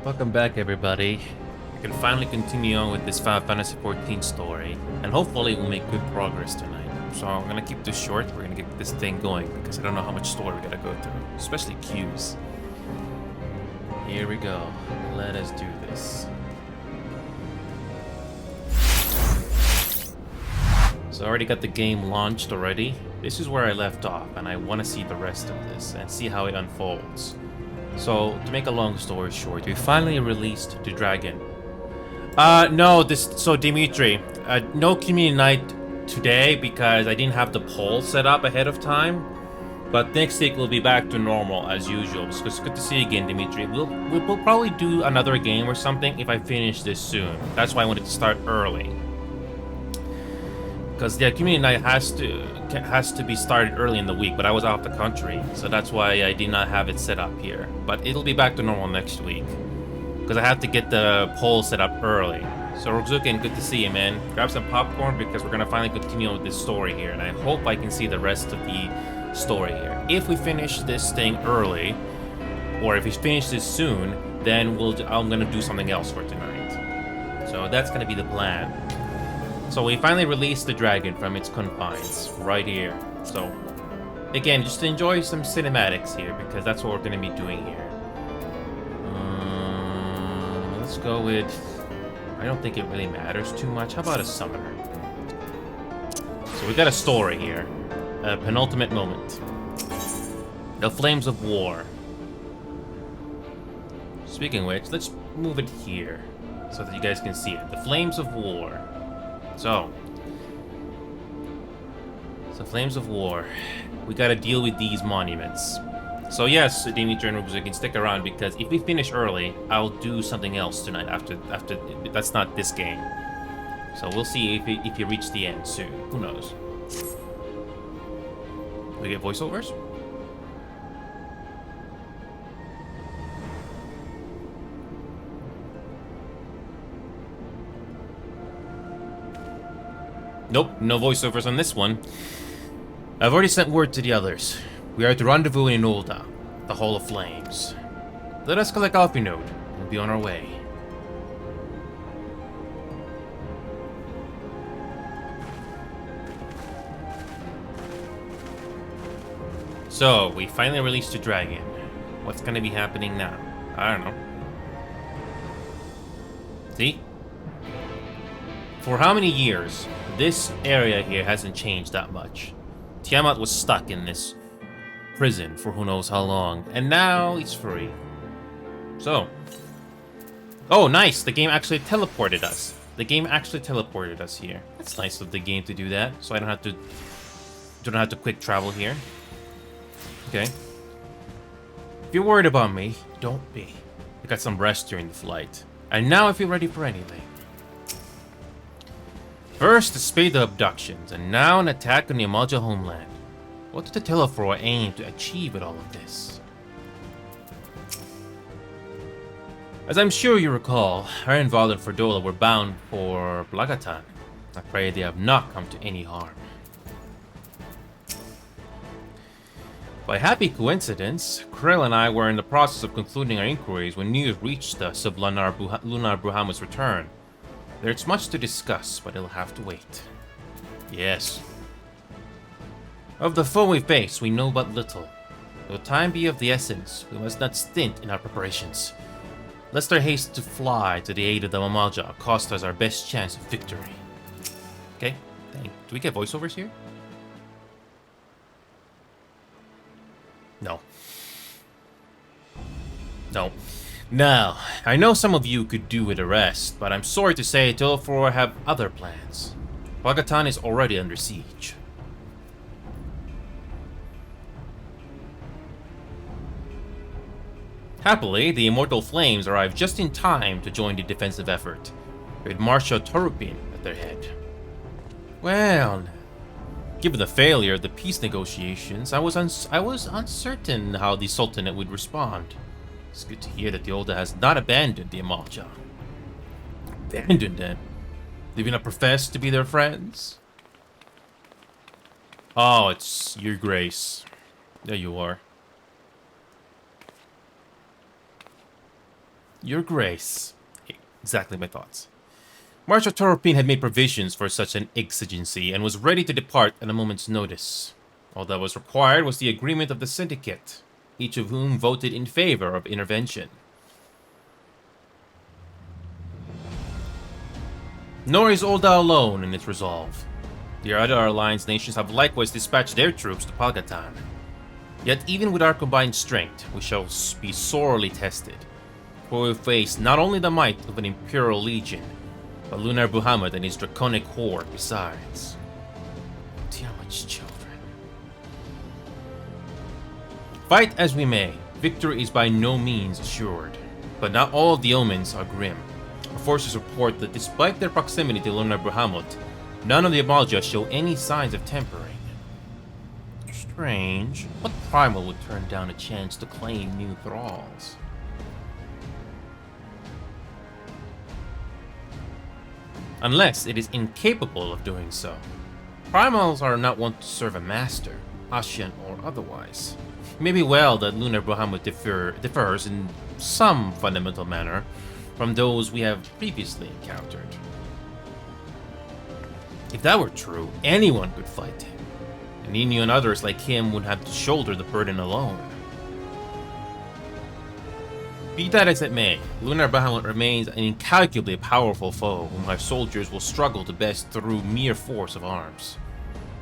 Welcome back, everybody. We can finally continue on with this Final Fantasy XIV story, and hopefully we'll make good progress tonight. So I'm gonna keep this short. We're gonna get this thing going because I don't know how much story we gotta go through, especially queues. Here we go. Let us do this. So I already got the game launched already. This is where I left off, and I want to see the rest of this and see how it unfolds. So, to make a long story short, we finally released the dragon. So Dimitri, no community night today because I didn't have the poll set up ahead of time. But next week we'll be back to normal as usual. So it's good to see you again, Dimitri. We'll probably do another game or something if I finish this soon. That's why I wanted to start early. Because the community night has to be started early in the week, but I was out of the country, so that's why I did not have it set up here. But it'll be back to normal next week, because I have to get the poll set up early. So Rozukin, good to see you, man. Grab some popcorn because we're gonna finally continue with this story here, and I hope I can see the rest of the story here. If we finish this thing early, or if we finish this soon, then I'm gonna do something else for tonight. So that's gonna be the plan. So we finally released the dragon from its confines, right here. So, again, just enjoy some cinematics here, because that's what we're going to be doing here. Let's go with... I don't think it really matters too much. How about a summoner? So we got a story here. A penultimate moment. The Flames of War. Speaking of which, let's move it here, so that you guys can see it. The Flames of War. So, Flames of War. We gotta deal with these monuments. So yes, Dimitri and Rubuzu can stick around because if we finish early, I'll do something else tonight after that's not this game. So we'll see if you reach the end soon. Who knows? We get voiceovers? Nope, no voiceovers on this one. I've already sent word to the others. We are at the rendezvous in Ulda, the Hall of Flames. Let us collect Alfie Node. We'll be on our way. So, we finally released the dragon. What's gonna be happening now? I don't know. See? For how many years? This area here hasn't changed that much. Tiamat was stuck in this prison for who knows how long, and now he's free. So. Oh, nice! The game actually teleported us. The game actually teleported us here. That's nice of the game to do that, so I don't have to quick travel here. Okay. If you're worried about me, don't be. I got some rest during the flight. And now I feel ready for anything. First, the Spada abductions, and now an attack on the Amalja homeland. What did the Telefror aim to achieve with all of this? As I'm sure you recall, Arenvald and Ferdola were bound for Blagatan. I pray they have not come to any harm. By happy coincidence, Krell and I were in the process of concluding our inquiries when news reached us of Lunar Bruhama's return. There's much to discuss, but it'll have to wait. Yes. Of the foe we face, we know but little. Though time be of the essence, we must not stint in our preparations. Lest our haste to fly to the aid of the Mamalja cost us our best chance of victory. Okay, do we get voiceovers here? No. No. Now, I know some of you could do with a rest, but I'm sorry to say Telefror have other plans. Blagatan is already under siege. Happily, the Immortal Flames arrived just in time to join the defensive effort, with Marshal Torupin at their head. Well, given the failure of the peace negotiations, I was uncertain how the Sultanate would respond. It's good to hear that the Ulda has not abandoned the Amalja. Abandoned them? They do not profess to be their friends? Oh, it's your grace. There you are. Your Grace. Exactly my thoughts. Marshal Toropin had made provisions for such an exigency and was ready to depart at a moment's notice. All that was required was the agreement of the syndicate, each of whom voted in favor of intervention. Nor is Ul'dah alone in its resolve. The other Alliance nations have likewise dispatched their troops to Palgatan. Yet even with our combined strength, we shall be sorely tested, for we face not only the might of an Imperial Legion, but Lunar Buhamut and his draconic horde besides. Tiamat's children. Fight as we may, victory is by no means assured, but not all of the omens are grim. Our forces report that despite their proximity to Lunar Buhamut, none of the Amalja show any signs of tempering. Strange. What primal would turn down a chance to claim new thralls? Unless it is incapable of doing so. Primals are not wont to serve a master, Ascian or otherwise. It may be well that Lunar Bahamut differs in some fundamental manner from those we have previously encountered. If that were true, anyone could fight him, and Nino and others like him would have to shoulder the burden alone. Be that as it may, Lunar Bahamut remains an incalculably powerful foe whom our soldiers will struggle to best through mere force of arms.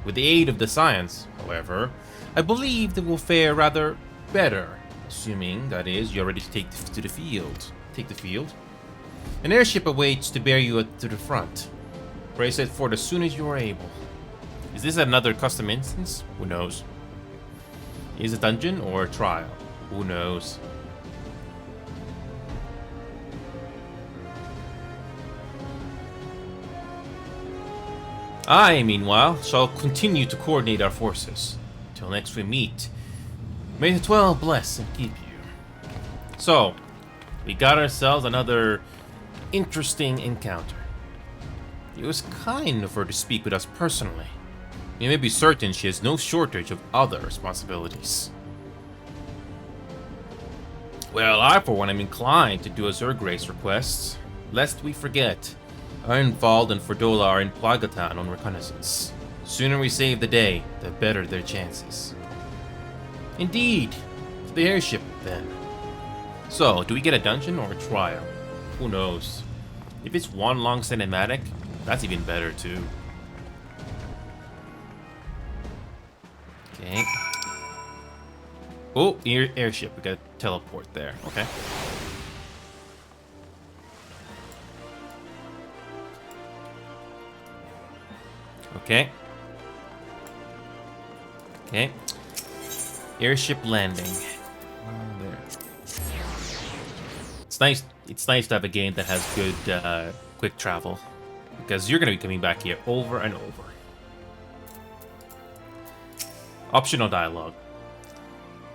With the aid of the science, however, I believe they will fare rather better, assuming, that is, you are ready to take to the field. Take the field? An airship awaits to bear you to the front. Brace it for it as soon as you are able. Is this another custom instance? Who knows? Is it a dungeon or a trial? Who knows? I, meanwhile, shall continue to coordinate our forces. Till next we meet. May the 12 bless and keep you. So, we got ourselves another interesting encounter. It was kind of her to speak with us personally. You may be certain she has no shortage of other responsibilities. Well, I for one am inclined to do as Her Grace requests, lest we forget. Ironfall and Fordola are in Plagatan on reconnaissance. The sooner we save the day, the better their chances. Indeed, to the airship then. So, do we get a dungeon or a trial? Who knows? If it's one long cinematic, that's even better too. Okay. Oh, airship. We got a teleport there. Okay. Okay. Okay. Airship landing. There. It's nice. It's nice to have a game that has good quick travel, because you're going to be coming back here over and over. Optional dialogue.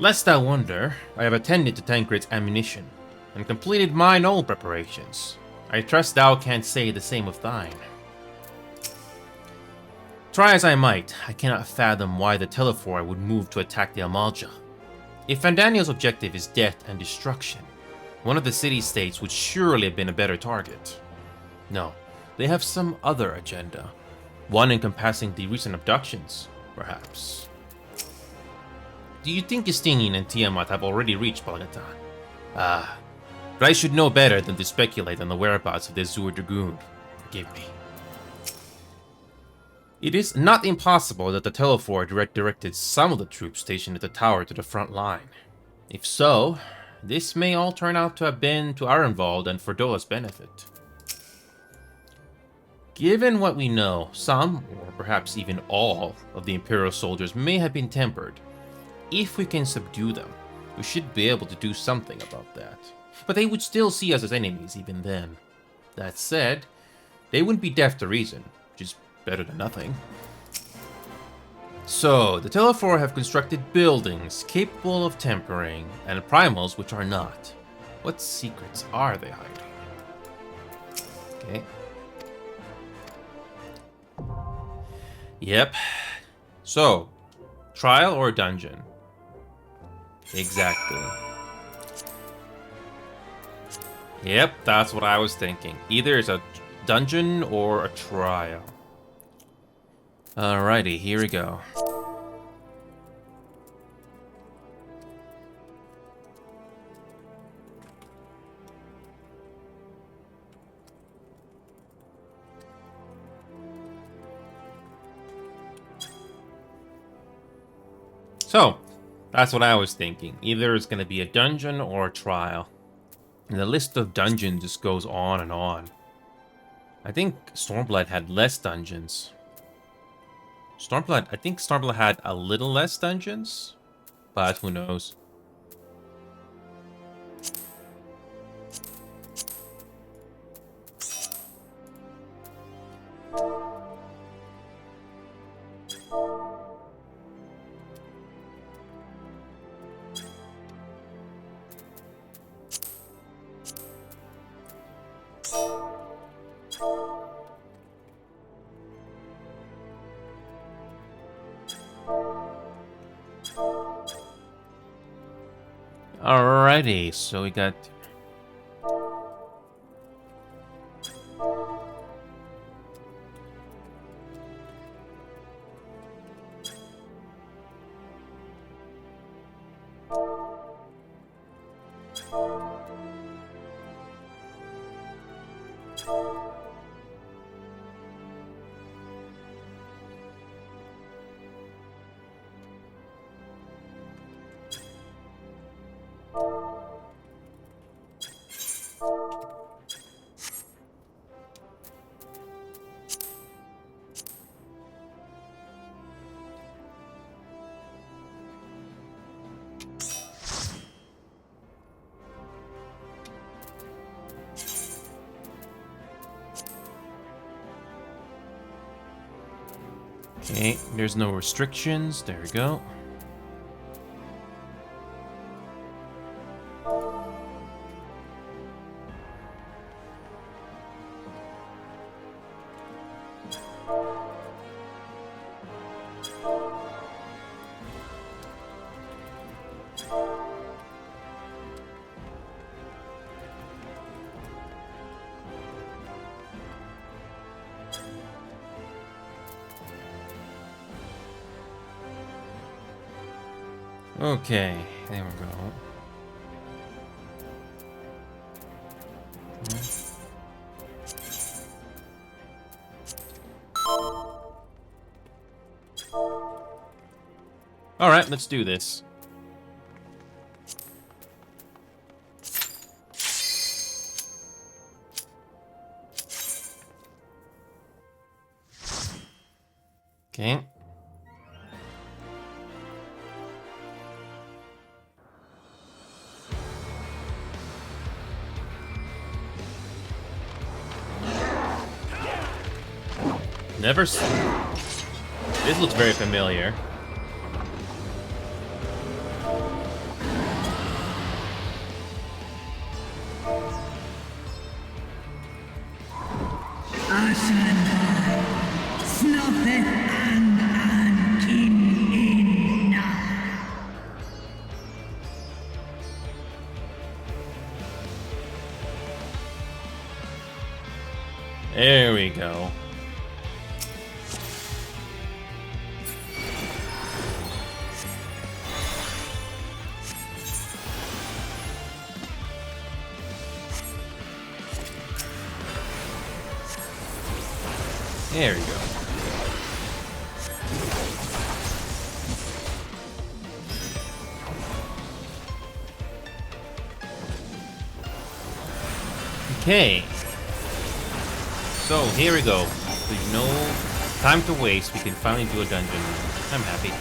Lest thou wonder, I have attended to Tancred's ammunition and completed mine own preparations. I trust thou canst say the same of thine. Try as I might, I cannot fathom why the Telephor would move to attack the Amalja. If Fandaniel's objective is death and destruction, one of the city-states would surely have been a better target. No, they have some other agenda. One encompassing the recent abductions, perhaps. Do you think Justinian and Tiamat have already reached Palgatan? Ah, but I should know better than to speculate on the whereabouts of the Zur Dragoon. Forgive me. It is not impossible that the Telephor directed some of the troops stationed at the tower to the front line. If so, this may all turn out to have been to Arenvald and Fordola's benefit. Given what we know, some, or perhaps even all, of the Imperial soldiers may have been tempered. If we can subdue them, we should be able to do something about that. But they would still see us as enemies even then. That said, they wouldn't be deaf to reason, which is better than nothing. So, the Telephor have constructed buildings capable of tempering, and primals which are not. What secrets are they hiding? Okay. Yep. So, trial or dungeon? Exactly. Yep, that's what I was thinking. Either it's a dungeon or a trial. Alrighty, here we go. So, that's what I was thinking. Either it's going to be a dungeon or a trial. And the list of dungeons just goes on and on. I think Stormblood had less dungeons. I think Stormblood had a little less dungeons, but who knows. Alrighty, so we got... Okay, there's no restrictions. There we go. Okay, there we go. Alright, let's do this. Okay. Never seen... This looks very familiar. There we go. There we go. Okay. So, here we go. There's no time to waste. We can finally do a dungeon. I'm happy.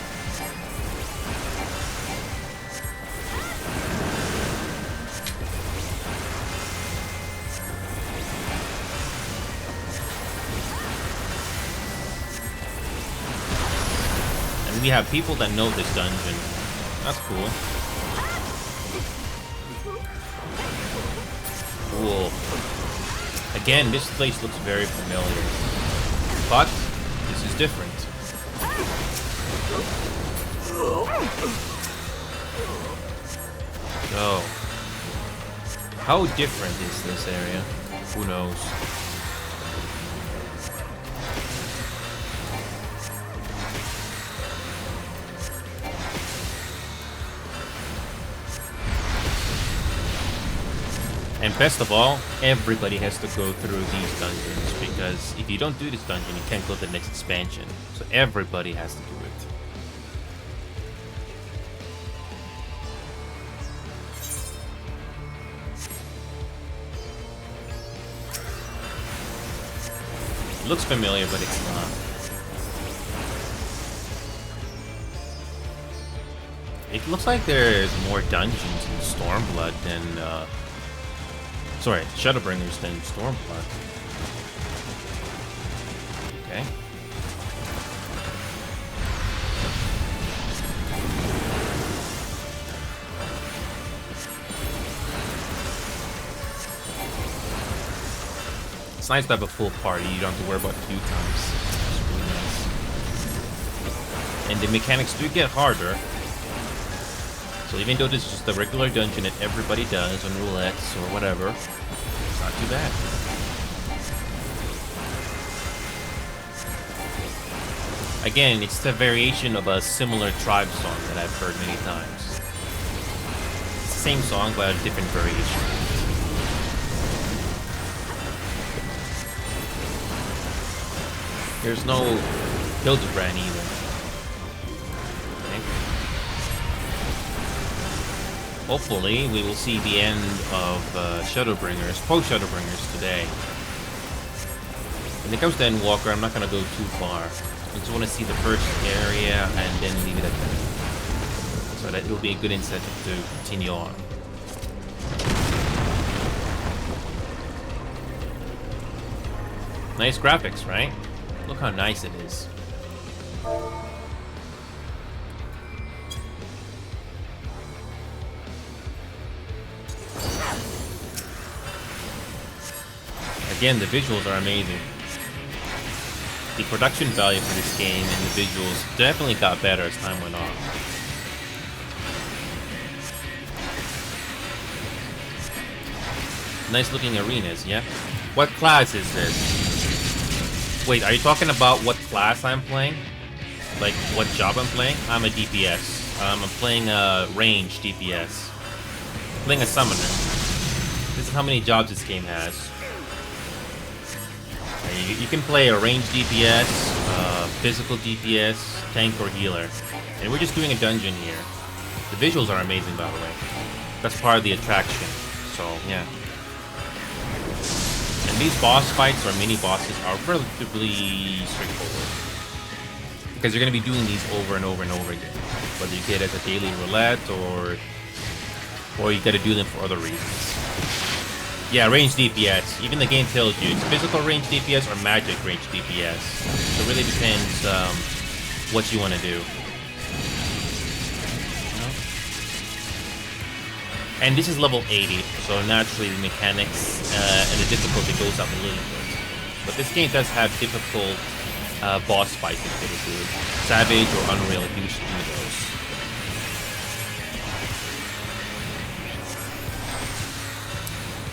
And we have people that know this dungeon. That's cool. Cool. Again, this place looks very familiar. But this is different. So, How different is this area? Who knows? And best of all, everybody has to go through these dungeons, because if you don't do this dungeon, you can't go to the next expansion. So everybody has to do it. It looks familiar, but it's not. It looks like there's more dungeons in Stormblood than, sorry, Shadowbringers than Stormblood. Okay. It's nice to have a full party. You don't have to worry about queue times. It's really nice. And the mechanics do get harder. So even though this is just the regular dungeon that everybody does on roulettes or whatever, it's not too bad. Again, it's a variation of a similar tribe song that I've heard many times. It's the same song, but a different variation. There's no Hildebrand either. Hopefully, we will see the end of Shadowbringers, Post-Shadowbringers today. When it comes to Endwalker, I'm not going to go too far. I just want to see the first area and then leave it at that. So that it will be a good incentive to continue on. Nice graphics, right? Look how nice it is. Again, the visuals are amazing. The production value for this game and the visuals definitely got better as time went on. Nice looking arenas, yeah? What class is this? Wait, are you talking about what class I'm playing? Like, what job I'm playing? I'm a DPS. I'm playing a range DPS. I'm playing a summoner. This is how many jobs this game has. You can play a range DPS, physical DPS, tank, or healer. And we're just doing a dungeon here. The visuals are amazing, by the way. That's part of the attraction. So, yeah. And these boss fights or mini bosses are relatively straightforward. Because you're going to be doing these over and over and over again. Whether you get it as a daily roulette or you got to do them for other reasons. Yeah, range DPS. Even the game tells you it's physical range DPS or magic range DPS. So it really depends what you want to do. And this is level 80, so naturally the mechanics and the difficulty goes up a little bit. But this game does have difficult boss fights that you do. Savage or Unreal usually do those.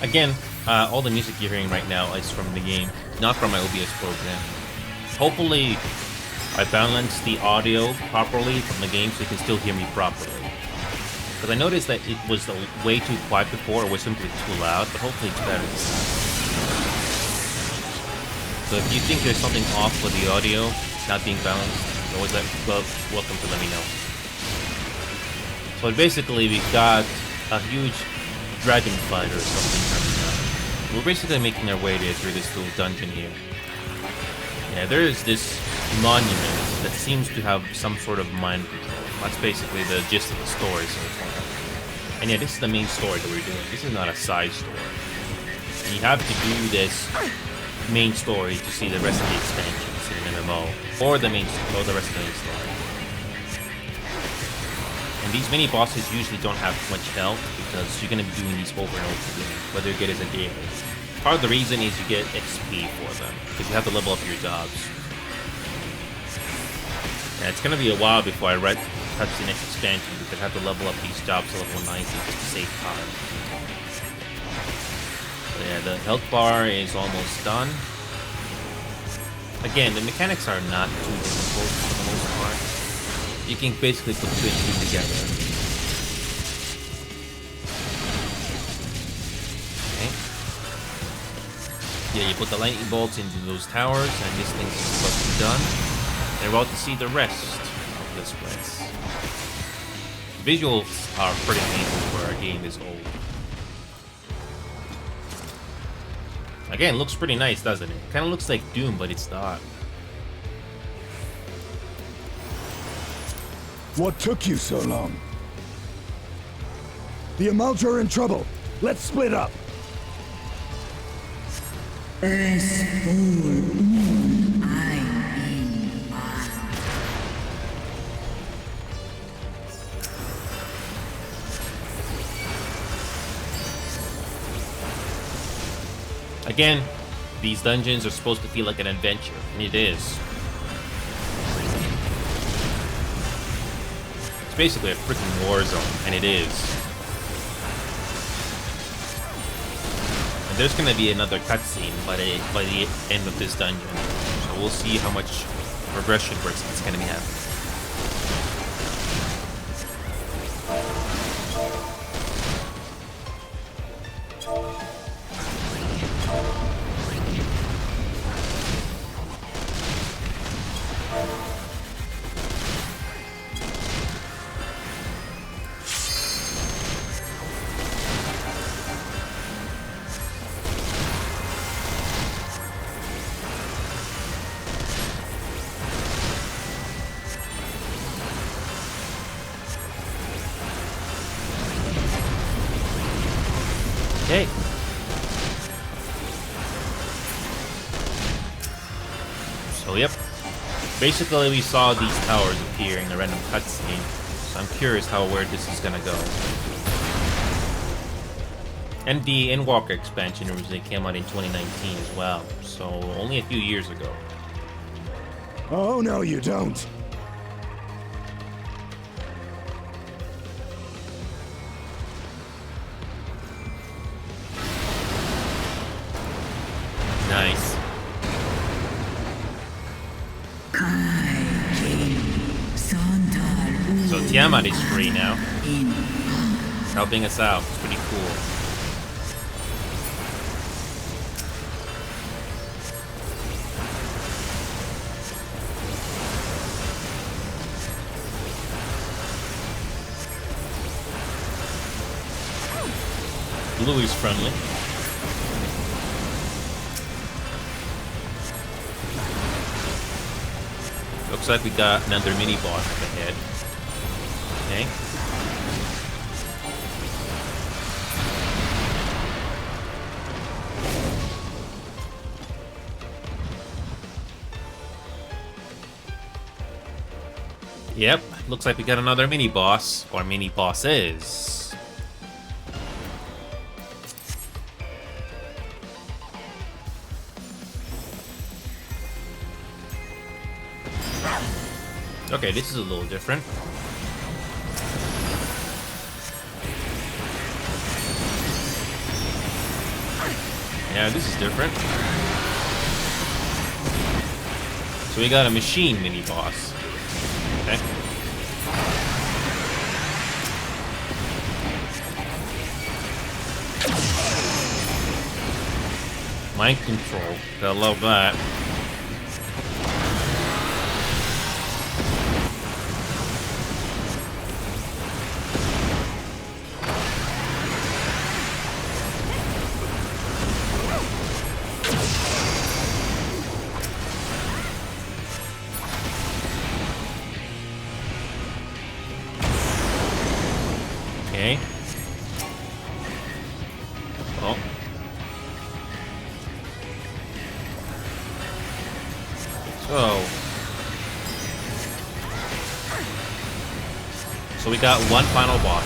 Again, all the music you're hearing right now is from the game, not from my OBS program. Hopefully, I balanced the audio properly from the game so you can still hear me properly. Because I noticed that it was way too quiet before, or was simply too loud, but hopefully it's better this time. So if you think there's something off with the audio, not being balanced, always welcome to let me know. So basically, we've got a huge dragon fight or something coming up. We're basically making our way through this little dungeon here. Yeah, there is this monument that seems to have some sort of mind control. That's basically the gist of the story so far. And yeah, this is the main story that we're doing. This is not a side story. And you have to do this main story to see the rest of the expansions in an MMO, or the rest of the main story. And these mini bosses usually don't have much health because you're going to be doing these over and over again, whether you get it as a daily. Part of the reason is you get XP for them, because you have to level up your jobs. Yeah, it's going to be a while before I touch the next expansion, because I have to level up these jobs to level 90 just to save time. Yeah, the health bar is almost done. Again, the mechanics are not too difficult for the most part. You can basically put 2 and 2 together. Okay. Yeah, you put the lightning bolts into those towers, and this thing's about to be done. They're about to see the rest of this place. Visuals are pretty amazing for a game this old. Again, looks pretty nice, doesn't it? Kind of looks like Doom, but it's not. What took you so long? The Amalja are in trouble. Let's split up. Again, these dungeons are supposed to feel like an adventure, and it is. It's basically a freaking war zone, and it is. And there's gonna be another cutscene by the end of this dungeon, so we'll see how much progression it's gonna be happening. Okay. So, yep. Basically, we saw these towers appear in a random cutscene, so I'm curious where this is gonna go. And the Endwalker expansion originally came out in 2019 as well, so only a few years ago. Oh, no, you don't. Nice. So Tiamat is free now. Helping us out. It's pretty cool. Blue is friendly. Looks like we got another mini-boss up ahead. Okay. Yep, looks like we got another mini-boss, or mini-bosses. Okay, this is a little different. Yeah, this is different. So we got a machine mini-boss. Okay. Mind control. Gotta love that. Okay. Oh. So we got one final boss.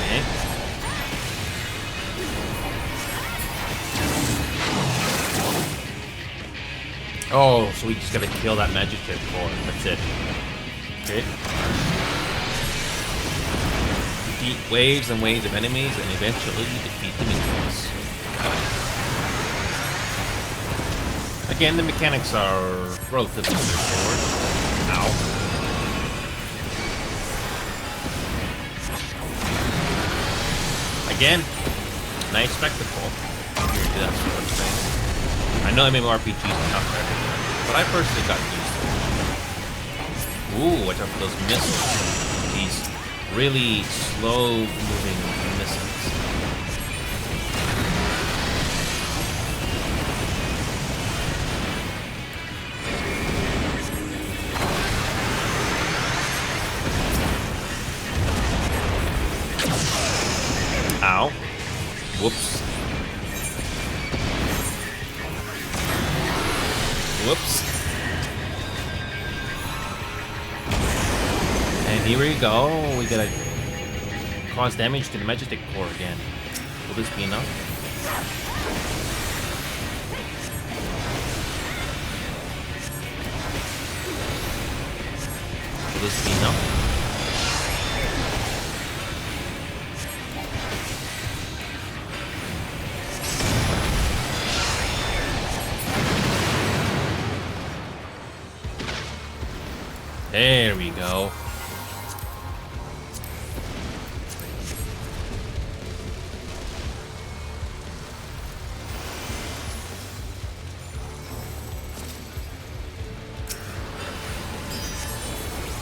Okay. Oh, so we just gotta kill that magic kid for it. That's it. Okay. Defeat waves and waves of enemies and eventually defeat the minions. Again, the mechanics are relatively straightforward. Ow. Again, nice spectacle. Here to that sort of thing. I know MMORPGs are not for everyone, but I personally got used to it. Ooh, watch out for those missiles. These really slow-moving missiles. Ow. Whoops. Whoops. And here we go. We gotta cause damage to the Majestic Core again. Will this be enough? Will this be enough? There we go.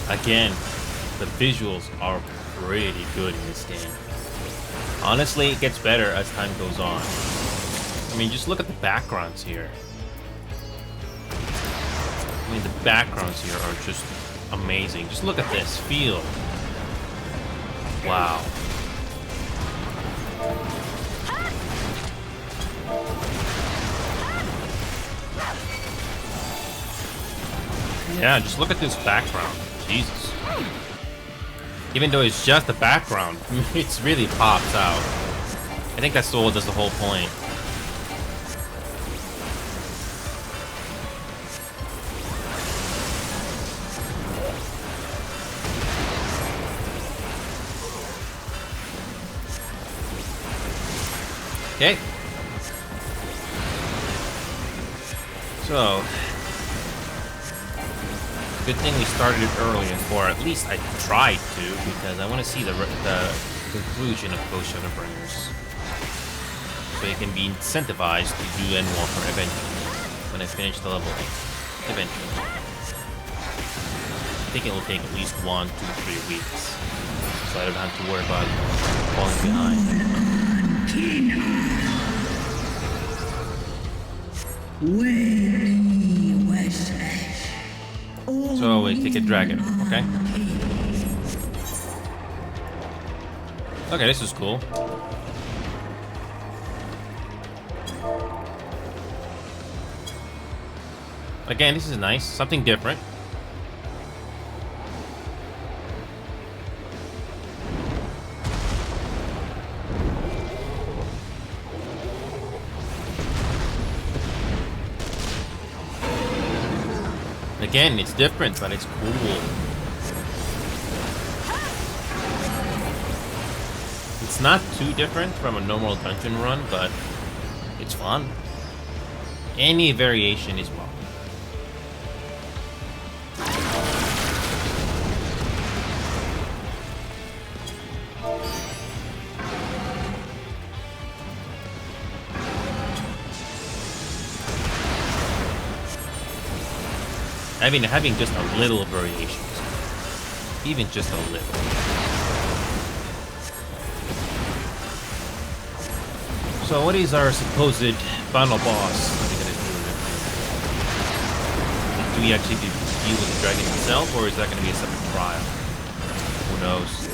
Again, the visuals are pretty good in this game. Honestly, it gets better as time goes on. I mean, just look at the backgrounds here. I mean, the backgrounds here are just amazing. Just look at this field. Wow. Yeah, just look at this background. Jesus. Even though it's just the background, it really pops out. I think that's the whole point. Okay. So, good thing we started it early, or at least I tried to, because I want to see the conclusion of Post-Shadowbringers. So you can be incentivized to do Endwalker eventually, when I finish the level 8. Eventually. I think it will take at least 1, 2, 3 weeks, so I don't have to worry about falling behind. So we take a dragon, okay? Okay, this is cool. Again, this is nice. Something different. Again, it's different, but it's cool. It's not too different from a normal dungeon run, but it's fun. Any variation is welcome. I mean, having just a little variation, even just a little. So what is our supposed final boss? What are we gonna do? Do we actually deal with the dragon himself, or is that gonna be a separate trial? Who knows?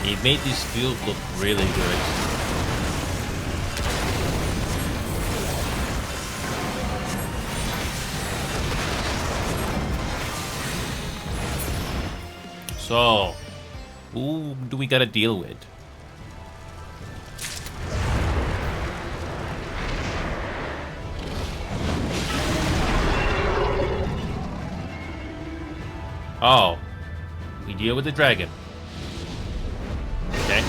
It made this field look really good. So, who do we gotta deal with? Oh, we deal with the dragon. Okay.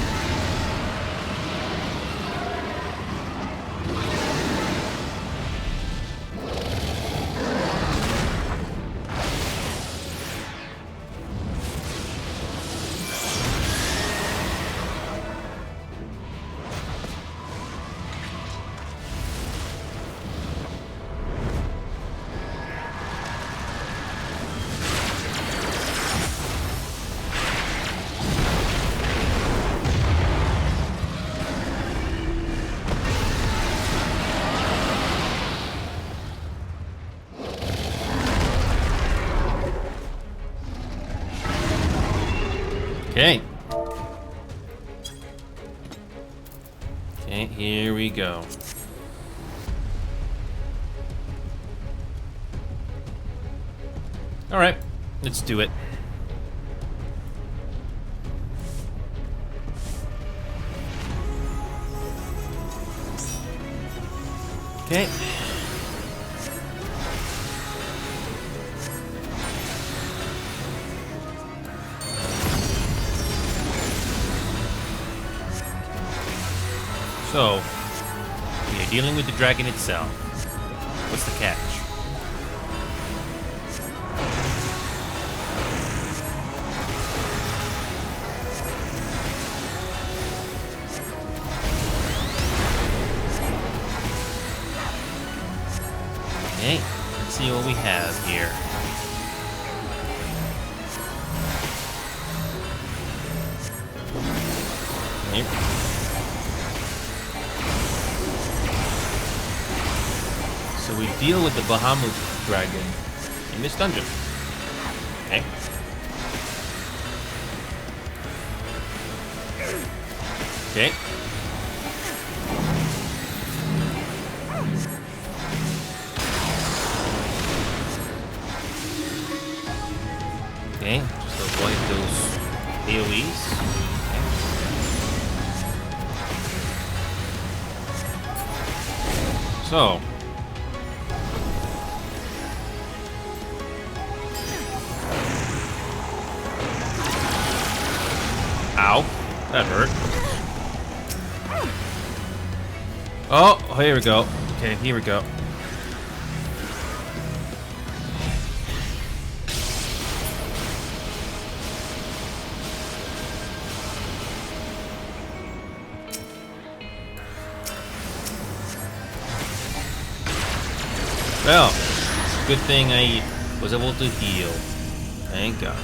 Okay. Okay, here we go. All right, let's do it. Okay. So, we are dealing with the dragon itself. What's the catch? Okay, let's see what we have here. Okay. So we deal with the Bahamut dragon in this dungeon. Okay. Okay. Okay, just avoid those AoEs. Okay. So. Ow, that hurt. Oh, here we go. Okay, here we go. Well, good thing I was able to heal. Thank God.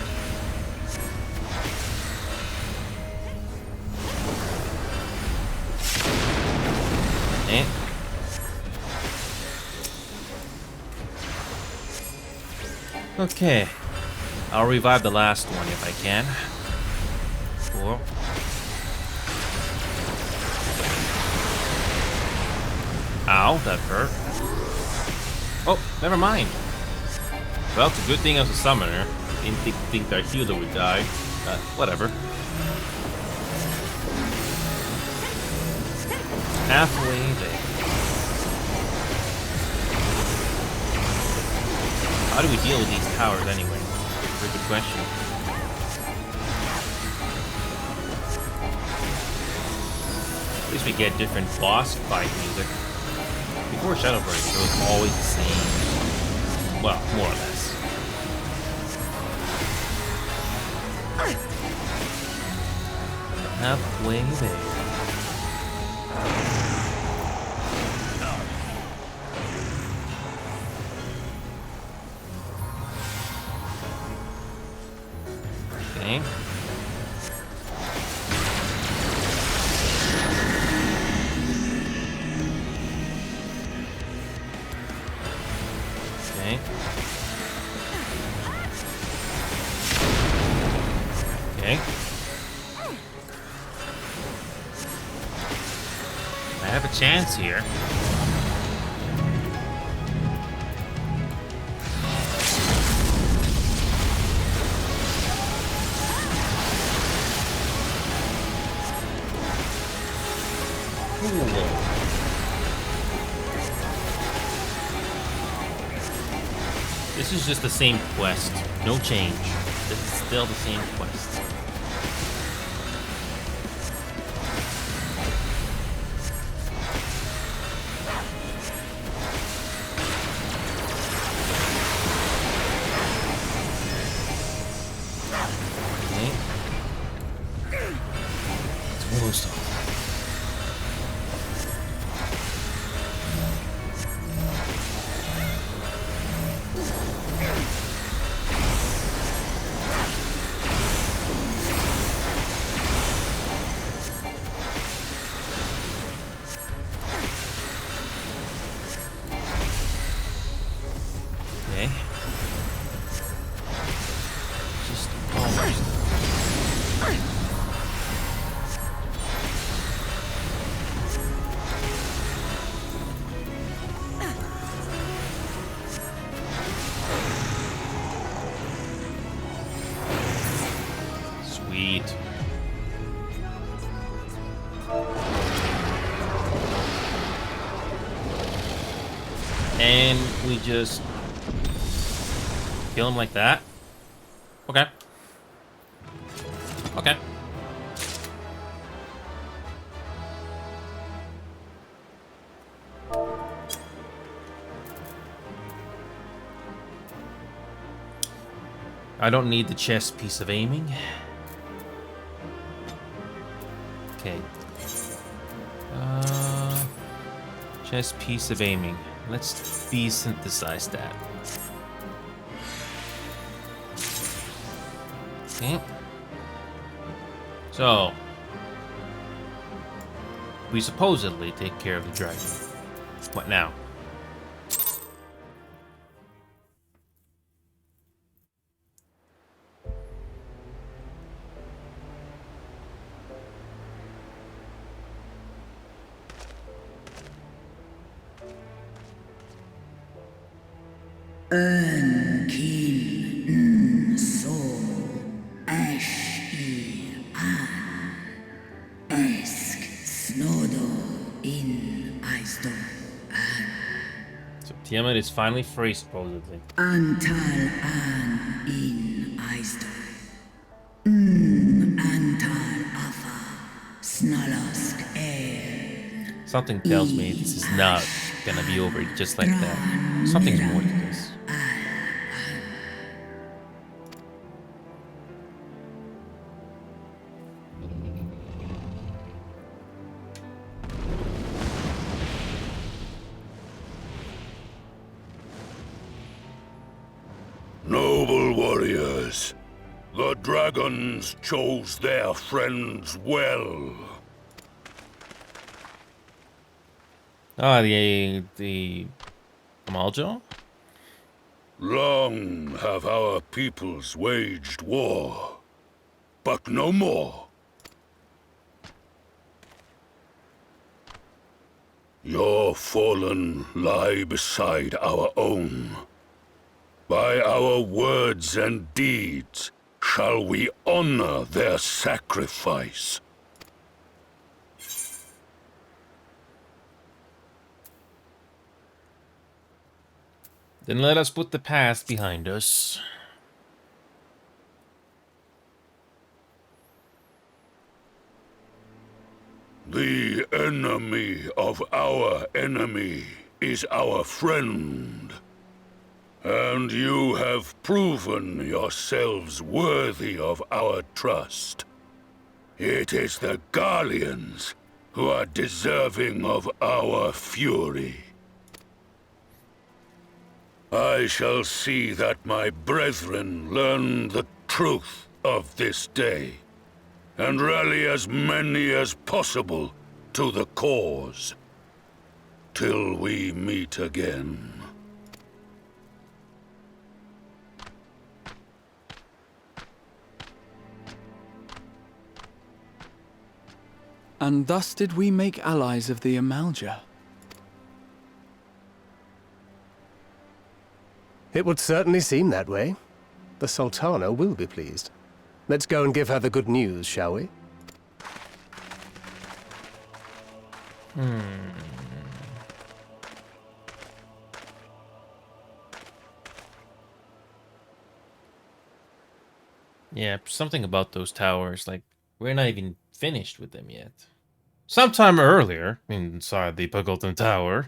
Okay. Okay. I'll revive the last one if I can. Cool. Ow, that hurt. Oh, never mind. Well, it's a good thing I was a summoner. Didn't think our healer would die. Whatever. Halfway there. How do we deal with these towers anyway? Very good question. At least we get different boss fight music. Before Shadowbringers, it was always the same. Well, more or less. Halfway there. Okay. Okay. Okay. I have a chance here. Cool. This is just the same quest. No change. This is still the same quest. Okay. It's almost off. Okay. Just almost. Sweet. And we just kill him like that? Okay. Okay. I don't need the chest piece of aiming. Okay. Chest piece of aiming. Let's desynthesize that. Okay. So, we supposedly take care of the dragon. What now? Kin soul ash an esk snodo in aisto So Tiamat is finally free, supposedly. antal an in aisto antal afa snalask air. Something tells me this is not gonna be over just like that. Something's more to this. Noble warriors, the dragons chose their friends well. Ah, the Amaljo? Long have our peoples waged war, but no more. Your fallen lie beside our own. By our words and deeds shall we honor their sacrifice. Then let us put the past behind us. The enemy of our enemy is our friend. And you have proven yourselves worthy of our trust. It is the Garleans who are deserving of our fury. I shall see that my brethren learn the truth of this day, and rally as many as possible to the cause, till we meet again. And thus did we make allies of the Amalja. It would certainly seem that way. The Sultana will be pleased. Let's go and give her the good news, shall we? Yeah, something about those towers. Like, we're not even finished with them yet. Sometime earlier, inside the Pugleton Tower.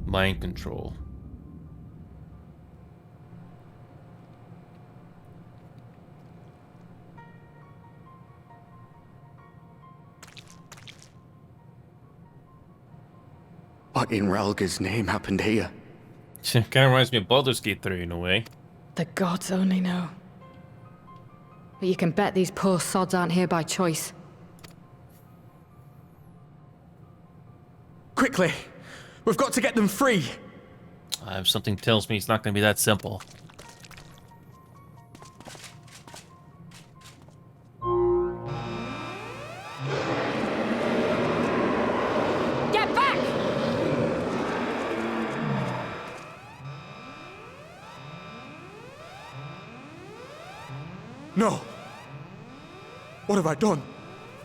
Mind control. What in Ralga's name happened here? Kind of reminds me of Baldur's Gate 3 in a way. The gods only know. But you can bet these poor sods aren't here by choice. Quickly! We've got to get them free! Something tells me it's not going to be that simple. Get back! No! What have I done?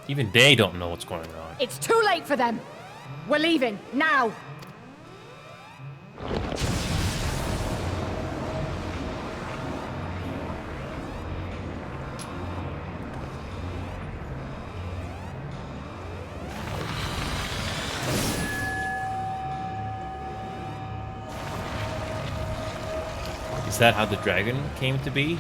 Even they don't know what's going on. It's too late for them! We're leaving, now! Is that how the dragon came to be?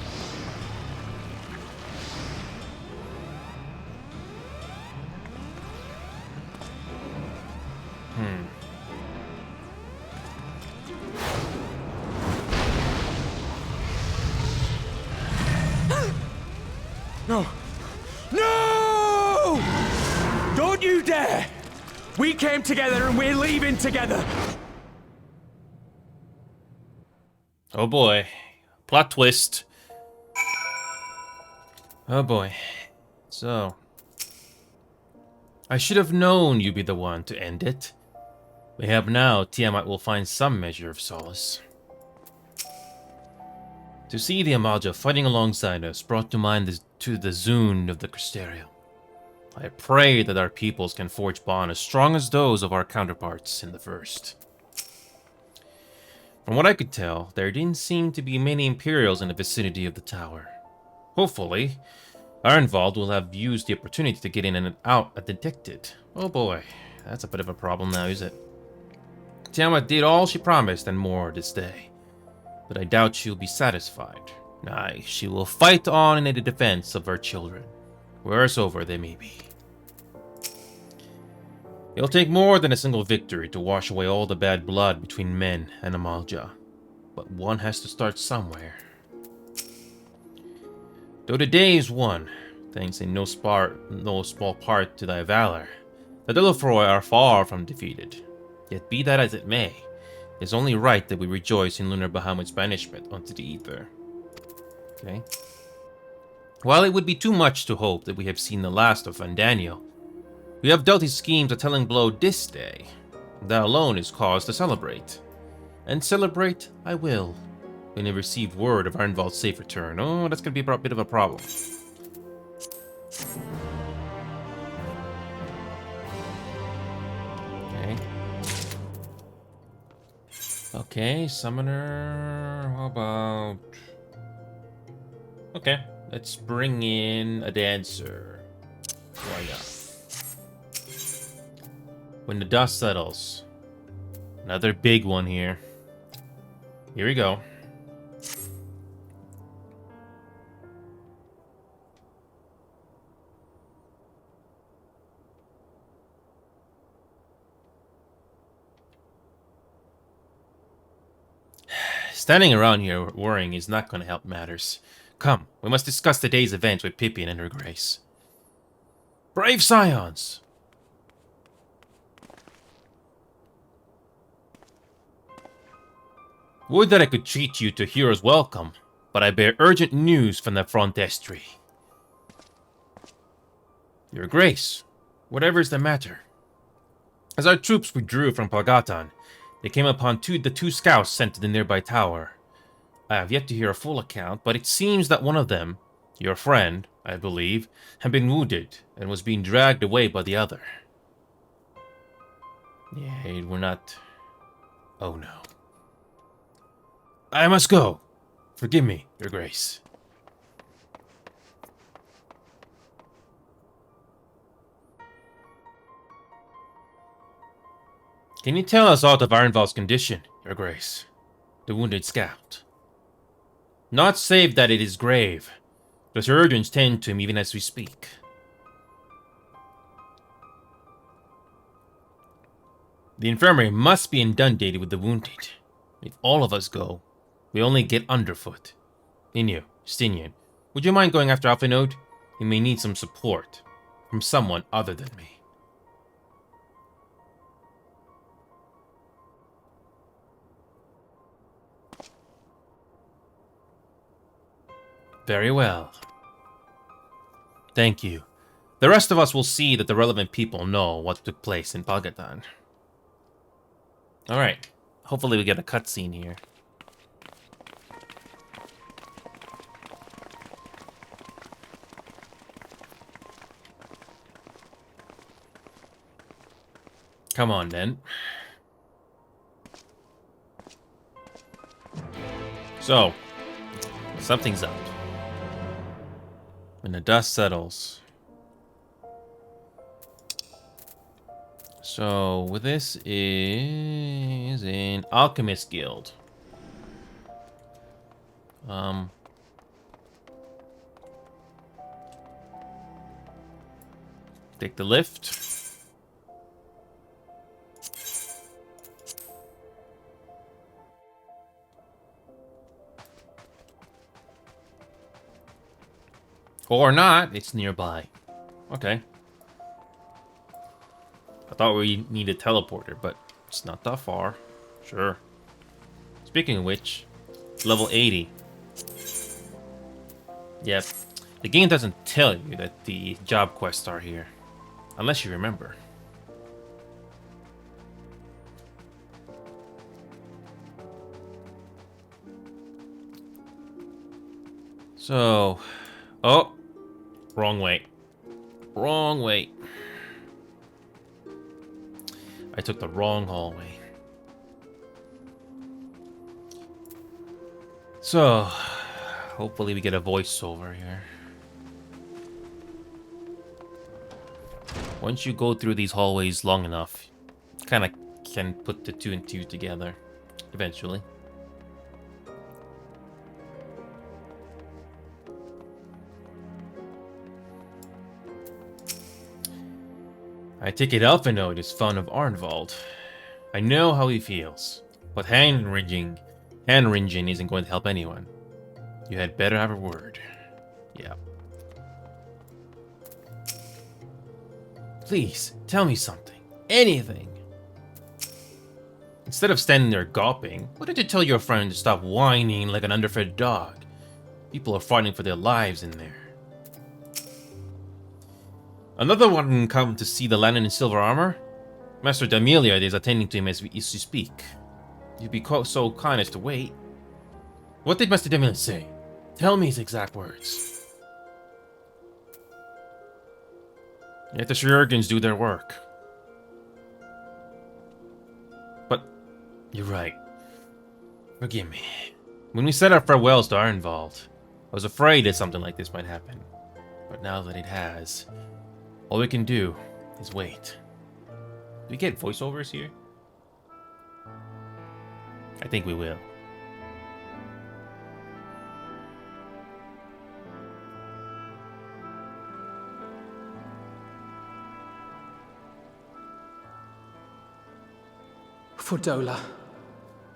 No! No! Don't you dare! We came together and we're leaving together! Oh boy. Plot twist. Oh boy. So. I should have known you'd be the one to end it. Mayhap now Tiamat will find some measure of solace. To see the Amaja fighting alongside us brought to mind the Zune of the Crystarium. I pray that our peoples can forge bonds as strong as those of our counterparts in the First. From what I could tell, there didn't seem to be many Imperials in the vicinity of the tower. Hopefully, Arnvald will have used the opportunity to get in and out undetected. Oh boy, that's a bit of a problem now, is it? Tiamat did all she promised and more this day, but I doubt she'll be satisfied. Aye, she will fight on in the defense of her children, wheresoever they may be. It'll take more than a single victory to wash away all the bad blood between men and Amalja, but one has to start somewhere. Though the day is won, thanks in no small part to thy valor, the Delafroy are far from defeated. Yet be that as it may, it is only right that we rejoice in Lunar Bahamut's banishment onto the Ether. Okay. While it would be too much to hope that we have seen the last of Vandaniel, we have dealt his schemes a telling blow this day. That alone is cause to celebrate. And celebrate I will, when I receive word of Arnvald's safe return. Oh, that's going to be a bit of a problem. Okay. Okay, summoner, how about... Okay, let's bring in a dancer. Why not? When the dust settles. Another big one here. Here we go. Standing around here worrying is not going to help matters. Come, we must discuss the day's events with Pippin and her grace. Brave scions! Would that I could treat you to hero's welcome, but I bear urgent news from the front vestry. Your grace, whatever is the matter? As our troops withdrew from Pagatan, they came upon the two scouts sent to the nearby tower. I have yet to hear a full account, but it seems that one of them, your friend, I believe, had been wounded and was being dragged away by the other. Yeah, we're not... Oh no. I must go. Forgive me, Your Grace. Can you tell us aught of Ironval's condition, Your Grace? The wounded scout. Not save that it is grave. The surgeons tend to him even as we speak. The infirmary must be inundated with the wounded. If all of us go, we only get underfoot. Inyo, Stinian, would you mind going after Alphinode? He may need some support from someone other than me. Very well. Thank you. The rest of us will see that the relevant people know what took place in Pagatan. Alright. Hopefully we get a cutscene here. Come on, then. So, something's up. When the dust settles. So, this is an Alchemist Guild. Take the lift. Or not, it's nearby. Okay. I thought we needed a teleporter, but it's not that far. Sure. Speaking of which, level 80. Yep. The game doesn't tell you that the job quests are here. Unless you remember. So... Oh! Wrong way. Wrong way. I took the wrong hallway. So, hopefully we get a voiceover here. Once you go through these hallways long enough, you kind of can put the two and two together, eventually. I take it Alphinode is fond of Arnvald. I know how he feels, but hand-wringing isn't going to help anyone. You had better have a word. Yeah. Please, tell me something. Anything. Instead of standing there gawping, why don't you tell your friend to stop whining like an underfed dog? People are fighting for their lives in there. Another one come to see the Lannon in silver armor? Master D'Amelia is attending to him as you speak. You'd be so kind as to wait. What did Master D'Amelia say? Tell me his exact words. Let the Shurigans do their work. But, you're right. Forgive me. When we said our farewells to Ironvald, I was afraid that something like this might happen. But now that it has... all we can do is wait. Do we get voiceovers here? I think we will. Fordola,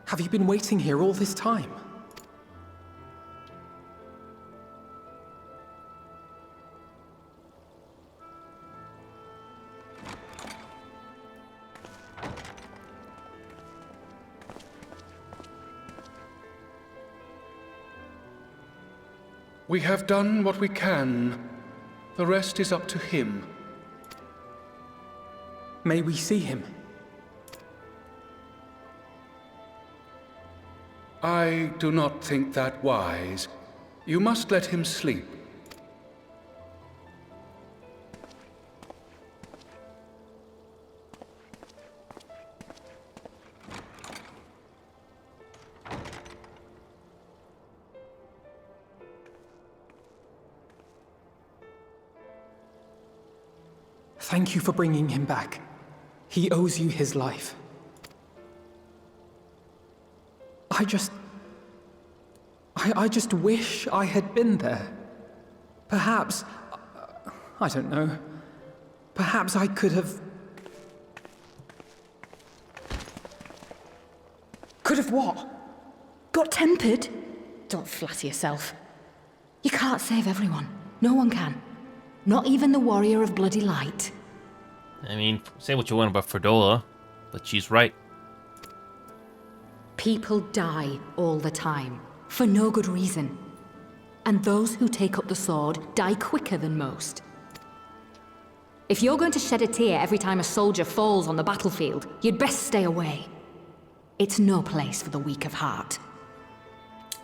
have you been waiting here all this time? We have done what we can. The rest is up to him. May we see him? I do not think that wise. You must let him sleep. Thank you for bringing him back. He owes you his life. I just wish I had been there. Perhaps, I don't know. Perhaps I could have... Could have what? Got tempered? Don't flatter yourself. You can't save everyone. No one can. Not even the warrior of bloody light. I mean, say what you want about Fredola, but she's right. People die all the time, for no good reason. And those who take up the sword die quicker than most. If you're going to shed a tear every time a soldier falls on the battlefield, you'd best stay away. It's no place for the weak of heart.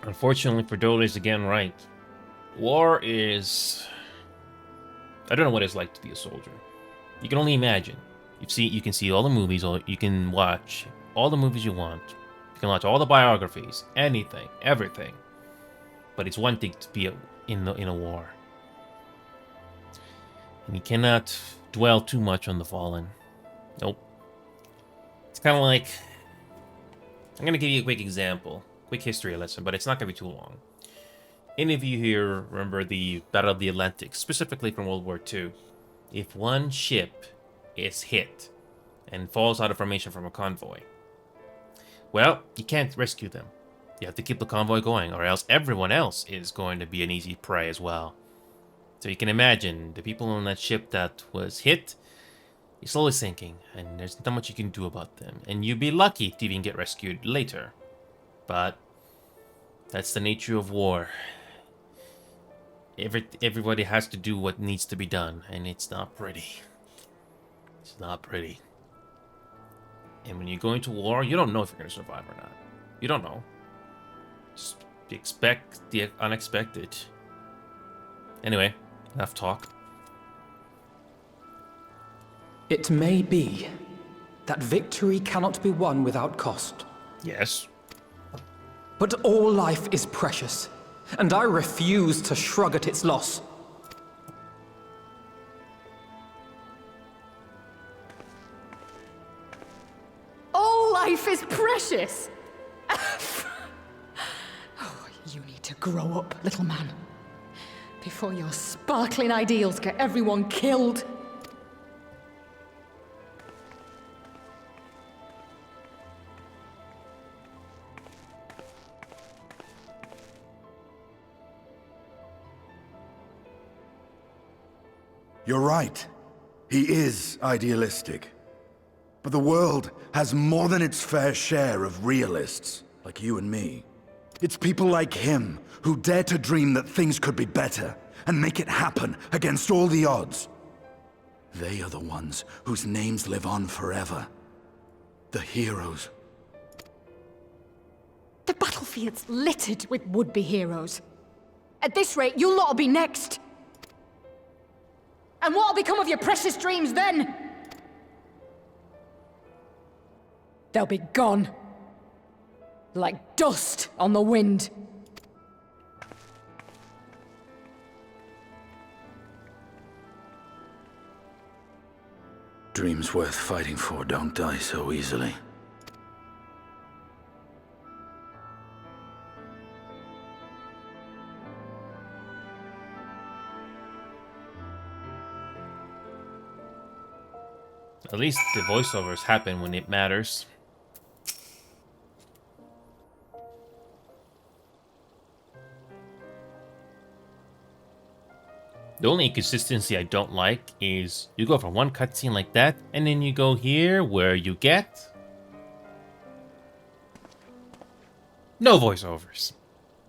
Unfortunately, Fredola is again right. War is... I don't know what it's like to be a soldier. You can only imagine. You can see all the movies, or you can watch all the movies you want. You can watch all the biographies, anything, everything. But it's one thing to be in a war. And you cannot dwell too much on the fallen. Nope. It's kind of like... I'm going to give you a quick example. Quick history lesson, but it's not going to be too long. Any of you here remember the Battle of the Atlantic, specifically from World War II? If one ship is hit and falls out of formation from a convoy, well, you can't rescue them. You have to keep the convoy going, or else everyone else is going to be an easy prey as well. So you can imagine the people on that ship that was hit is slowly sinking, and there's not much you can do about them. And you'd be lucky to even get rescued later. But that's the nature of war. Everybody has to do what needs to be done, and it's not pretty. It's not pretty. And when you go into war, you don't know if you're going to survive or not. You don't know. Just expect the unexpected. Anyway, enough talk. It may be that victory cannot be won without cost. Yes. But all life is precious, and I refuse to shrug at its loss. All life is precious! Oh, you need to grow up, little man. Before your sparkling ideals get everyone killed. You're right. He is idealistic. But the world has more than its fair share of realists, like you and me. It's people like him who dare to dream that things could be better and make it happen against all the odds. They are the ones whose names live on forever. The heroes. The battlefield's littered with would-be heroes. At this rate, you'll lot'll be next. And what'll become of your precious dreams then? They'll be gone. Like dust on the wind. Dreams worth fighting for don't die so easily. At least the voiceovers happen when it matters. The only inconsistency I don't like is you go from one cutscene like that, and then you go here where you get no voiceovers.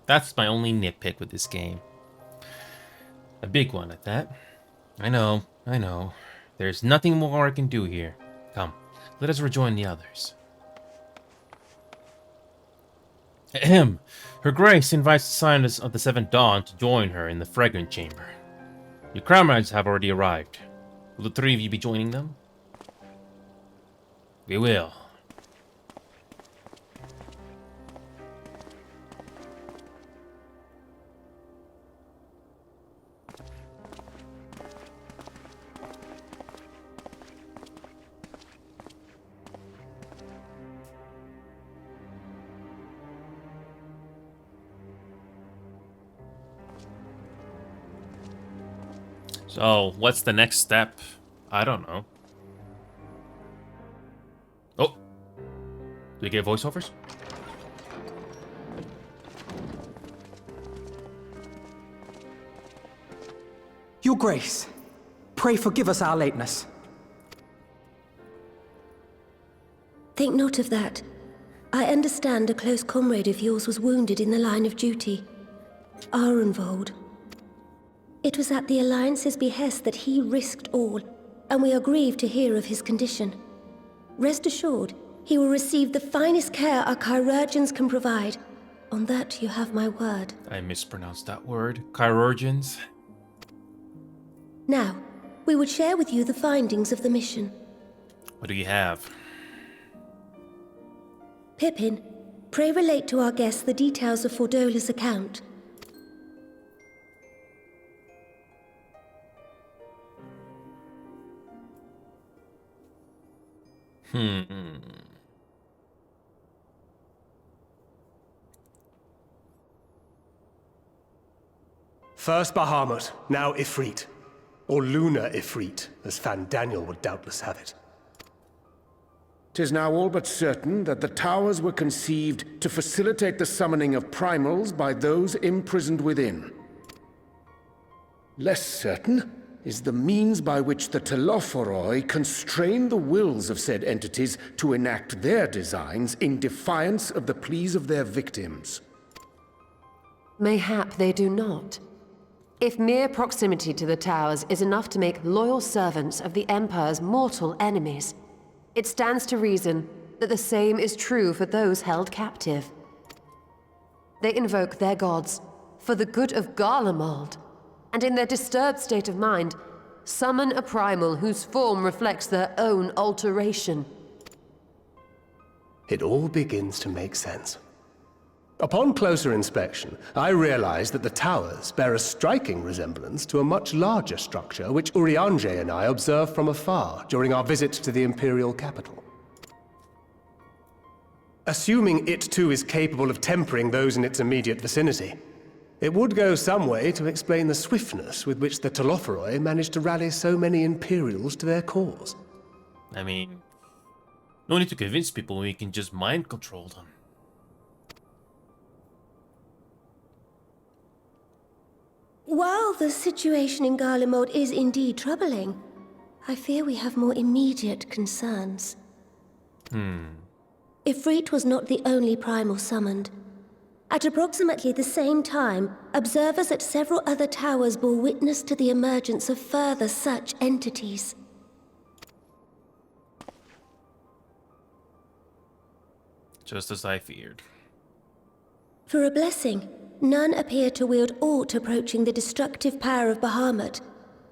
That's my only nitpick with this game. A big one at that. I know. There's nothing more I can do here. Come, let us rejoin the others. Ahem. Her Grace invites the Scientists of the Seventh Dawn to join her in the Fragrant Chamber. Your comrades have already arrived. Will the three of you be joining them? We will. So, what's the next step? I don't know. Oh! Do we get voiceovers? Your Grace, pray forgive us our lateness. Think not of that. I understand a close comrade of yours was wounded in the line of duty. Arenvold. It was at the Alliance's behest that he risked all, and we are grieved to hear of his condition. Rest assured, he will receive the finest care our chirurgeons can provide. On that you have my word. I mispronounced that word. Chirurgeons. Now, we would share with you the findings of the mission. What do you have? Pippin, pray relate to our guests the details of Fordola's account. First Bahamut, now Ifrit. Or Lunar Ifrit, as Fan Daniel would doubtless have it. 'Tis now all but certain that the towers were conceived to facilitate the summoning of primals by those imprisoned within. Less certain is the means by which the Telophoroi constrain the wills of said entities to enact their designs in defiance of the pleas of their victims. Mayhap they do not. If mere proximity to the towers is enough to make loyal servants of the Empire's mortal enemies, it stands to reason that the same is true for those held captive. They invoke their gods for the good of Garlemald, and in their disturbed state of mind, summon a primal whose form reflects their own alteration. It all begins to make sense. Upon closer inspection, I realized that the towers bear a striking resemblance to a much larger structure which Urianger and I observed from afar during our visit to the Imperial capital. Assuming it too is capable of tempering those in its immediate vicinity, it would go some way to explain the swiftness with which the Telophoroi managed to rally so many Imperials to their cause. I mean, no need to convince people, we can just mind control them. While the situation in Garlemald is indeed troubling, I fear we have more immediate concerns. Ifrit was not the only primal summoned. At approximately the same time, observers at several other towers bore witness to the emergence of further such entities. Just as I feared. For a blessing, none appear to wield aught approaching the destructive power of Bahamut,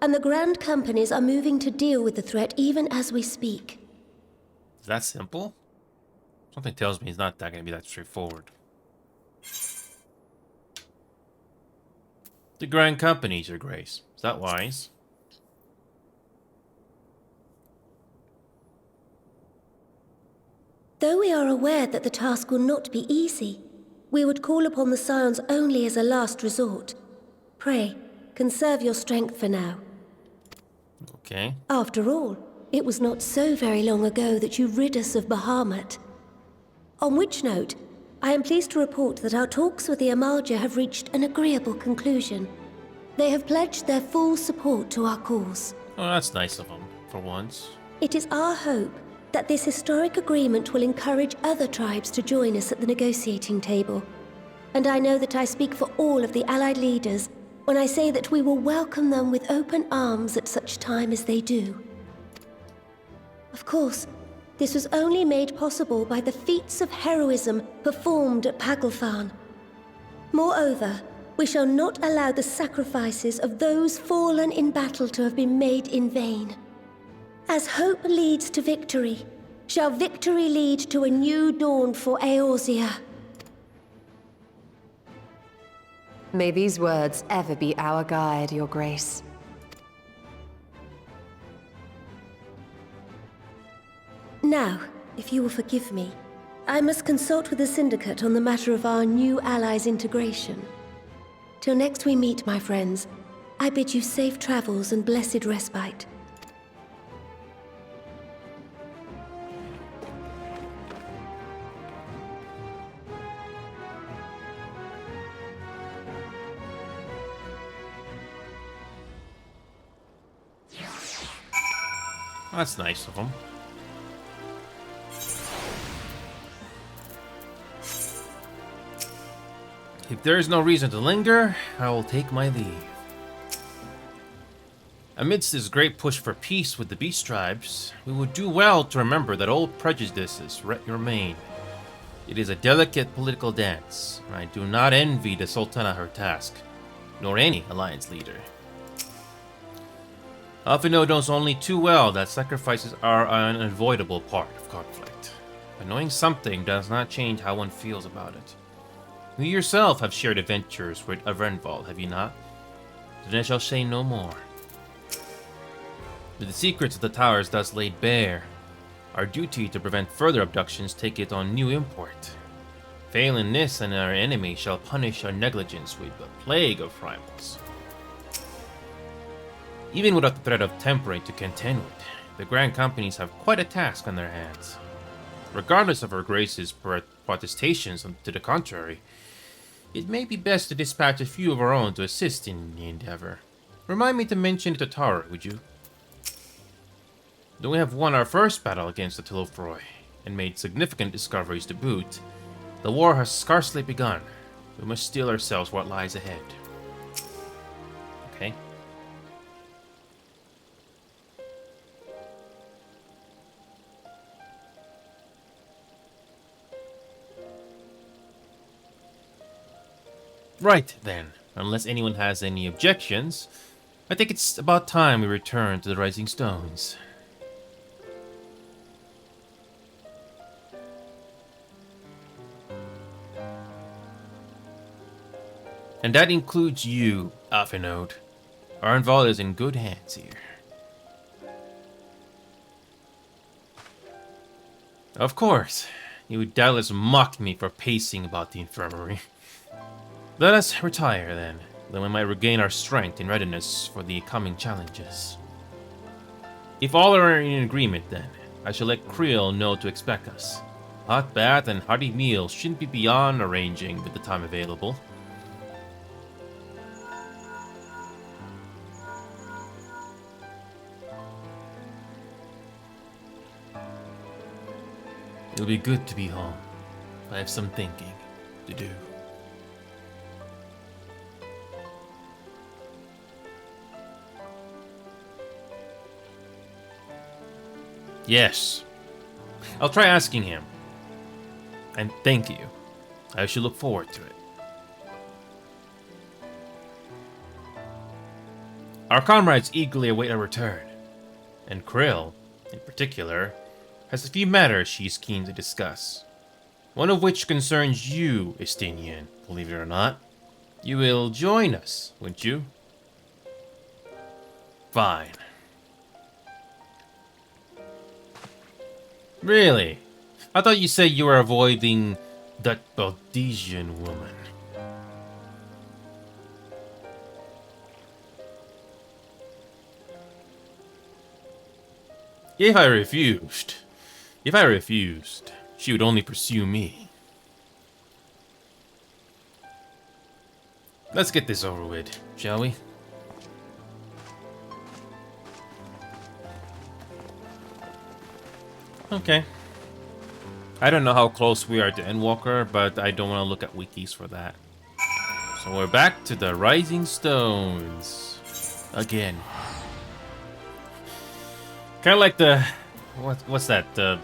and the Grand Companies are moving to deal with the threat even as we speak. Is that simple? Something tells me it's not that going to be that straightforward. The Grand Companies, Your Grace. Is that wise? Though we are aware that the task will not be easy, we would call upon the Scions only as a last resort. Pray, conserve your strength for now. Okay. After all, it was not so very long ago that you rid us of Bahamut. On which note, I am pleased to report that our talks with the Amalja have reached an agreeable conclusion. They have pledged their full support to our cause. Oh, that's nice of them, for once. It is our hope that this historic agreement will encourage other tribes to join us at the negotiating table. And I know that I speak for all of the Allied leaders when I say that we will welcome them with open arms at such time as they do. Of course, This was only made possible by the feats of heroism performed at Pagltharn. Moreover, we shall not allow the sacrifices of those fallen in battle to have been made in vain. As hope leads to victory, shall victory lead to a new dawn for Eorzea. May these words ever be our guide, Your Grace. Now, if you will forgive me, I must consult with the Syndicate on the matter of our new allies' integration. Till next we meet, my friends, I bid you safe travels and blessed respite. That's nice of him. If there is no reason to linger, I will take my leave. Amidst this great push for peace with the Beast Tribes, we would do well to remember that old prejudices remain. It is a delicate political dance, and I do not envy the Sultana her task, nor any alliance leader. Alphinaud knows only too well that sacrifices are an unavoidable part of conflict, but knowing something does not change how one feels about it. You yourself have shared adventures with Avrenval, have you not? Then I shall say no more. With the secrets of the towers thus laid bare, our duty to prevent further abductions taketh on new import. Failing this, and our enemy shall punish our negligence with a plague of rivals. Even without the threat of temporary to contend with, the Grand Companies have quite a task on their hands. Regardless of her Grace's protestations to the contrary, it may be best to dispatch a few of our own to assist in the endeavor. Remind me to mention it to Tara, would you? Though we have won our first battle against the Telophoroi, and made significant discoveries to boot, the war has scarcely begun. We must steel ourselves what lies ahead. Okay. Right, then. Unless anyone has any objections, I think it's about time we return to the Rising Stones. And that includes you, Alphinaud. Arnval is in good hands here. Of course, you would doubtless mock me for pacing about the infirmary. Let us retire then we might regain our strength and readiness for the coming challenges. If all are in agreement then, I shall let Creel know to expect us. Hot bath and hearty meals shouldn't be beyond arranging with the time available. It'll be good to be home. I have some thinking to do. Yes. I'll try asking him. And thank you. I shall look forward to it. Our comrades eagerly await our return. And Krill, in particular, has a few matters she's keen to discuss. One of which concerns you, Estinian, believe it or not. You will join us, won't you? Fine. Really? I thought you said you were avoiding that Baldesian woman. If I refused, she would only pursue me. Let's get this over with, shall we? Okay. I don't know how close we are to Endwalker, but I don't want to look at wikis for that. So we're back to the Rising Stones. Again. Kind of like the What's that? The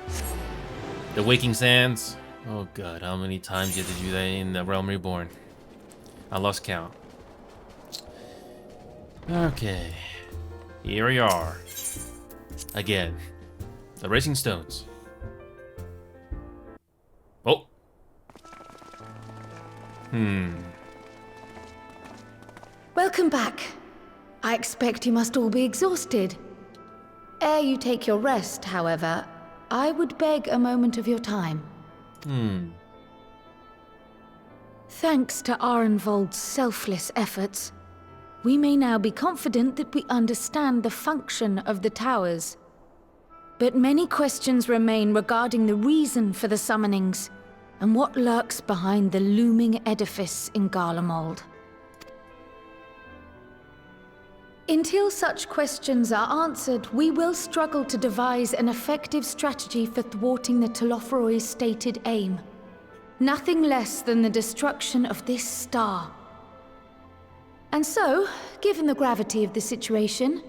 Waking Sands? Oh god, how many times you have to do that in the Realm Reborn? I lost count. Okay. Here we are. Again. The Racing Stones. Oh. Welcome back. I expect you must all be exhausted. Ere you take your rest, however, I would beg a moment of your time. Thanks to Arenvold's selfless efforts, we may now be confident that we understand the function of the towers. But many questions remain regarding the reason for the summonings and what lurks behind the looming edifice in Garlemald. Until such questions are answered, we will struggle to devise an effective strategy for thwarting the Telophoroi's stated aim. Nothing less than the destruction of this star. And so, given the gravity of the situation,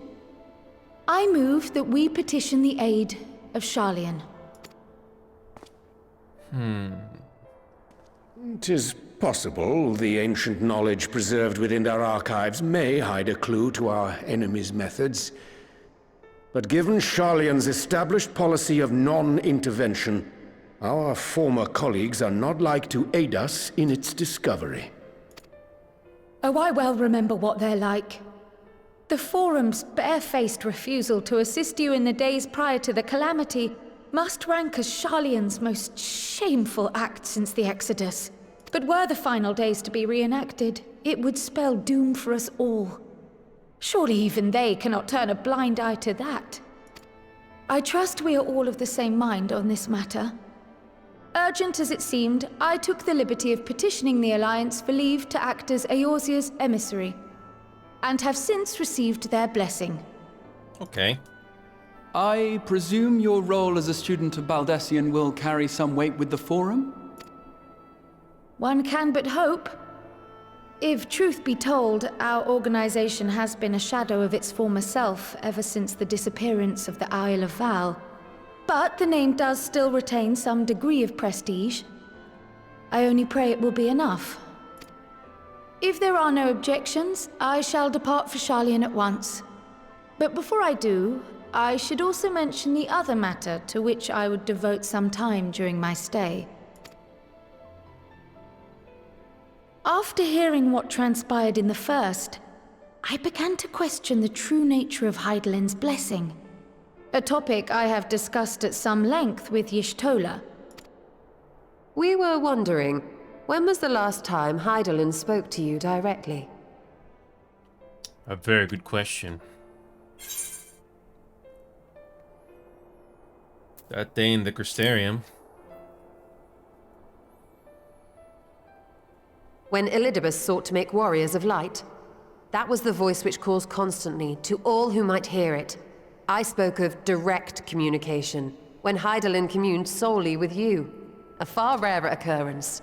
I move that we petition the aid of Sharlayan. 'Tis possible the ancient knowledge preserved within our archives may hide a clue to our enemy's methods. But given Sharlayan's established policy of non-intervention, our former colleagues are not like to aid us in its discovery. Oh, I well remember what they're like. The Forum's barefaced refusal to assist you in the days prior to the calamity must rank as Sharlayan's most shameful act since the Exodus. But were the final days to be reenacted, it would spell doom for us all. Surely even they cannot turn a blind eye to that. I trust we are all of the same mind on this matter. Urgent as it seemed, I took the liberty of petitioning the Alliance for leave to act as Eorzea's emissary, and have since received their blessing. Okay. I presume your role as a student of Baldessian will carry some weight with the Forum? One can but hope. If truth be told, our organization has been a shadow of its former self ever since the disappearance of the Isle of Val. But the name does still retain some degree of prestige. I only pray it will be enough. If there are no objections, I shall depart for Sharlayan at once. But before I do, I should also mention the other matter to which I would devote some time during my stay. After hearing what transpired in the first, I began to question the true nature of Hydaelyn's blessing. A topic I have discussed at some length with Y'shtola. We were wondering, when was the last time Hydaelyn spoke to you directly? A very good question. That day in the Crystarium. When Elidibus sought to make warriors of light. That was the voice which calls constantly, to all who might hear it. I spoke of direct communication, when Hydaelyn communed solely with you. A far rarer occurrence.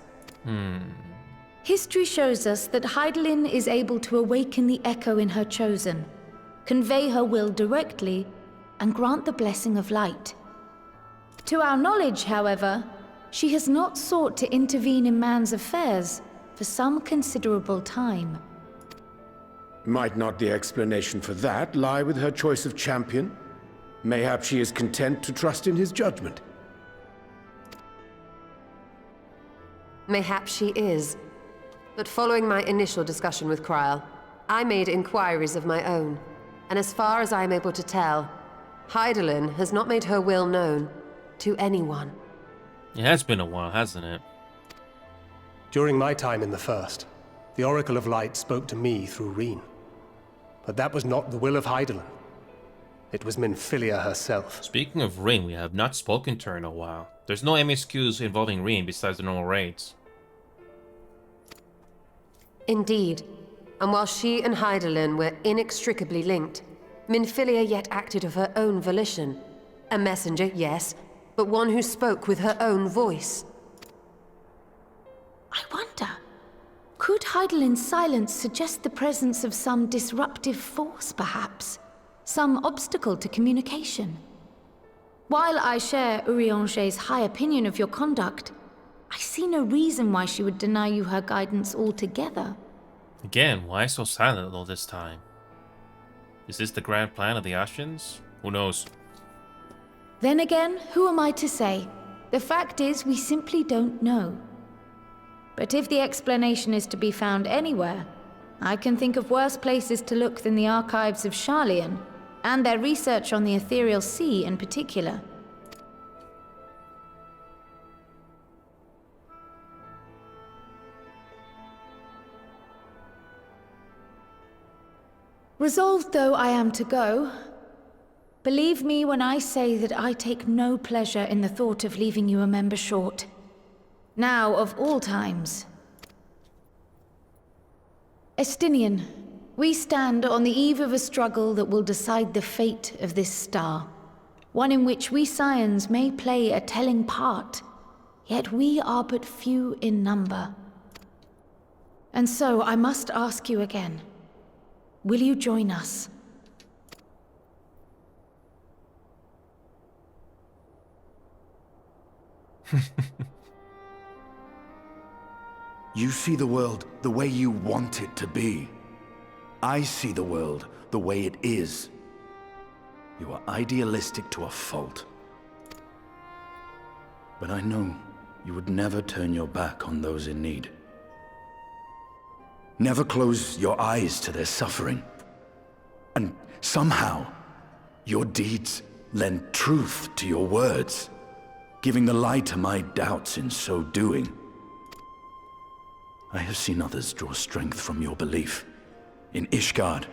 History shows us that Hydaelyn is able to awaken the echo in her chosen, convey her will directly, and grant the blessing of light. To our knowledge, however, she has not sought to intervene in man's affairs for some considerable time. Might not the explanation for that lie with her choice of champion? Mayhap she is content to trust in his judgment. Mayhap she is. But following my initial discussion with Kryl, I made inquiries of my own. And as far as I am able to tell, Hydaelyn has not made her will known to anyone. It has been a while, hasn't it? During my time in the First, the Oracle of Light spoke to me through Reen. But that was not the will of Hydaelyn. It was Minfilia herself. Speaking of Reen, we have not spoken to her in a while. There's no MSQs involving Reen besides the normal raids. Indeed. And while she and Hydaelyn were inextricably linked, Minfilia yet acted of her own volition. A messenger, yes, but one who spoke with her own voice. I wonder, could Hydaelyn's silence suggest the presence of some disruptive force, perhaps? Some obstacle to communication? While I share Urianger's high opinion of your conduct, I see no reason why she would deny you her guidance altogether. Again, why so silent all this time? Is this the grand plan of the Ashians? Who knows? Then again, who am I to say? The fact is, we simply don't know. But if the explanation is to be found anywhere, I can think of worse places to look than the archives of Sharlayan, and their research on the Ethereal Sea in particular. Resolved though I am to go, believe me when I say that I take no pleasure in the thought of leaving you a member short. Now, of all times. Estinian, we stand on the eve of a struggle that will decide the fate of this star. One in which we Scions may play a telling part, yet we are but few in number. And so I must ask you again, will you join us? You see the world the way you want it to be. I see the world the way it is. You are idealistic to a fault. But I know you would never turn your back on those in need. Never close your eyes to their suffering. And somehow, your deeds lend truth to your words, giving the lie to my doubts in so doing. I have seen others draw strength from your belief. In Ishgard,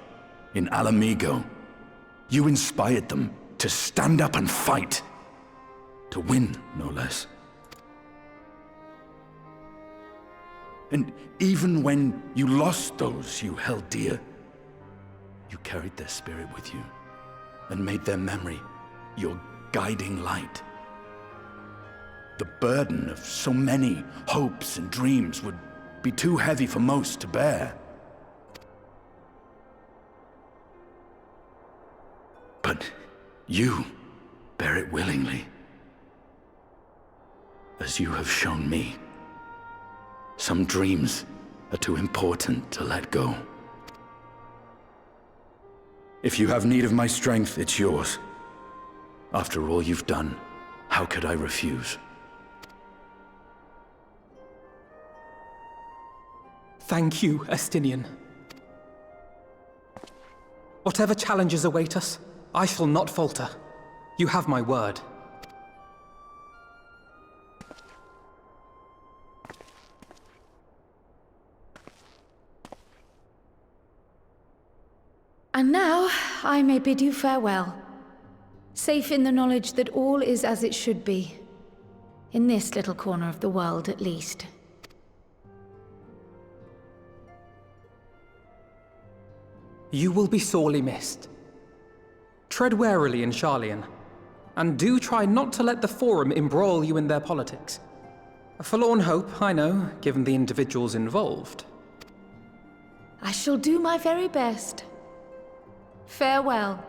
in Alamigo, you inspired them to stand up and fight. To win, no less. And even when you lost those you held dear, you carried their spirit with you and made their memory your guiding light. The burden of so many hopes and dreams would be too heavy for most to bear. But you bear it willingly, as you have shown me. Some dreams are too important to let go. If you have need of my strength, it's yours. After all you've done, how could I refuse? Thank you, Estinian. Whatever challenges await us, I shall not falter. You have my word. And now, I may bid you farewell. Safe in the knowledge that all is as it should be. In this little corner of the world, at least. You will be sorely missed. Tread warily in Sharlayan, and do try not to let the Forum embroil you in their politics. A forlorn hope, I know, given the individuals involved. I shall do my very best. Farewell.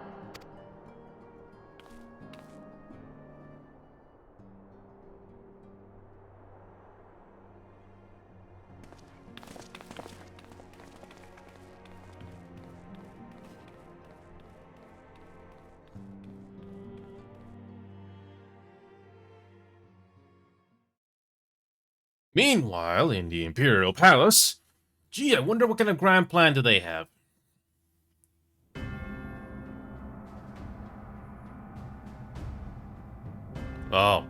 Meanwhile, in the Imperial Palace, gee, I wonder what kind of grand plan do they have? Oh.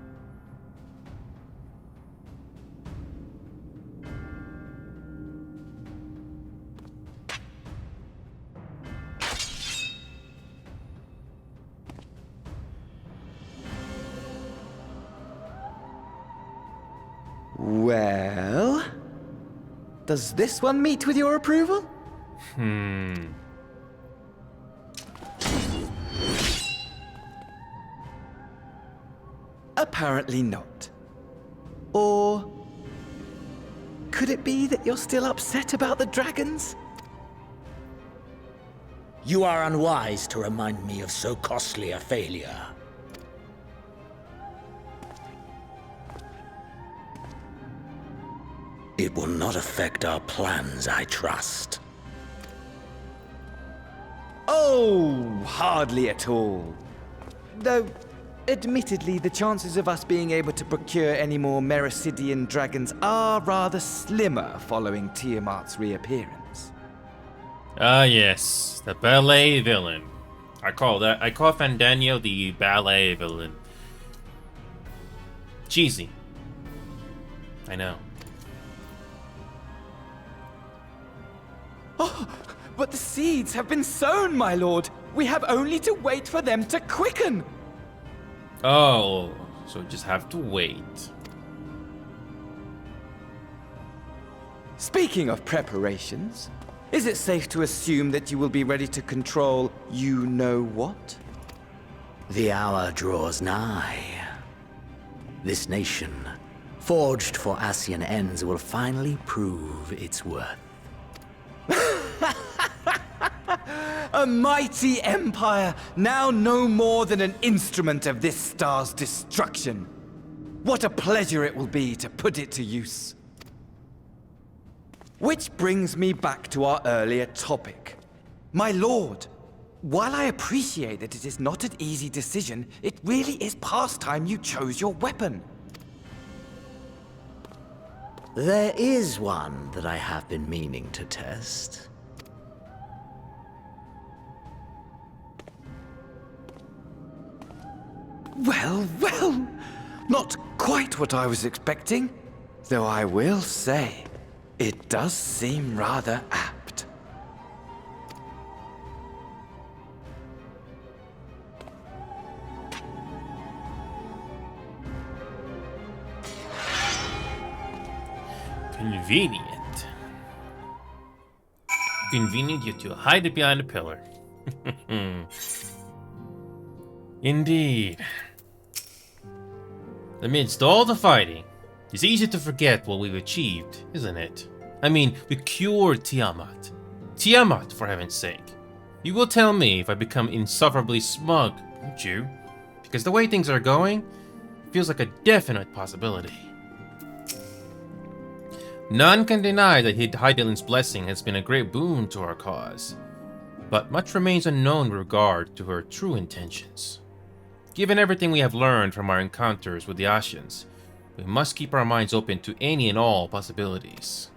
Well, does this one meet with your approval? Apparently not. Or could it be that you're still upset about the dragons? You are unwise to remind me of so costly a failure. will not affect our plans, I trust. Oh, hardly at all. Though, admittedly, the chances of us being able to procure any more Mericidian dragons are rather slimmer following Tiamat's reappearance. Ah, yes, the ballet villain. I call Fandango the ballet villain. Cheesy. I know. Oh, but the seeds have been sown, my lord. We have only to wait for them to quicken. Oh, so we just have to wait. Speaking of preparations, is it safe to assume that you will be ready to control you-know-what? The hour draws nigh. This nation, forged for Ascian ends, will finally prove its worth. A mighty empire, now no more than an instrument of this star's destruction. What a pleasure it will be to put it to use. Which brings me back to our earlier topic. My lord, while I appreciate that it is not an easy decision, it really is past time you chose your weapon. There is one that I have been meaning to test. Well, well, not quite what I was expecting, though I will say, it does seem rather apt. Convenient. Convenient you to hide it behind a pillar. Indeed. Amidst all the fighting, it's easy to forget what we've achieved, isn't it? I mean, we cured Tiamat. Tiamat, for heaven's sake. You will tell me if I become insufferably smug, won't you? Because the way things are going, it feels like a definite possibility. None can deny that Hydaelyn's blessing has been a great boon to our cause, but much remains unknown with regard to her true intentions. Given everything we have learned from our encounters with the Ascians, we must keep our minds open to any and all possibilities.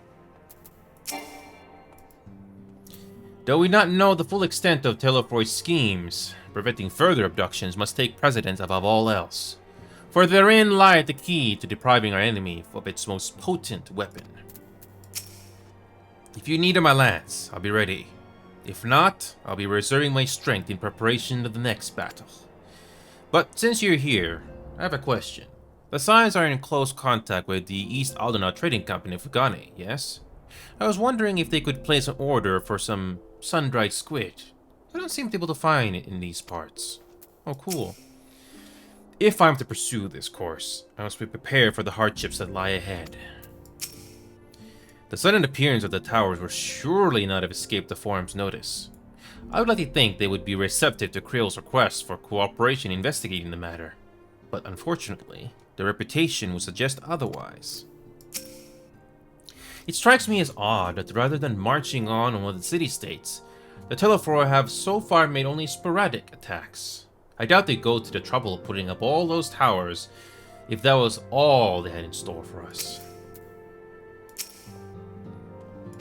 Though we not know the full extent of Telefroy's schemes, preventing further abductions must take precedence above all else, for therein lieth the key to depriving our enemy of its most potent weapon. If you need my lance, I'll be ready. If not, I'll be reserving my strength in preparation of the next battle. But since you're here, I have a question. The Scions are in close contact with the East Aldona Trading Company of Fugane, yes? I was wondering if they could place an order for some sun-dried squid. I don't seem to be able to find it in these parts. Oh, cool. If I'm to pursue this course, I must be prepared for the hardships that lie ahead. The sudden appearance of the towers would surely not have escaped the Forum's notice. I would like to think they would be receptive to Creel's request for cooperation investigating the matter, but unfortunately, their reputation would suggest otherwise. It strikes me as odd that rather than marching on one of the city-states, the Telefroy have so far made only sporadic attacks. I doubt they'd go to the trouble of putting up all those towers if that was all they had in store for us.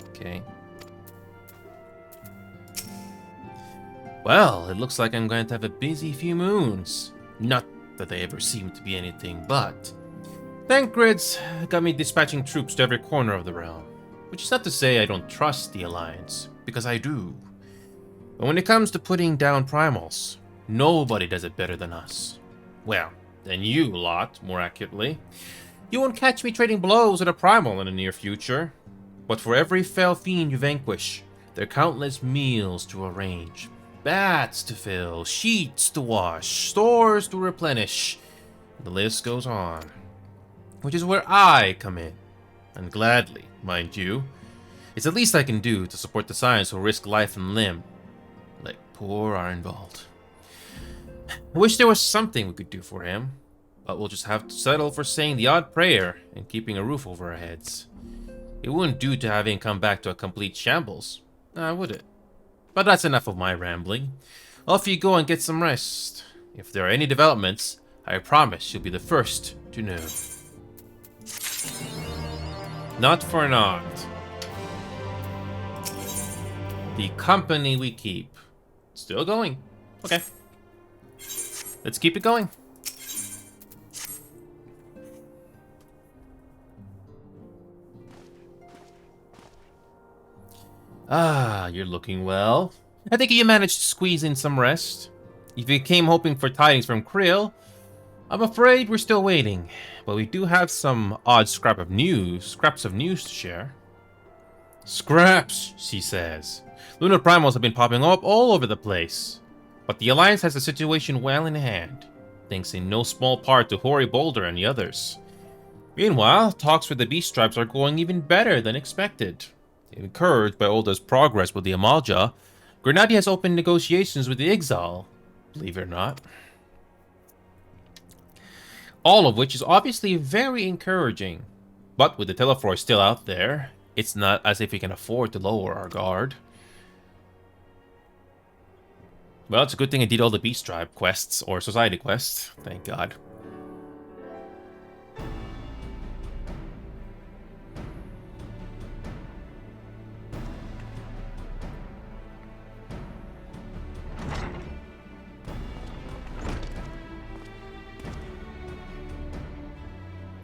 Okay. Well, it looks like I'm going to have a busy few moons. Not that they ever seem to be anything but. Thancred's got me dispatching troops to every corner of the realm. Which is not to say I don't trust the Alliance, because I do. But when it comes to putting down primals, nobody does it better than us. Well, than you lot, more accurately. You won't catch me trading blows at a primal in the near future. But for every fell fiend you vanquish, there are countless meals to arrange. Bats to fill, sheets to wash, stores to replenish. The list goes on. Which is where I come in. And gladly, mind you. It's the least I can do to support the Scions who risk life and limb. Like poor Arnvald. I wish there was something we could do for him. But we'll just have to settle for saying the odd prayer and keeping a roof over our heads. It wouldn't do to have him come back to a complete shambles, would it? But that's enough of my rambling. Off you go and get some rest. If there are any developments, I promise you'll be the first to know. Not for naught. The company we keep. Still going. Okay. Let's keep it going. Ah, you're looking well. I think you managed to squeeze in some rest. If you came hoping for tidings from Krill, I'm afraid we're still waiting. But we do have some odd scraps of news to share. Scraps, she says. Lunar primals have been popping up all over the place. But the Alliance has the situation well in hand, thanks in no small part to Hoary Boulder and the others. Meanwhile, talks with the Beast Tribes are going even better than expected. Encouraged by Ulda's progress with the Amalja, Grenadier has opened negotiations with the Ixal, believe it or not. All of which is obviously very encouraging. But with the Telefroy still out there, it's not as if we can afford to lower our guard. Well, it's a good thing I did all the Beast Tribe quests, or Society quests, thank God.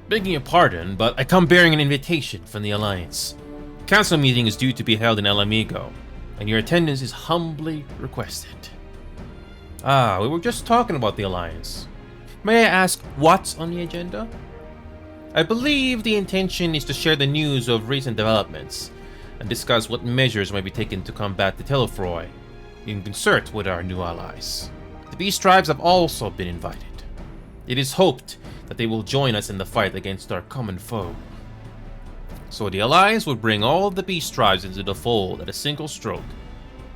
Begging your pardon, but I come bearing an invitation from the Alliance. Council meeting is due to be held in El Amigo, and your attendance is humbly requested. Ah, we were just talking about the Alliance. May I ask what's on the agenda? I believe the intention is to share the news of recent developments, and discuss what measures might be taken to combat the Telefroy, in concert with our new allies. The Beast Tribes have also been invited. It is hoped that they will join us in the fight against our common foe. So the Alliance will bring all the Beast Tribes into the fold at a single stroke.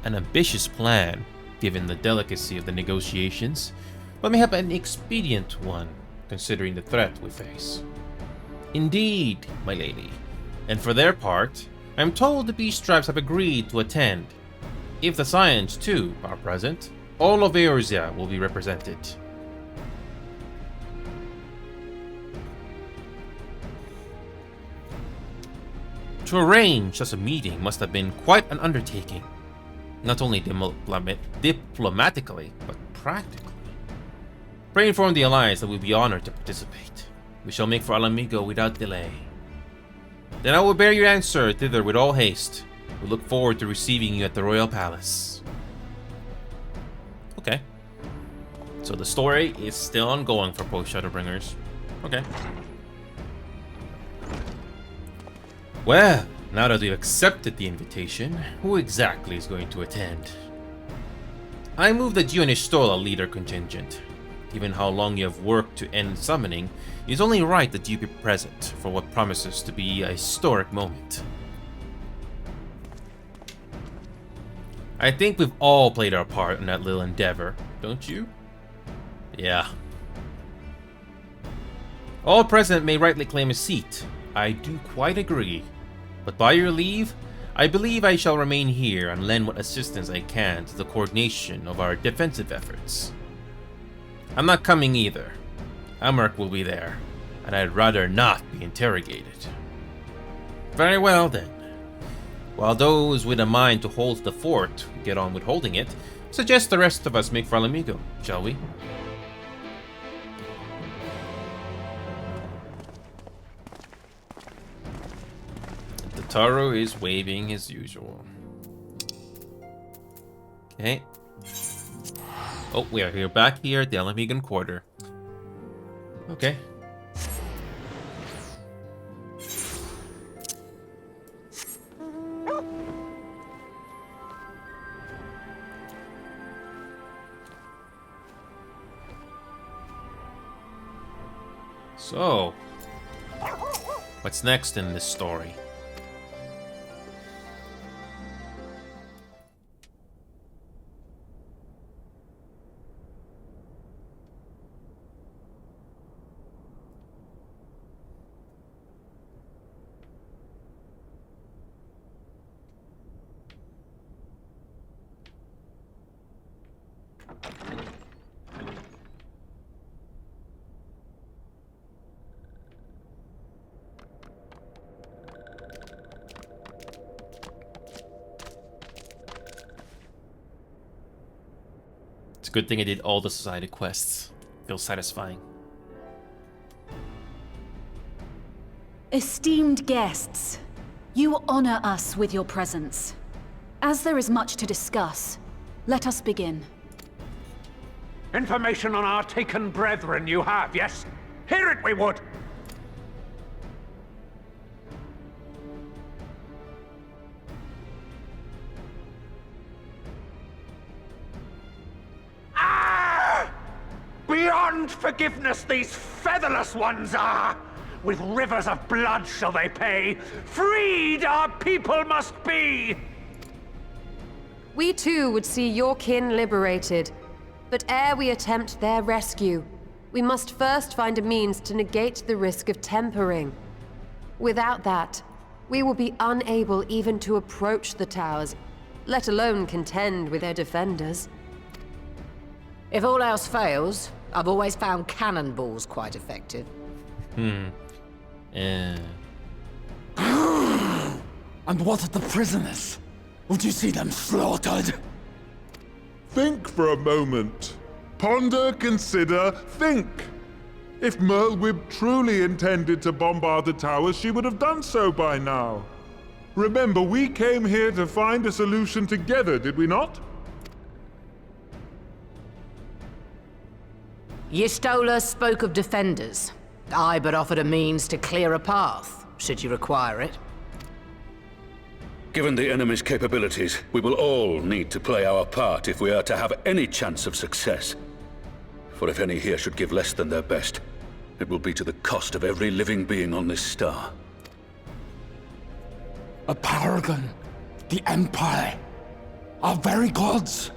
An ambitious plan, given the delicacy of the negotiations, but mayhap an expedient one, considering the threat we face. Indeed, my lady. And for their part, I am told the Beast Tribes have agreed to attend. If the Scions, too, are present, all of Eorzea will be represented. To arrange such a meeting must have been quite an undertaking, not only diplomatically, but practically. Pray inform the Alliance that we'll be honored to participate. We shall make for El Amigo without delay. Then I will bear your answer thither with all haste. We look forward to receiving you at the Royal Palace. Okay. So the story is still ongoing for Post-Shadowbringers. Okay. Well, now that we've accepted the invitation, who exactly is going to attend? I move that you and Ishtola lead our contingent. Given how long you have worked to end summoning, it is only right that you be present for what promises to be a historic moment. I think we've all played our part in that little endeavor, don't you? Yeah. All present may rightly claim a seat. I do quite agree. But by your leave, I believe I shall remain here and lend what assistance I can to the coordination of our defensive efforts. I'm not coming either. Amark will be there, and I'd rather not be interrogated. Very well then. While those with a mind to hold the fort get on with holding it, suggest the rest of us make for El Amigo, shall we? The Taro is waving as usual. Okay. Oh, we are here back here at the El Amigan Quarter. Okay. So, what's next in this story? It's a good thing I did all the society quests. Feels satisfying. Esteemed guests, you honor us with your presence. As there is much to discuss, let us begin. Information on our taken brethren you have, yes? Hear it we would! Ah! Beyond forgiveness these featherless ones are! With rivers of blood shall they pay. Freed our people must be! We too would see your kin liberated. But ere we attempt their rescue, we must first find a means to negate the risk of tempering. Without that, we will be unable even to approach the towers, let alone contend with their defenders. If all else fails, I've always found cannonballs quite effective. Yeah. And what of the prisoners? Would you see them slaughtered? Think for a moment. Ponder, consider, think. If Merlwyb truly intended to bombard the towers, she would have done so by now. Remember, we came here to find a solution together, did we not? Y'Stola spoke of defenders. I but offered a means to clear a path, should you require it. Given the enemy's capabilities, we will all need to play our part if we are to have any chance of success. For if any here should give less than their best, it will be to the cost of every living being on this star. A paragon, the Empire, our very gods.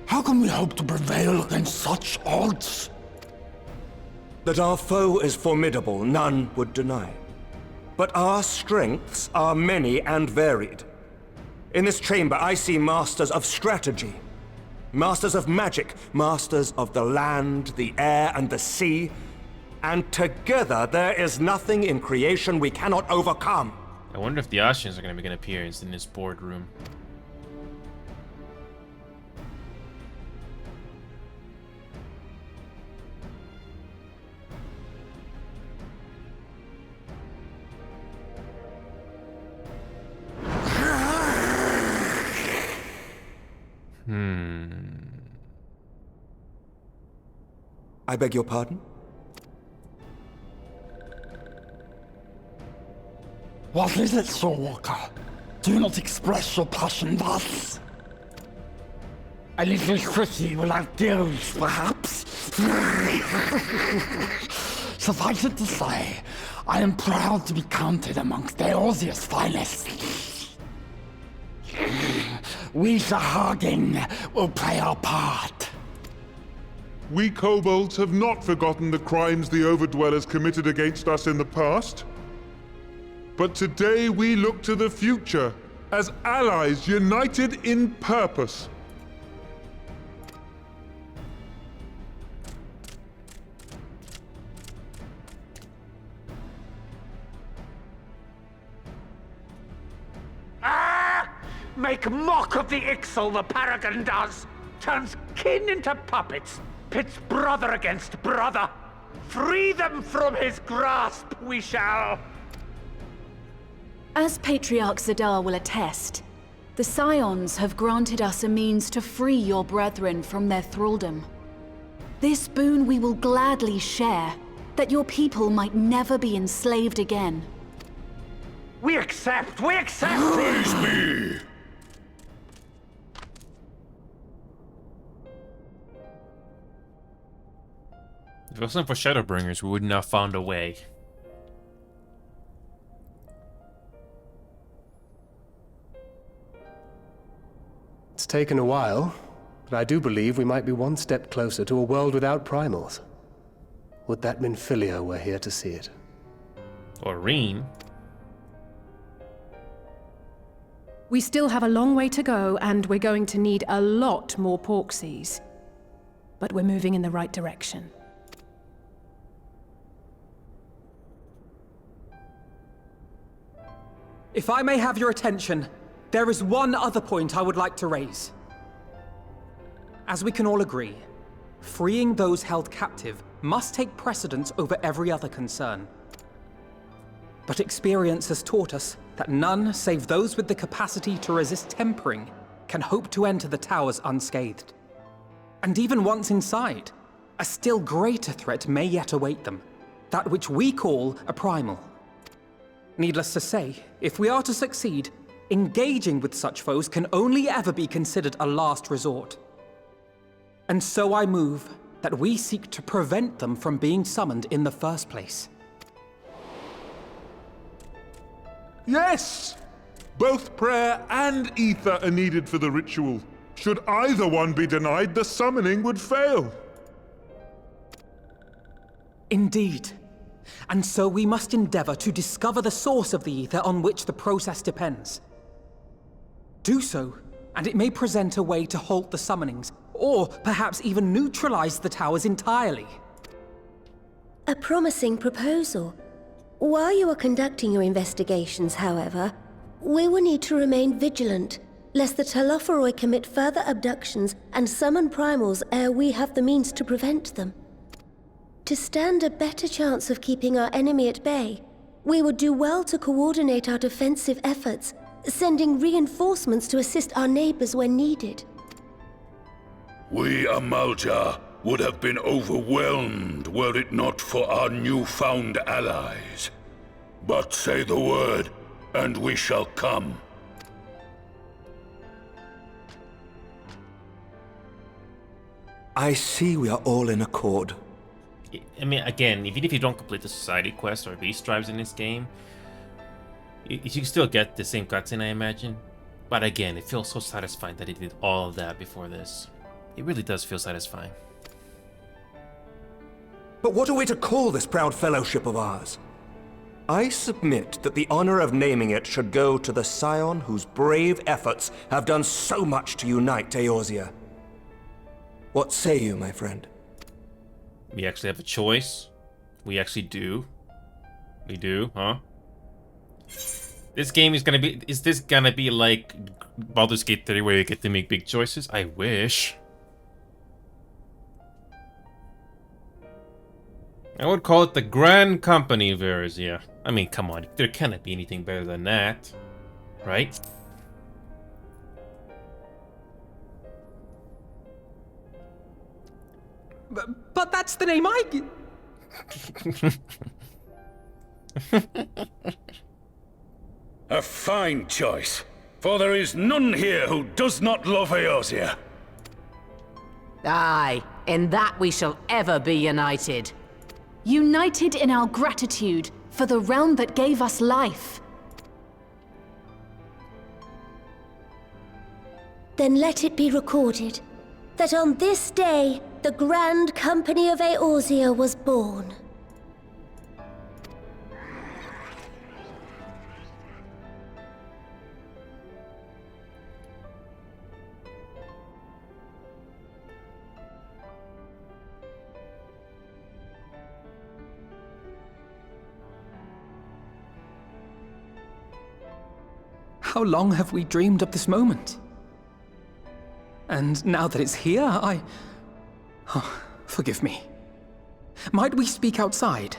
How can we hope to prevail against such odds? That our foe is formidable, none would deny. But our strengths are many and varied. In this chamber, I see masters of strategy, masters of magic, masters of the land, the air, and the sea. And together, there is nothing in creation we cannot overcome. I wonder if the Ashians are going to make an appearance in this boardroom. I beg your pardon? What is it, Soulwalker? Do not express your passion thus. A little city without gills, perhaps? Suffice it to say, I am proud to be counted amongst Eorzea's finest. We Sahagin will play our part. We kobolds have not forgotten the crimes the Overdwellers committed against us in the past. But today we look to the future, as allies united in purpose. Make mock of the Ixal, the Paragon does! Turns kin into puppets, pits brother against brother! Free them from his grasp, we shall! As Patriarch Zadar will attest, the Scions have granted us a means to free your brethren from their thraldom. This boon we will gladly share, that your people might never be enslaved again. We accept! We accept! Praise me! If it wasn't for Shadowbringers, we wouldn't have found a way. It's taken a while, but I do believe we might be one step closer to a world without primals. Would that Minfilia were here to see it. Or Reen. We still have a long way to go, and we're going to need a lot more Porksies. But we're moving in the right direction. If I may have your attention, there is one other point I would like to raise. As we can all agree, freeing those held captive must take precedence over every other concern. But experience has taught us that none save those with the capacity to resist tempering can hope to enter the towers unscathed. And even once inside, a still greater threat may yet await them, that which we call a primal. Needless to say, if we are to succeed, engaging with such foes can only ever be considered a last resort. And so I move that we seek to prevent them from being summoned in the first place. Yes! Both prayer and ether are needed for the ritual. Should either one be denied, the summoning would fail. Indeed. And so we must endeavor to discover the source of the ether on which the process depends. Do so, and it may present a way to halt the summonings, or perhaps even neutralize the towers entirely. A promising proposal. While you are conducting your investigations, however, we will need to remain vigilant, lest the Telophoroi commit further abductions and summon primals ere we have the means to prevent them. To stand a better chance of keeping our enemy at bay, we would do well to coordinate our defensive efforts, sending reinforcements to assist our neighbors when needed. We Amalja would have been overwhelmed were it not for our newfound allies. But say the word, and we shall come. I see we are all in accord. I mean, again, even if you don't complete the society quest or beast drives in this game, you still get the same cutscene, I imagine. But again, it feels so satisfying that it did all of that before this. It really does feel satisfying. But what are we to call this proud fellowship of ours? I submit that the honor of naming it should go to the scion whose brave efforts have done so much to unite Eorzea. What say you, my friend? We actually have a choice. We actually do. We do, huh? This game is gonna be... Is this gonna be like Baldur's Gate 3 where you get to make big choices? I wish. I would call it the Grand Company of Eorzea. I mean, come on. There cannot be anything better than that. Right? But that's the name I... A fine choice, for there is none here who does not love Eorzea. Aye, in that we shall ever be united. United in our gratitude for the realm that gave us life. Then let it be recorded that on this day, the Grand Company of Eorzea was born. How long have we dreamed of this moment? And now that it's here, Oh, forgive me. Might we speak outside?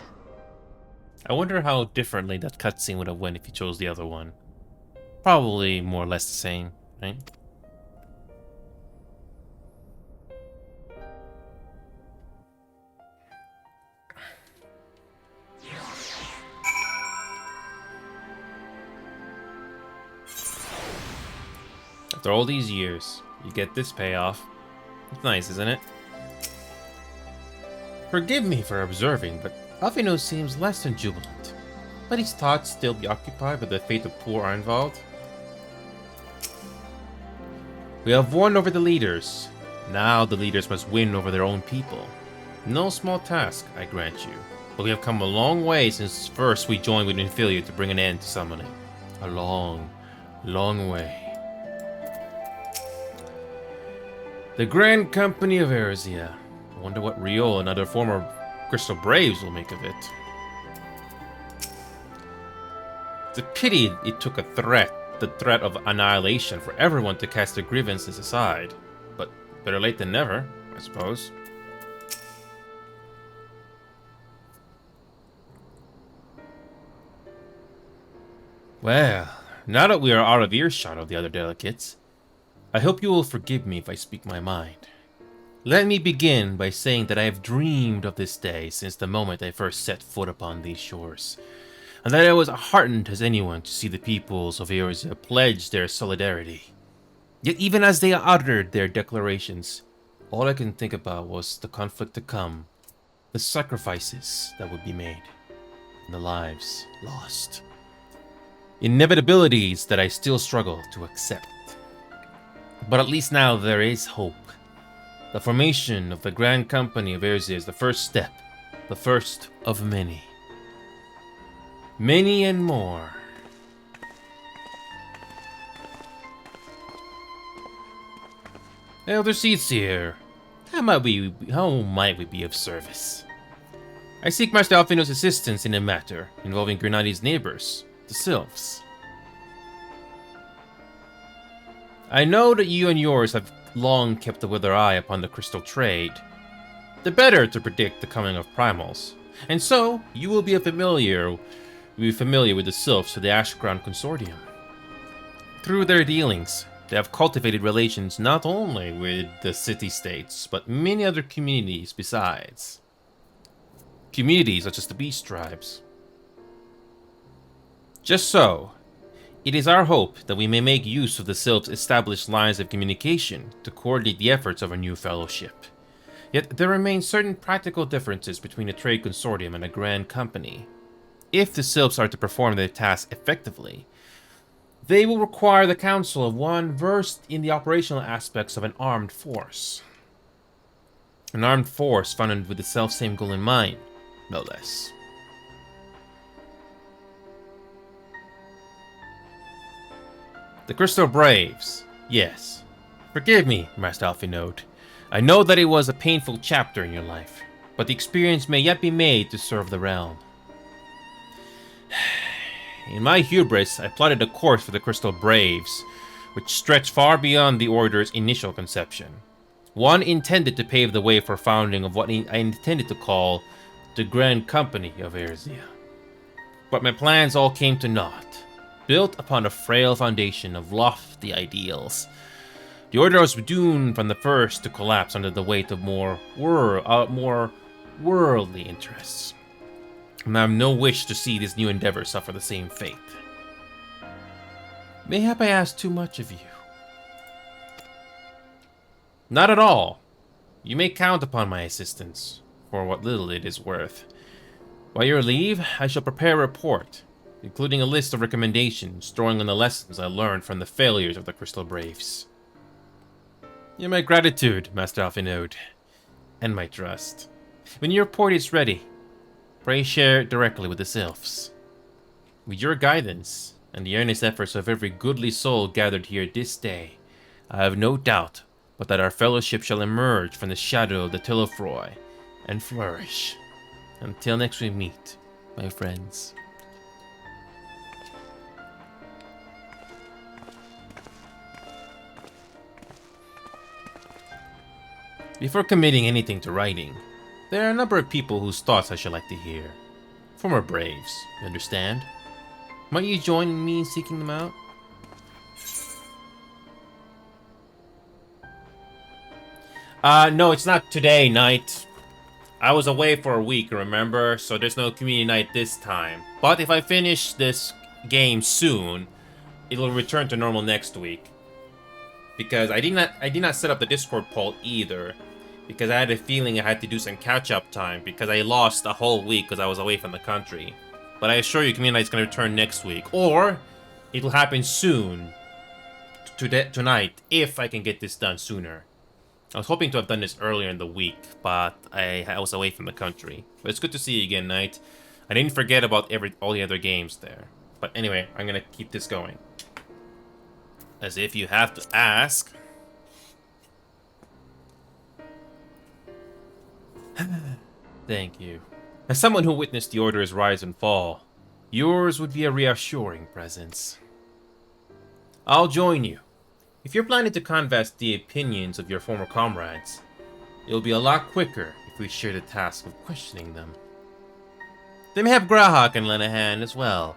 I wonder how differently that cutscene would have went if you chose the other one. Probably more or less the same, right? After all these years, you get this payoff. It's nice, isn't it? Forgive me for observing, but Alphino seems less than jubilant. Let his thoughts still be occupied by the fate of poor Arnvald. We have won over the leaders. Now the leaders must win over their own people. No small task, I grant you. But we have come a long way since first we joined with Infilia to bring an end to summoning. A long, long way. The Grand Company of Eorzea. I wonder what Riol and other former Crystal Braves will make of it. It's a pity it took the threat of annihilation for everyone to cast their grievances aside. But Better late than never, I suppose. Well, now that we are out of earshot of the other delegates, I hope you will forgive me if I speak my mind. Let me begin by saying that I have dreamed of this day since the moment I first set foot upon these shores, and that I was heartened as anyone to see the peoples of Eorzea pledge their solidarity. Yet even as they uttered their declarations, all I can think about was the conflict to come, the sacrifices that would be made, and the lives lost. Inevitabilities that I still struggle to accept. But at least now there is hope. The formation of the Grand Company of Eorzea is the first step, the first of many. Many and more. Elder Seatsier, how might we be of service? I seek Master Alfino's assistance in a matter involving Grenadi's neighbors, the Sylphs. I know that you and yours have long kept a wither eye upon the crystal trade, the better to predict the coming of primals, and so you will be familiar with the Sylphs of the Ashground Consortium. Through their dealings, they have cultivated relations not only with the city-states, but many other communities besides. Communities such as the Beast Tribes. Just so, it is our hope that we may make use of the Sylphs' established lines of communication to coordinate the efforts of our new fellowship. Yet there remain certain practical differences between a trade consortium and a grand company. If the Sylphs are to perform their tasks effectively, they will require the counsel of one versed in the operational aspects of an armed force. An armed force funded with the self-same goal in mind, no less. The Crystal Braves, yes. Forgive me, Master Alfinode. I know that it was a painful chapter in your life, but the experience may yet be made to serve the realm. In my hubris, I plotted a course for the Crystal Braves, which stretched far beyond the Order's initial conception. One intended to pave the way for founding of what I intended to call the Grand Company of Eorzea. But my plans all came to naught, built upon a frail foundation of lofty ideals. The Order was doomed from the first to collapse under the weight of more worldly interests. And I have no wish to see this new endeavor suffer the same fate. Mayhap I ask too much of you? Not at all. You may count upon my assistance, for what little it is worth. By your leave, I shall prepare a report, including a list of recommendations drawing on the lessons I learned from the failures of the Crystal Braves. You have my gratitude, Master Alfinode, and my trust. When your report is ready, pray share it directly with the Sylphs. With your guidance, and the earnest efforts of every goodly soul gathered here this day, I have no doubt but that our fellowship shall emerge from the shadow of the Tillefroy and flourish. Until next we meet, my friends. Before committing anything to writing, there are a number of people whose thoughts I should like to hear. Former Braves, you understand? Might you join me in seeking them out? No, it's not today, Knight. I was away for a week, remember? So there's no community night this time. But if I finish this game soon, it'll return to normal next week. Because I did not set up the Discord poll either. Because I had a feeling I had to do some catch-up time. Because I lost a whole week because I was away from the country. But I assure you, community night's going to return next week. Or, it'll happen soon. Tonight, if I can get this done sooner. I was hoping to have done this earlier in the week, but I was away from the country. But it's good to see you again, Knight. I didn't forget about all the other games there. But anyway, I'm gonna keep this going. As if you have to ask. Thank you. As someone who witnessed the Order's rise and fall, yours would be a reassuring presence. I'll join you, If you're planning to canvass the opinions of your former comrades, it will be a lot quicker if we share the task of questioning them. They may have Grahak and lend a hand as well.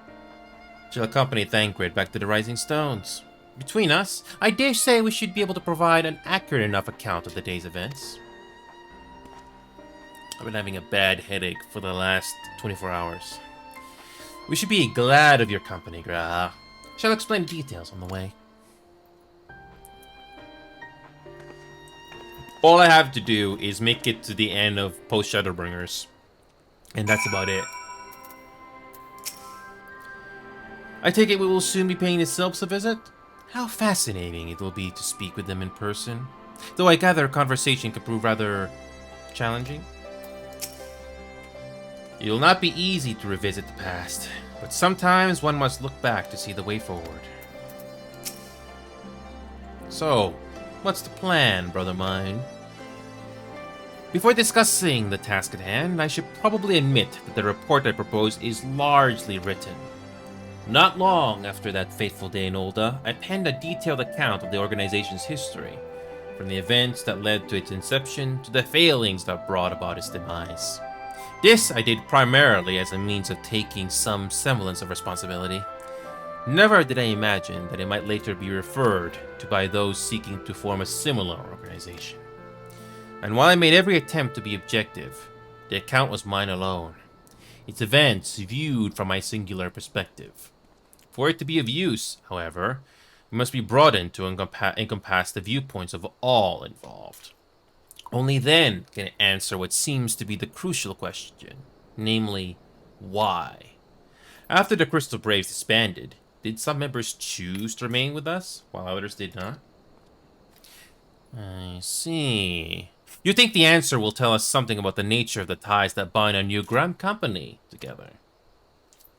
She'll accompany Thancred back to the Rising Stones. Between us, I dare say we should be able to provide an accurate enough account of the day's events. I've been having a bad headache for the last 24 hours. We should be glad of your company, Grahak. Shall explain the details on the way. All I have to do is make it to the end of Post-Shadowbringers. And that's about it. I take it we will soon be paying the Silps a visit? How fascinating it will be to speak with them in person. Though I gather conversation can prove rather challenging. It will not be easy to revisit the past, but sometimes one must look back to see the way forward. So, what's the plan, brother mine? Before discussing the task at hand, I should probably admit that the report I propose is largely written. Not long after that fateful day in Ul'dah, I penned a detailed account of the organization's history, from the events that led to its inception to the failings that brought about its demise. This I did primarily as a means of taking some semblance of responsibility. Never did I imagine that it might later be referred to by those seeking to form a similar organization. And while I made every attempt to be objective, the account was mine alone, its events viewed from my singular perspective. For it to be of use, however, it must be broadened to encompass the viewpoints of all involved. Only then can it answer what seems to be the crucial question, namely, why? After the Crystal Braves disbanded, did some members choose to remain with us, while others did not? I see. You think the answer will tell us something about the nature of the ties that bind our new Grand Company together?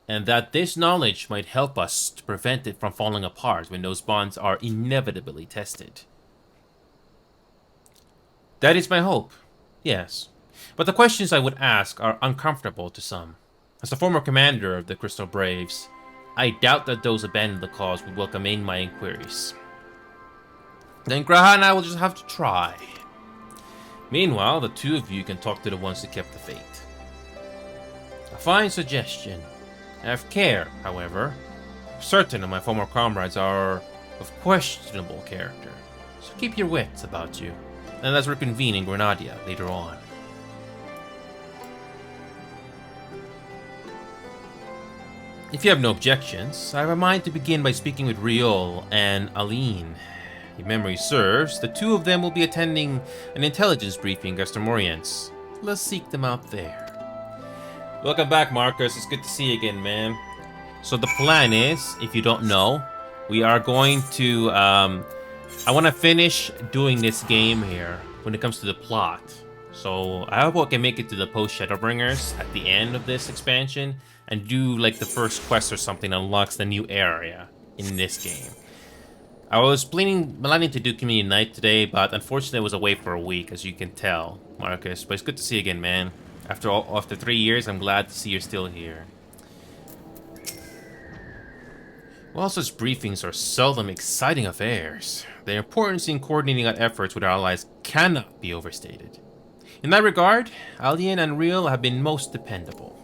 And that this knowledge might help us to prevent it from falling apart when those bonds are inevitably tested. That is my hope, yes. But the questions I would ask are uncomfortable to some. As the former commander of the Crystal Braves, I doubt that those abandoning the cause would welcome in my inquiries. Then Graha and I will just have to try. Meanwhile, the two of you can talk to the ones who kept the faith. A fine suggestion. Have care, however. Certain of my former comrades are of questionable character, so keep your wits about you, and let's reconvene in Grenadia later on. If you have no objections, I have a mind to begin by speaking with Riol and Aline. If memory serves, the two of them will be attending an intelligence briefing as Morients. Let's seek them out there. Welcome back, Marcus. It's good to see you again, man. So the plan is, if you don't know, we are going to... I want to finish doing this game here when it comes to the plot. So I hope I can make it to the Post-Shadowbringers at the end of this expansion and do like the first quest or something that unlocks the new area in this game. I was planning to do Community Night today, but unfortunately I was away for a week, as you can tell, Marcus. But it's good to see you again, man. After 3 years, I'm glad to see you're still here. While such briefings are seldom exciting affairs, their importance in coordinating our efforts with our allies cannot be overstated. In that regard, Alien and Real have been most dependable.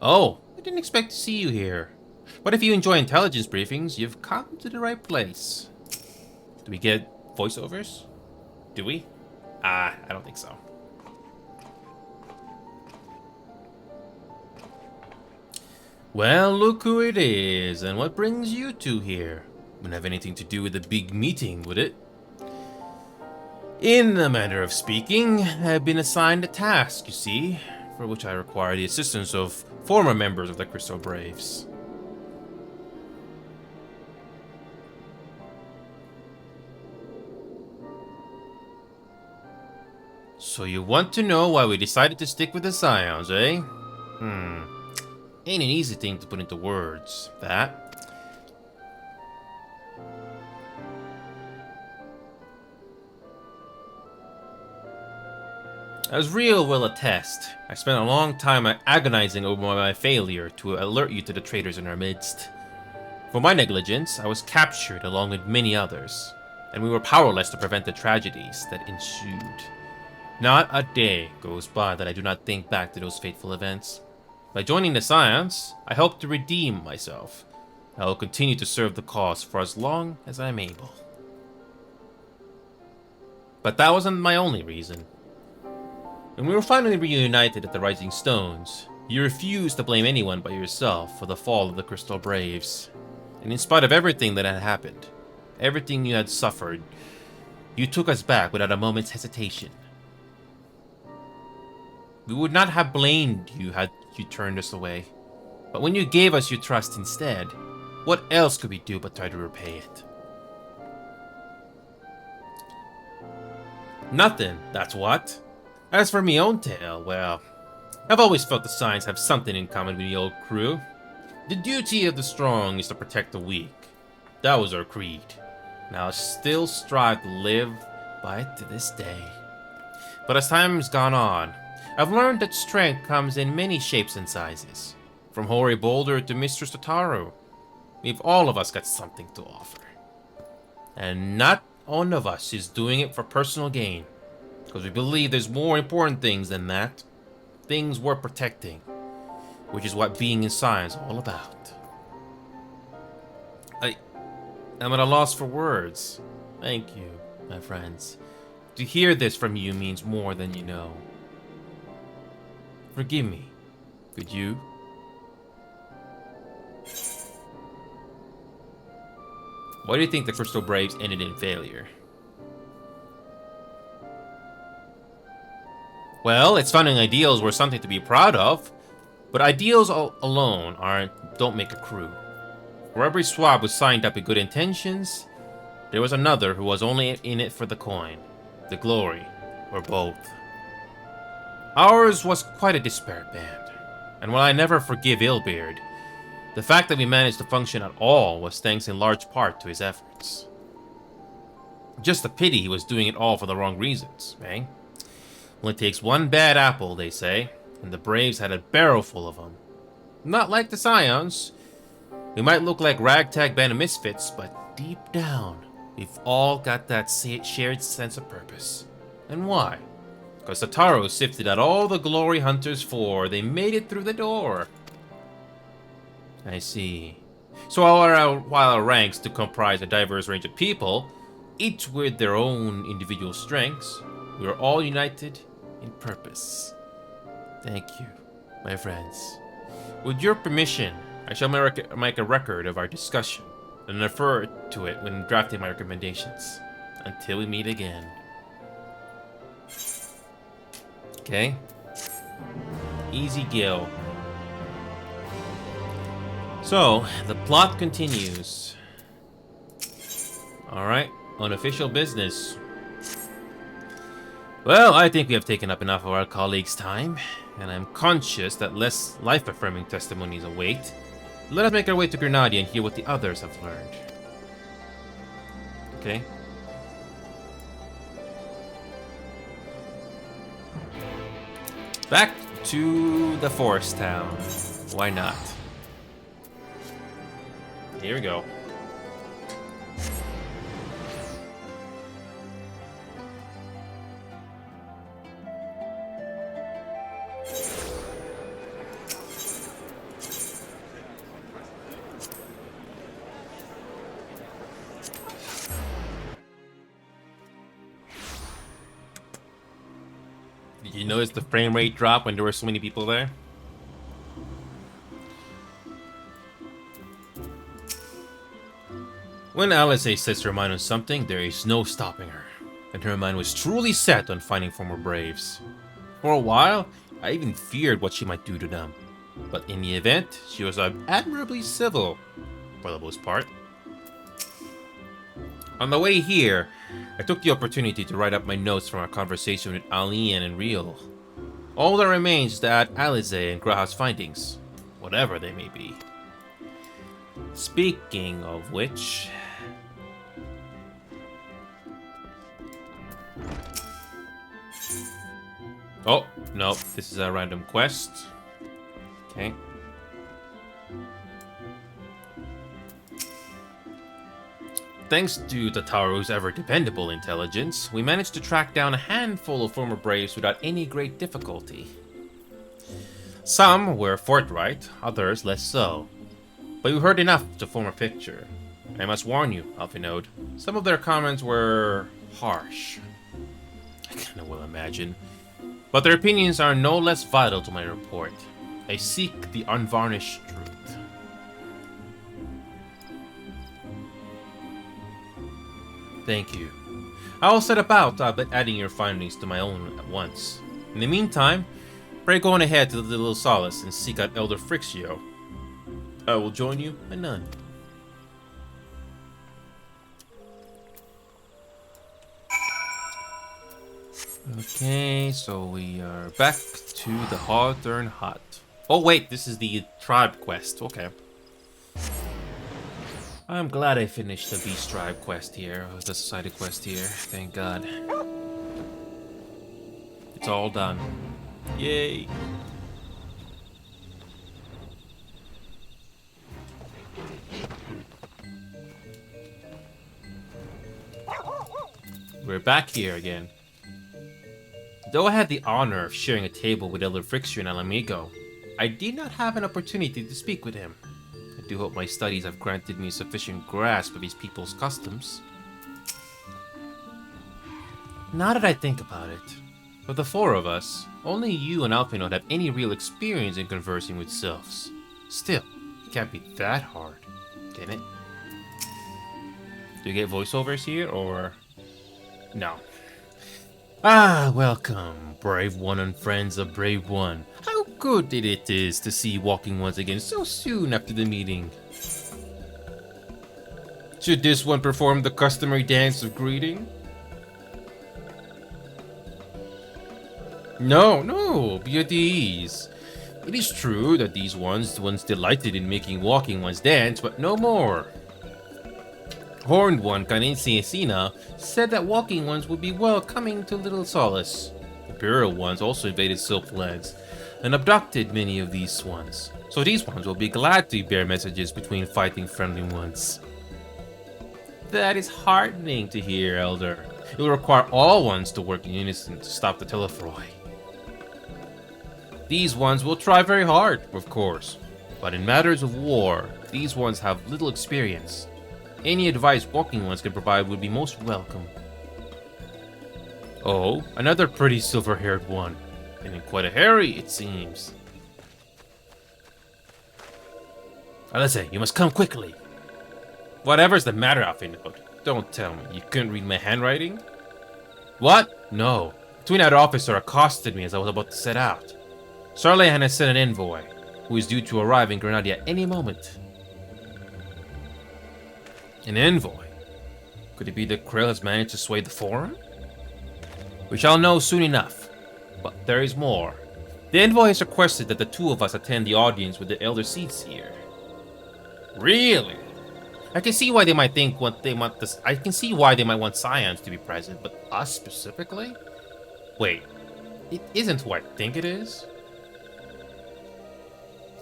Oh, I didn't expect to see you here. But if you enjoy intelligence briefings, you've come to the right place. Do we get voiceovers? Do we? I don't think so. Well, look who it is, and what brings you two here? Wouldn't have anything to do with the big meeting, would it? In a manner of speaking, I've been assigned a task, you see, for which I require the assistance of former members of the Crystal Braves. So you want to know why we decided to stick with the Scions, eh? Ain't an easy thing to put into words, that. As Rio will attest, I spent a long time agonizing over my failure to alert you to the traitors in our midst. For my negligence, I was captured along with many others, and we were powerless to prevent the tragedies that ensued. Not a day goes by that I do not think back to those fateful events. By joining the Scions, I hope to redeem myself. I will continue to serve the cause for as long as I am able. But that wasn't my only reason. When we were finally reunited at the Rising Stones, you refused to blame anyone but yourself for the fall of the Crystal Braves. And in spite of everything that had happened, everything you had suffered, you took us back without a moment's hesitation. We would not have blamed you had you turned us away. But when you gave us your trust instead, what else could we do but try to repay it? Nothing, that's what. As for me own tale, well, I've always felt the Scions have something in common with the old crew. The duty of the strong is to protect the weak. That was our creed. And I'll still strive to live by it to this day. But as time has gone on, I've learned that strength comes in many shapes and sizes. From Hoary Boulder to Mistress Tataru, we've all of us got something to offer. And not one of us is doing it for personal gain, because we believe there's more important things than that. Things worth protecting, which is what being in science is all about. I'm at a loss for words. Thank you, my friends. To hear this from you means more than you know. Forgive me, could you? Why do you think the Crystal Braves ended in failure? Well, its founding ideals were something to be proud of, but ideals alone don't make a crew. For every swab who signed up with good intentions, there was another who was only in it for the coin, the glory, or both. Ours was quite a disparate band, and while I never forgive Illbeard, the fact that we managed to function at all was thanks in large part to his efforts. Just a pity he was doing it all for the wrong reasons, eh? Well, it takes one bad apple, they say, and the Braves had a barrel full of them. Not like the Scions. We might look like ragtag band of misfits, but deep down, we've all got that shared sense of purpose. And why? Because Tataru sifted out all the glory hunters for they made it through the door. I see. So while our ranks do comprise a diverse range of people, each with their own individual strengths, we are all united in purpose. Thank you, my friends. With your permission, I shall make a record of our discussion and refer to it when drafting my recommendations. Until we meet again. Okay. Easy Gil. So, the plot continues. Alright, unofficial business. Well, I think we have taken up enough of our colleagues' time, and I'm conscious that less life-affirming testimonies await. Let us make our way to Grenada and hear what the others have learned. Okay. Back to the forest town. Why not? Here we go. Did you notice the frame rate drop when there were so many people there? When Alice sets her mind on something, there is no stopping her. And her mind was truly set on finding former Braves. For a while, I even feared what she might do to them. But in the event, she was admirably civil, for the most part. On the way here, I took the opportunity to write up my notes from our conversation with Alien and Real. All that remains is to add Alice and Graha's findings, whatever they may be. Speaking of which... Oh, no, this is a random quest. Okay. Thanks to Tataru's ever-dependable intelligence, we managed to track down a handful of former Braves without any great difficulty. Some were forthright, others less so. But we heard enough to form a picture. I must warn you, Alphinode, some of their comments were harsh. I kinda will imagine. But their opinions are no less vital to my report. I seek the unvarnished truth. Thank you. I will set about adding your findings to my own at once. In the meantime, pray go on ahead to the Little Solace and seek out Elder Frixio. I will join you anon. Okay, so we are back to the Hawthorne Hut. Oh wait, this is the tribe quest. Okay. I'm glad I finished the Beast Tribe quest here, the Society quest here. Thank God. It's all done. Yay! We're back here again. Though I had the honor of sharing a table with Elder Frixio and Alamigo, I did not have an opportunity to speak with him. I do hope my studies have granted me a sufficient grasp of these people's customs. Now that I think about it, of the four of us, only you and Alpinode have any real experience in conversing with sylphs. Still, it can't be that hard, can it? Do you get voiceovers here, or... No. Ah, welcome, brave one and friends of Brave One. How good it is to see walking ones again so soon after the meeting. Should this one perform the customary dance of greeting? No, be at ease. It is true that these ones once delighted in making walking ones dance, but no more. Horned one, Kanensi said that walking ones would be welcoming to Little Solace. Imperial ones also invaded Sylphlands and abducted many of these ones. So these ones will be glad to bear messages between fighting friendly ones. That is heartening to hear, Elder. It will require all ones to work in unison to stop the Telefroy. These ones will try very hard, of course, but in matters of war, these ones have little experience. Any advice walking ones can provide would be most welcome. Oh, another pretty silver-haired one, and in quite a hurry, it seems. Alese, you must come quickly. Whatever's the matter, Alphinode? Don't tell me you couldn't read my handwriting? What? No. The Twin Outer Officer accosted me as I was about to set out. Sarlahan has sent an envoy, who is due to arrive in Grenada at any moment. An envoy? Could it be that Krill has managed to sway the Forum? We shall know soon enough. But there is more. The envoy has requested that the two of us attend the audience with the Elder Seats here. Really? I can see why they might think what they want this. I can see why they might want Scions to be present, but us specifically? Wait, it isn't who I think it is?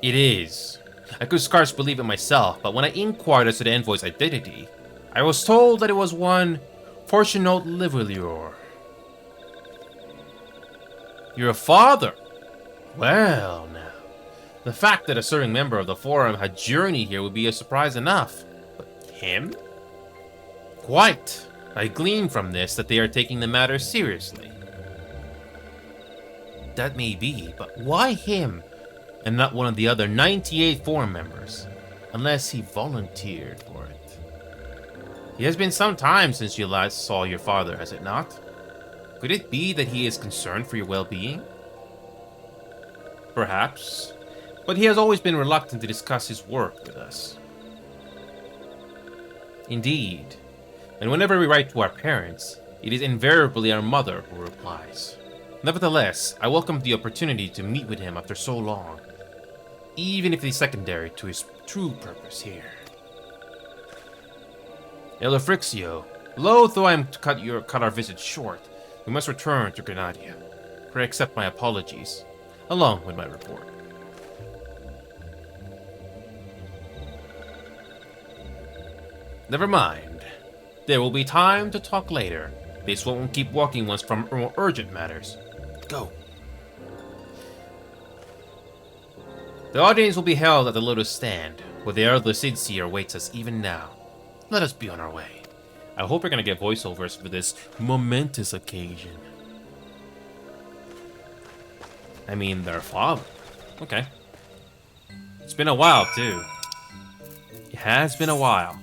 It is. I could scarce believe it myself, but when I inquired as to the envoy's identity, I was told that it was one Fortunato Livelior. You're a father? Well, now. The fact that a certain member of the Forum had journeyed here would be a surprise enough. But him? Quite. I glean from this that they are taking the matter seriously. That may be, but why him? And not one of the other 98 Forum members, unless he volunteered for it. It has been some time since you last saw your father, has it not? Could it be that he is concerned for your well-being? Perhaps, but he has always been reluctant to discuss his work with us. Indeed, and whenever we write to our parents, it is invariably our mother who replies. Nevertheless, I welcome the opportunity to meet with him after so long, even if it is secondary to his true purpose here. Elder Frixio, loath though I am to cut our visit short, we must return to Grenadia. Pray accept my apologies, along with my report. Never mind. There will be time to talk later. This won't keep walking once from more urgent matters. Go. The audience will be held at the Lotus Stand, where the Elder Sidseer awaits us even now. Let us be on our way. I hope we're gonna get voiceovers for this momentous occasion. I mean, their father. Okay. It's been a while, too. It has been a while.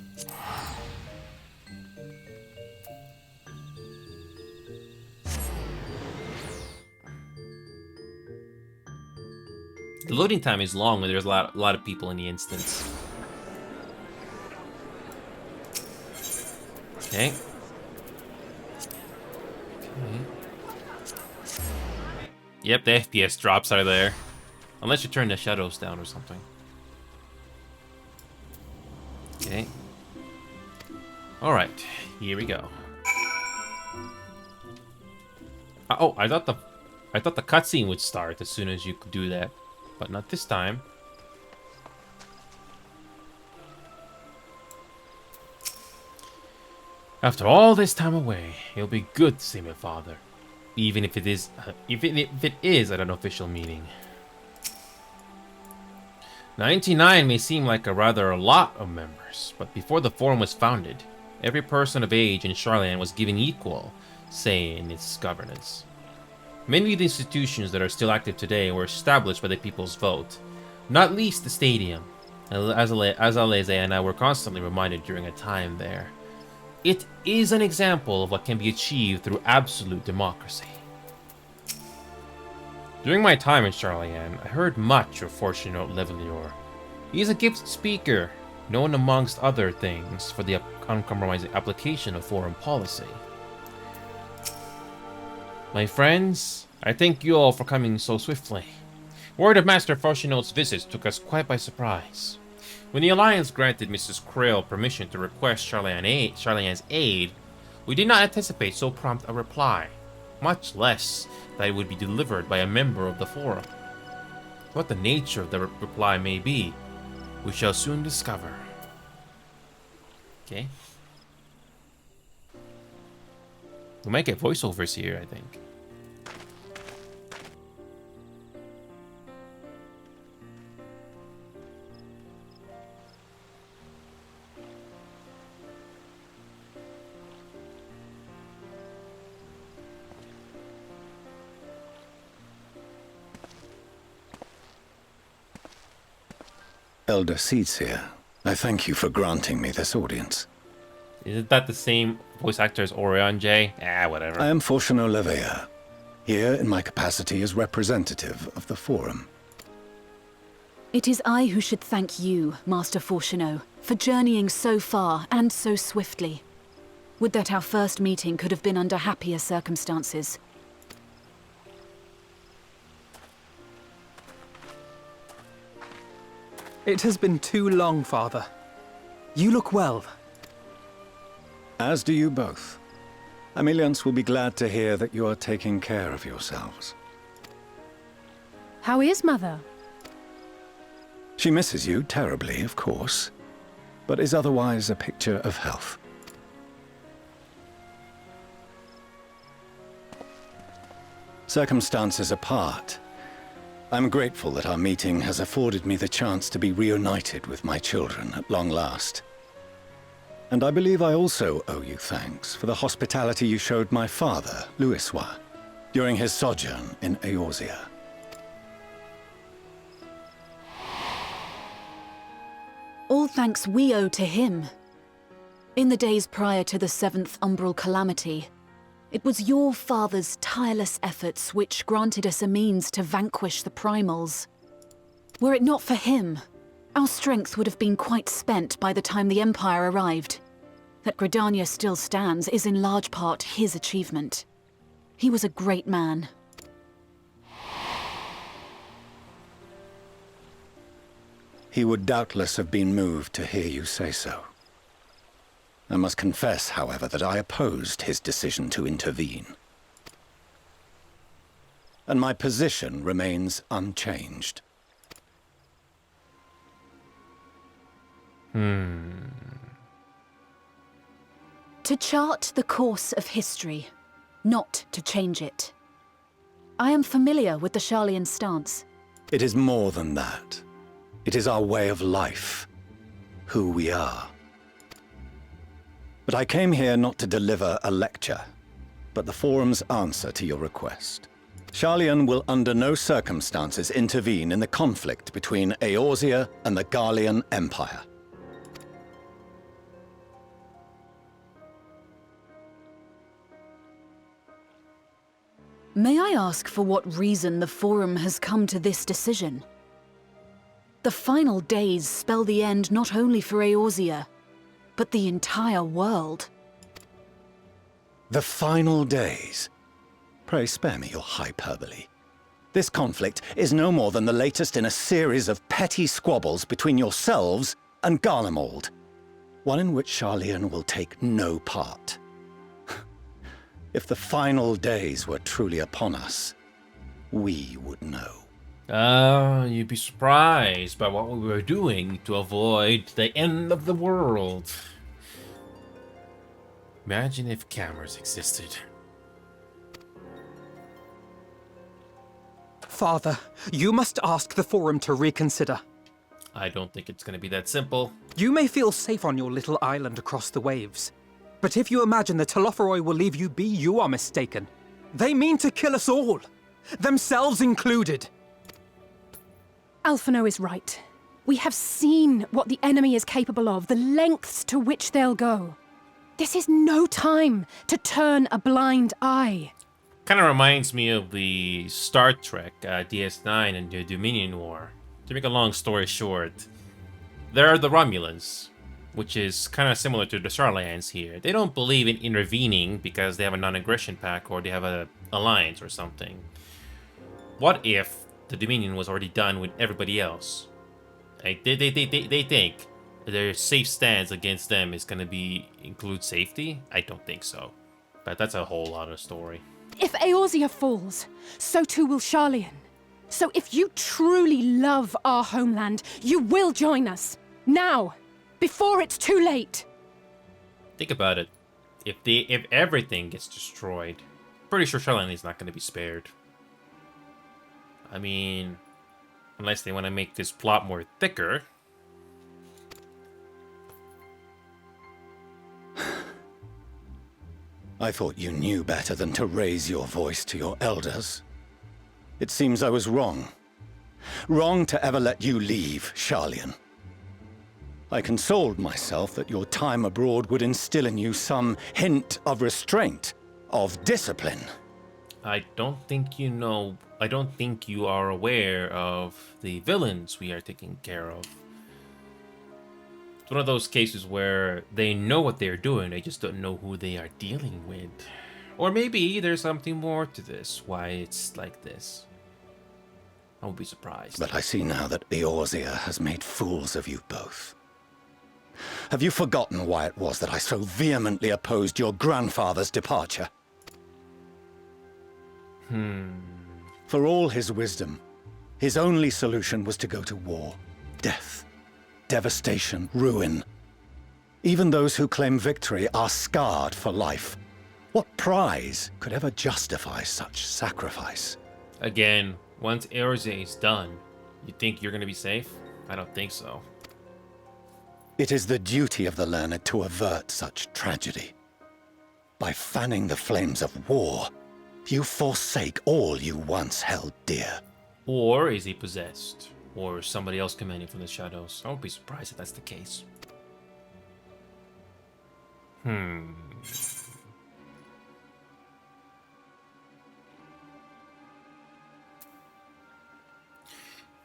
The loading time is long when there's a lot of people in the instance. Okay. Yep, the FPS drops out of there. Unless you turn the shadows down or something. Okay. Alright, here we go. Oh, I thought the cutscene would start as soon as you could do that. But not this time. After all this time away, it'll be good to see my father. Even if it is at an official meeting. 99 may seem like a rather lot of members, but before the Forum was founded, every person of age in Sharlayan was given equal say in its governance. Many of the institutions that are still active today were established by the people's vote, not least the stadium, as Aleze and I were constantly reminded during a time there. It is an example of what can be achieved through absolute democracy. During my time in Sharlayan, I heard much of Fortunato Levalior. He is a gifted speaker, known amongst other things for the uncompromising application of foreign policy. My friends, I thank you all for coming so swiftly. Word of Master Fortunato's visit took us quite by surprise. When the Alliance granted Mrs. Krail permission to request Sharlayan's aid, we did not anticipate so prompt a reply, much less that it would be delivered by a member of the Forum. What the nature of the reply may be, we shall soon discover. Okay. We might get voiceovers here, I think. Elder Seedseer, I thank you for granting me this audience. Isn't that the same voice actor as Orion J? Whatever. I am Fortunato Leveilleur, here in my capacity as representative of the Forum. It is I who should thank you, Master Fortunato, for journeying so far and so swiftly. Would that our first meeting could have been under happier circumstances. It has been too long, Father. You look well. As do you both. Ameliance will be glad to hear that you are taking care of yourselves. How is Mother? She misses you terribly, of course, but is otherwise a picture of health. Circumstances apart, I'm grateful that our meeting has afforded me the chance to be reunited with my children at long last. And I believe I also owe you thanks for the hospitality you showed my father, Louisoix, during his sojourn in Eorzea. All thanks we owe to him. In the days prior to the 7th Umbral Calamity, it was your father's tireless efforts which granted us a means to vanquish the Primals. Were it not for him, our strength would have been quite spent by the time the Empire arrived. That Gridania still stands is in large part his achievement. He was a great man. He would doubtless have been moved to hear you say so. I must confess, however, that I opposed his decision to intervene. And my position remains unchanged. To chart the course of history, not to change it. I am familiar with the Sharlayan stance. It is more than that. It is our way of life. Who we are. But I came here not to deliver a lecture, but the Forum's answer to your request. Sharlayan will under no circumstances intervene in the conflict between Eorzea and the Garlean Empire. May I ask for what reason the Forum has come to this decision? The final days spell the end not only for Eorzea, but the entire world. The final days? Pray spare me your hyperbole. This conflict is no more than the latest in a series of petty squabbles between yourselves and Garlemald, one in which Sharlayan will take no part. If the final days were truly upon us, we would know. You'd be surprised by what we were doing to avoid the end of the world. Imagine if cameras existed. Father, you must ask the Forum to reconsider. I don't think it's going to be that simple. You may feel safe on your little island across the waves. But if you imagine the Telophoroi will leave you be, you are mistaken. They mean to kill us all, themselves included. Alphino is right. We have seen what the enemy is capable of, the lengths to which they'll go. This is no time to turn a blind eye. Kind of reminds me of the Star Trek DS9 and the Dominion War. To make a long story short, there are the Romulans, which is kind of similar to the Sharlayans here. They don't believe in intervening because they have a non-aggression pact or they have an alliance or something. What if the Dominion was already done with everybody else? Like, they think their safe stance against them is going to include safety? I don't think so. But that's a whole other story. If Eorzea falls, so too will Sharlayan. So if you truly love our homeland, you will join us. Now! Before it's too late! Think about it. If everything gets destroyed, pretty sure Sharlayan is not going to be spared. I mean, unless they want to make this plot more thicker. I thought you knew better than to raise your voice to your elders. It seems I was wrong. Wrong to ever let you leave, Sharlayan. I consoled myself that your time abroad would instill in you some hint of restraint, of discipline. I don't think you know. I don't think you are aware of the villains we are taking care of. It's one of those cases where they know what they're doing, they just don't know who they are dealing with. Or maybe there's something more to this, why it's like this. I would be surprised. But I see now that Eorzea has made fools of you both. Have you forgotten why it was that I so vehemently opposed your grandfather's departure? For all his wisdom, his only solution was to go to war. Death, devastation, ruin. Even those who claim victory are scarred for life. What prize could ever justify such sacrifice? Again, once Eorzea is done, you think you're going to be safe? I don't think so. It is the duty of the learned to avert such tragedy. By fanning the flames of war, you forsake all you once held dear. Or is he possessed? Or somebody else commanding from the shadows? I won't be surprised if that's the case.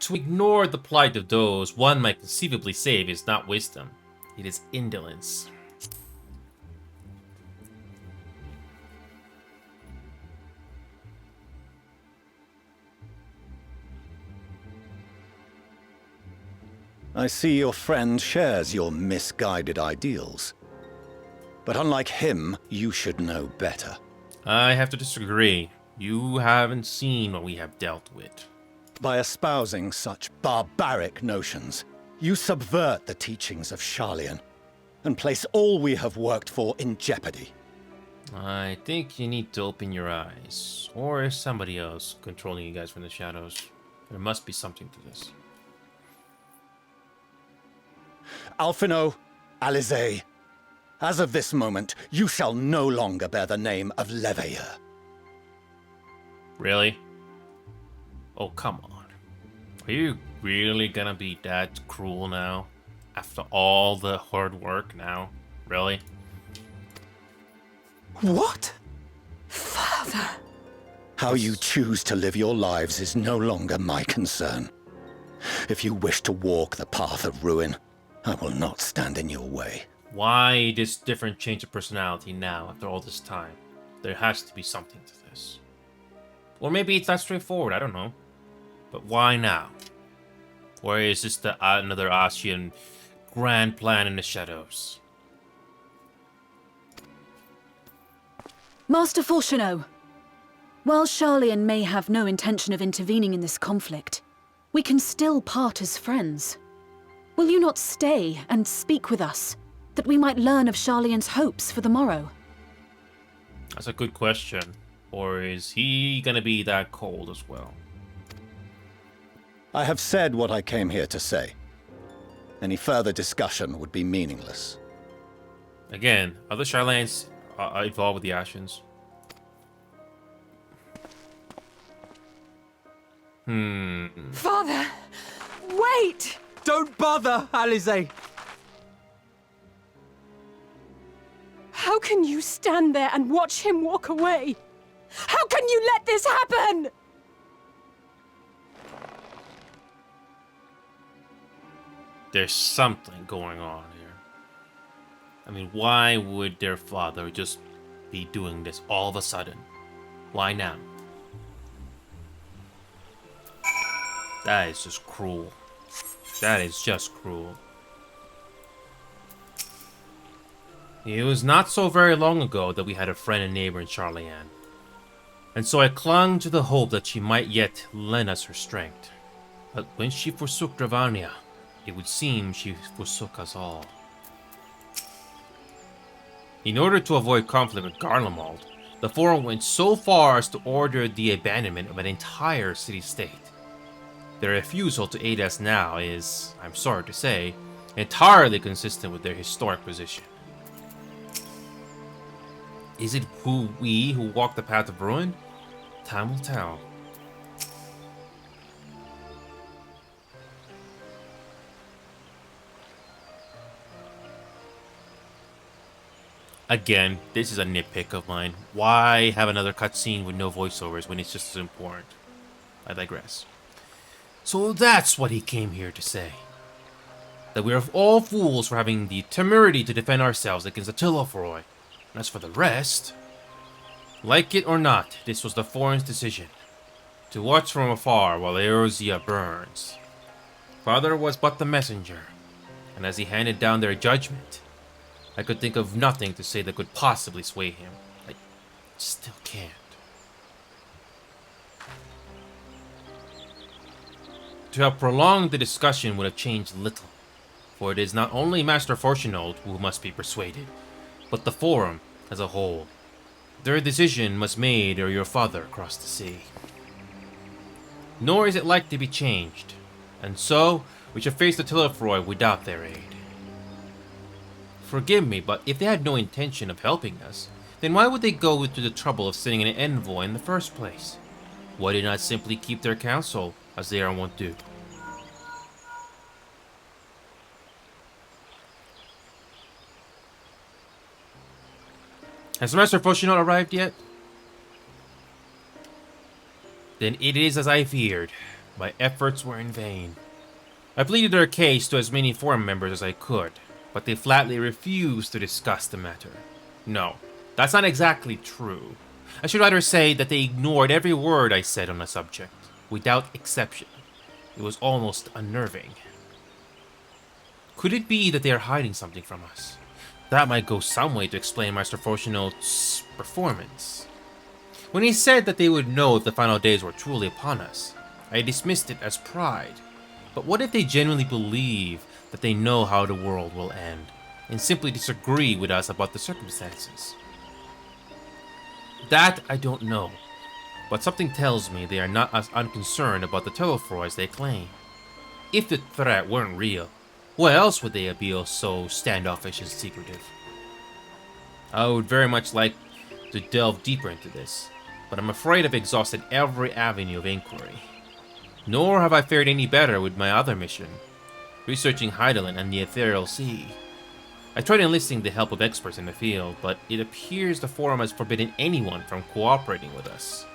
To ignore the plight of those one might conceivably save is not wisdom. It is indolence. I see your friend shares your misguided ideals. But unlike him, you should know better. I have to disagree. You haven't seen what we have dealt with. By espousing such barbaric notions, you subvert the teachings of Sharlayan and place all we have worked for in jeopardy. I think you need to open your eyes. Or is somebody else controlling you guys from the shadows? There must be something to this. Alphino, Alizé, as of this moment, you shall no longer bear the name of Leveilleur. Really? Oh, come on. Are you really gonna be that cruel now? After all the hard work now? Really? What? Father! How you choose to live your lives is no longer my concern. If you wish to walk the path of ruin, I will not stand in your way. Why this different change of personality now after all this time? There has to be something to this. Or maybe it's not straightforward, I don't know. But why now? Or is this another Asian grand plan in the shadows? Master Fourcheneau, while Charlian may have no intention of intervening in this conflict, we can still part as friends. Will you not stay and speak with us, that we might learn of Charlian's hopes for the morrow? That's a good question. Or is he gonna be that cold as well? I have said what I came here to say. Any further discussion would be meaningless. Again, are the Charlans involved with the Ashens? Father! Wait! Don't bother, Alizé! How can you stand there and watch him walk away? How can you let this happen? There's something going on here. I mean, why would their father just be doing this all of a sudden? Why now? That is just cruel. That is just cruel. It was not so very long ago that we had a friend and neighbor in Charlian. And so I clung to the hope that she might yet lend us her strength. But when she forsook Dravania, it would seem she forsook us all. In order to avoid conflict with Garlemald, the Forum went so far as to order the abandonment of an entire city-state. Their refusal to aid us now is, I'm sorry to say, entirely consistent with their historic position. Is it we who walk the path of ruin? Time will tell. Again, this is a nitpick of mine. Why have another cutscene with no voiceovers when it's just as important? I digress. So that's what he came here to say. That we are all fools for having the temerity to defend ourselves against Attila Froy. And as for the rest, like it or not, this was the Foreign's decision. To watch from afar while Eorzea burns. Father was but the messenger, and as he handed down their judgment, I could think of nothing to say that could possibly sway him. I still can't. To have prolonged the discussion would have changed little, for it is not only Master Fourcheneau who must be persuaded, but the Forum as a whole. Their decision must made ere your father crossed the sea. Nor is it like to be changed, and so we should face Attila Froy without their aid. Forgive me, but if they had no intention of helping us, then why would they go to the trouble of sending an envoy in the first place? Why did not simply keep their counsel, as they are wont to do? Has Master Fourcheneau arrived yet? Then it is as I feared. My efforts were in vain. I pleaded their case to as many Forum members as I could, but they flatly refused to discuss the matter. No, that's not exactly true. I should rather say that they ignored every word I said on the subject, without exception. It was almost unnerving. Could it be that they are hiding something from us? That might go some way to explain Master Fourcheneau's performance. When he said that they would know if the final days were truly upon us, I dismissed it as pride. But what if they genuinely believe that they know how the world will end? and simply disagree with us about the circumstances? That I don't know, but something tells me they are not as unconcerned about the Telefroy as they claim. If the threat weren't real, why else would they be so standoffish and secretive? I would very much like to delve deeper into this, but I'm afraid I've exhausted every avenue of inquiry. Nor have I fared any better with my other mission, researching Heidelin and the Ethereal Sea. I tried enlisting the help of experts in the field, but it appears the Forum has forbidden anyone from cooperating with us.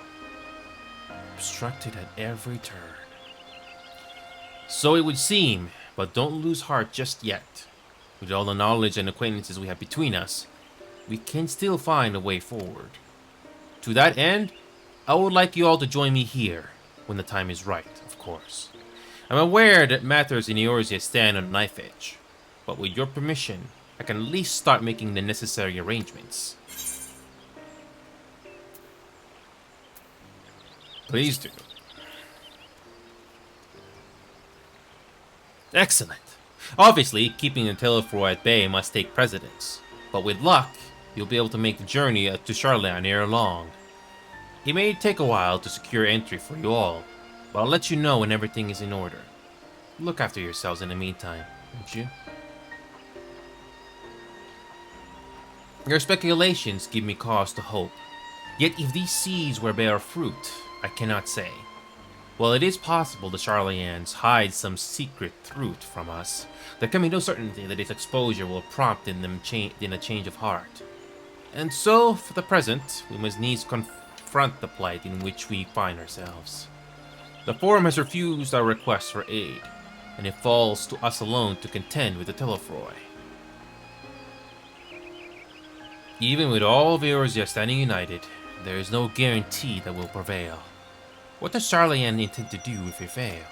Obstructed at every turn. So it would seem, but don't lose heart just yet. With all the knowledge and acquaintances we have between us, we can still find a way forward. To that end, I would like you all to join me here, when the time is right, of course. I'm aware that matters in Eorzea stand on a knife edge, but with your permission, I can at least start making the necessary arrangements. Please do. Excellent. Obviously, keeping the Telefroy at bay must take precedence, but with luck, you'll be able to make the journey to Charlayan ere long. It may take a while to secure entry for you all, but I'll let you know when everything is in order. Look after yourselves in the meantime, won't you? Your speculations give me cause to hope. Yet if these seeds will bear fruit, I cannot say. While it is possible the Charlayans hide some secret truth from us, there can be no certainty that its exposure will prompt in them a change of heart. And so, for the present, we must needs confront the plight in which we find ourselves. The Forum has refused our requests for aid, and it falls to us alone to contend with the Telefroy. Even with all of Eorzea standing united, there is no guarantee that we'll prevail. What does Charlayan intend to do if we fail?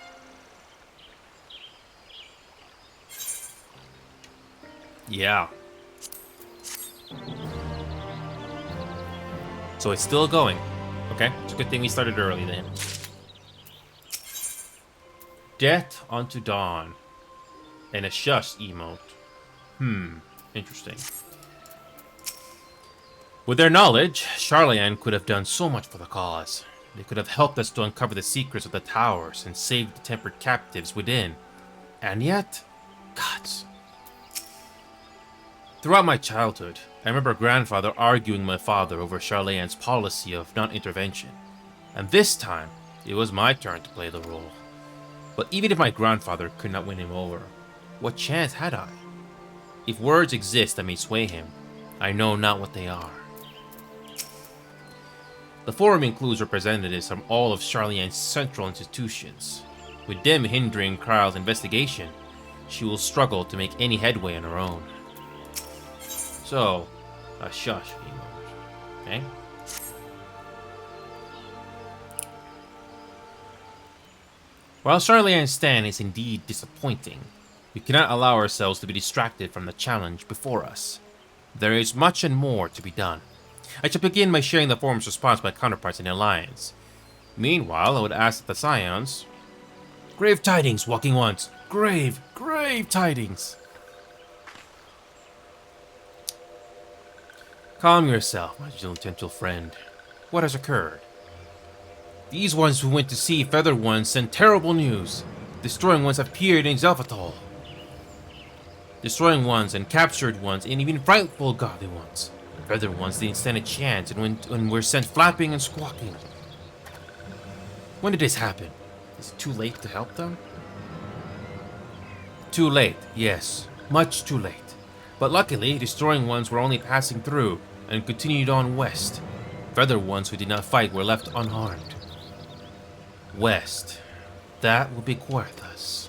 Yeah. So it's still going. Okay, it's a good thing we started early then. Death unto dawn. And a shush emote. Interesting. With their knowledge, Charlayan could have done so much for the cause. They could have helped us to uncover the secrets of the towers and save the tempered captives within. And yet, gods. Throughout my childhood, I remember grandfather arguing with my father over Charlayan's policy of non-intervention. And this time, it was my turn to play the role. But even if my grandfather could not win him over, what chance had I? If words exist that may sway him, I know not what they are. The Forum includes representatives from all of Charlayan's central institutions. With them hindering Kryle's investigation, she will struggle to make any headway on her own. So, a shush emote. Okay? While Charlayan's stand is indeed disappointing, we cannot allow ourselves to be distracted from the challenge before us. There is much and more to be done. I shall begin by sharing the Forum's response by counterparts in the Alliance. Meanwhile, I would ask the Scions... Grave tidings, walking once. Grave tidings. Calm yourself, my gentle friend. What has occurred? These ones who went to see Feathered Ones sent terrible news. Destroying Ones appeared in Zelvatol. Destroying Ones and captured Ones and even frightful godly ones. Feathered Ones didn't stand a chance and were sent flapping and squawking. When did this happen? Is it too late to help them? Too late, yes. Much too late. But luckily, Destroying Ones were only passing through and continued on west. Feathered Ones who did not fight were left unharmed. West. That will be Querthas.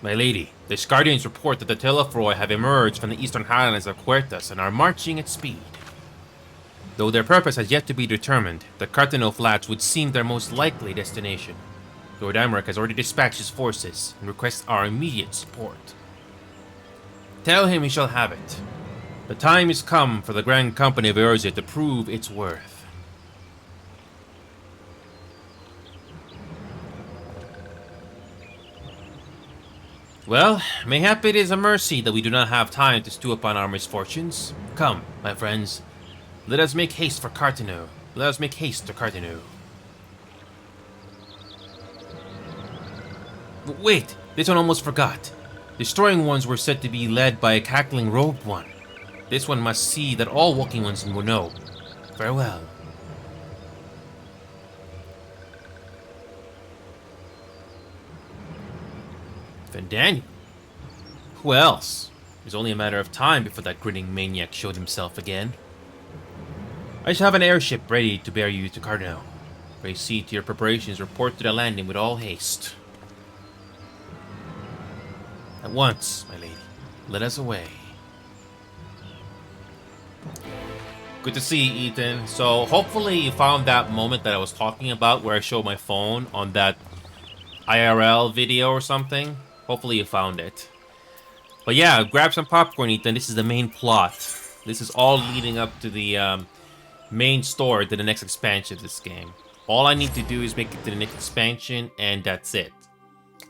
My lady, the Guardians report that the Telefroy have emerged from the eastern highlands of Querthas and are marching at speed. Though their purpose has yet to be determined, the Cartano Flats would seem their most likely destination. Lord Amric has already dispatched his forces and requests our immediate support. Tell him he shall have it. The time is come for the Grand Company of Eorzea to prove its worth. Well, mayhap it is a mercy that we do not have time to stew upon our misfortunes. Come, my friends, let us make haste for Cartano. Let us make haste to Cartano. Wait, this one almost forgot. Destroying ones were said to be led by a cackling robed one. This one must see that all walking ones will know. Farewell. Daniel. Who else? It was only a matter of time before that grinning maniac showed himself again. I shall have an airship ready to bear you to Cardinal. Pray see to your preparations, report to the landing with all haste. At once, my lady. Let us away. Good to see you, Ethan. So hopefully you found that moment that I was talking about where I showed my phone on that IRL video or something. Hopefully you found it. But yeah, grab some popcorn, Ethan. This is the main plot. This is all leading up to the main story, to the next expansion of this game. All I need to do is make it to the next expansion, and that's it.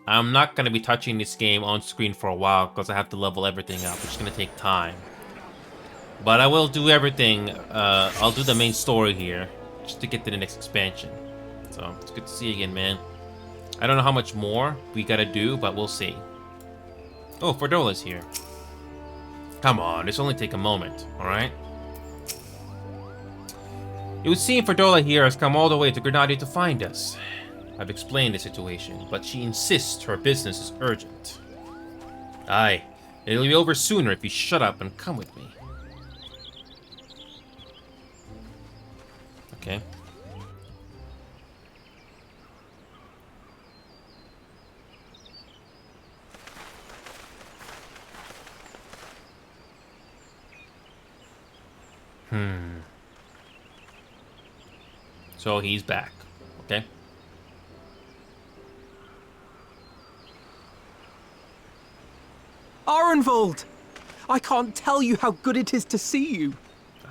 I'm not going to be touching this game on screen for a while because I have to level everything up, which is going to take time. But I will do everything. I'll do the main story here just to get to the next expansion. So it's good to see you again, man. I don't know how much more we gotta do, but we'll see. Oh, Ferdola's here. Come on, this will only take a moment, alright? It would seem Ferdola here has come all the way to Grenada to find us. I've explained the situation, but she insists her business is urgent. Aye, it'll be over sooner if you shut up and come with me. Okay. So he's back, okay? Arenvold! I can't tell you how good it is to see you.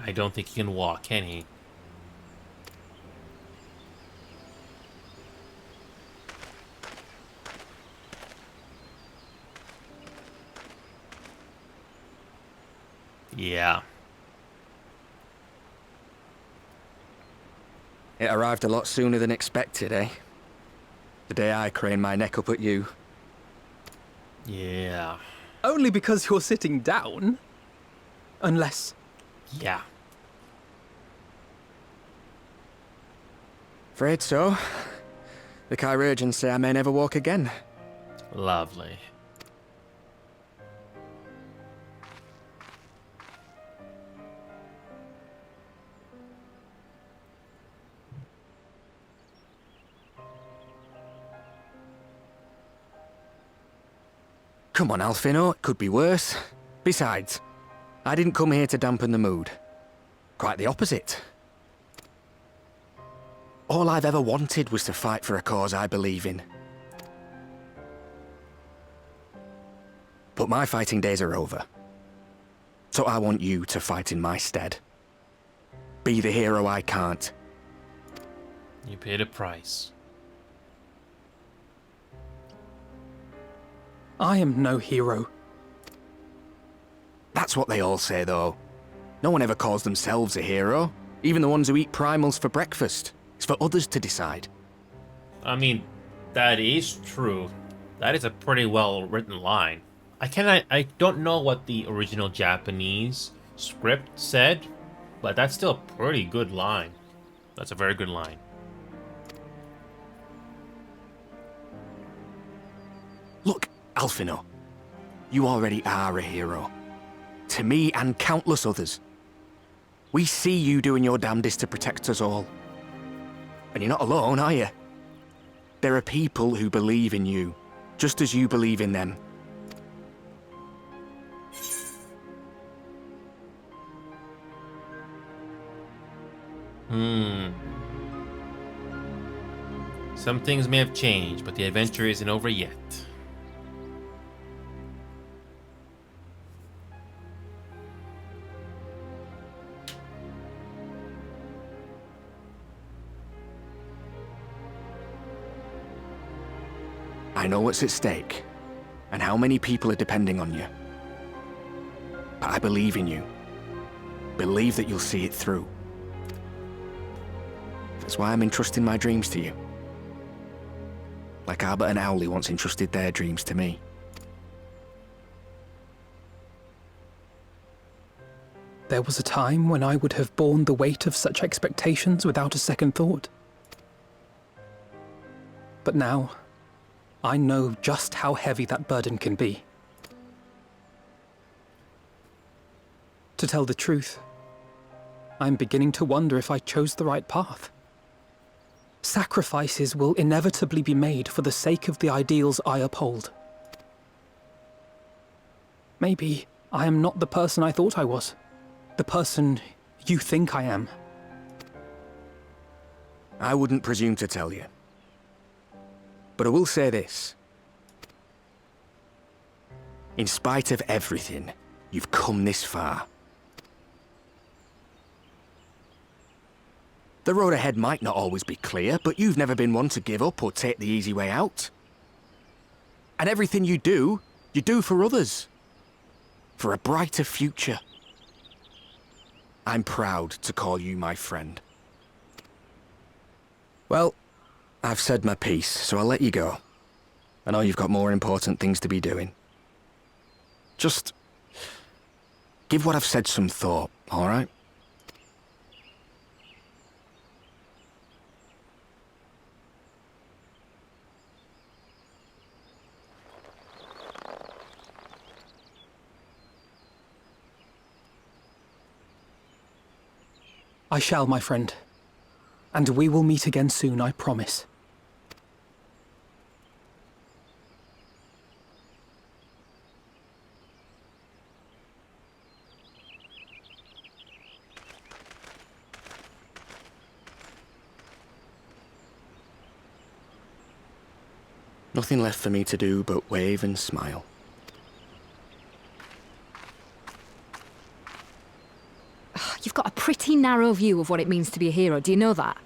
I don't think he can walk, can he? Yeah. It arrived a lot sooner than expected, eh? The day I craned my neck up at you. Yeah. Only because you're sitting down. Unless... Yeah. Afraid so. The Chirurgeons say I may never walk again. Lovely. Come on, Alfino, it could be worse. Besides, I didn't come here to dampen the mood. Quite the opposite. All I've ever wanted was to fight for a cause I believe in. But my fighting days are over. So I want you to fight in my stead. Be the hero I can't. You paid a price. I am no hero. That's what they all say, though. No one ever calls themselves a hero. Even the ones who eat primals for breakfast. It's for others to decide. I mean, that is true. That is a pretty well-written line. I don't know what the original Japanese script said, but that's still a pretty good line. That's a very good line. Look, Alfino, you already are a hero. To me and countless others. We see you doing your damnedest to protect us all. And you're not alone, are you? There are people who believe in you, just as you believe in them. Some things may have changed, but the adventure isn't over yet. I know what's at stake. and how many people are depending on you. But I believe in you. Believe that you'll see it through. That's why I'm entrusting my dreams to you. Like Albert and Owley once entrusted their dreams to me. There was a time when I would have borne the weight of such expectations without a second thought. But now, I know just how heavy that burden can be. To tell the truth, I'm beginning to wonder if I chose the right path. Sacrifices will inevitably be made for the sake of the ideals I uphold. Maybe I am not the person I thought I was. The person you think I am. I wouldn't presume to tell you. But I will say this. In spite of everything, you've come this far. The road ahead might not always be clear, but you've never been one to give up or take the easy way out. And everything you do for others. For a brighter future. I'm proud to call you my friend. Well, I've said my piece, so I'll let you go. I know you've got more important things to be doing. Just give what I've said some thought, all right? I shall, my friend. And we will meet again soon, I promise. Nothing left for me to do but wave and smile. You've got a pretty narrow view of what it means to be a hero, do you know that?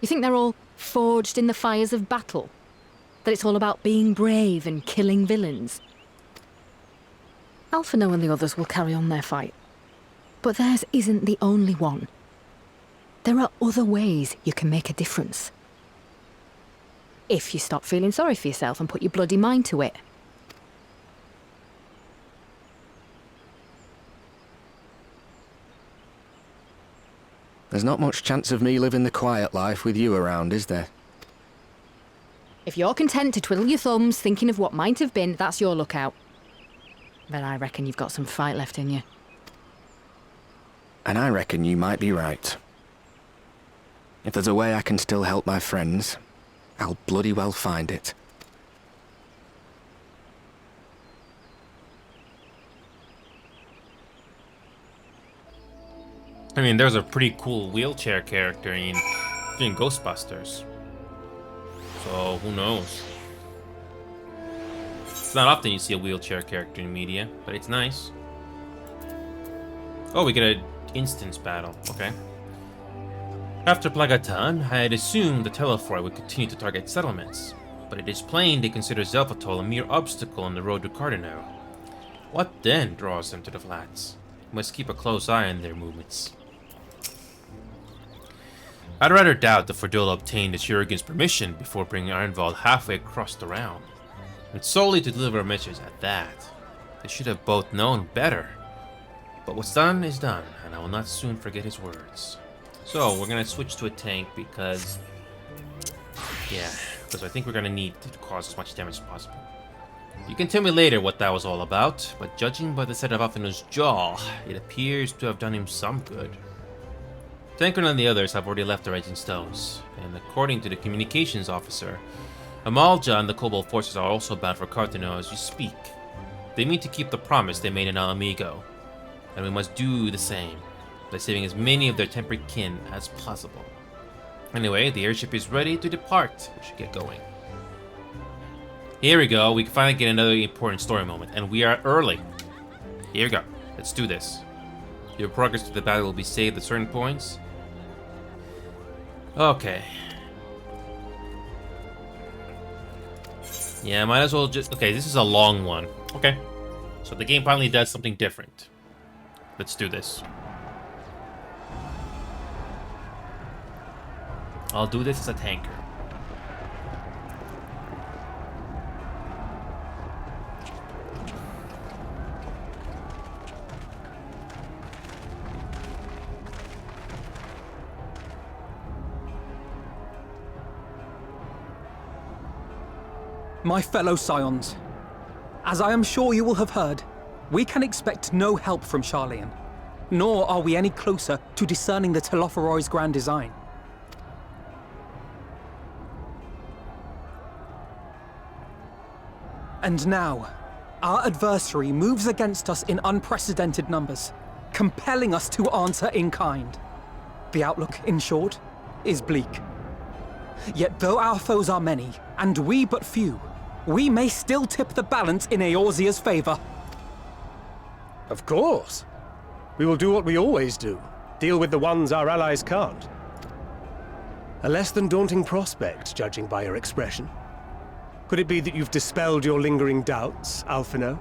You think they're all forged in the fires of battle? That it's all about being brave and killing villains? Alphino and the others will carry on their fight. But theirs isn't the only one. There are other ways you can make a difference. If you stop feeling sorry for yourself and put your bloody mind to it. There's not much chance of me living the quiet life with you around, is there? If you're content to twiddle your thumbs thinking of what might have been, that's your lookout. But I reckon you've got some fight left in you. And I reckon you might be right. If there's a way I can still help my friends, I'll bloody well find it. I mean, there's a pretty cool wheelchair character in Ghostbusters. So, who knows? It's not often you see a wheelchair character in media, but it's nice. Oh, we get an instance battle. Okay. After Plagatan, I had assumed the Telephoi would continue to target settlements, but it is plain they consider Zelphatol a mere obstacle on the road to Cardinal. What then draws them to the flats? We must keep a close eye on their movements. I'd rather doubt that Fordola obtained the Shuriken's permission before bringing Ironvald halfway across the realm, and solely to deliver a message at that. They should have both known better. But what's done is done, and I will not soon forget his words. So, we're gonna switch to a tank because... yeah, because I think we're gonna need to cause as much damage as possible. You can tell me later what that was all about, but judging by the set of Alphino's jaw, it appears to have done him some good. Tankern and the others have already left the Raging Stones, and according to the communications officer, Amalja and the Cobalt forces are also bound for Cartano as we speak. They mean to keep the promise they made in Alamigo, and we must do the same, by saving as many of their tempered kin as possible. Anyway, the airship is ready to depart. We should get going. Here we go, we can finally get another important story moment, and we are early. Here we go, let's do this. Your progress to the battle will be saved at certain points. Okay. Yeah, might as well just... Okay, this is a long one. Okay. So the game finally does something different. Let's do this. I'll do this as a tanker. My fellow Scions, as I am sure you will have heard, we can expect no help from Sharlayan, nor are we any closer to discerning the Telophoroi's grand design. And now, our adversary moves against us in unprecedented numbers, compelling us to answer in kind. The outlook, in short, is bleak. Yet though our foes are many, and we but few, we may still tip the balance in Eorzea's favor. Of course. We will do what we always do. Deal with the ones our allies can't. A less than daunting prospect, judging by your expression. Could it be that you've dispelled your lingering doubts, Alphino?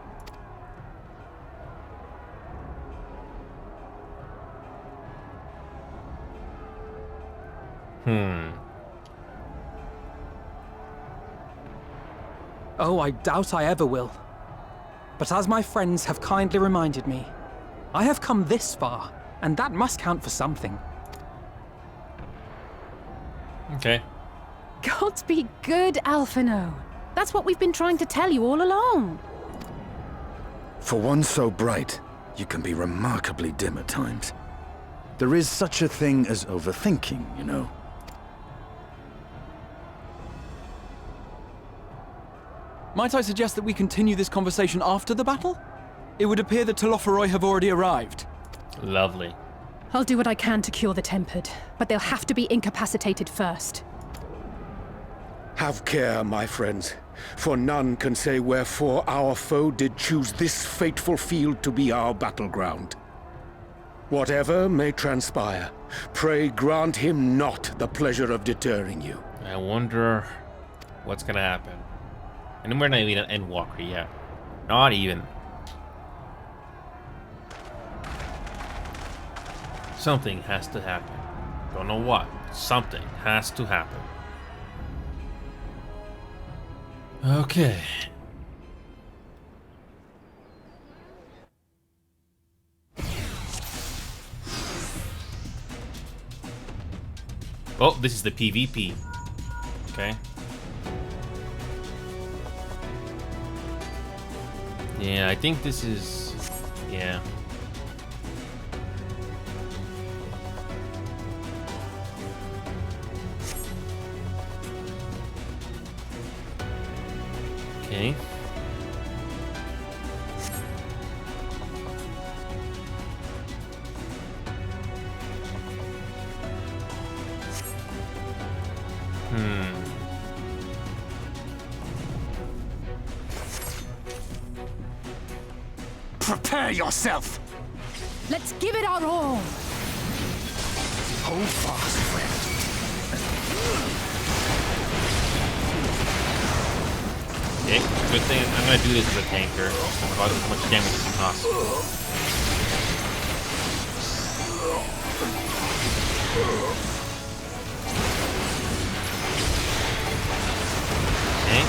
Oh, I doubt I ever will. But as my friends have kindly reminded me, I have come this far, and that must count for something. Okay. Gods be good, Alphino. That's what we've been trying to tell you all along. For one so bright, you can be remarkably dim at times. There is such a thing as overthinking, you know. Might I suggest that we continue this conversation after the battle? It would appear that Telophoroi have already arrived. Lovely. I'll do what I can to cure the Tempered, but they'll have to be incapacitated first. Have care, my friends, for none can say wherefore our foe did choose this fateful field to be our battleground. Whatever may transpire, pray grant him not the pleasure of deterring you. I wonder what's gonna happen. And we're not even an Endwalker yet. Not even. Something has to happen. Don't know what. Something has to happen. Okay. Oh, this is the PvP. Okay. Yeah, I think this is... yeah. Okay. Prepare yourself! Let's give it our all! Hold fast, friend. Okay, good thing I'm gonna do this as a tanker. Cause as much damage as possible. Okay.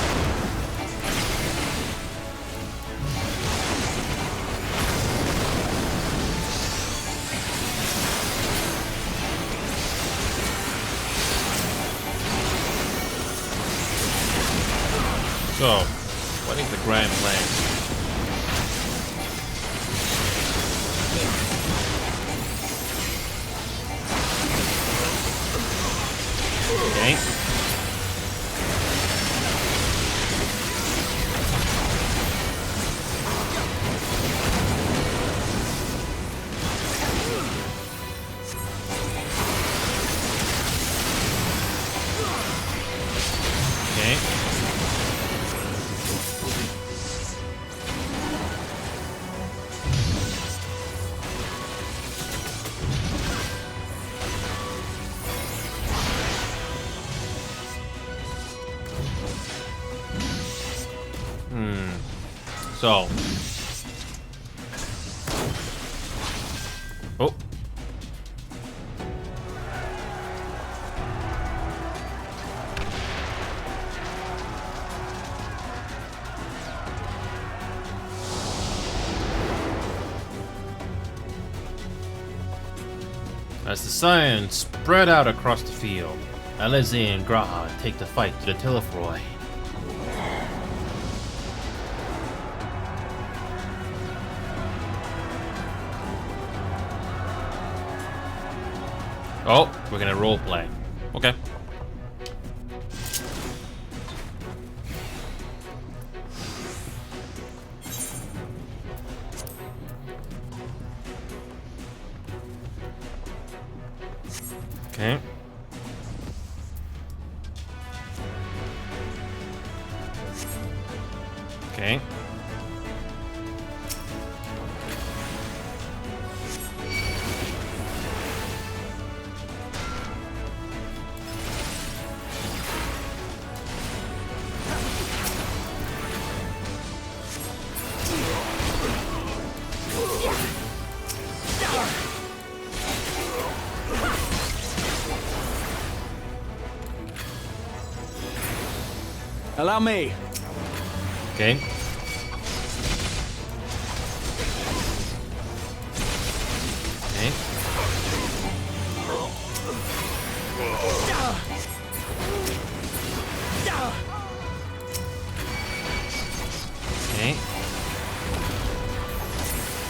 So, what is the grand plan? Okay. Okay. So. Oh. As the Scions spread out across the field, Alize and Graha take the fight to the Telephroi. Oh, we're gonna roleplay. Okay. Okay. Okay. Allow me. Okay. Okay. Okay.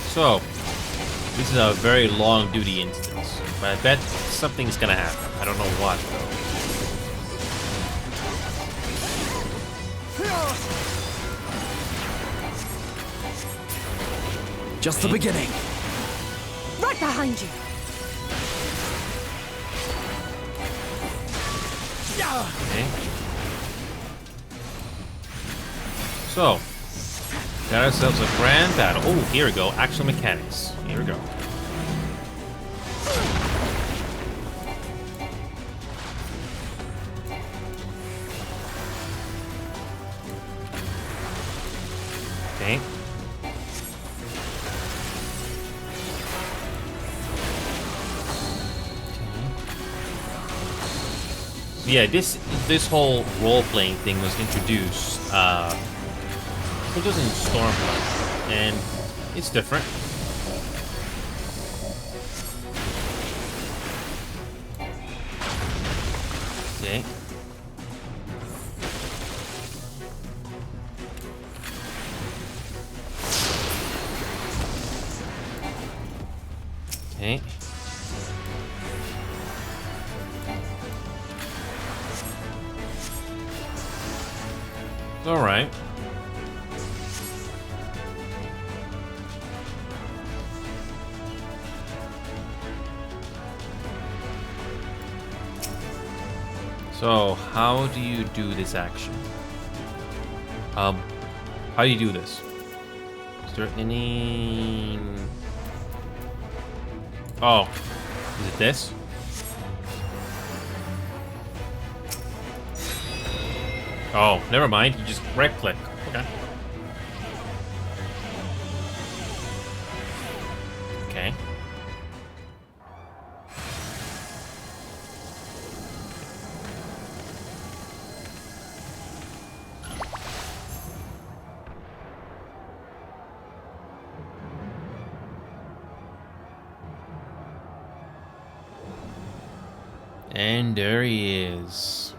So, this is a very long duty instance, but I bet something's gonna happen. I don't know what though. Just the beginning. Right behind you. Okay. So, got ourselves a grand battle. Oh, here we go. Actual mechanics. Here we go. Okay. Yeah, this whole role-playing thing was introduced, I think it was in Stormblood, and it's different. Okay. Okay. All right. So, how do you do this action? How do you do this? Is there any... Oh, is it this? Oh, never mind. You just right-click. Okay. Okay. And there he is.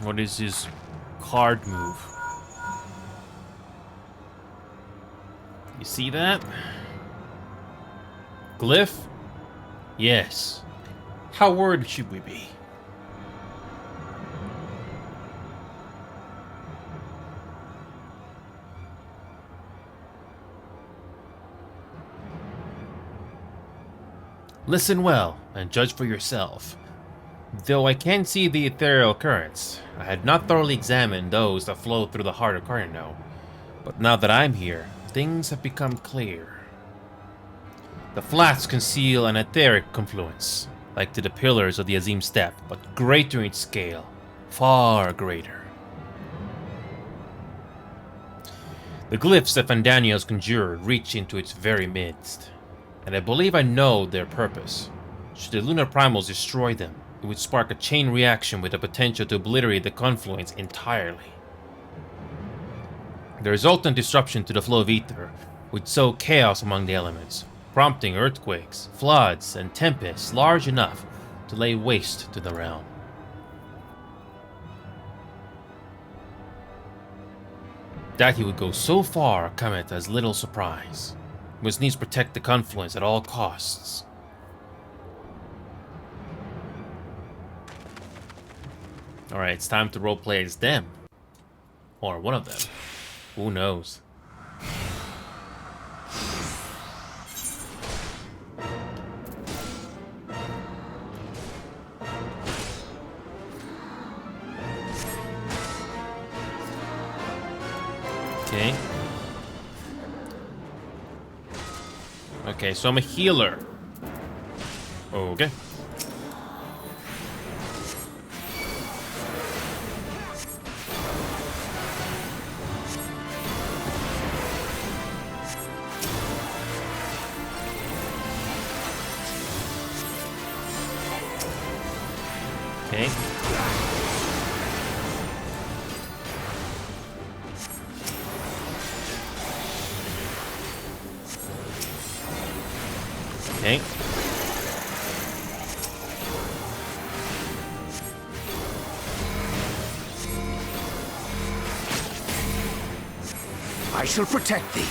What is his card move? You see that? Glyph? Yes. How worried should we be? Listen well, and judge for yourself. Though I can see the ethereal currents, I had not thoroughly examined those that flow through the heart of Carno. But now that I'm here, things have become clear. The flats conceal an etheric confluence, like to the pillars of the Azim Steppe, but greater in scale, far greater. The glyphs that Fandaniel's conjured reach into its very midst, and I believe I know their purpose. Should the lunar primals destroy them, it would spark a chain reaction with the potential to obliterate the confluence entirely. The resultant disruption to the flow of ether would sow chaos among the elements, prompting earthquakes, floods, and tempests large enough to lay waste to the realm. That he would go so far come as little surprise. He must needs protect the confluence at all costs. Alright, it's time to roleplay as them. Or one of them. Who knows? Okay. Okay, so I'm a healer. Okay. Okay. Okay. I shall protect thee.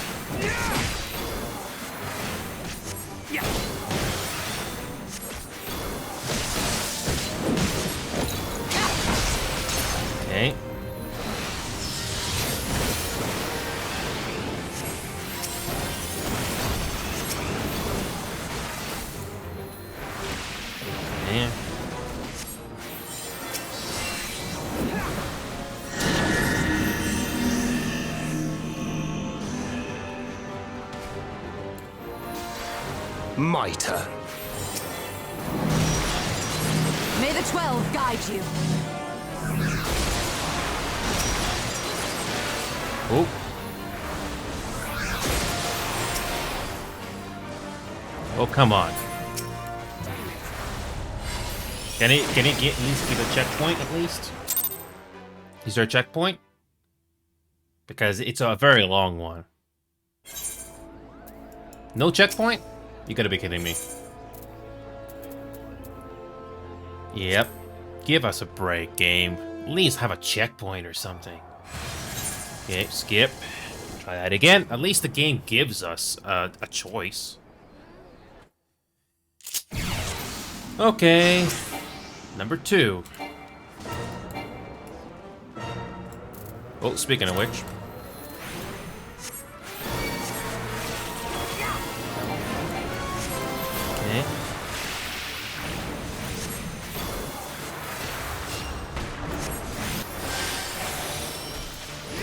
Okay. Yeah. My turn. May the 12 guide you. Oh. Oh, come on. Can he get, at least get a checkpoint at least? Is there a checkpoint? Because it's a very long one. No checkpoint? You gotta be kidding me. Yep. Give us a break, game. At least have a checkpoint or something. Okay, skip. Try that again. At least the game gives us a choice. Okay. Number 2. Oh, speaking of which. Okay.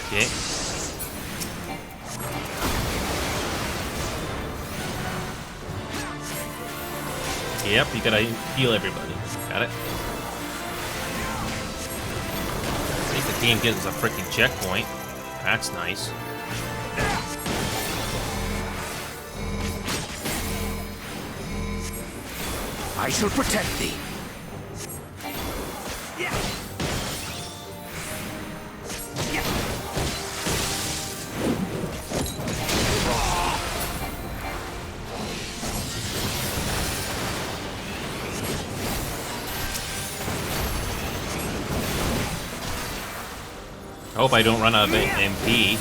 Okay. Yep, you gotta heal everybody. Got it? At least the game gives us a freaking checkpoint. That's nice. I shall protect thee. I hope I don't run out of MP.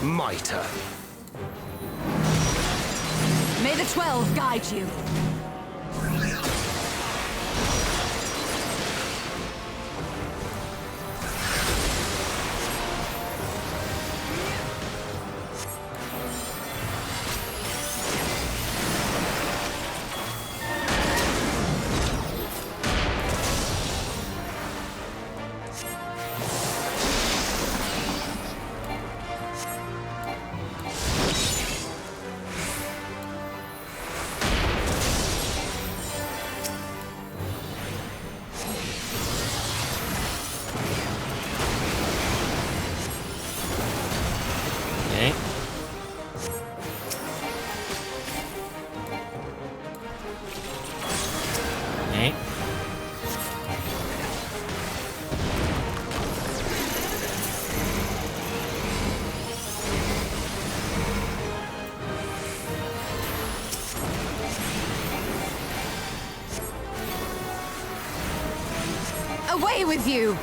My turn. May the 12 guide you. Away with you!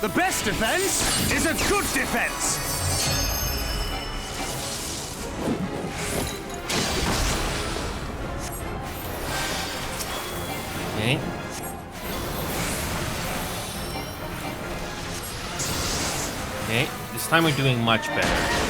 The best defense is a good defense! Okay. Okay, this time we're doing much better.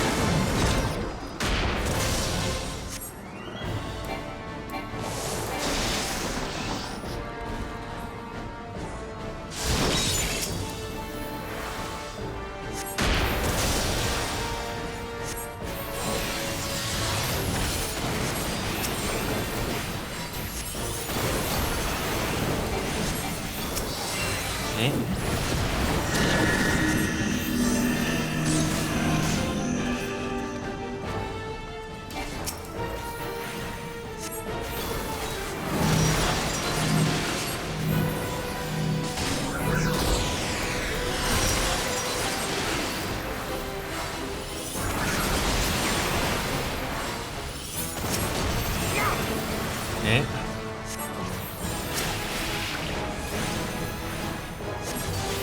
Okay. Okay.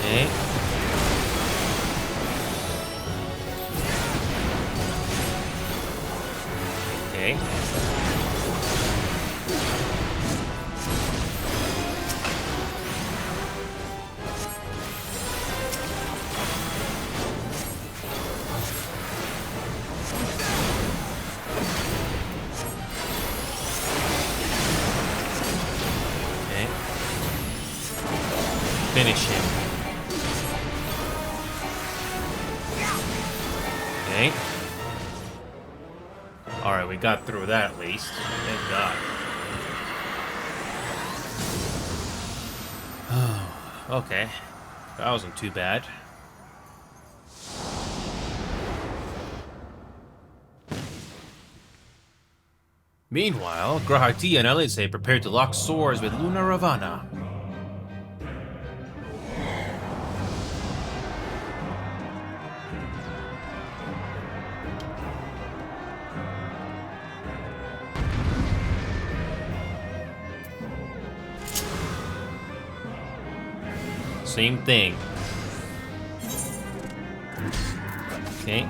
Okay. Okay. Okay. Finish him. Okay. Alright, we got through that at least. Thank God. Okay. That wasn't too bad. Meanwhile, Grahati and Elise prepare to lock swords with Luna Ravana. Same thing. Okay.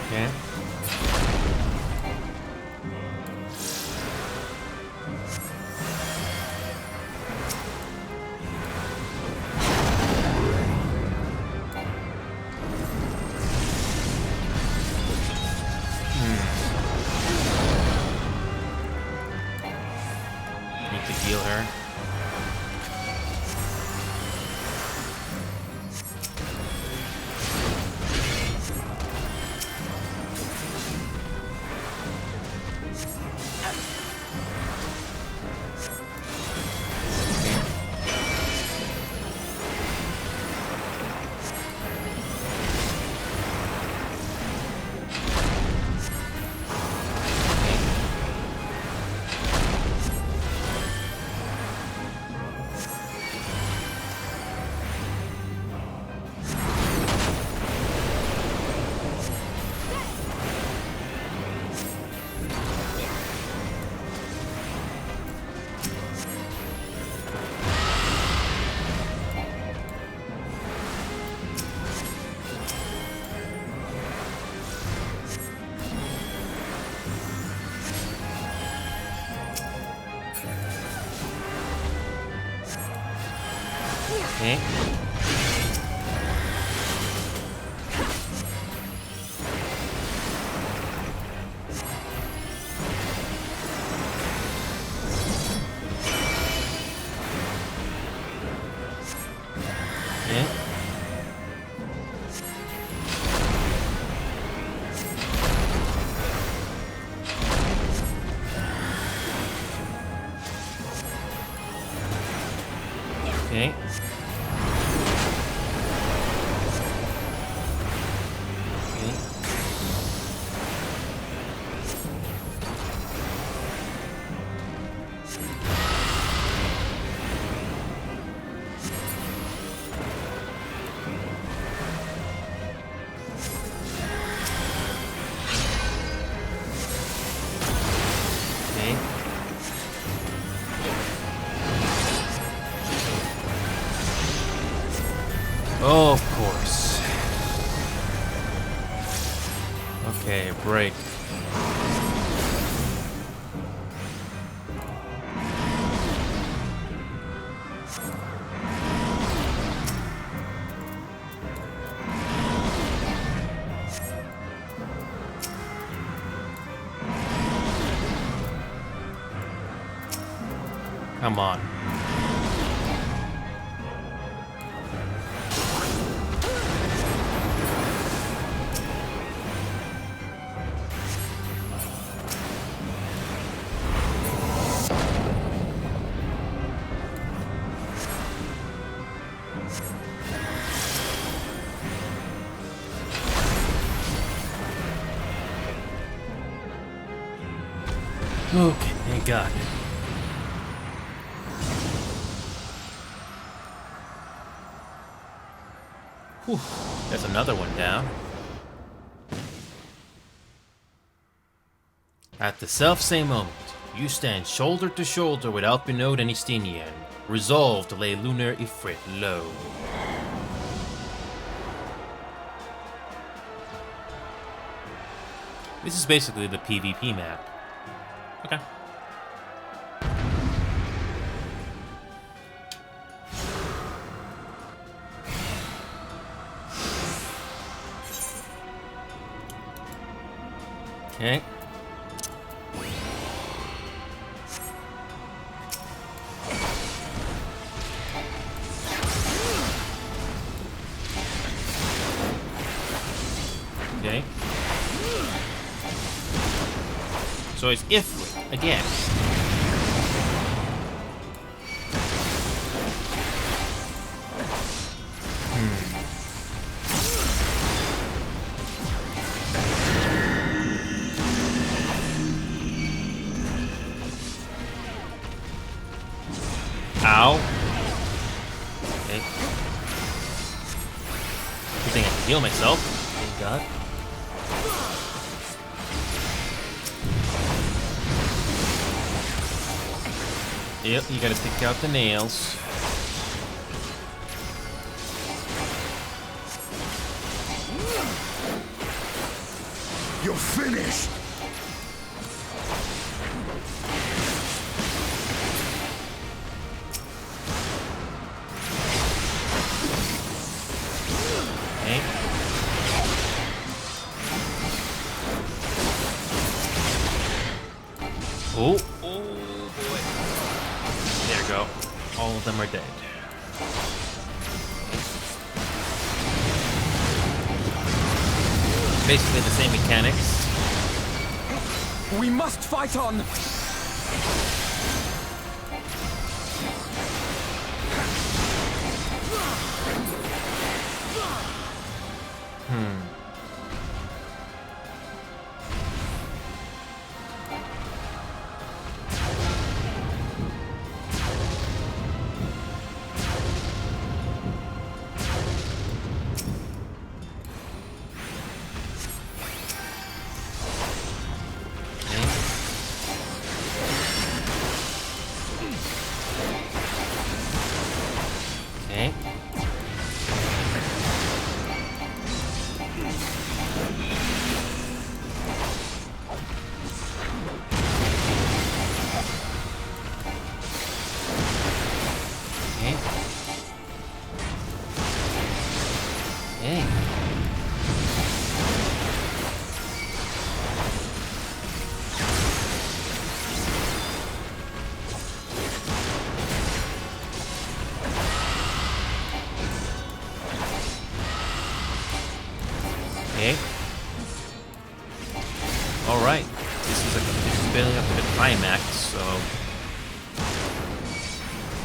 Okay. Need to heal her. Okay. Okay. Oh, of course. Okay, break. Come on. Okay, thank God. Whew, there's another one down. At the self-same moment, you stand shoulder to shoulder with Alpinode and Estinian, resolved to lay Lunar Ifrit low. This is basically the PvP map. Okay. Okay. Okay. So it's Ifrit again. Ow. Okay. Good thing I can heal myself. Thank God. Yep, you gotta pick out the nails. You're finished! Okay. Oh, oh boy. There we go. All of them are dead. Basically the same mechanics. We must fight on!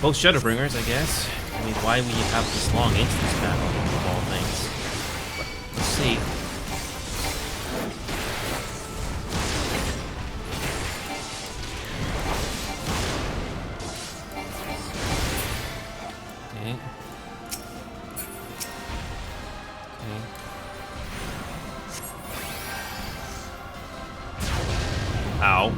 Post-Shadowbringers, I guess. I mean, why we have this long instance battle of all things. But let's see. Okay. Okay. Ow.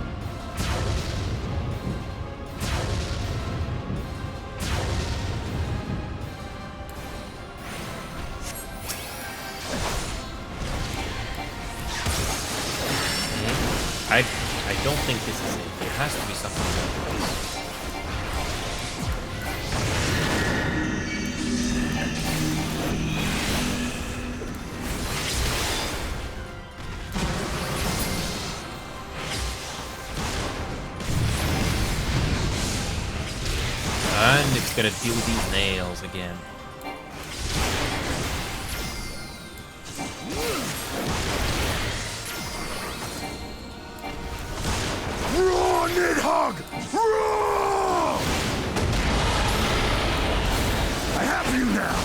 I don't think this is it. There has to be something else. And it's gonna deal with these nails again. Raw Nidhogg! Raw! I have you now!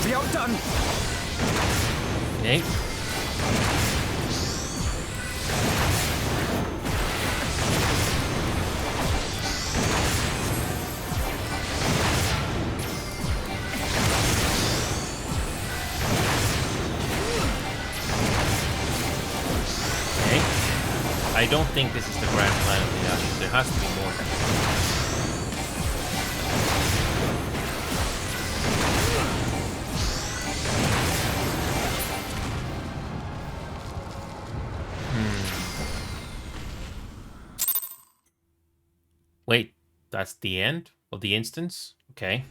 Be outdone. Okay. I don't think this is the grand plan of the Ashes. There has to be more. Wait, that's the end of the instance? Okay.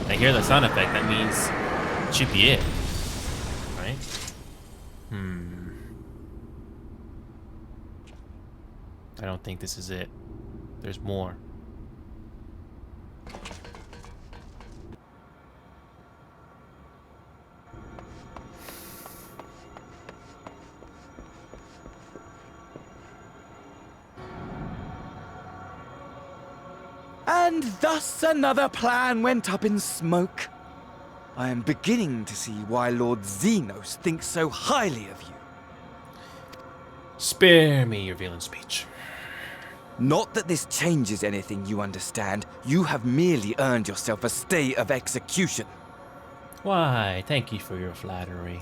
I hear the sound effect, that means it should be it. Right? I don't think this is it. There's more. And thus another plan went up in smoke. I am beginning to see why Lord Xenos thinks so highly of you. Spare me your villain speech. Not that this changes anything, you understand. You have merely earned yourself a stay of execution. Why, thank you for your flattery.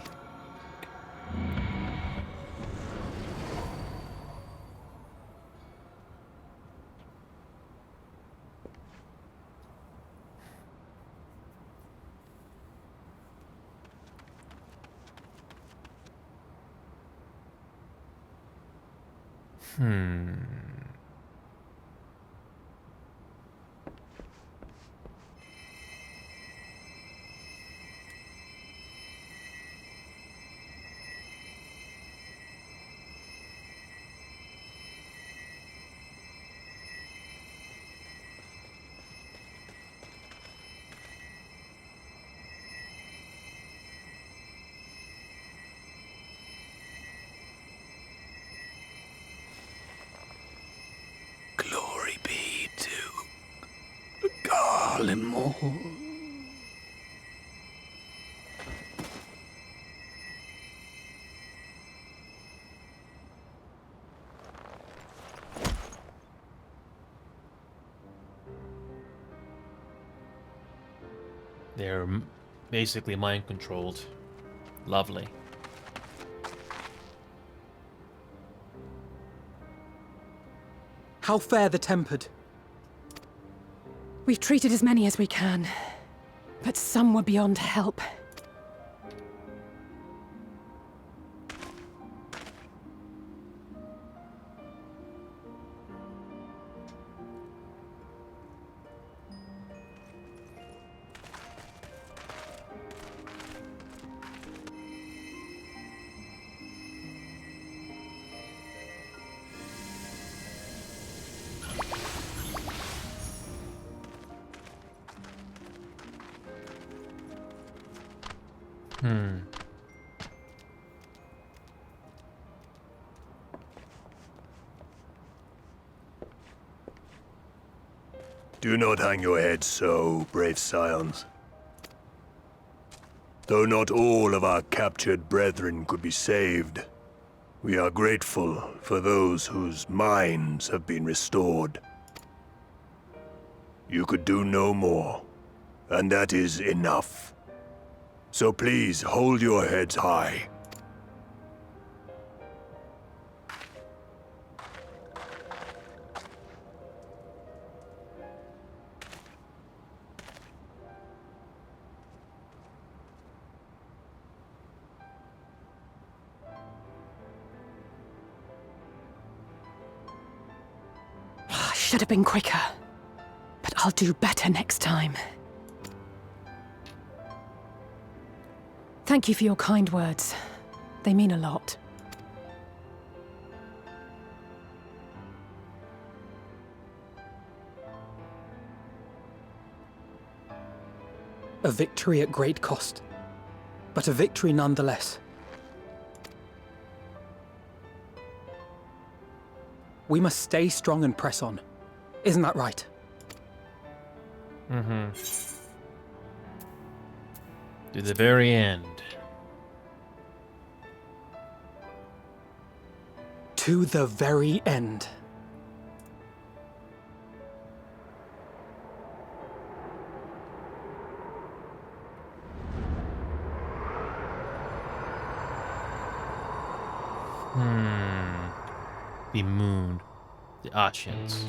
Glory be to Garlemore. They're basically mind-controlled. Lovely. How fare the tempered? We've treated as many as we can, but some were beyond help. Do not hang your heads so, brave scions. Though not all of our captured brethren could be saved, we are grateful for those whose minds have been restored. You could do no more, and that is enough. So please hold your heads high. Should have been quicker. But I'll do better next time. Thank you for your kind words. They mean a lot. A victory at great cost, but a victory nonetheless. We must stay strong and press on. Isn't that right? Mm-hmm. To the very end. To the very end. The moon. The oceans.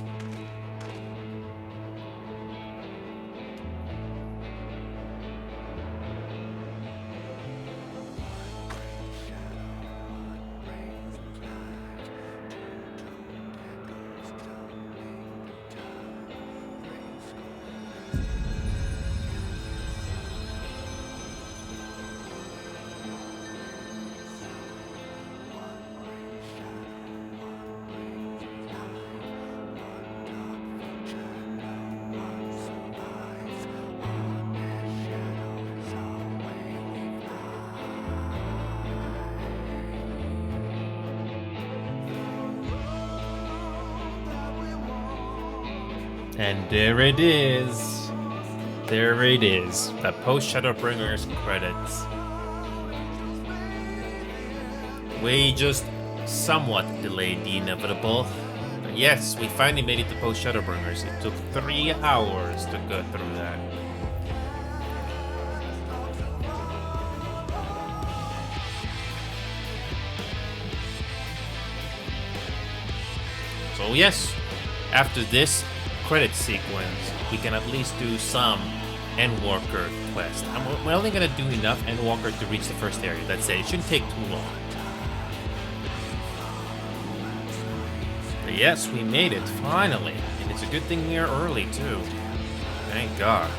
And there it is. There it is. The Post-Shadowbringers credits. We just somewhat delayed the inevitable. But yes, we finally made it to Post-Shadowbringers. It took 3 hours to go through that. So yes, after this credit sequence, we can at least do some Endwalker quest. We're only gonna do enough Endwalker to reach the first area. That's it. It shouldn't take too long. But yes, we made it, finally. And it's a good thing we are early, too. Thank God.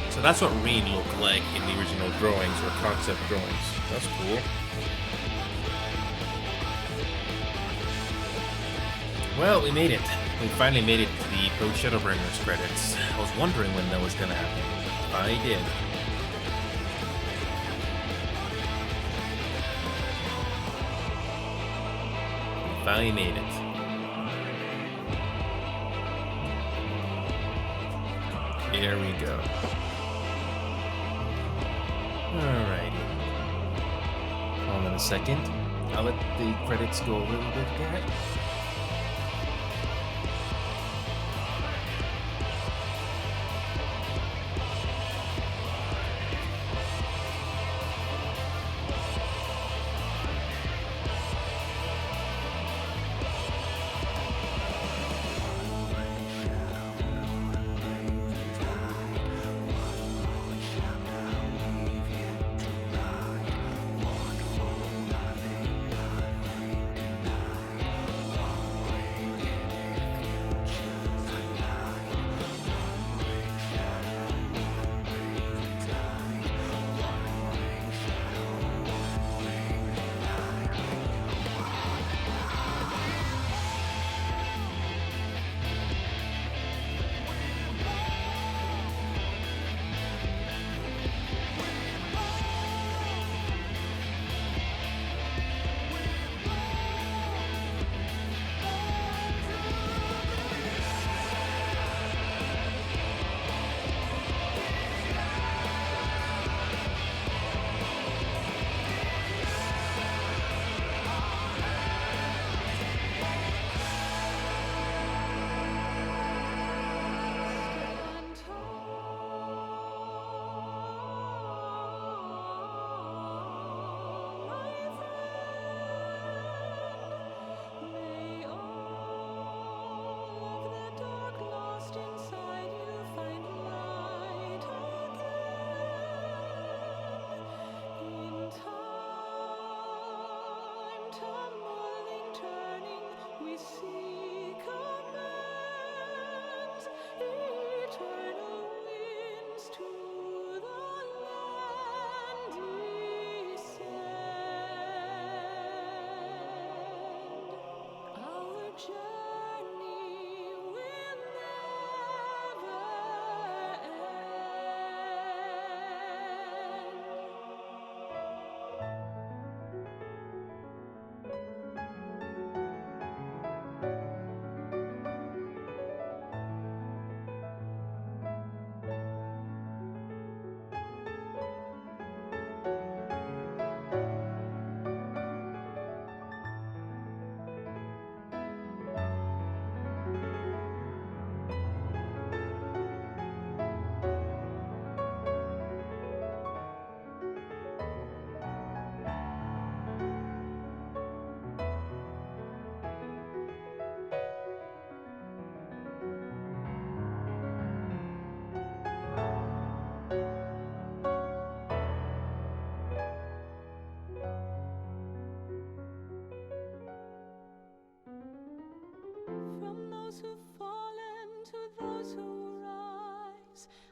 So that's what Reed looked like in the original drawings, or concept drawings. That's cool. Well, we made it. We finally made it to the Post-Shadowbringers credits. I was wondering when that was gonna happen. I did. We finally made it. Here we go. Alrighty. Hold on a second. I'll let the credits go a little bit there.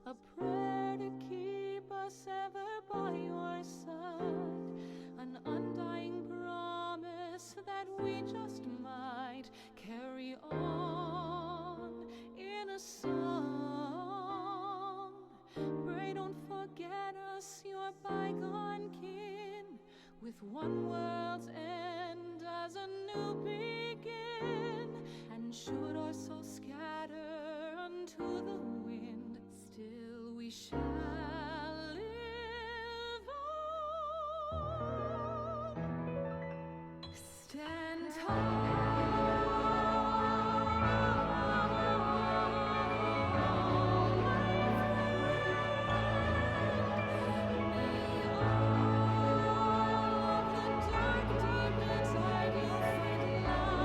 a prayer to keep us ever by your side, an undying promise that we just might carry on in a song. Pray don't forget us, your bygone kin, with one world's end as a new begin. And should our souls scatter unto the wind, still we shall live on. Stand tall. Dark deep inside you find light.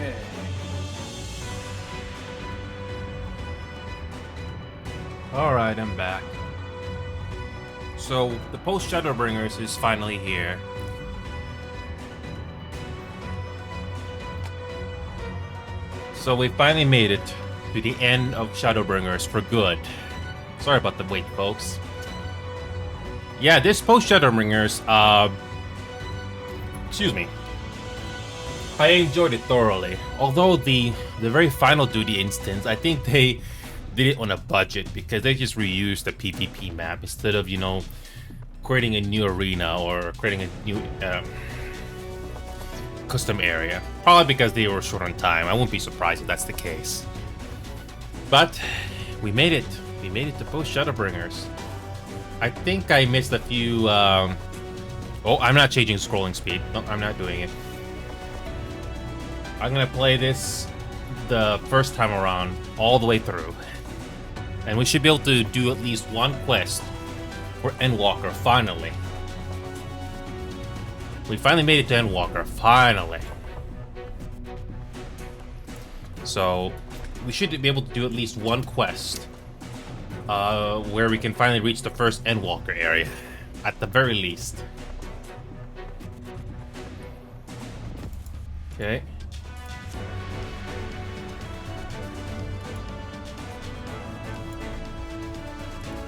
Okay. Alright, I'm back. So, the Post-Shadowbringers is finally here. So we finally made it to the end of Shadowbringers for good. Sorry about the wait, folks. Yeah, this Post-Shadowbringers, excuse me. I enjoyed it thoroughly. Although the very final duty instance, I think they did it on a budget because they just reused the PvP map instead of, you know, creating a new arena or creating a new custom area. Probably because they were short on time. I wouldn't be surprised if that's the case. But we made it. We made it to Post-Shadowbringers. I think I missed a few... Oh, I'm not changing scrolling speed. No, I'm not doing it. I'm gonna play this the first time around all the way through. And we should be able to do at least one quest for Endwalker, finally. We finally made it to Endwalker, finally. So, we should be able to do at least one quest where we can finally reach the first Endwalker area, at the very least. Okay.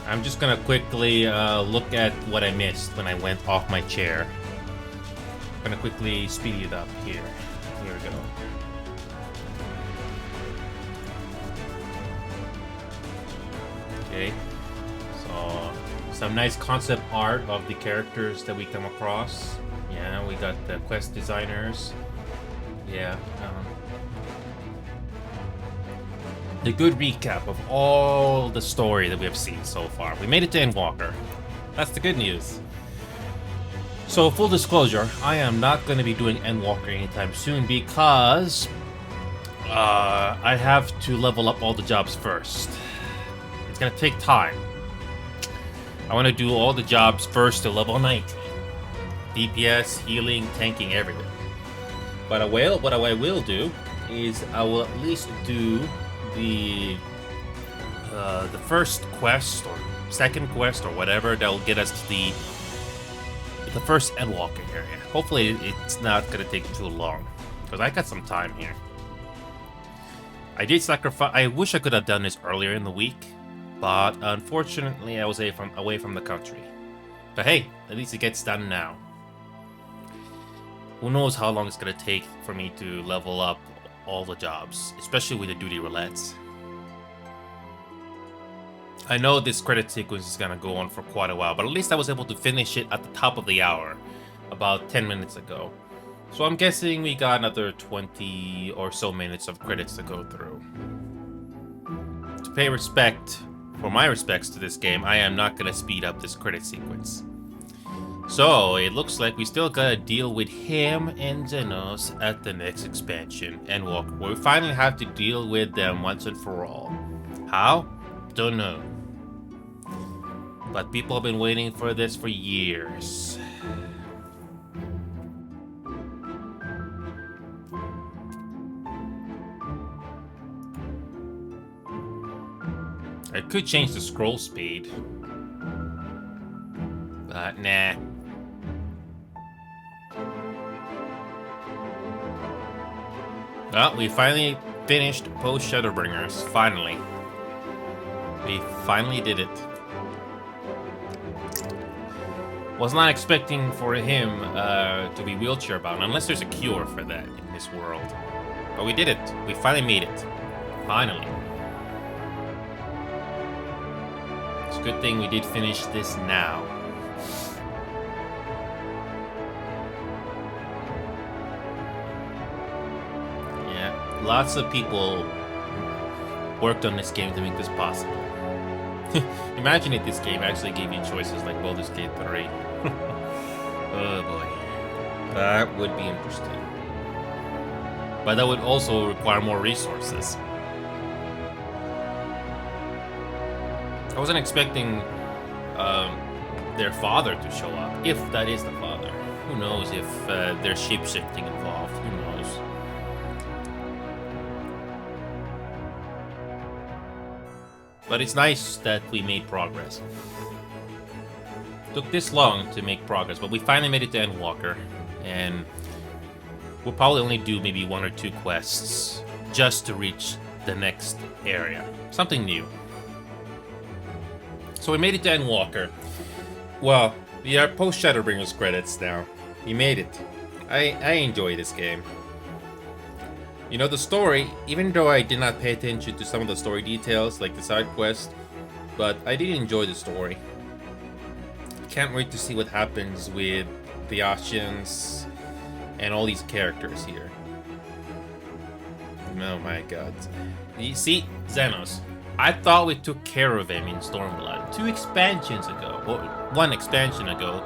I'm just gonna quickly look at what I missed when I went off my chair. I'm gonna quickly speed it up here. Here we go. Okay. So, some nice concept art of the characters that we come across. Yeah, we got the quest designers. Yeah. The good recap of all the story that we have seen so far. We made it to Endwalker. That's the good news. So, full disclosure, I am not going to be doing Endwalker anytime soon because I have to level up all the jobs first. It's going to take time. I want to do all the jobs first to level 90. DPS, healing, tanking, everything. But what I will do is I will at least do the first quest or second quest or whatever that will get us to the first Endwalker area. Hopefully it's not gonna take too long because I got some time here. I did sacrifice. I wish I could have done this earlier in the week, but unfortunately I was away from the country. But hey, at least it gets done now. Who knows how long it's gonna take for me to level up all the jobs, especially with the duty roulettes. I know this credit sequence is gonna go on for quite a while, but at least I was able to finish it at the top of the hour, about 10 minutes ago. So I'm guessing we got another 20 or so minutes of credits to go through. To pay respect, for my respects to this game, I am not gonna speed up this credit sequence. So, it looks like we still gotta deal with him and Xenos at the next expansion, Endwalker, where we finally have to deal with them once and for all. How? Don't know. But people have been waiting for this for years. I could change the scroll speed. But nah. Well, we finally finished Post-Shadowbringers. Finally. We finally did it. Was not expecting for him to be wheelchair bound, unless there's a cure for that in this world. But we did it. We finally made it. Finally. It's a good thing we did finish this now. Lots of people worked on this game to make this possible. Imagine if this game actually gave you choices like Baldur's Gate 3. Oh boy. That would be interesting. But that would also require more resources. I wasn't expecting their father to show up, if that is the father. Who knows if there's shape-shifting involved, who knows. But it's nice that we made progress. Took this long to make progress, but we finally made it to Endwalker, and we'll probably only do maybe 1 or 2 quests just to reach the next area. Something new. So we made it to Endwalker. Well, we are post-Shadowbringers credits now. We made it. I enjoy this game. You know, the story, even though I did not pay attention to some of the story details, like the side quest, but I did enjoy the story. Can't wait to see what happens with the Ascians and all these characters here. Oh my god. You see, Xenos, I thought we took care of him in Stormblood 2 expansions ago, or 1 expansion ago,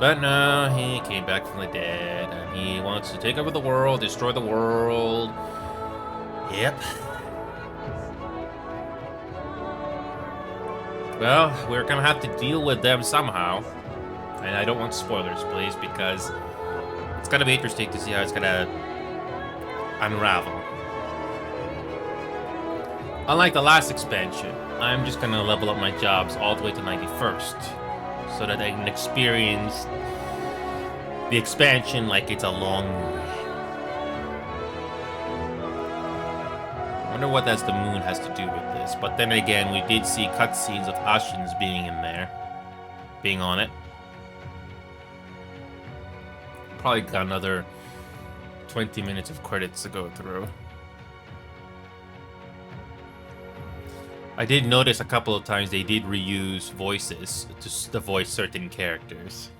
but no, he came back from the dead, and he wants to take over the world, destroy the world. Yep. Well, we're gonna have to deal with them somehow. And I don't want spoilers, please, because it's gonna be interesting to see how it's gonna unravel. Unlike the last expansion, I'm just gonna level up my jobs all the way to 91st, so that I can experience the expansion like it's a long movie. I wonder what the moon has to do with this. But then again, we did see cutscenes of Ascians being in there, being on it. Probably got another 20 minutes of credits to go through. I did notice a couple of times they did reuse voices to voice certain characters.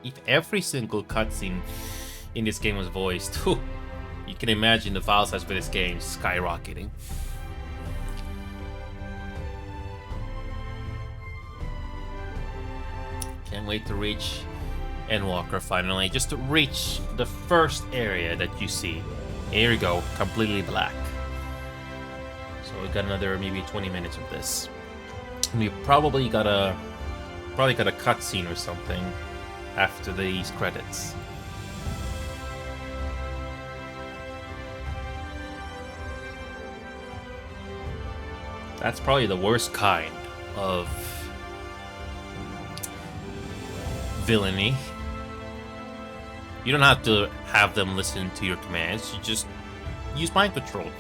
If every single cutscene in this game was voiced, whew, you can imagine the file size for this game skyrocketing. Can't wait to reach Endwalker finally, just to reach the first area that you see. Here we go, completely black. So we got another maybe 20 minutes of this. And we probably got a cutscene or something after these credits. That's probably the worst kind of villainy. You don't have to have them listen to your commands. You just use mind control.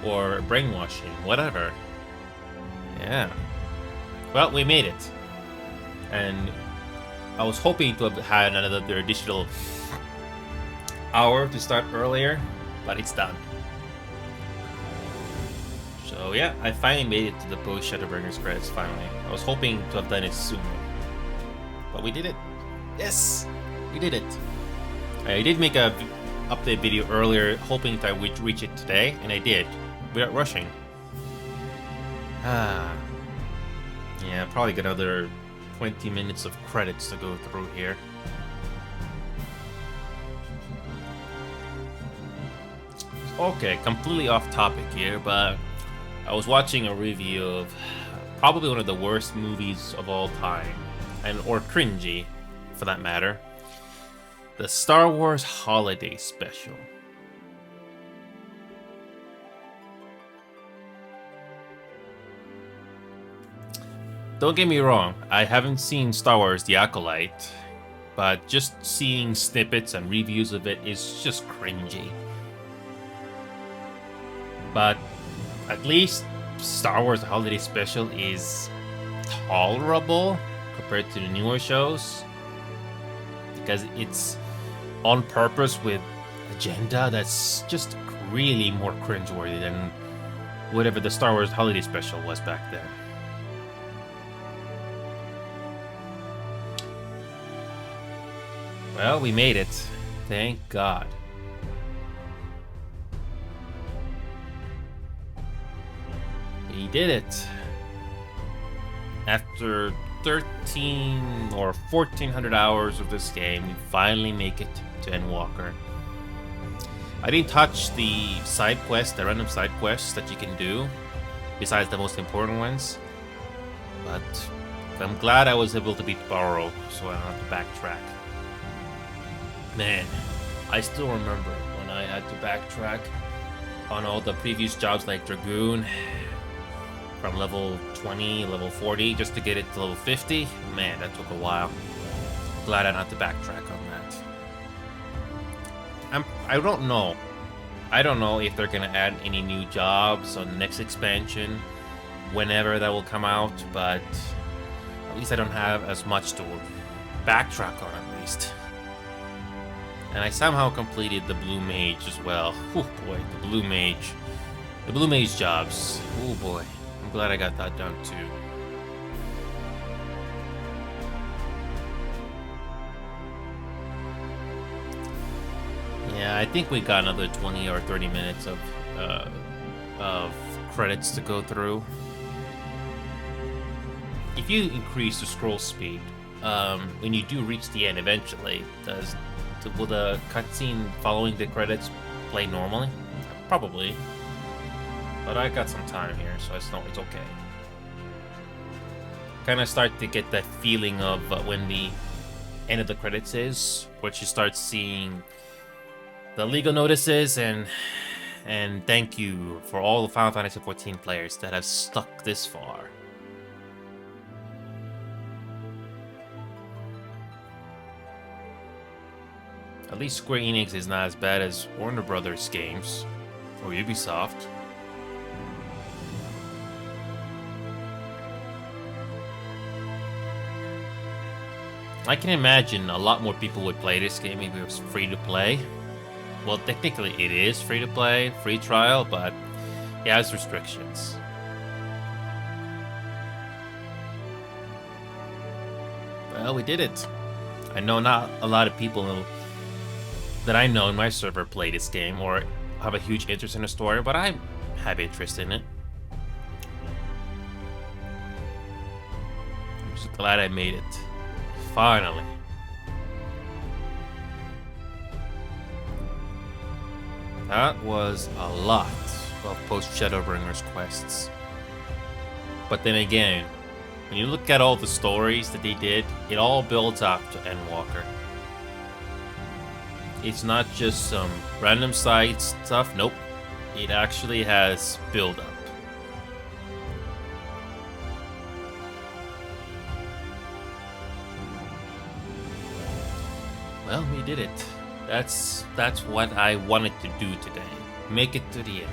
Or brainwashing, whatever. Yeah. Well, we made it. And I was hoping to have had another additional hour to start earlier, but it's done. So yeah, I finally made it to the Post-Shadowbringers credits finally. I was hoping to have done it sooner. But we did it. Yes! We did it. I did make a update video earlier, hoping that I would reach it today, and I did. Without rushing. Yeah, probably got another 20 minutes of credits to go through here. Okay, completely off topic here, but I was watching a review of probably one of the worst movies of all time, or cringy, for that matter. The Star Wars Holiday Special. Don't get me wrong, I haven't seen Star Wars The Acolyte, but just seeing snippets and reviews of it is just cringy. But at least Star Wars Holiday Special is tolerable compared to the newer shows, because it's on purpose with agenda that's just really more cringeworthy than whatever the Star Wars Holiday Special was back then. Well, we made it. Thank God. We did it. After 13 or 1400 hours of this game, we finally make it to Endwalker. I didn't touch the side quests, the random side quests that you can do, besides the most important ones. But I'm glad I was able to beat Barrow, so I don't have to backtrack. Man, I still remember when I had to backtrack on all the previous jobs like Dragoon, from level 20, level 40, just to get it to level 50. Man, that took a while. Glad I don't have to backtrack on that. I don't know. I don't know if they're gonna add any new jobs on the next expansion, whenever that will come out, but at least I don't have as much to backtrack on, at least. And I somehow completed the Blue Mage as well. Oh boy, the Blue Mage. The Blue Mage jobs. Oh boy. I'm glad I got that done too. Yeah, I think we got another 20 or 30 minutes of credits to go through. If you increase the scroll speed, when you do reach the end eventually, will the cutscene following the credits play normally? Probably. But I got some time here, so it's okay. Kind of start to get that feeling of when the end of the credits is, which you start seeing the legal notices and thank you for all the Final Fantasy XIV players that have stuck this far. At least Square Enix is not as bad as Warner Brothers games or Ubisoft. I can imagine a lot more people would play this game if it was free to play. Well, technically it is free to play, free trial, but it has restrictions. Well, we did it. I know not a lot of people that I know in my server play this game or have a huge interest in the story, but I have interest in it. I'm just glad I made it. Finally. That was a lot of Post-Shadowbringers quests. But then again, when you look at all the stories that they did, it all builds up to Endwalker. It's not just some random side stuff, nope. It actually has build-up. Well, we did it. That's what I wanted to do today. Make it to the end.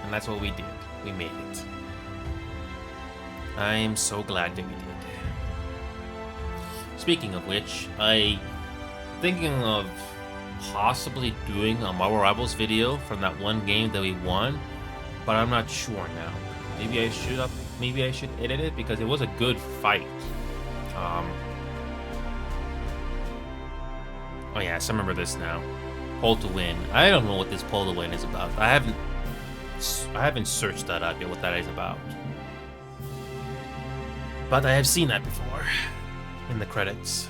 And that's what we did. We made it. I'm so glad that we did. Speaking of which, I'm thinking of possibly doing a Marvel Rivals video from that one game that we won, but I'm not sure now. Maybe I should edit it because it was a good fight. Oh yes, I remember this now. Poll to win. I don't know what this poll to win is about. I haven't searched that up yet, what that is about. But I have seen that before in the credits.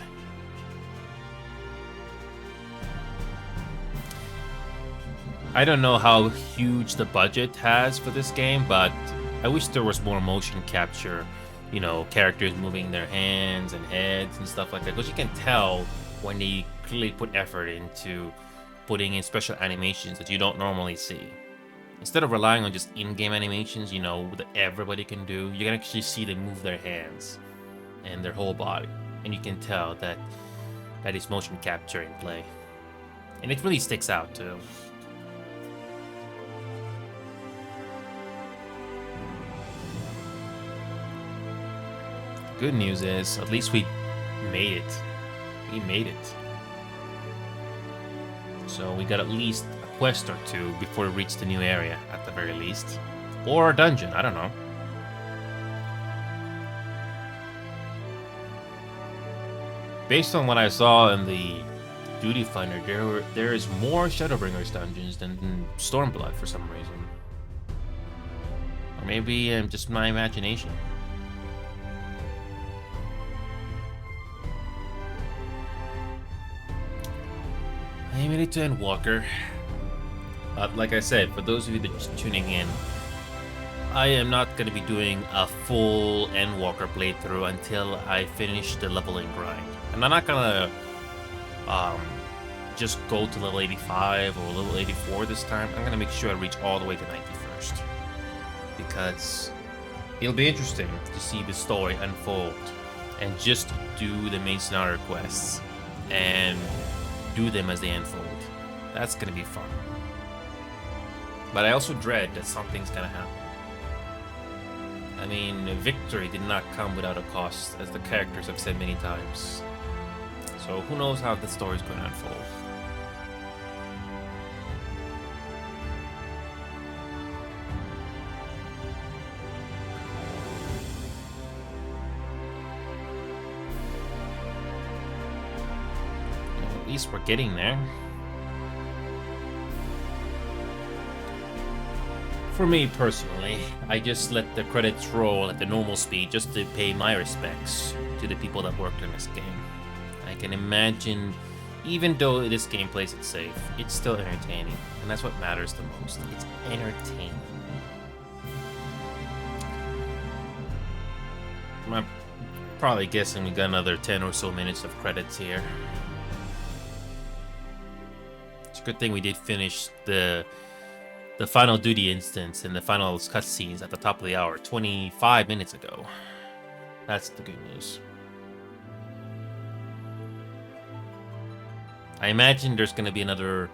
I don't know how huge the budget has for this game, but I wish there was more motion capture. You know, characters moving their hands and heads and stuff like that, because you can tell when they clearly put effort into putting in special animations that you don't normally see. Instead of relying on just in-game animations, you know, that everybody can do, you can actually see them move their hands and their whole body. And you can tell that is motion capture in play. And it really sticks out too. Good news is, at least we made it. We made it. So we got at least a quest or two before we reach the new area, at the very least. Or a dungeon, I don't know. Based on what I saw in the Duty Finder, there is more Shadowbringers dungeons than Stormblood for some reason. Or maybe just my imagination. I made it to Endwalker. Like I said, for those of you that are just tuning in, I am not going to be doing a full Endwalker playthrough until I finish the leveling grind. And I'm not going to just go to level 85 or level 84 this time. I'm gonna make sure I reach all the way to 91st. Because it'll be interesting to see the story unfold and just do the main scenario quests and do them as they unfold. That's gonna be fun. But I also dread that something's gonna happen. I mean, victory did not come without a cost, as the characters have said many times. So who knows how the story's going to unfold. Well, at least we're getting there. For me personally, I just let the credits roll at the normal speed just to pay my respects to the people that worked on this game. I can imagine, even though this game plays it safe, it's still entertaining, and that's what matters the most. It's entertaining. I'm probably guessing we got another 10 or so minutes of credits here. It's a good thing we did finish the final duty instance and the final cutscenes at the top of the hour 25 minutes ago. That's the good news. I imagine there's going to be another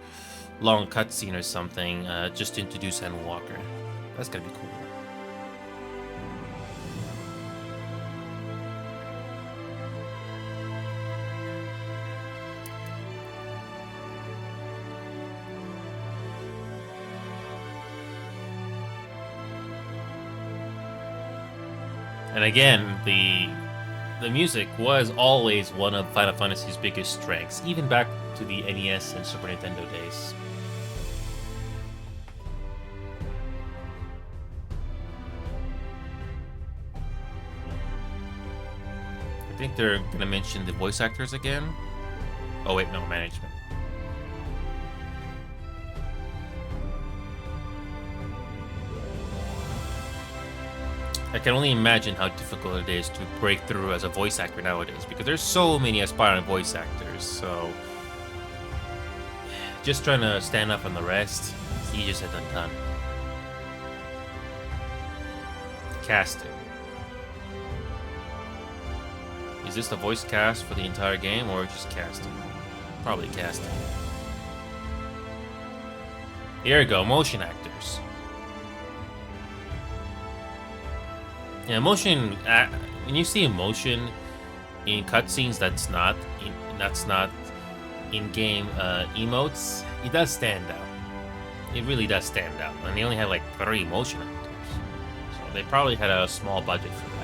long cutscene or something just to introduce Ann Walker. That's going to be cool. And again, the music was always one of Final Fantasy's biggest strengths, even back to the NES and Super Nintendo days. I think they're gonna mention the voice actors again. Oh wait, no, management. I can only imagine how difficult it is to break through as a voice actor nowadays, because there's so many aspiring voice actors, so just trying to stand up on the rest, it's easier said than done. Casting. Is this the voice cast for the entire game, or just casting? Probably casting. Here we go, motion actors. Yeah, motion. When you see emotion in cutscenes, that's not in-game emotes. It does stand out. It really does stand out. And they only had like 3 motion actors, so they probably had a small budget for that.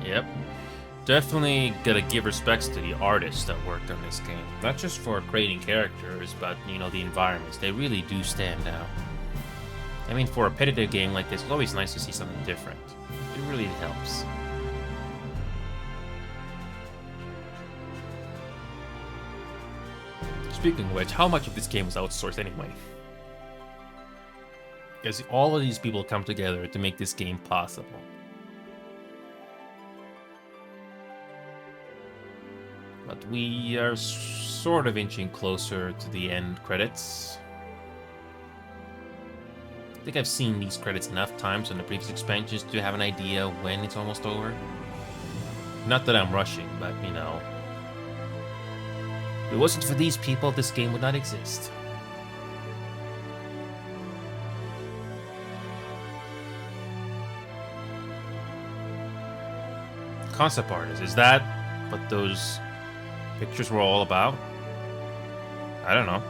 Yep. Definitely gotta give respects to the artists that worked on this game. Not just for creating characters, but, you know, the environments. They really do stand out. I mean, for a repetitive game like this, it's always nice to see something different. It really helps. Speaking of which, how much of this game was outsourced anyway? Because all of these people come together to make this game possible. But we are sort of inching closer to the end credits. I think I've seen these credits enough times in the previous expansions to have an idea when it's almost over. Not that I'm rushing, but, you know, if it wasn't for these people, this game would not exist. Concept artists, is that what those pictures were all about? I don't know.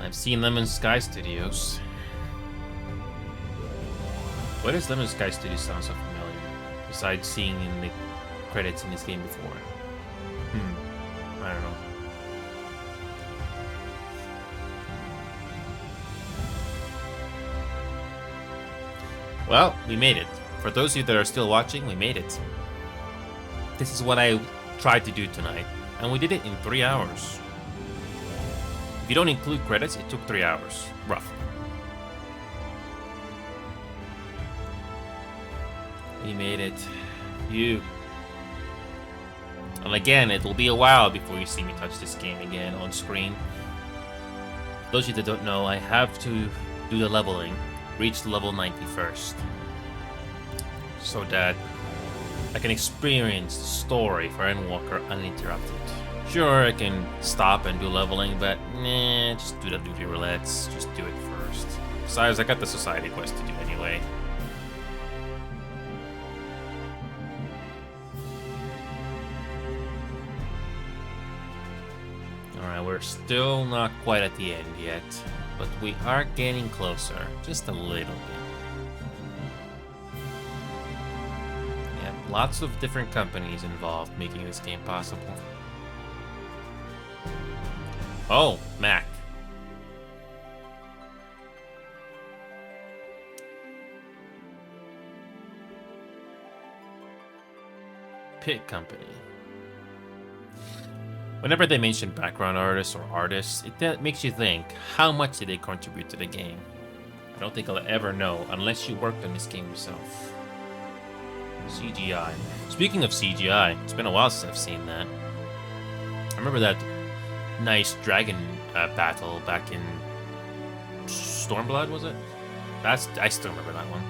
I've seen Lemon Sky Studios. Why does Lemon Sky Studios sound so familiar? Besides seeing in the credits in this game before. I don't know. Well, we made it. For those of you that are still watching, we made it. This is what I tried to do tonight, and we did it in 3 hours. If you don't include credits, it took 3 hours, roughly. We made it. You. And again, it will be a while before you see me touch this game again on screen. Those of you that don't know, I have to do the leveling, reach level 90 first, so that I can experience the story for Endwalker uninterrupted. Sure, I can stop and do leveling, but nah, just do the duty roulettes, just do it first. Besides, I got the society quest to do anyway. Alright, we're still not quite at the end yet, but we are getting closer, just a little bit. Yeah, lots of different companies involved making this game possible. Oh, Mac. Pit Company. Whenever they mention background artists or artists, that makes you think, how much did they contribute to the game? I don't think I'll ever know unless you worked on this game yourself. CGI. Speaking of CGI, it's been a while since I've seen that. I remember that nice dragon battle back in Stormblood, was it? I still remember that one.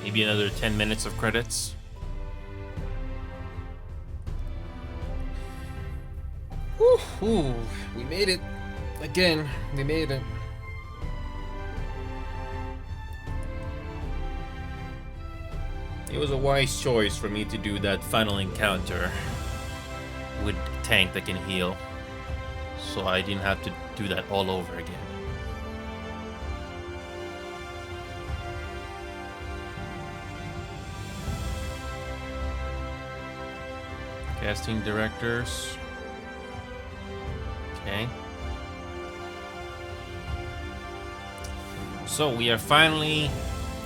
Maybe another 10 minutes of credits. Whew, we made it. Again, we made it. It was a wise choice for me to do that final encounter with a tank that can heal, so I didn't have to do that all over again. Casting directors. Okay. So we are finally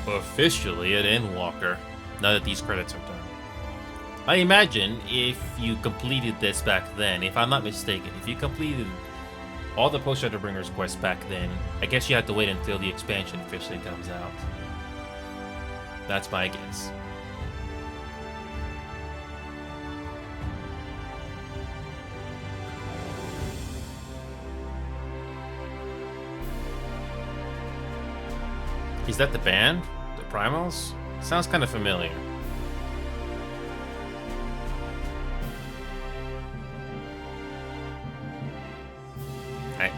officially at Endwalker, now that these credits are done. I imagine if you completed this back then, if I'm not mistaken, if you completed all the Post-Shadowbringers quests back then, I guess you have to wait until the expansion officially comes out. That's my guess. Is that the band? The Primals? Sounds kind of familiar.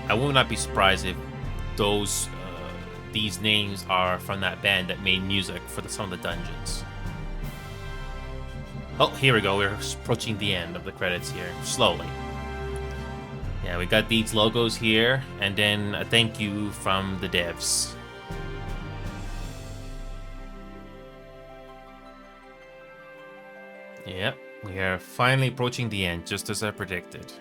I will not be surprised if these names are from that band that made music for some of the dungeons. Oh, here we go. We're approaching the end of the credits here, slowly. Yeah, we got these logos here, and then a thank you from the devs. Yep, we are finally approaching the end, just as I predicted.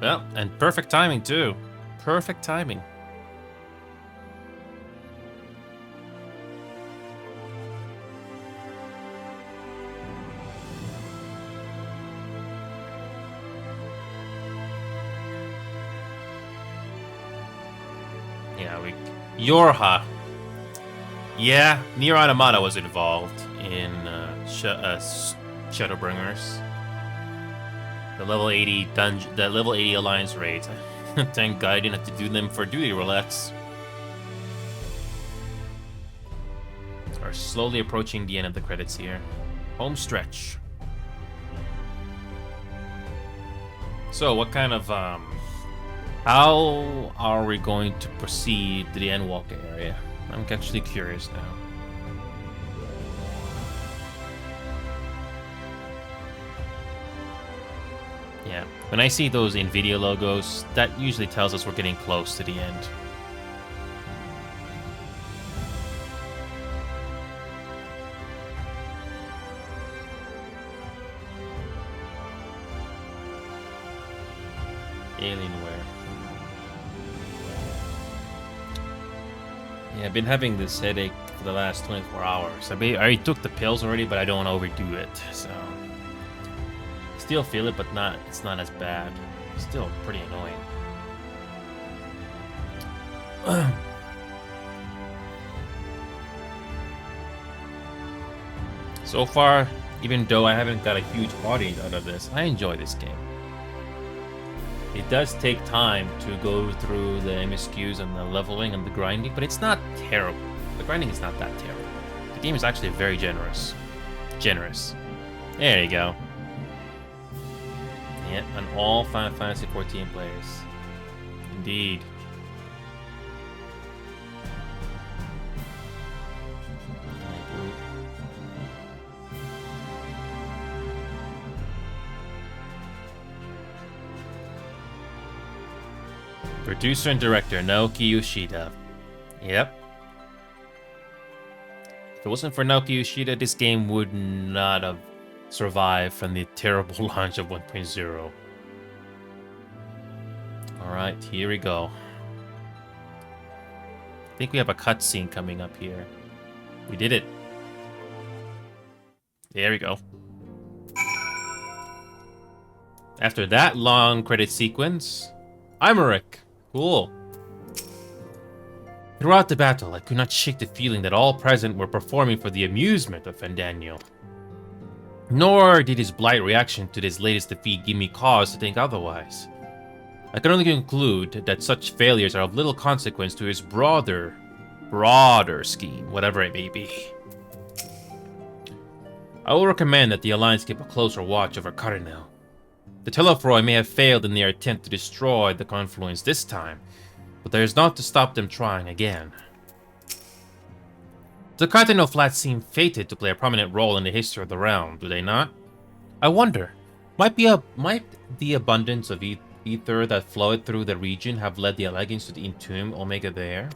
Well, and perfect timing too. Perfect timing. Yeah, Yorha. Yeah, Nier Automata was involved in Shadowbringers. The level 80 dungeon, the level 80 alliance raids. Thank God I didn't have to do them for duty roulettes. Are slowly approaching the end of the credits here. Home stretch. So, what kind of how are we going to proceed to the Endwalker area? I'm actually curious now. Yeah, when I see those NVIDIA logos, that usually tells us we're getting close to the end. Alienware. Yeah, I've been having this headache for the last 24 hours. I already took the pills already, but I don't want to overdo it, so... Still feel it, but it's not as bad. Still pretty annoying. So far, even though I haven't got a huge audience out of this, I enjoy this game. It does take time to go through the MSQs and the leveling and the grinding, but it's not terrible. The grinding is not that terrible. The game is actually very generous. There you go. Yeah, and all Final Fantasy XIV players. Indeed. Producer and director Naoki Yoshida. Yep. If it wasn't for Naoki Yoshida, this game would not have survived from the terrible launch of 1.0. Alright, here we go. I think we have a cutscene coming up here. We did it. There we go. After that long credit sequence, Imeric. Cool. Throughout the battle, I could not shake the feeling that all present were performing for the amusement of Fandaniel. Nor did his blight reaction to this latest defeat give me cause to think otherwise. I can only conclude that such failures are of little consequence to his broader scheme, whatever it may be. I will recommend that the Alliance keep a closer watch over Cardinal. The Telefroi may have failed in their attempt to destroy the Confluence this time, but there is naught to stop them trying again. The Cardinal Flats seem fated to play a prominent role in the history of the realm, do they not? I wonder, might the abundance of ether that flowed through the region have led the Allegans to entomb Omega there?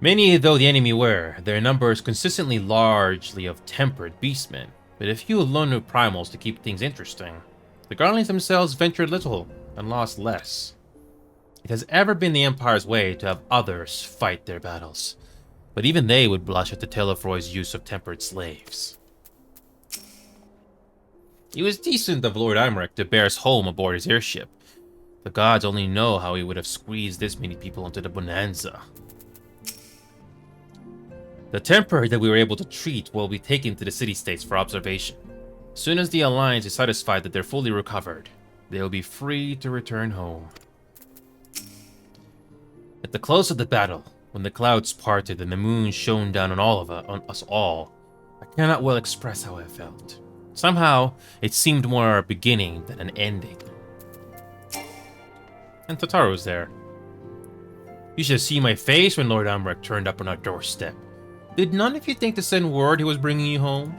Many though the enemy were, their numbers consistently largely of tempered beastmen, but a few lone primals to keep things interesting. The Guardians themselves ventured little and lost less. It has ever been the Empire's way to have others fight their battles, but even they would blush at the Telefroi's use of tempered slaves. It was decent of Lord Imeric to bear us home aboard his airship. The gods only know how he would have squeezed this many people into the Bonanza. The temper that we were able to treat will be taken to the city-states for observation. As soon as the Alliance is satisfied that they're fully recovered, they will be free to return home. At the close of the battle, when the clouds parted and the moon shone down on us all, I cannot well express how I felt. Somehow, it seemed more a beginning than an ending. And Totaro's there. You should see my face when Lord Imeric turned up on our doorstep. Did none of you think to send word he was bringing you home?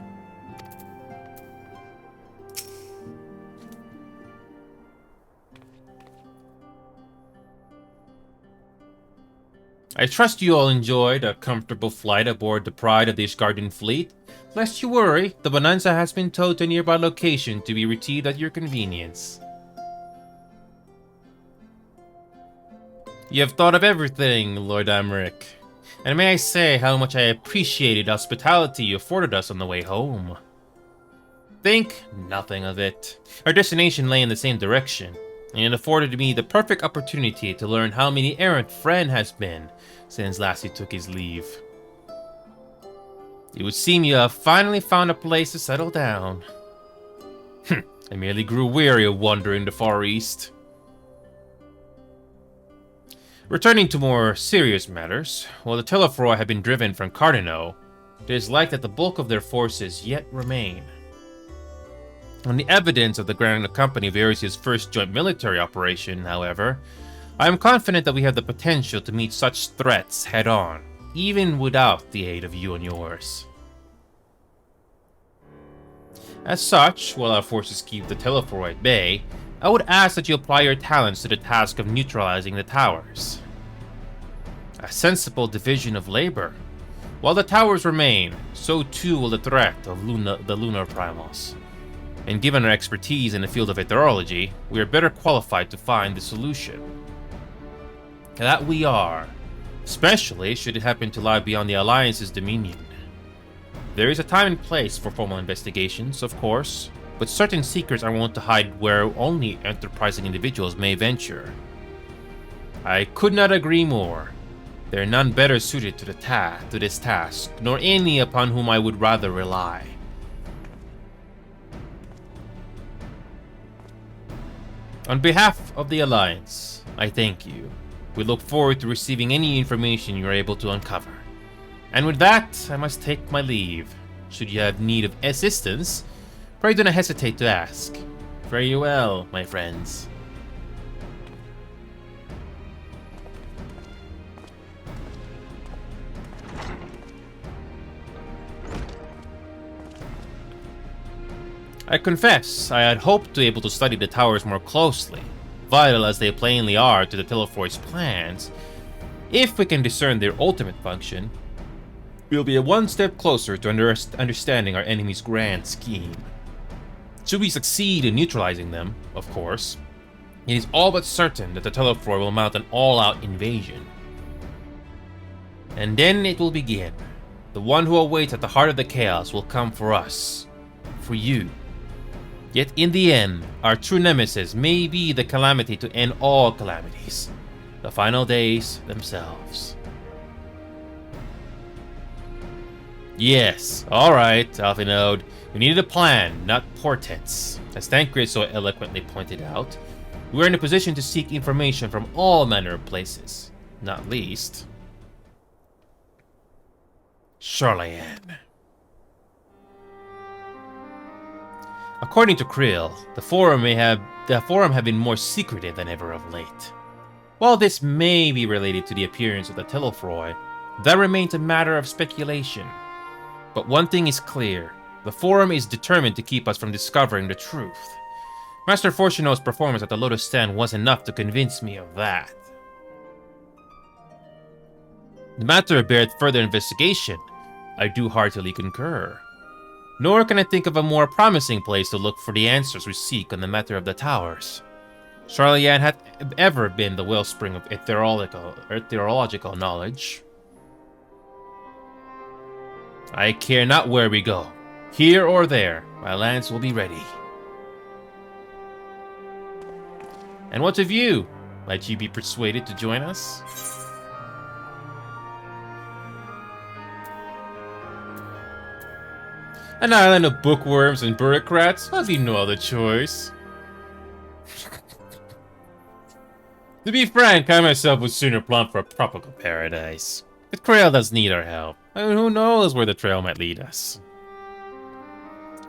I trust you all enjoyed a comfortable flight aboard the Pride of the Ishgardian fleet. Lest you worry, the Bonanza has been towed to a nearby location to be retrieved at your convenience. You have thought of everything, Lord Imeric. And may I say how much I appreciated the hospitality you afforded us on the way home. Think nothing of it. Our destination lay in the same direction, and it afforded me the perfect opportunity to learn how many errant friend has been since last he took his leave. It would seem you have finally found a place to settle down. I merely grew weary of wandering the Far East. Returning to more serious matters, while the Telefroi have been driven from Cardinal, it is like that the bulk of their forces yet remain. On the evidence of the Grand Company of Eris's first joint military operation, however, I am confident that we have the potential to meet such threats head-on, even without the aid of you and yours. As such, while our forces keep the Telefroi at bay, I would ask that you apply your talents to the task of neutralizing the towers. A sensible division of labor. While the towers remain, so too will the threat of the lunar primals. And given our expertise in the field of aetherology, we are better qualified to find the solution. That we are, especially should it happen to lie beyond the Alliance's dominion. There is a time and place for formal investigations, of course, but certain secrets are wont to hide where only enterprising individuals may venture. I could not agree more. There are none better suited to this task, nor any upon whom I would rather rely. On behalf of the Alliance, I thank you. We look forward to receiving any information you are able to uncover. And with that, I must take my leave. Should you have need of assistance, pray do not hesitate to ask. Fare you well, my friends. I confess, I had hoped to be able to study the towers more closely, vital as they plainly are to the Telefor's plans. If we can discern their ultimate function, we'll be one step closer to understanding our enemy's grand scheme. Should we succeed in neutralizing them, of course, it is all but certain that the Telefor will mount an all-out invasion. And then it will begin. The one who awaits at the heart of the chaos will come for us. For you. Yet in the end, our true nemesis may be the calamity to end all calamities. The final days themselves. Yes, alright, Alphinode. We needed a plan, not portents. As Tancred so eloquently pointed out, we are in a position to seek information from all manner of places. Not least... Charlayan. According to Krill, the Forum have been more secretive than ever of late. While this may be related to the appearance of the Telefroi, that remains a matter of speculation. But one thing is clear, the Forum is determined to keep us from discovering the truth. Master Fortuno's performance at the Lotus Stand was enough to convince me of that. The matter beareth further investigation. I do heartily concur. Nor can I think of a more promising place to look for the answers we seek on the matter of the towers. Charlayan hath ever been the wellspring of aetherological knowledge. I care not where we go. Here or there, my lance will be ready. And what of you? Might you be persuaded to join us? An island of bookworms and bureaucrats? I'll be no other choice. To be frank, I myself would sooner plump for a tropical paradise. But Krail does need our help. I mean, who knows where the trail might lead us?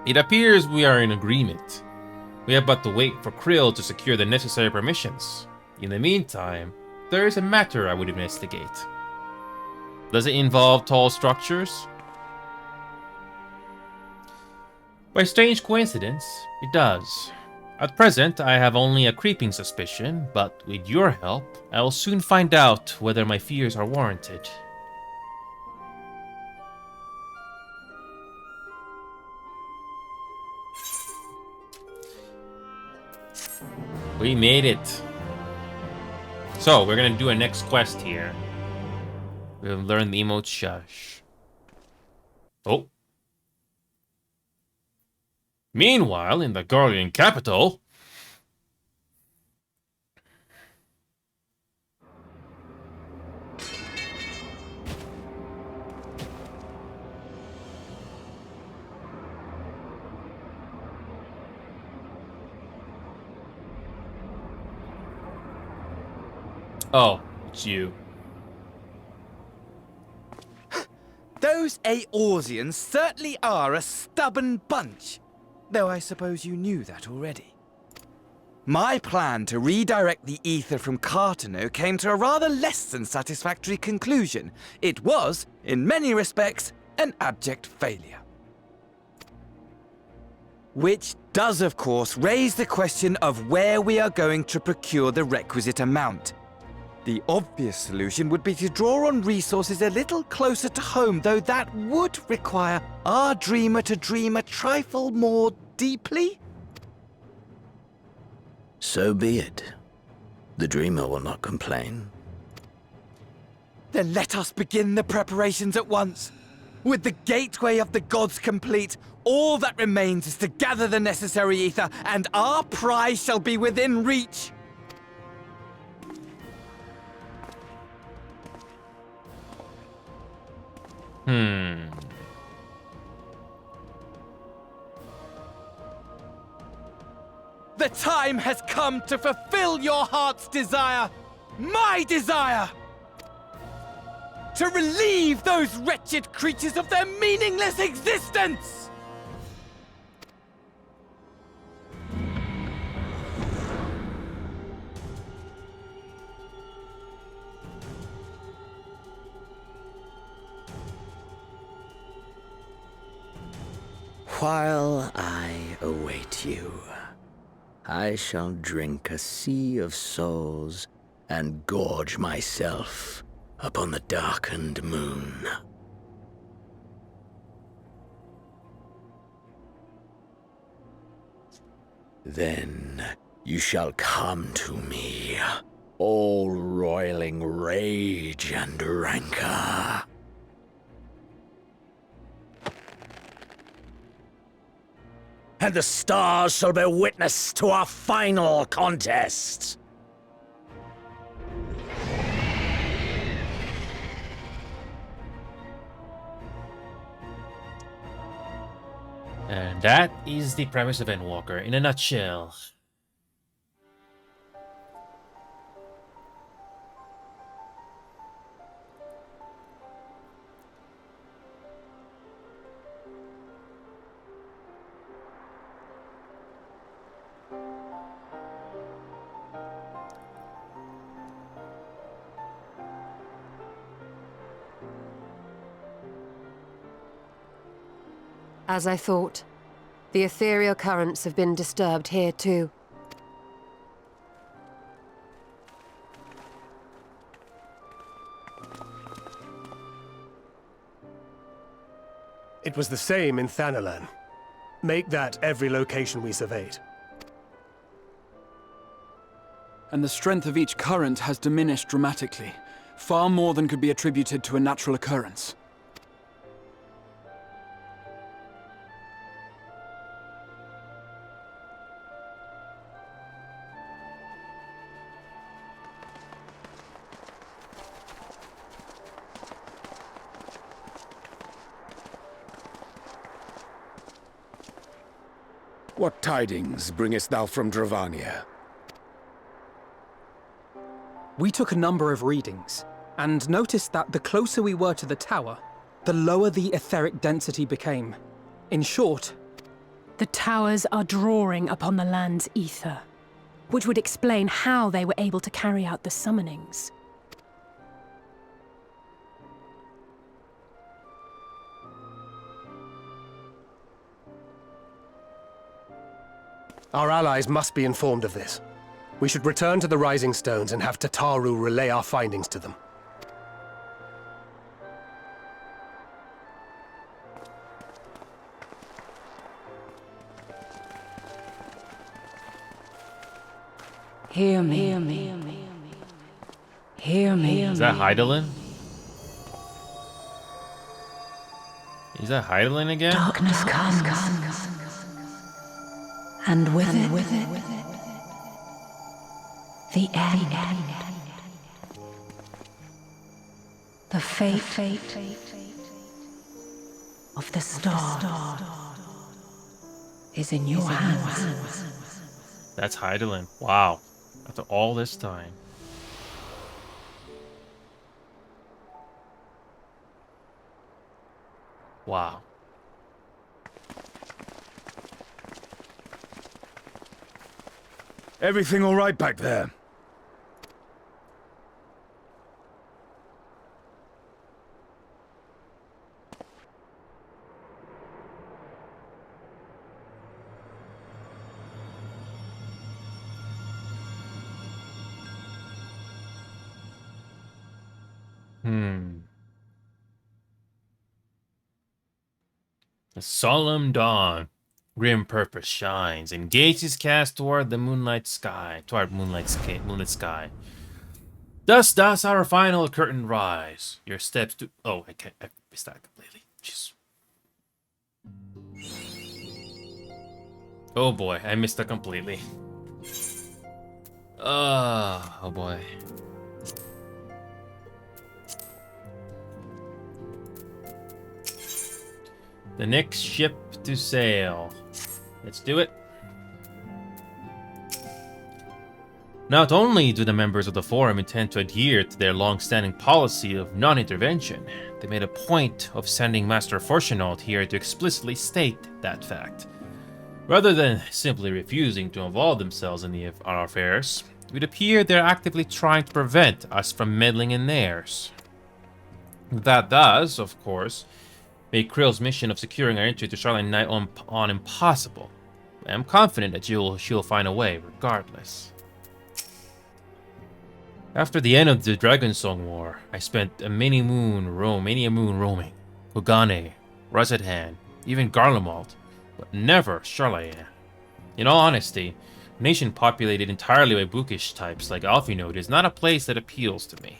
It appears we are in agreement. We have but to wait for Krill to secure the necessary permissions. In the meantime, there is a matter I would investigate. Does it involve tall structures? By strange coincidence, it does. At present, I have only a creeping suspicion, but with your help, I will soon find out whether my fears are warranted. We made it. So, we're gonna do a next quest here. We've learned the emote shush. Oh. Meanwhile, in the Garlean capital... Oh, it's you. Those Eorzeans certainly are a stubborn bunch. Though I suppose you knew that already. My plan to redirect the ether from Cartano came to a rather less than satisfactory conclusion. It was, in many respects, an abject failure. Which does, of course, raise the question of where we are going to procure the requisite amount. The obvious solution would be to draw on resources a little closer to home, though that would require our dreamer to dream a trifle more deeply. So be it. The dreamer will not complain. Then let us begin the preparations at once. With the gateway of the gods complete, all that remains is to gather the necessary ether, and our prize shall be within reach. The time has come to fulfill your heart's desire, my desire! To relieve those wretched creatures of their meaningless existence! While I await you, I shall drink a sea of souls and gorge myself upon the darkened moon. Then you shall come to me, all roiling rage and rancor. And the stars shall bear witness to our final contest. And that is the premise of Endwalker in a nutshell. As I thought, the ethereal currents have been disturbed here too. It was the same in Thanalan. Make that every location we surveyed. And the strength of each current has diminished dramatically, far more than could be attributed to a natural occurrence. What tidings bringest thou from Dravania? We took a number of readings, and noticed that the closer we were to the tower, the lower the etheric density became. In short, the towers are drawing upon the land's ether, which would explain how they were able to carry out the summonings. Our allies must be informed of this. We should return to the Rising Stones and have Tataru relay our findings to them. Hear me. Hear me. Hear me. Is that Hydaelyn? Is that Hydaelyn again? Darkness comes. And with it, the end. The fate of the star is in your hands. That's Hydaelyn. Wow. After all this time. Wow. Everything all right back there? A solemn dawn. Grim purpose shines, and gaze is cast toward the moonlight sky. Moonlit sky. Thus does our final curtain rise. Your steps to... Oh, I missed that completely. Jeez. Oh boy, I missed that completely. Oh boy. The next ship to sail. Let's do it. Not only do the members of the Forum intend to adhere to their long-standing policy of non-intervention, they made a point of sending Master Fortunaut here to explicitly state that fact. Rather than simply refusing to involve themselves in our affairs, it would appear they're actively trying to prevent us from meddling in theirs. That does, of course, make Krill's mission of securing our entry to Charlotte Night on impossible. I am confident that she'll find a way, regardless. After the end of the Dragonsong War, I spent many a moon roaming. Hogane, Rosethan, even Garlemald, but never Charlayan. In all honesty, a nation populated entirely by bookish types like Alphinaud is not a place that appeals to me.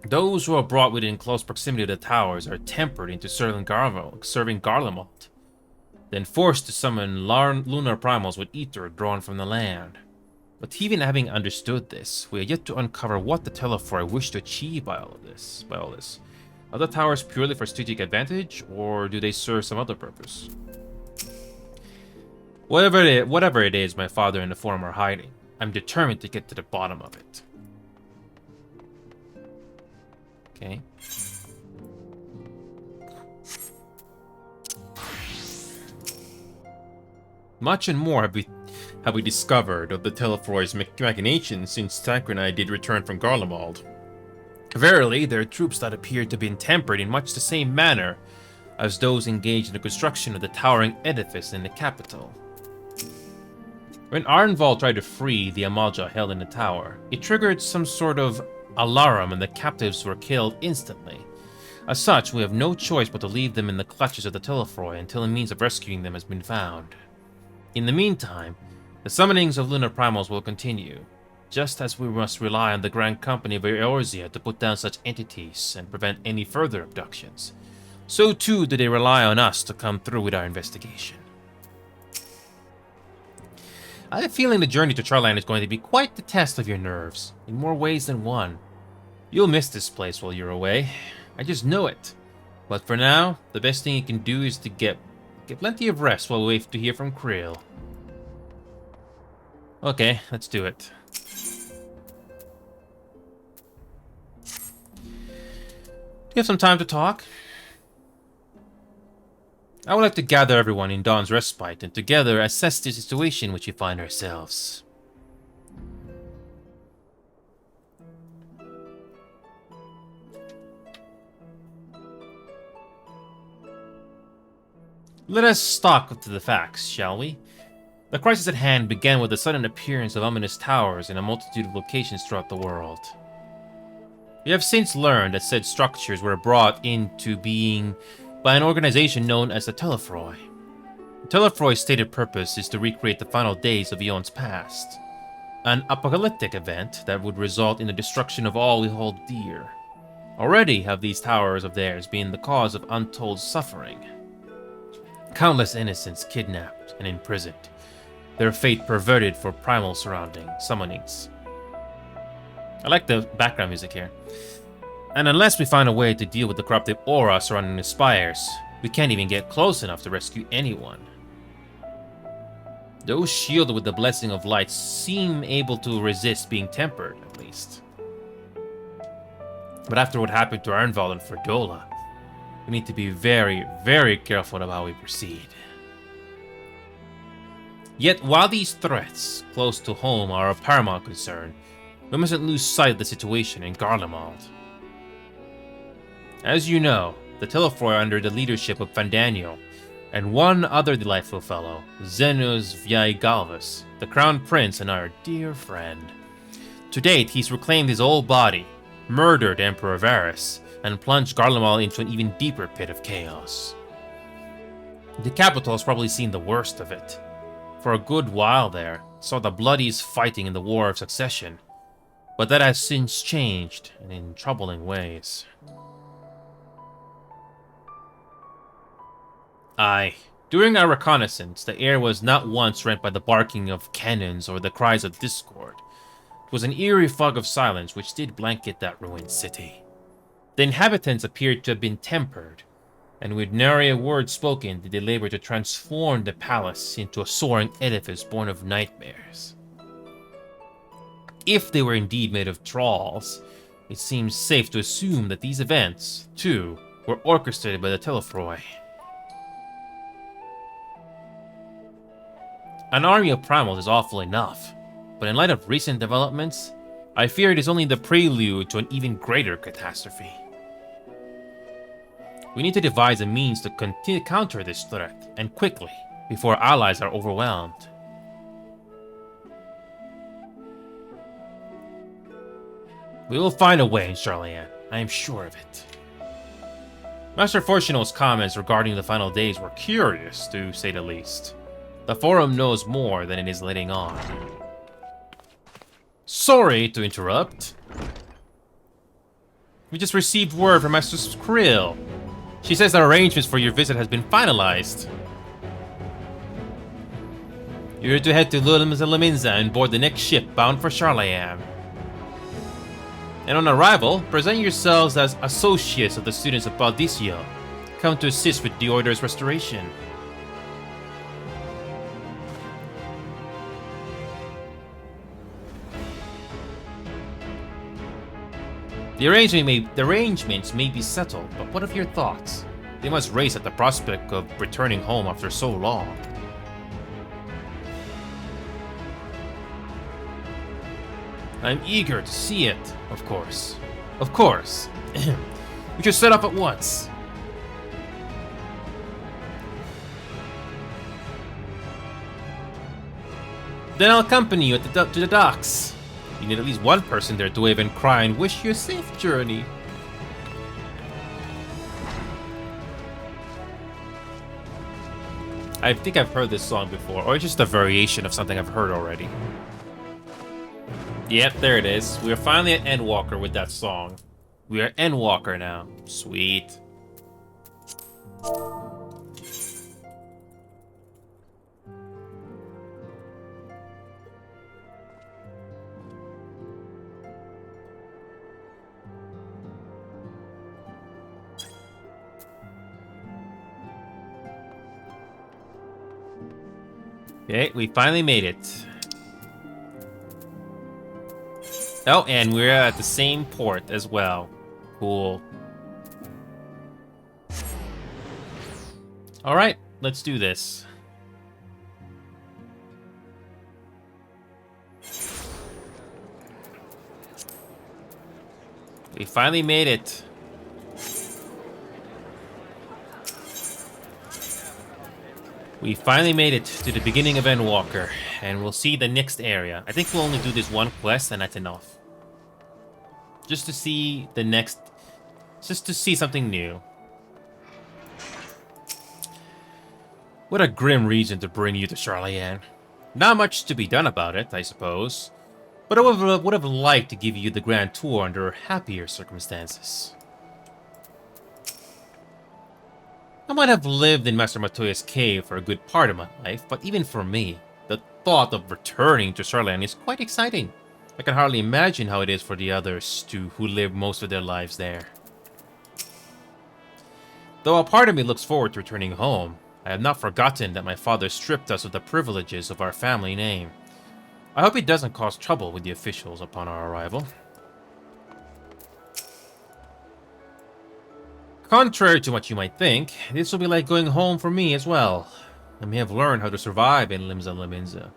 Those who are brought within close proximity to the towers are tempered into serving Garlemald, then forced to summon lunar primals with ether drawn from the land. But even having understood this, we are yet to uncover what the Telefroi wish to achieve by all this. Are the towers purely for strategic advantage, or do they serve some other purpose? Whatever it is my father and the Forum are hiding, I'm determined to get to the bottom of it. Okay. Much and more have we discovered of the Telefroi's machinations since Tancred and I did return from Garlemald. Verily, there are troops that appear to have been tempered in much the same manner as those engaged in the construction of the towering edifice in the capital. When Arnval tried to free the Amalja held in the tower, it triggered some sort of alarm and the captives were killed instantly. As such, we have no choice but to leave them in the clutches of the Telefroi until a means of rescuing them has been found. In the meantime, the summonings of lunar primals will continue, just as we must rely on the Grand Company of Eorzea to put down such entities and prevent any further abductions. So too do they rely on us to come through with our investigation. I have a feeling the journey to Charland is going to be quite the test of your nerves, in more ways than one. You'll miss this place while you're away. I just know it. But for now, the best thing you can do is to get plenty of rest while we wait to hear from Krill. Okay, let's do it. Do you have some time to talk? I would like to gather everyone in Dawn's Respite and together assess the situation in which we find ourselves. Let us stalk up to the facts, shall we? The crisis at hand began with the sudden appearance of ominous towers in a multitude of locations throughout the world. We have since learned that said structures were brought into being by an organization known as the Telefroi. The Telefroi's stated purpose is to recreate the final days of eons past, an apocalyptic event that would result in the destruction of all we hold dear. Already have these towers of theirs been the cause of untold suffering. Countless innocents kidnapped and imprisoned, their fate perverted for primal summonings. I like the background music here. And unless we find a way to deal with the corruptive aura surrounding the spires, we can't even get close enough to rescue anyone. Those shielded with the blessing of light seem able to resist being tempered, at least. But after what happened to Arnval and Ferdola, we need to be very, very careful about how we proceed. Yet, while these threats close to home are of paramount concern, we mustn't lose sight of the situation in Garlemald. As you know, the Telefroi are under the leadership of Fandaniel, and one other delightful fellow, Zenus Viaigalvus, the Crown Prince and our dear friend. To date, he's reclaimed his old body, murdered Emperor Varus, and plunged Garlemald into an even deeper pit of chaos. The capital has probably seen the worst of it. For a good while there, saw the bloodiest fighting in the War of Succession. But that has since changed, and in troubling ways. Aye. During our reconnaissance, the air was not once rent by the barking of cannons or the cries of discord. It was an eerie fog of silence which did blanket that ruined city. The inhabitants appeared to have been tempered, and with nary a word spoken did they labor to transform the palace into a soaring edifice born of nightmares. If they were indeed made of thralls, it seems safe to assume that these events, too, were orchestrated by the Telefroi. An army of primals is awful enough, but in light of recent developments, I fear it is only the prelude to an even greater catastrophe. We need to devise a means to counter this threat, and quickly, before our allies are overwhelmed. We will find a way, Charlian. I am sure of it. Master Fortuno's comments regarding the final days were curious, to say the least. The Forum knows more than it is letting on. Sorry to interrupt. We just received word from Master Krill. She says the arrangements for your visit has been finalized. You're to head to Laminza and board the next ship bound for Charlian. And on arrival, present yourselves as associates of the students of Baldicio, come to assist with the Order's restoration. The arrangements may be settled, but what of your thoughts? They must race at the prospect of returning home after so long. I'm eager to see it, of course. Of course. We should set off at once. Then I'll accompany you to the docks. You need at least one person there to wave and cry and wish you a safe journey. I think I've heard this song before, or it's just a variation of something I've heard already. Yep, there it is. We are finally at Endwalker with that song. We are Endwalker now. Sweet. Okay, we finally made it. Oh, and we're at the same port as well. Cool. Alright, let's do this. We finally made it. We finally made it to the beginning of Endwalker, and we'll see the next area. I think we'll only do this one quest, and that's enough. Just to see the next... Just to see something new. What a grim reason to bring you to Charlian. Not much to be done about it, I suppose. But I would have liked to give you the grand tour under happier circumstances. I might have lived in Master Matoya's cave for a good part of my life, but even for me, the thought of returning to Charlian is quite exciting. I can hardly imagine how it is for the others who live most of their lives there. Though a part of me looks forward to returning home, I have not forgotten that my father stripped us of the privileges of our family name. I hope it doesn't cause trouble with the officials upon our arrival. Contrary to what you might think, this will be like going home for me as well. I may have learned how to survive in Laminza,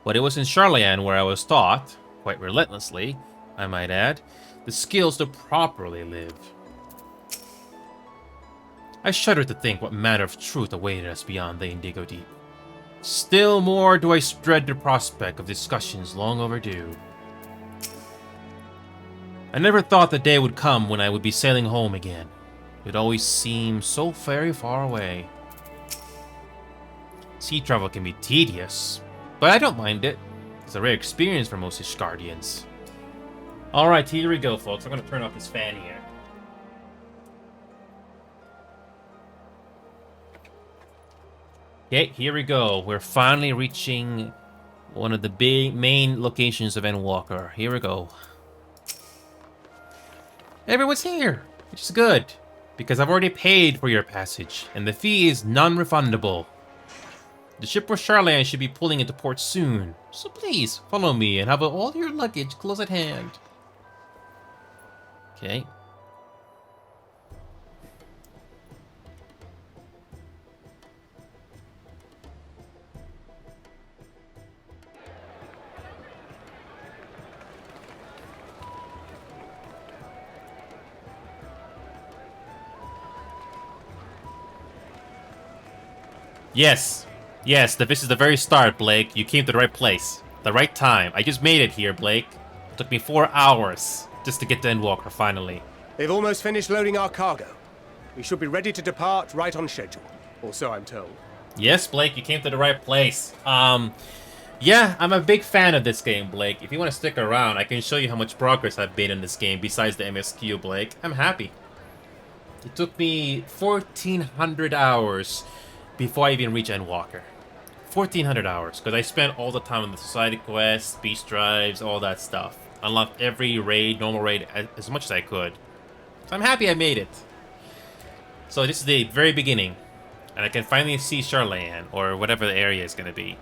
but it was in Charlian where I was taught, quite relentlessly, I might add, the skills to properly live. I shudder to think what manner of truth awaited us beyond the Indigo Deep. Still more do I dread the prospect of discussions long overdue. I never thought the day would come when I would be sailing home again. It always seemed so very far away. Sea travel can be tedious, but I don't mind it. It's a rare experience for most Ishgardians. Alright, here we go, folks. I'm gonna turn off this fan here. Okay, here we go. We're finally reaching one of the big main locations of Endwalker. Here we go. Everyone's here, which is good, because I've already paid for your passage, and the fee is non-refundable. The ship for Charlayan should be pulling into port soon, so please follow me and have all your luggage close at hand. Okay. Yes. Yes, this is the very start, Blake. You came to the right place. The right time. I just made it here, Blake. It took me 4 hours just to get to Endwalker, finally. They've almost finished loading our cargo. We should be ready to depart right on schedule. Or so I'm told. Yes, Blake, you came to the right place. Yeah, I'm a big fan of this game, Blake. If you want to stick around, I can show you how much progress I've made in this game besides the MSQ, Blake. I'm happy. It took me 1,400 hours before I even reach Endwalker. 1,400 hours, because I spent all the time on the Society quests, beast drives, all that stuff. Unlocked every raid, normal raid, as much as I could. So I'm happy I made it. So this is the very beginning, and I can finally see Charlayan, or whatever the area is going to be.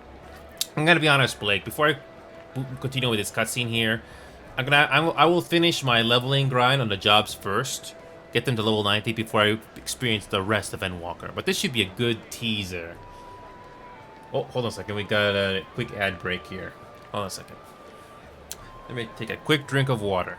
I'm going to be honest, Blake, before I continue with this cutscene here, I will finish my leveling grind on the jobs first. Get them to level 90 before I experience the rest of Endwalker. But this should be a good teaser. Oh, hold on a second. We got a quick ad break here. Hold on a second. Let me take a quick drink of water.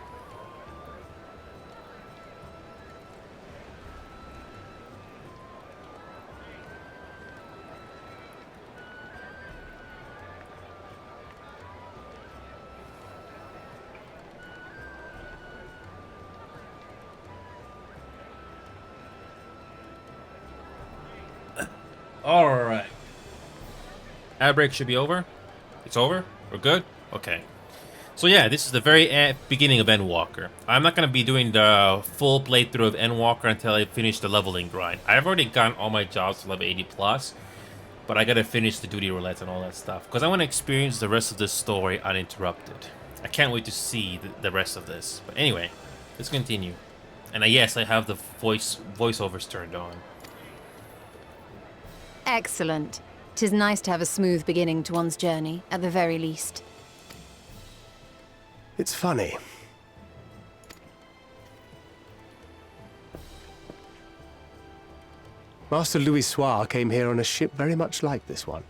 Alright. Ad break should be over. It's over? We're good? Okay. So yeah, this is the very beginning of Endwalker. I'm not going to be doing the full playthrough of Endwalker until I finish the leveling grind. I've already gotten all my jobs to level 80 plus, but I got to finish the duty roulettes and all that stuff, because I want to experience the rest of this story uninterrupted. I can't wait to see the rest of this. But anyway, let's continue. And yes, I have the voiceovers turned on. Excellent. 'Tis nice to have a smooth beginning to one's journey, at the very least. It's funny. Master Louis Soir came here on a ship very much like this one.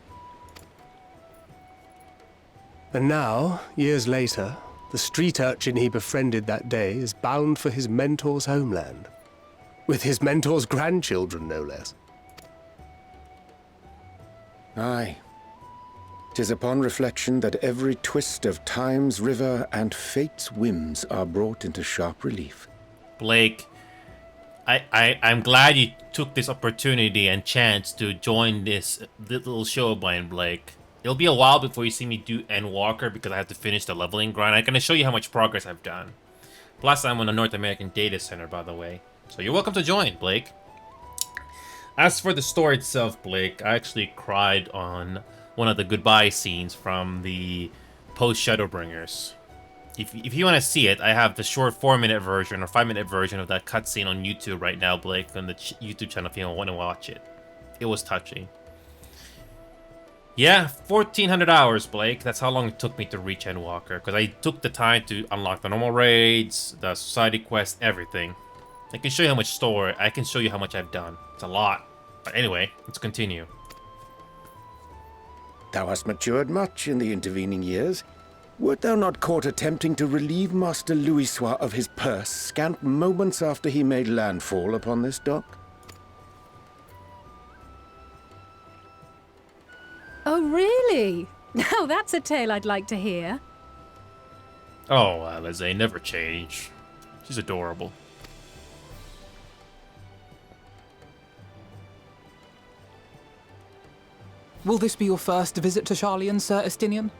And now, years later, the street urchin he befriended that day is bound for his mentor's homeland. With his mentor's grandchildren, no less. Aye. 'Tis upon reflection that every twist of time's river and fate's whims are brought into sharp relief. Blake, I'm glad you took this opportunity and chance to join this little show of mine, Blake. It'll be a while before you see me do Endwalker because I have to finish the leveling grind. I'm going to show you how much progress I've done. Plus, I'm on a North American data center, by the way. So you're welcome to join, Blake. As for the story itself, Blake, I actually cried on one of the goodbye scenes from the Post-Shadowbringers. If you want to see it, I have the short 4-minute version or 5-minute version of that cutscene on YouTube right now, Blake, on the YouTube channel if you want to watch it. It was touching. Yeah, 1,400 hours, Blake. That's how long it took me to reach Endwalker, because I took the time to unlock the normal raids, the society quest, everything. I can show you how much story, I can show you how much I've done. It's a lot. But anyway, let's continue. Thou hast matured much in the intervening years. Wert thou not caught attempting to relieve Master Louis Soir of his purse scant moments after he made landfall upon this dock? Oh, really? Now that's a tale I'd like to hear. Oh, Alize never change. She's adorable. Will this be your first visit to Sharlayan, Sir Estinian?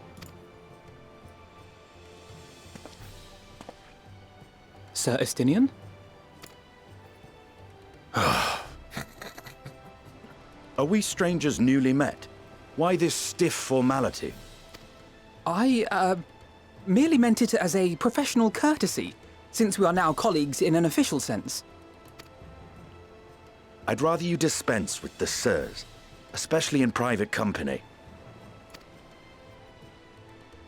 Sir Estinian? Are we strangers newly met? Why this stiff formality? I, merely meant it as a professional courtesy, since we are now colleagues in an official sense. I'd rather you dispense with the sirs, especially in private company.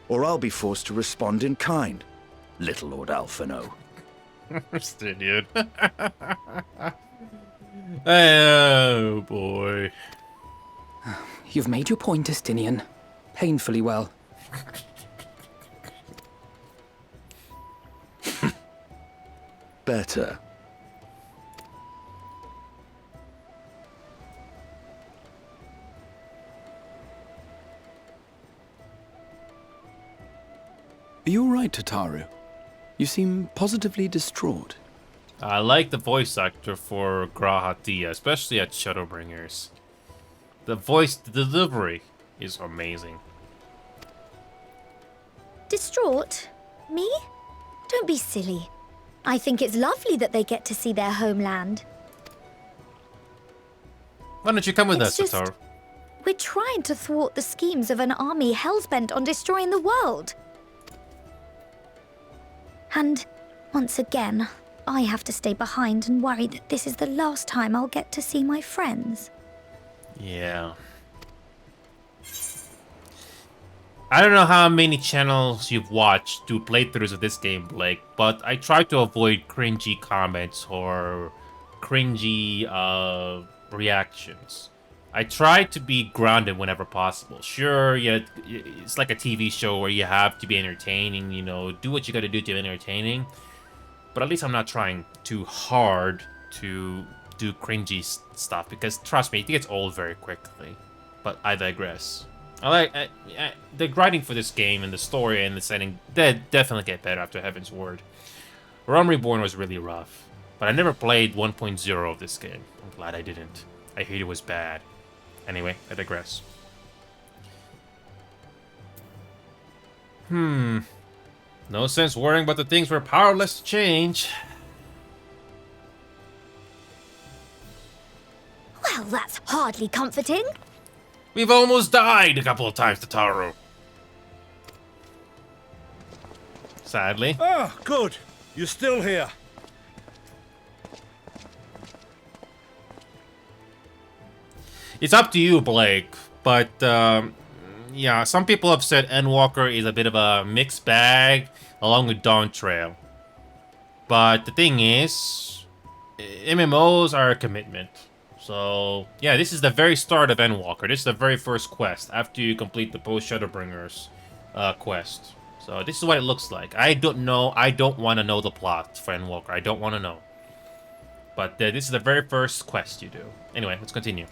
Or I'll be forced to respond in kind, little Lord Alphino. Stinian. Oh boy. You've made your point, Estinian. Painfully well. Better. Are you alright, Tataru? You seem positively distraught. I like the voice actor for Grahatia, especially at Shadowbringers. The voice delivery is amazing. Distraught? Me? Don't be silly. I think it's lovely that they get to see their homeland. Why don't you come with us, It's just- Tataru? We're trying to thwart the schemes of an army hellbent on destroying the world. And once again, I have to stay behind and worry that this is the last time I'll get to see my friends. Yeah. I don't know how many channels you've watched do playthroughs of this game, Blake, but I try to avoid cringy comments or cringy reactions. I try to be grounded whenever possible. Sure, yeah, it's like a TV show where you have to be entertaining, you know, do what you gotta do to be entertaining. But at least I'm not trying too hard to do cringy stuff, because trust me, it gets old very quickly. But I digress. The writing for this game and the story and the setting, they definitely get better after Heaven's Word. Realm Reborn was really rough, but I never played 1.0 of this game. I'm glad I didn't. I heard it was bad. Anyway, I digress. No sense worrying about the things we're powerless to change. Well, that's hardly comforting. We've almost died a couple of times, Tataru. Sadly. Ah, good. You're still here. It's up to you, Blake, but yeah, some people have said Endwalker is a bit of a mixed bag, along with Dawn Trail. But the thing is, MMOs are a commitment. So, yeah, this is the very start of Endwalker. This is the very first quest, after you complete the Post-Shadowbringers quest. So, this is what it looks like. I don't know, I don't want to know the plot for Endwalker. I don't want to know. But this is the very first quest you do. Anyway, let's continue.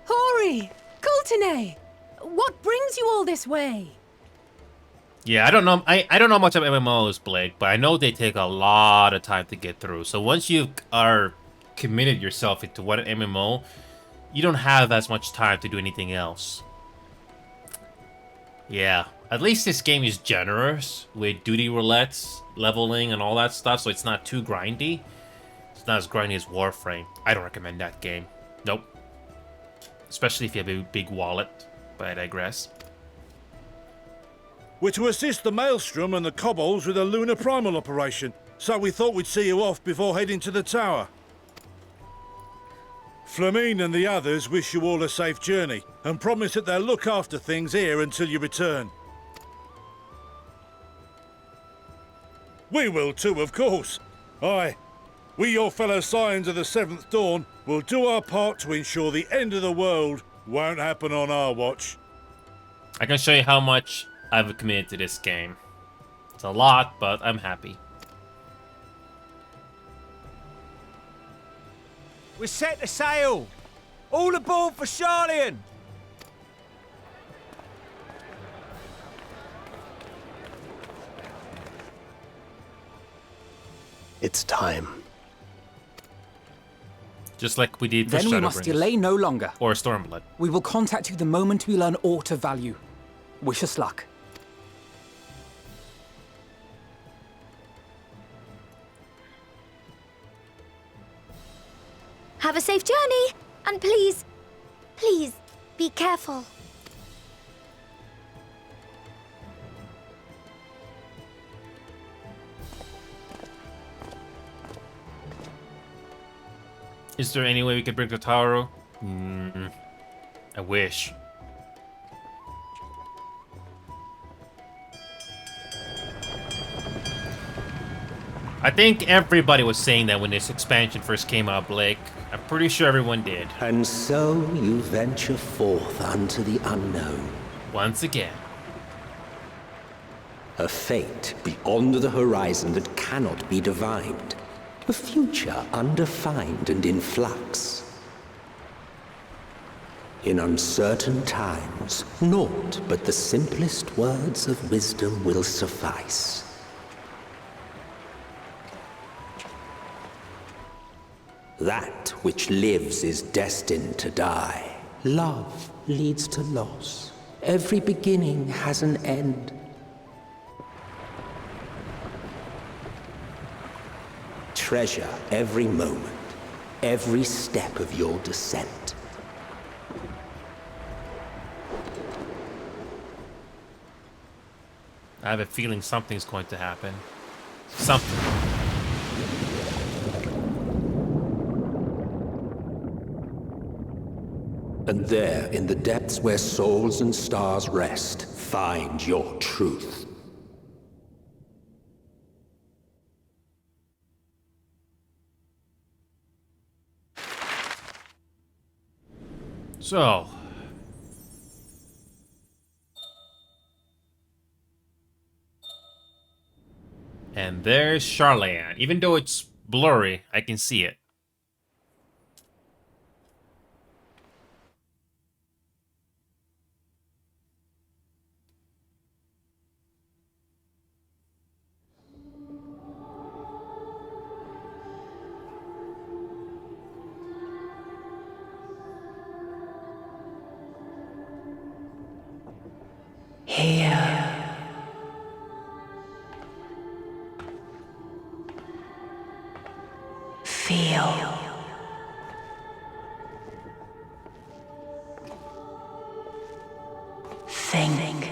Hori! Kultine! What brings you all this way? Yeah, I don't know. I don't know much of MMOs, Blake, but I know they take a lot of time to get through. So once you are committed yourself into one MMO, you don't have as much time to do anything else. Yeah, at least this game is generous with duty roulettes, leveling, and all that stuff, so it's not too grindy. It's not as grindy as Warframe. I don't recommend that game. Nope. Especially if you have a big wallet, but I digress. We're to assist the Maelstrom and the Kobolds with a lunar primal operation, so we thought we'd see you off before heading to the tower. Flamine and the others wish you all a safe journey, and promise that they'll look after things here until you return. We will too, of course. Aye, we, your fellow Scions of the Seventh Dawn, will do our part to ensure the end of the world won't happen on our watch. I can show you how much I've committed to this game. It's a lot, but I'm happy. We're set to sail! All aboard for Sharlayan! It's time. Just like we did for Then we must Shadowbringers. delay no longer. Or Stormblood. We will contact you the moment we learn aught of value. Wish us luck. Have a safe journey, and please, please, be careful. Is there any way we could bring the Taro? I wish. I think everybody was saying that when this expansion first came out, Blake. I'm pretty sure everyone did. And so you venture forth unto the unknown. Once again. A fate beyond the horizon that cannot be divined. A future undefined and in flux. In uncertain times, naught but the simplest words of wisdom will suffice. That which lives is destined to die. Love leads to loss. Every beginning has an end. Treasure every moment, every step of your descent. I have a feeling something's going to happen. Something. And there, in the depths where souls and stars rest, find your truth. So. And there's Charlayan. Even though it's blurry, I can see it. Here. Feel. Think.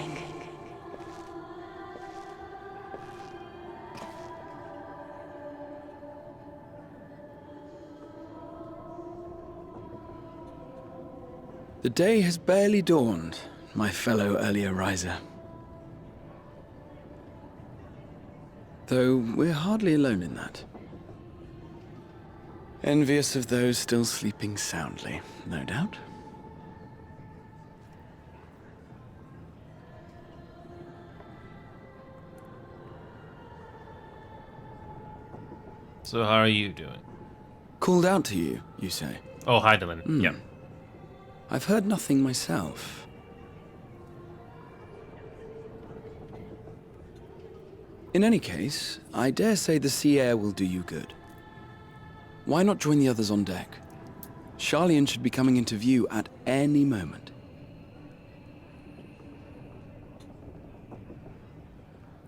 The day has barely dawned, my fellow earlier riser. Though we're hardly alone in that. Envious of those still sleeping soundly, no doubt. So how are you doing? Called out to you, you say? Oh, Hydaelyn. Yeah. I've heard nothing myself. In any case, I dare say the sea air will do you good. Why not join the others on deck? Charlayan should be coming into view at any moment.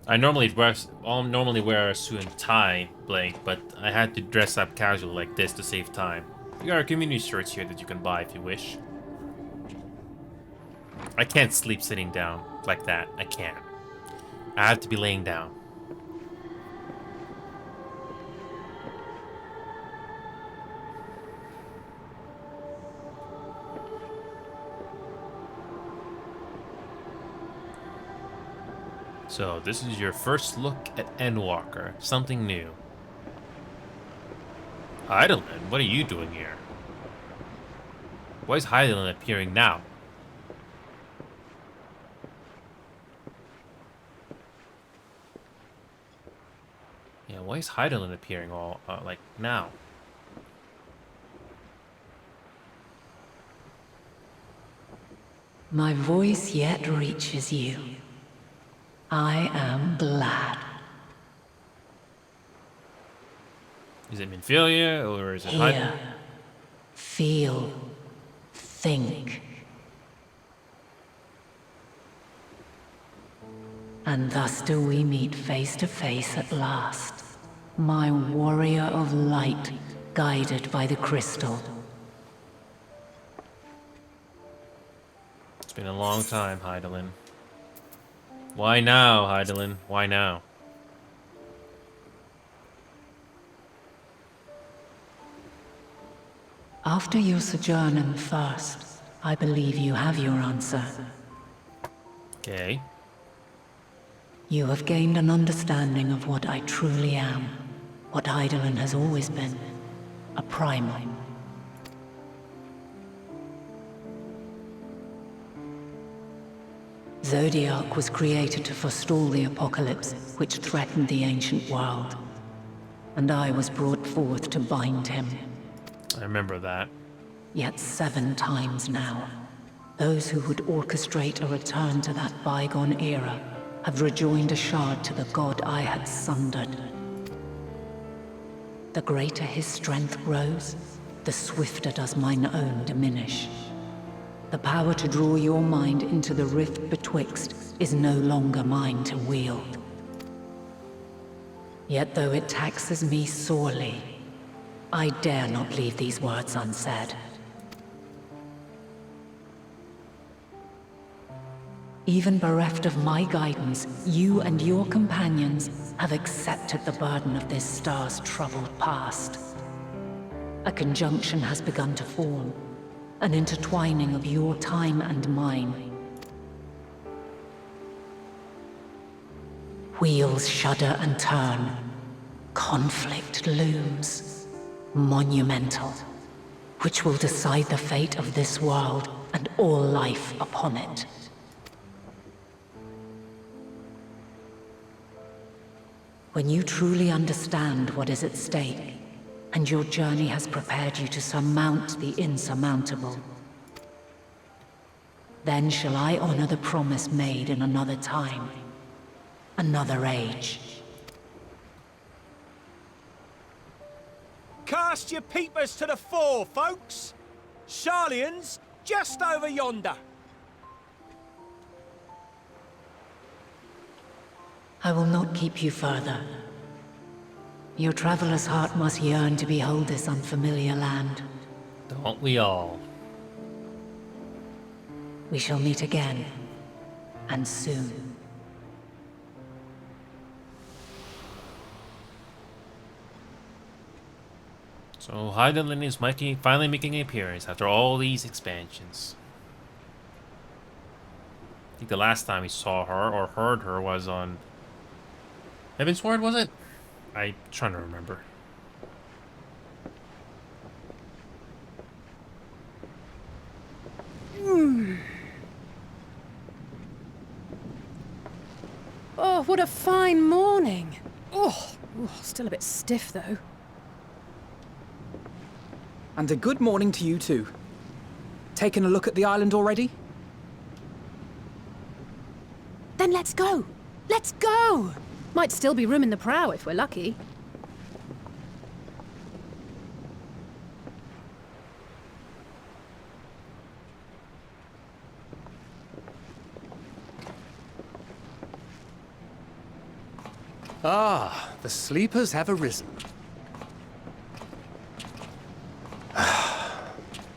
I normally wear a suit and tie, Blake, but I had to dress up casual like this to save time. There are community shirts here that you can buy if you wish. I can't sleep sitting down like that. I can't. I have to be laying down. So, this is your first look at Endwalker. Something new. Hydaelyn, what are you doing here? Why is Hydaelyn appearing now? Yeah, why is Hydaelyn appearing all, like, now? My voice yet reaches you. I am glad. Is it Minfilia, or is it Hydaelyn? Here, feel, think. And thus do we meet face to face at last, my warrior of light, guided by the crystal. It's been a long time, Hydaelyn. Why now, Hydaelyn? Why now? After your sojourn in the First, I believe you have your answer. Okay. You have gained an understanding of what I truly am, what Hydaelyn has always been, a primal. Zodiac was created to forestall the apocalypse which threatened the ancient world, and I was brought forth to bind him. I remember that. Yet 7 times now, those who would orchestrate a return to that bygone era have rejoined a shard to the god I had sundered. The greater his strength grows, the swifter does mine own diminish. The power to draw your mind into the rift betwixt is no longer mine to wield. Yet though it taxes me sorely, I dare not leave these words unsaid. Even bereft of my guidance, you and your companions have accepted the burden of this star's troubled past. A conjunction has begun to form, an intertwining of your time and mine. Wheels shudder and turn. Conflict looms, monumental, which will decide the fate of this world and all life upon it. When you truly understand what is at stake, and your journey has prepared you to surmount the insurmountable, then shall I honor the promise made in another time, another age. Cast your peepers to the fore, folks. Sharlayan's just over yonder. I will not keep you further. Your traveler's heart must yearn to behold this unfamiliar land. Don't we all? We shall meet again, and soon. So Hydaelyn is finally making an appearance after all these expansions. I think the last time we saw her or heard her was on Heavensward, was it? I'm trying to remember. Oh, what a fine morning. Oh, still a bit stiff though. And a good morning to you too. Taken a look at the island already? Then let's go. Let's go. Might still be room in the prow if we're lucky. Ah, the sleepers have arisen.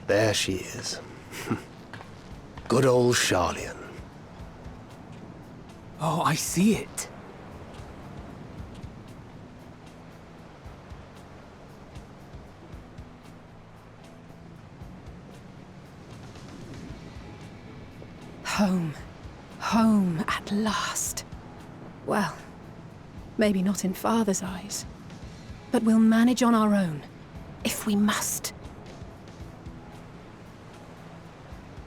There she is. Good old Sharlayan. Oh, I see it. Home. Home at last. Well, maybe not in Father's eyes. But we'll manage on our own, if we must.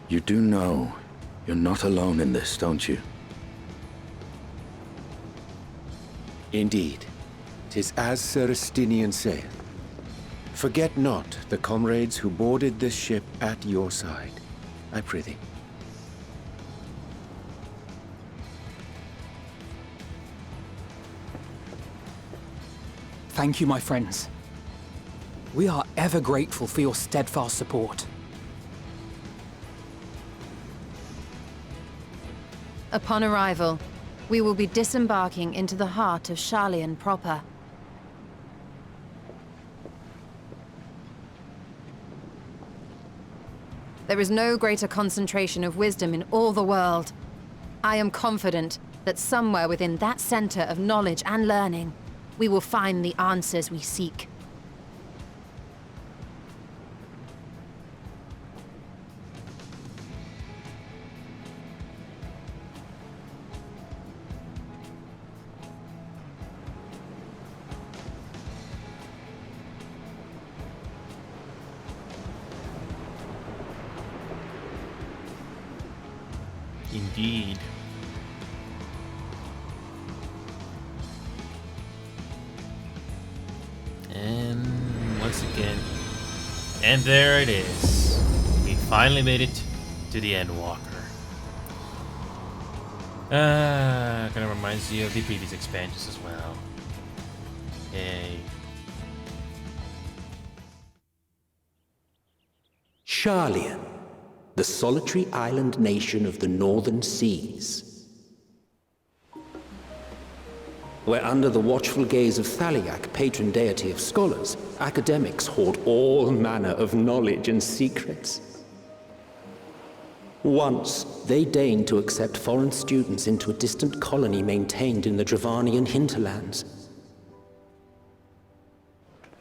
You do know you're not alone in this, don't you? Indeed. 'Tis as Sir Estinian saith. Forget not the comrades who boarded this ship at your side, I prithee. Thank you, my friends. We are ever grateful for your steadfast support. Upon arrival, we will be disembarking into the heart of Sharlayan proper. There is no greater concentration of wisdom in all the world. I am confident that somewhere within that center of knowledge and learning, we will find the answers we seek. Indeed. And once again, and there it is. We finally made it to the Endwalker. Kind of reminds you of the previous expansions as well. Yay. Sharlayan, the solitary island nation of the northern seas. Where under the watchful gaze of Thaliak, patron deity of scholars, academics hoard all manner of knowledge and secrets. Once, they deigned to accept foreign students into a distant colony maintained in the Dravanian hinterlands.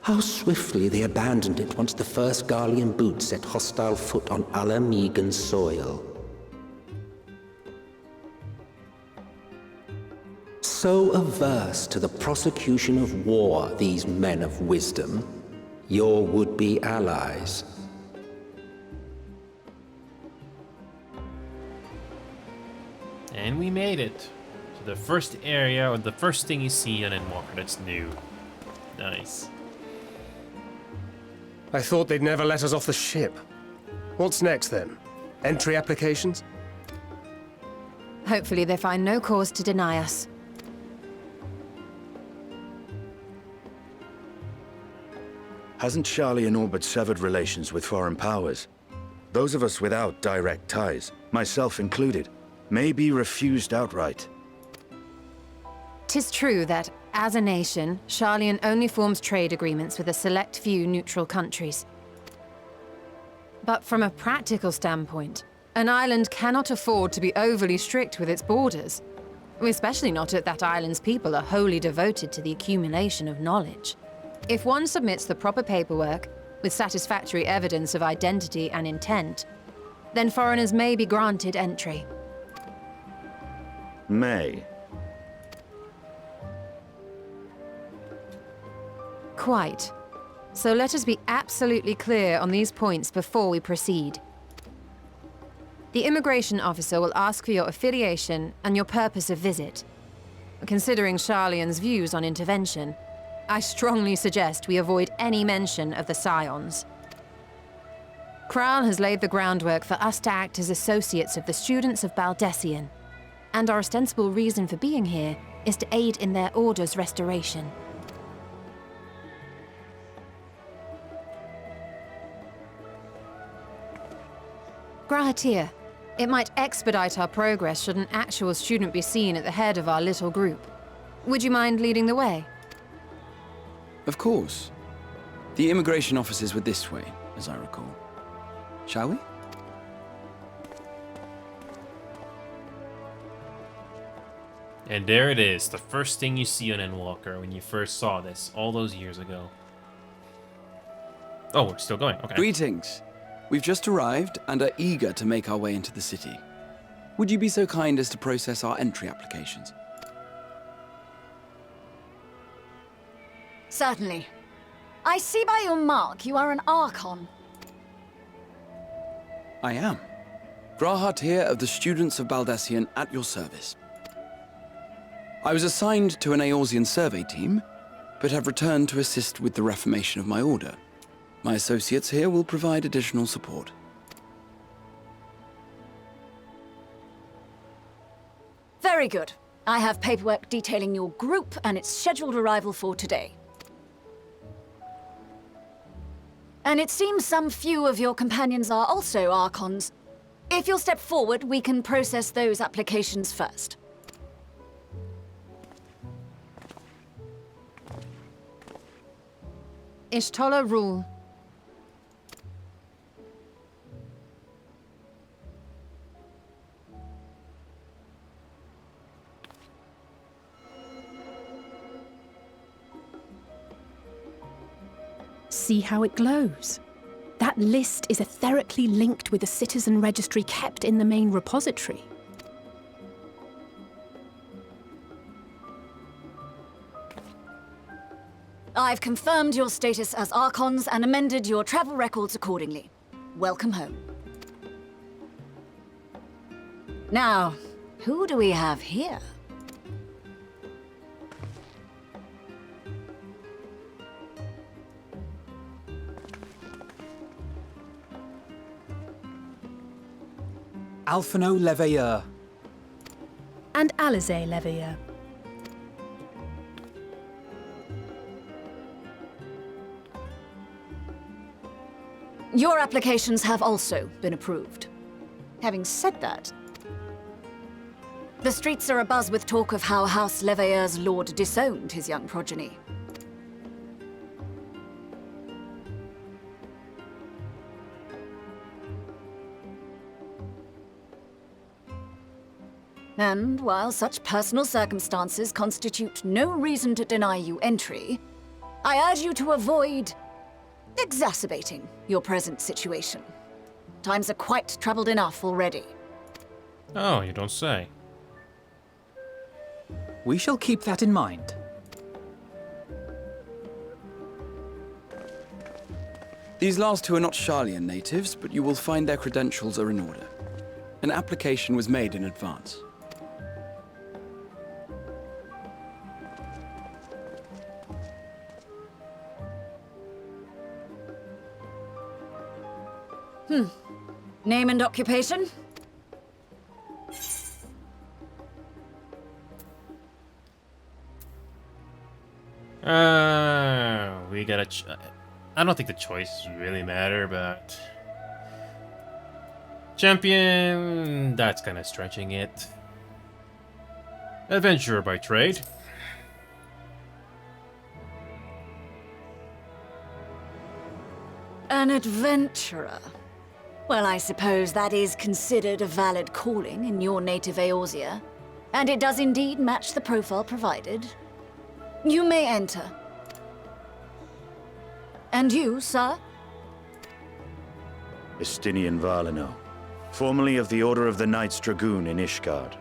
How swiftly they abandoned it once the first Garlean boot set hostile foot on Ala Megan's soil. So averse to the prosecution of war, these men of wisdom, your would-be allies. And we made it to the first area, or the first thing you see on Endwalker that's new. Nice. I thought they'd never let us off the ship. What's next then? Entry applications? Hopefully they find no cause to deny us. Hasn't Sharlayan all but severed relations with foreign powers? Those of us without direct ties, myself included, may be refused outright. 'Tis true that, as a nation, Sharlayan only forms trade agreements with a select few neutral countries. But from a practical standpoint, an island cannot afford to be overly strict with its borders, especially not if that island's people are wholly devoted to the accumulation of knowledge. If one submits the proper paperwork, with satisfactory evidence of identity and intent, then foreigners may be granted entry. May. Quite. So let us be absolutely clear on these points before we proceed. The immigration officer will ask for your affiliation and your purpose of visit. Considering Sharlayan's views on intervention, I strongly suggest we avoid any mention of the Scions. Kral has laid the groundwork for us to act as associates of the students of Baldessian, and our ostensible reason for being here is to aid in their order's restoration. Grahatir, it might expedite our progress should an actual student be seen at the head of our little group. Would you mind leading the way? Of course. The immigration officers were this way, as I recall. Shall we? And there it is, the first thing you see on Endwalker when you first saw this, all those years ago. Oh, we're still going, okay. Greetings. We've just arrived and are eager to make our way into the city. Would you be so kind as to process our entry applications? Certainly. I see by your mark you are an Archon. I am. Grahatir of the Students of Baldessian at your service. I was assigned to an Eorzean survey team, but have returned to assist with the reformation of my order. My associates here will provide additional support. Very good. I have paperwork detailing your group and its scheduled arrival for today. And it seems some few of your companions are also Archons. If you'll step forward, we can process those applications first. Ishtola rule. See how it glows? That list is etherically linked with the citizen registry kept in the main repository. I've confirmed your status as Archons and amended your travel records accordingly. Welcome home. Now, who do we have here? Alphino Leveilleur. And Alize Leveilleur. Your applications have also been approved. Having said that, the streets are abuzz with talk of how House Leveilleur's lord disowned his young progeny. And while such personal circumstances constitute no reason to deny you entry, I urge you to avoid exacerbating your present situation. Times are quite troubled enough already. Oh, you don't say. We shall keep that in mind. These last two are not Sharlayan natives, but you will find their credentials are in order. An application was made in advance. Name and occupation? We got I don't think the choices really matter, but champion, that's kind of stretching it. Adventurer by trade. An adventurer. Well, I suppose that is considered a valid calling in your native Eorzea, and it does indeed match the profile provided. You may enter. And you, sir? Estinian Valino, formerly of the Order of the Knights Dragoon in Ishgard.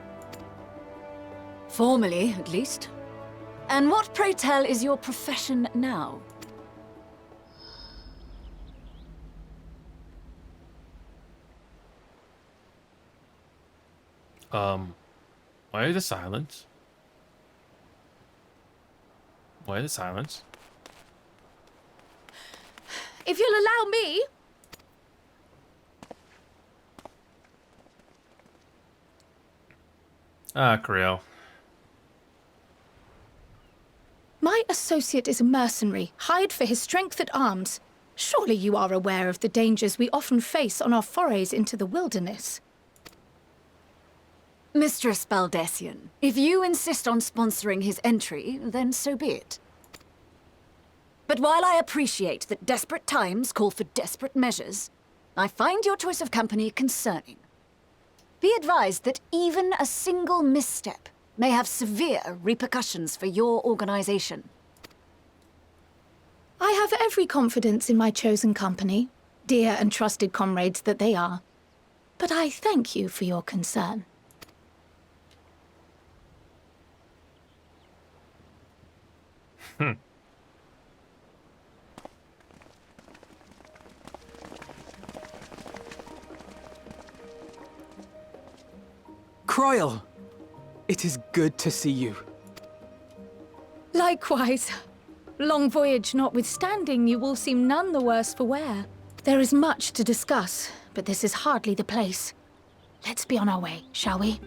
Formally, at least. And what, pray tell, is your profession now? Why the silence? Why the silence? If you'll allow me... Ah, Kriel. My associate is a mercenary, hired for his strength at arms. Surely you are aware of the dangers we often face on our forays into the wilderness. Mistress Baldessian, if you insist on sponsoring his entry, then so be it. But while I appreciate that desperate times call for desperate measures, I find your choice of company concerning. Be advised that even a single misstep may have severe repercussions for your organization. I have every confidence in my chosen company, dear and trusted comrades that they are. But I thank you for your concern. Croyle! It is good to see you. Likewise. Long voyage notwithstanding, you all seem none the worse for wear. There is much to discuss, but this is hardly the place. Let's be on our way, shall we?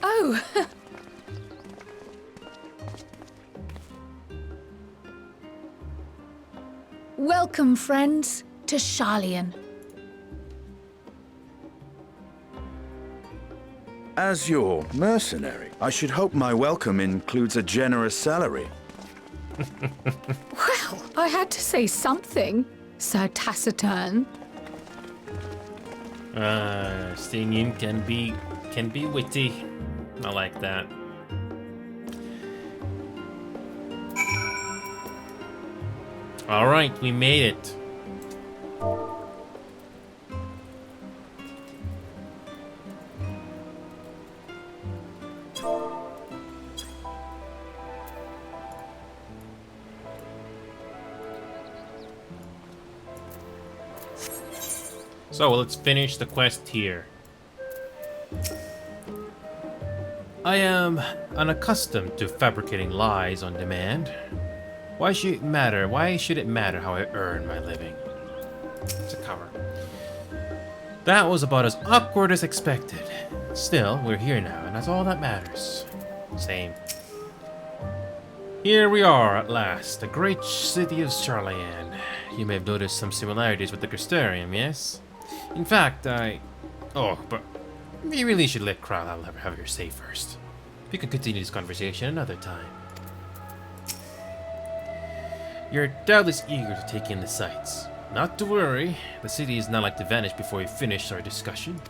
Oh! Welcome, friends, to Sharlayan. As your mercenary, I should hope my welcome includes a generous salary. Well, I had to say something, Sir Taciturn. Stenian can be witty. I like that. All right, we made it. So let's finish the quest here. I am unaccustomed to fabricating lies on demand. Why should it matter? Why should it matter how I earn my living? It's a cover. That was about as awkward as expected. Still, we're here now, and that's all that matters. Same. Here we are at last, the great city of Sharlayan. You may have noticed some similarities with the Crystarium, yes? In fact, Oh, but we really should let Crowell have your say first. We can continue this conversation another time. You're doubtless eager to take in the sights. Not to worry, the city is not like to vanish before we finish our discussion.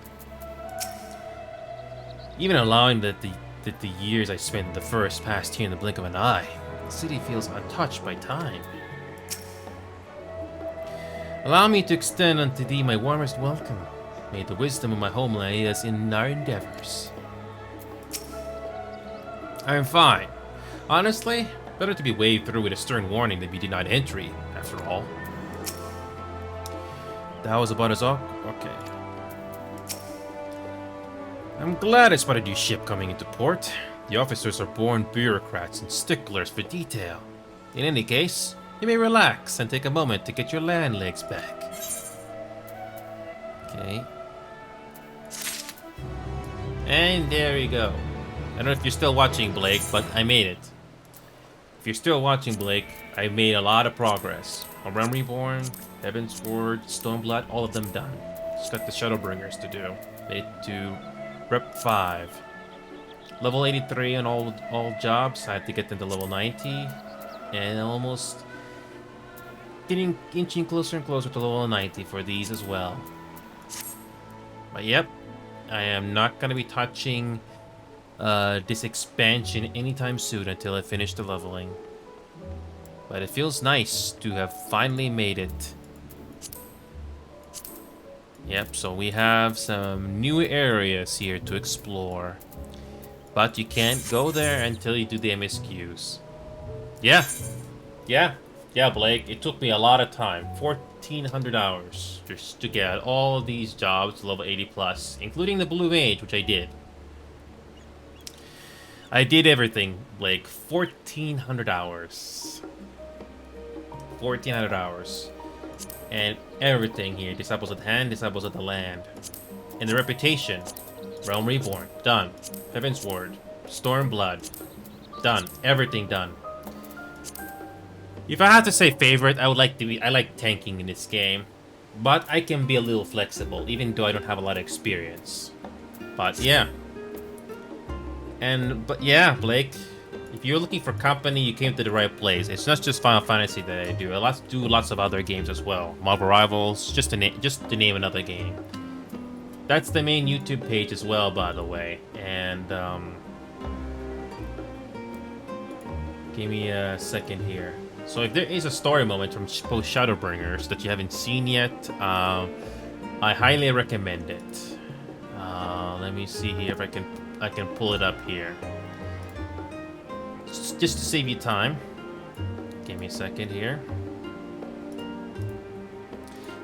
Even allowing that the years I spent in the first passed here in the blink of an eye, the city feels untouched by time. Allow me to extend unto thee my warmest welcome. May the wisdom of my homeland aid us in our endeavors. I am fine. Honestly, better to be waved through with a stern warning than be denied entry, after all. That was about as awkward. Okay. I'm glad I spotted your ship coming into port. The officers are born bureaucrats and sticklers for detail. In any case, you may relax and take a moment to get your land legs back. Okay. And there we go. I don't know if you're still watching, Blake, but I made it. If you're still watching, Blake, I made a lot of progress. A Realm Reborn, Heaven's Word, Stormblood, all of them done. Just got the Shadowbringers to do. Made it to Rep 5. Level 83 on all jobs. I had to get them to level 90. And almost inching closer and closer to level 90 for these as well. But yep, I am not going to be touching this expansion anytime soon until I finish the leveling. But it feels nice to have finally made it. Yep, so we have some new areas here to explore. But you can't go there until you do the MSQs. Yeah, Blake, it took me a lot of time. 1,400 hours just to get all of these jobs to level 80 plus, including the Blue Mage, which I did. I did everything, Blake. 1,400 hours. 1,400 hours. And everything here. Disciples of the Hand, Disciples of the Land. And the Reputation. Realm Reborn. Done. Heaven's Word. Stormblood. Done. Everything done. If I had to say favorite, I like tanking in this game. But I can be a little flexible, even though I don't have a lot of experience. But yeah. But yeah, Blake, if you're looking for company, you came to the right place. It's not just Final Fantasy that I do. I do lots of other games as well. Marvel Rivals, just to name another game. That's the main YouTube page as well, by the way. And give me a second here. So if there is a story moment from Post-Shadowbringers that you haven't seen yet, I highly recommend it. Let me see here if I can pull it up here. Just to save you time. Give me a second here.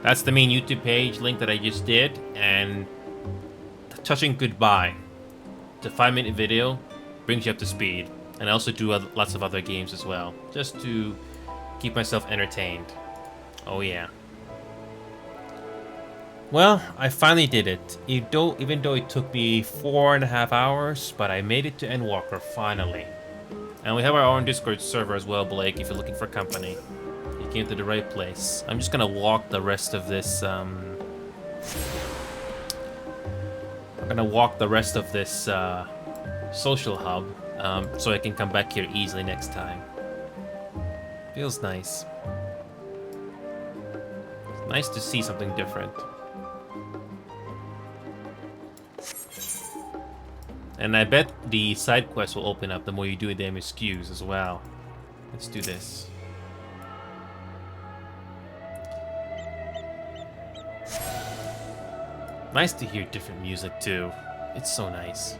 That's the main YouTube page link that I just did, and touching goodbye. It's a 5-minute video, brings you up to speed. And I also do lots of other games as well, just to keep myself entertained. Oh yeah. Well, I finally did it. Even though it took me 4.5 hours, but I made it to Endwalker finally. And we have our own Discord server as well, Blake, if you're looking for company. came to the right place. I'm just gonna walk the rest of this, social hub, so I can come back here easily next time. Feels nice. It's nice to see something different. And I bet the side quests will open up the more you do the MSQs as well. Let's do this. Nice to hear different music too. It's so nice.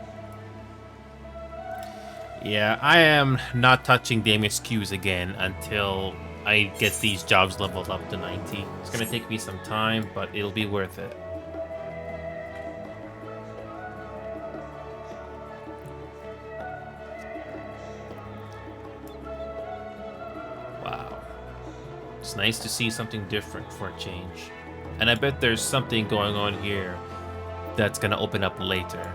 Yeah, I am not touching the MSQs again until I get these jobs leveled up to 90. It's gonna take me some time, but it'll be worth it. Wow. It's nice to see something different for a change. And I bet there's something going on here that's gonna open up later.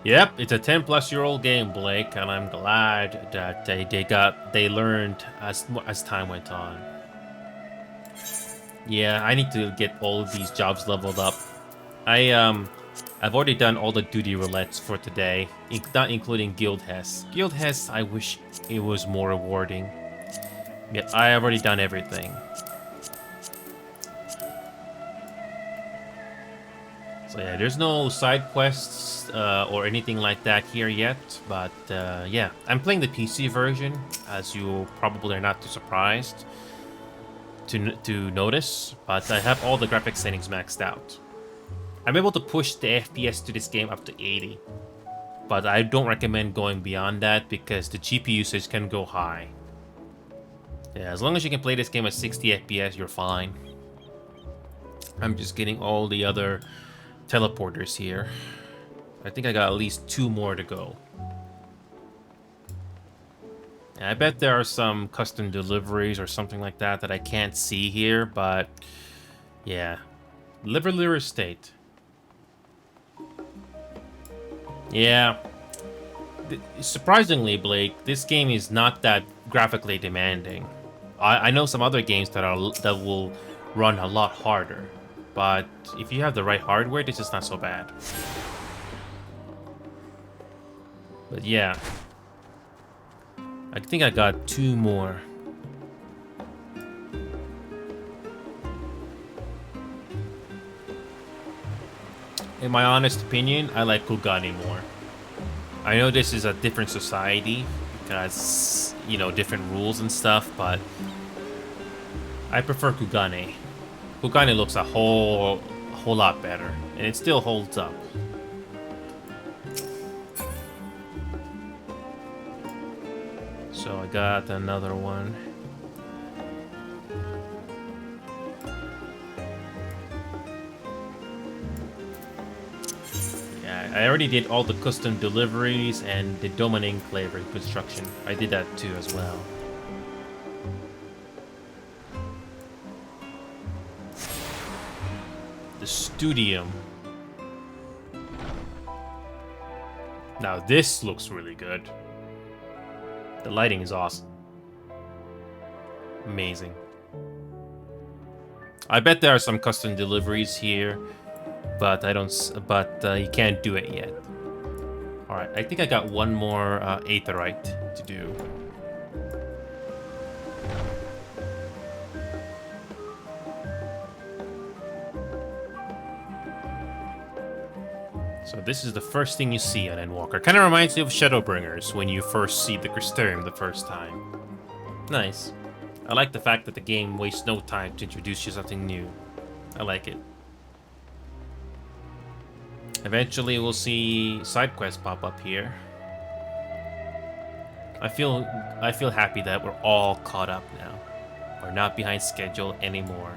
Yep, it's a 10-plus-year-old game, Blake, and I'm glad that they learned as time went on. Yeah, I need to get all of these jobs leveled up. I've already done all the duty roulettes for today, not including Guild Hess. Guild Hess, I wish it was more rewarding. Yet I have already done everything. So yeah, there's no side quests or anything like that here yet, but yeah, I'm playing the PC version, as you probably are not too surprised to notice, but I have all the graphics settings maxed out. I'm able to push the FPS to this game up to 80, but I don't recommend going beyond that because the GPU usage can go high. Yeah, as long as you can play this game at 60 FPS, you're fine. I'm just getting all the other teleporters here. I think I got at least 2 more to go. And I bet there are some custom deliveries or something like that that I can't see here, but yeah. Liverlear Estate. Yeah. Surprisingly, Blake, this game is not that graphically demanding. I know some other games that will run a lot harder, but if you have the right hardware, this is not so bad. But yeah, I think I got 2 more. In my honest opinion, I like Kugane more. I know this is a different society because, you know, different rules and stuff, but I prefer Kugane. Kugane looks a whole lot better, and it still holds up. So I got another one. Yeah, I already did all the custom deliveries and the Domain Enclave reconstruction. I did that too as well. The Studium. Now this looks really good. The lighting is awesome. Amazing. I bet there are some custom deliveries here, but you can't do it yet. All right, I think I got one more Aetherite to do. So this is the first thing you see on Endwalker. Kind of reminds me of Shadowbringers when you first see the Crystarium the first time. Nice. I like the fact that the game wastes no time to introduce you something new. I like it. Eventually we'll see side quests pop up here. I feel happy that we're all caught up now. We're not behind schedule anymore.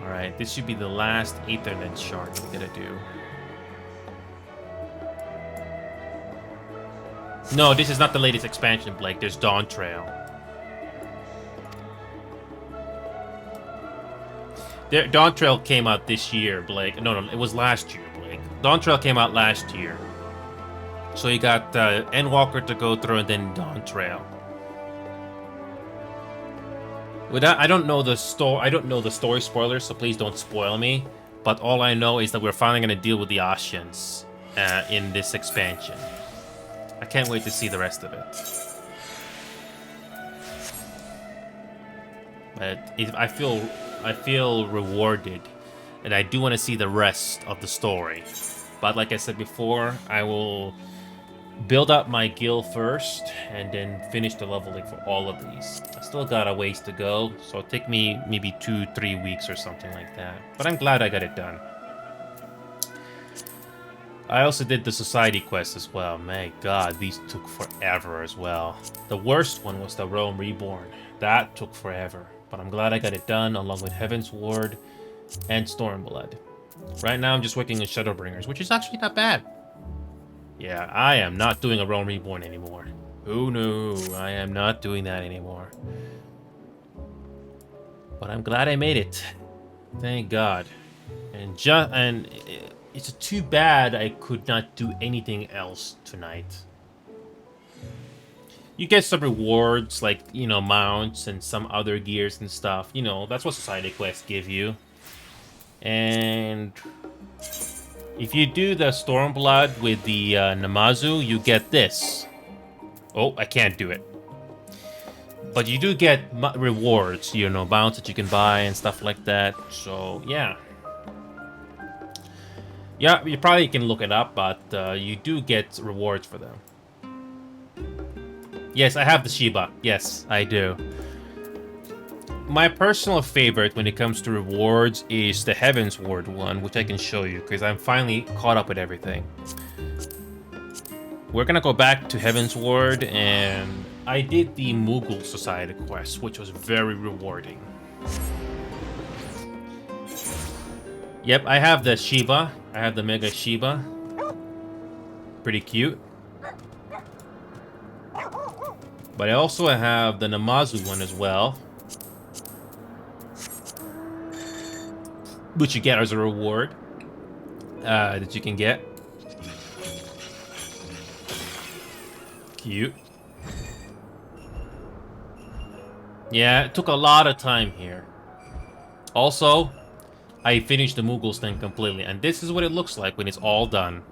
Alright, this should be the last Aethernet shard we gotta do. No, this is not the latest expansion, Blake. There's Dawn Trail. Dawn Trail came out this year, Blake. No, it was last year, Blake. Dawn Trail came out last year. So you got Endwalker to go through and then Dawn Trail. I don't know the story spoilers, so please don't spoil me. But all I know is that we're finally going to deal with the Ascians in this expansion. I can't wait to see the rest of it. But I feel rewarded, and I do want to see the rest of the story. But like I said before, I will build up my guild first, and then finish the leveling for all of these. I still got a ways to go, so it'll take me maybe 2-3 weeks or something like that. But I'm glad I got it done. I also did the society quest as well. My god, these took forever as well. The worst one was the Realm Reborn. That took forever. But I'm glad I got it done, along with Heaven's Ward and Stormblood. Right now I'm just working on Shadowbringers, which is actually not bad. Yeah, I am not doing a Realm Reborn anymore. Oh no, I am not doing that anymore. But I'm glad I made it. Thank God. And it's too bad I could not do anything else tonight. You get some rewards, like, you know, mounts and some other gears and stuff. You know, that's what society quests give you. And if you do the Stormblood with the Namazu, you get this. Oh, I can't do it. But you do get rewards, you know, mounts that you can buy and stuff like that. So, yeah. Yeah, you probably can look it up, but you do get rewards for them. Yes, I have the Shiba. Yes, I do. My personal favorite when it comes to rewards is the Heaven's Ward one, which I can show you, because I'm finally caught up with everything. We're gonna go back to Heaven's Ward, and I did the Moogle Society quest, which was very rewarding. Yep, I have the Shiba. I have the Mega Shiba. Pretty cute. But I also have the Namazu one as well, which you get as a reward that you can get. Cute. Yeah, it took a lot of time here. Also, I finished the Moogles thing completely, and this is what it looks like when it's all done.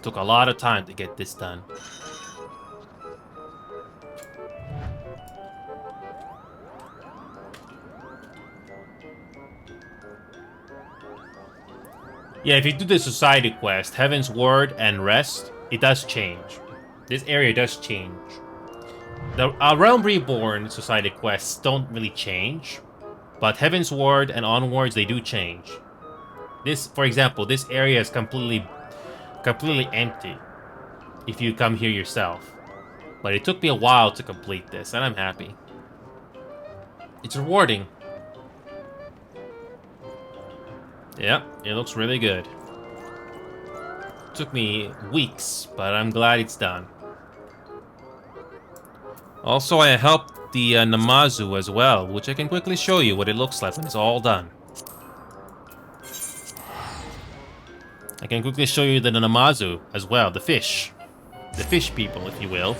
Took a lot of time to get this done. Yeah, if you do the Society quest, Heaven's Word and Rest, it does change. This area does change. The Realm Reborn Society quests don't really change, but Heaven's Ward and onwards, they do change. This, for example, this area is completely empty if you come here yourself. But it took me a while to complete this, and I'm happy. It's rewarding. Yep, it looks really good. Took me weeks, but I'm glad it's done. Also, I helped the Namazu as well, which I can quickly show you what it looks like when it's all done. I can quickly show you the Namazu as well, the fish. The fish people, if you will.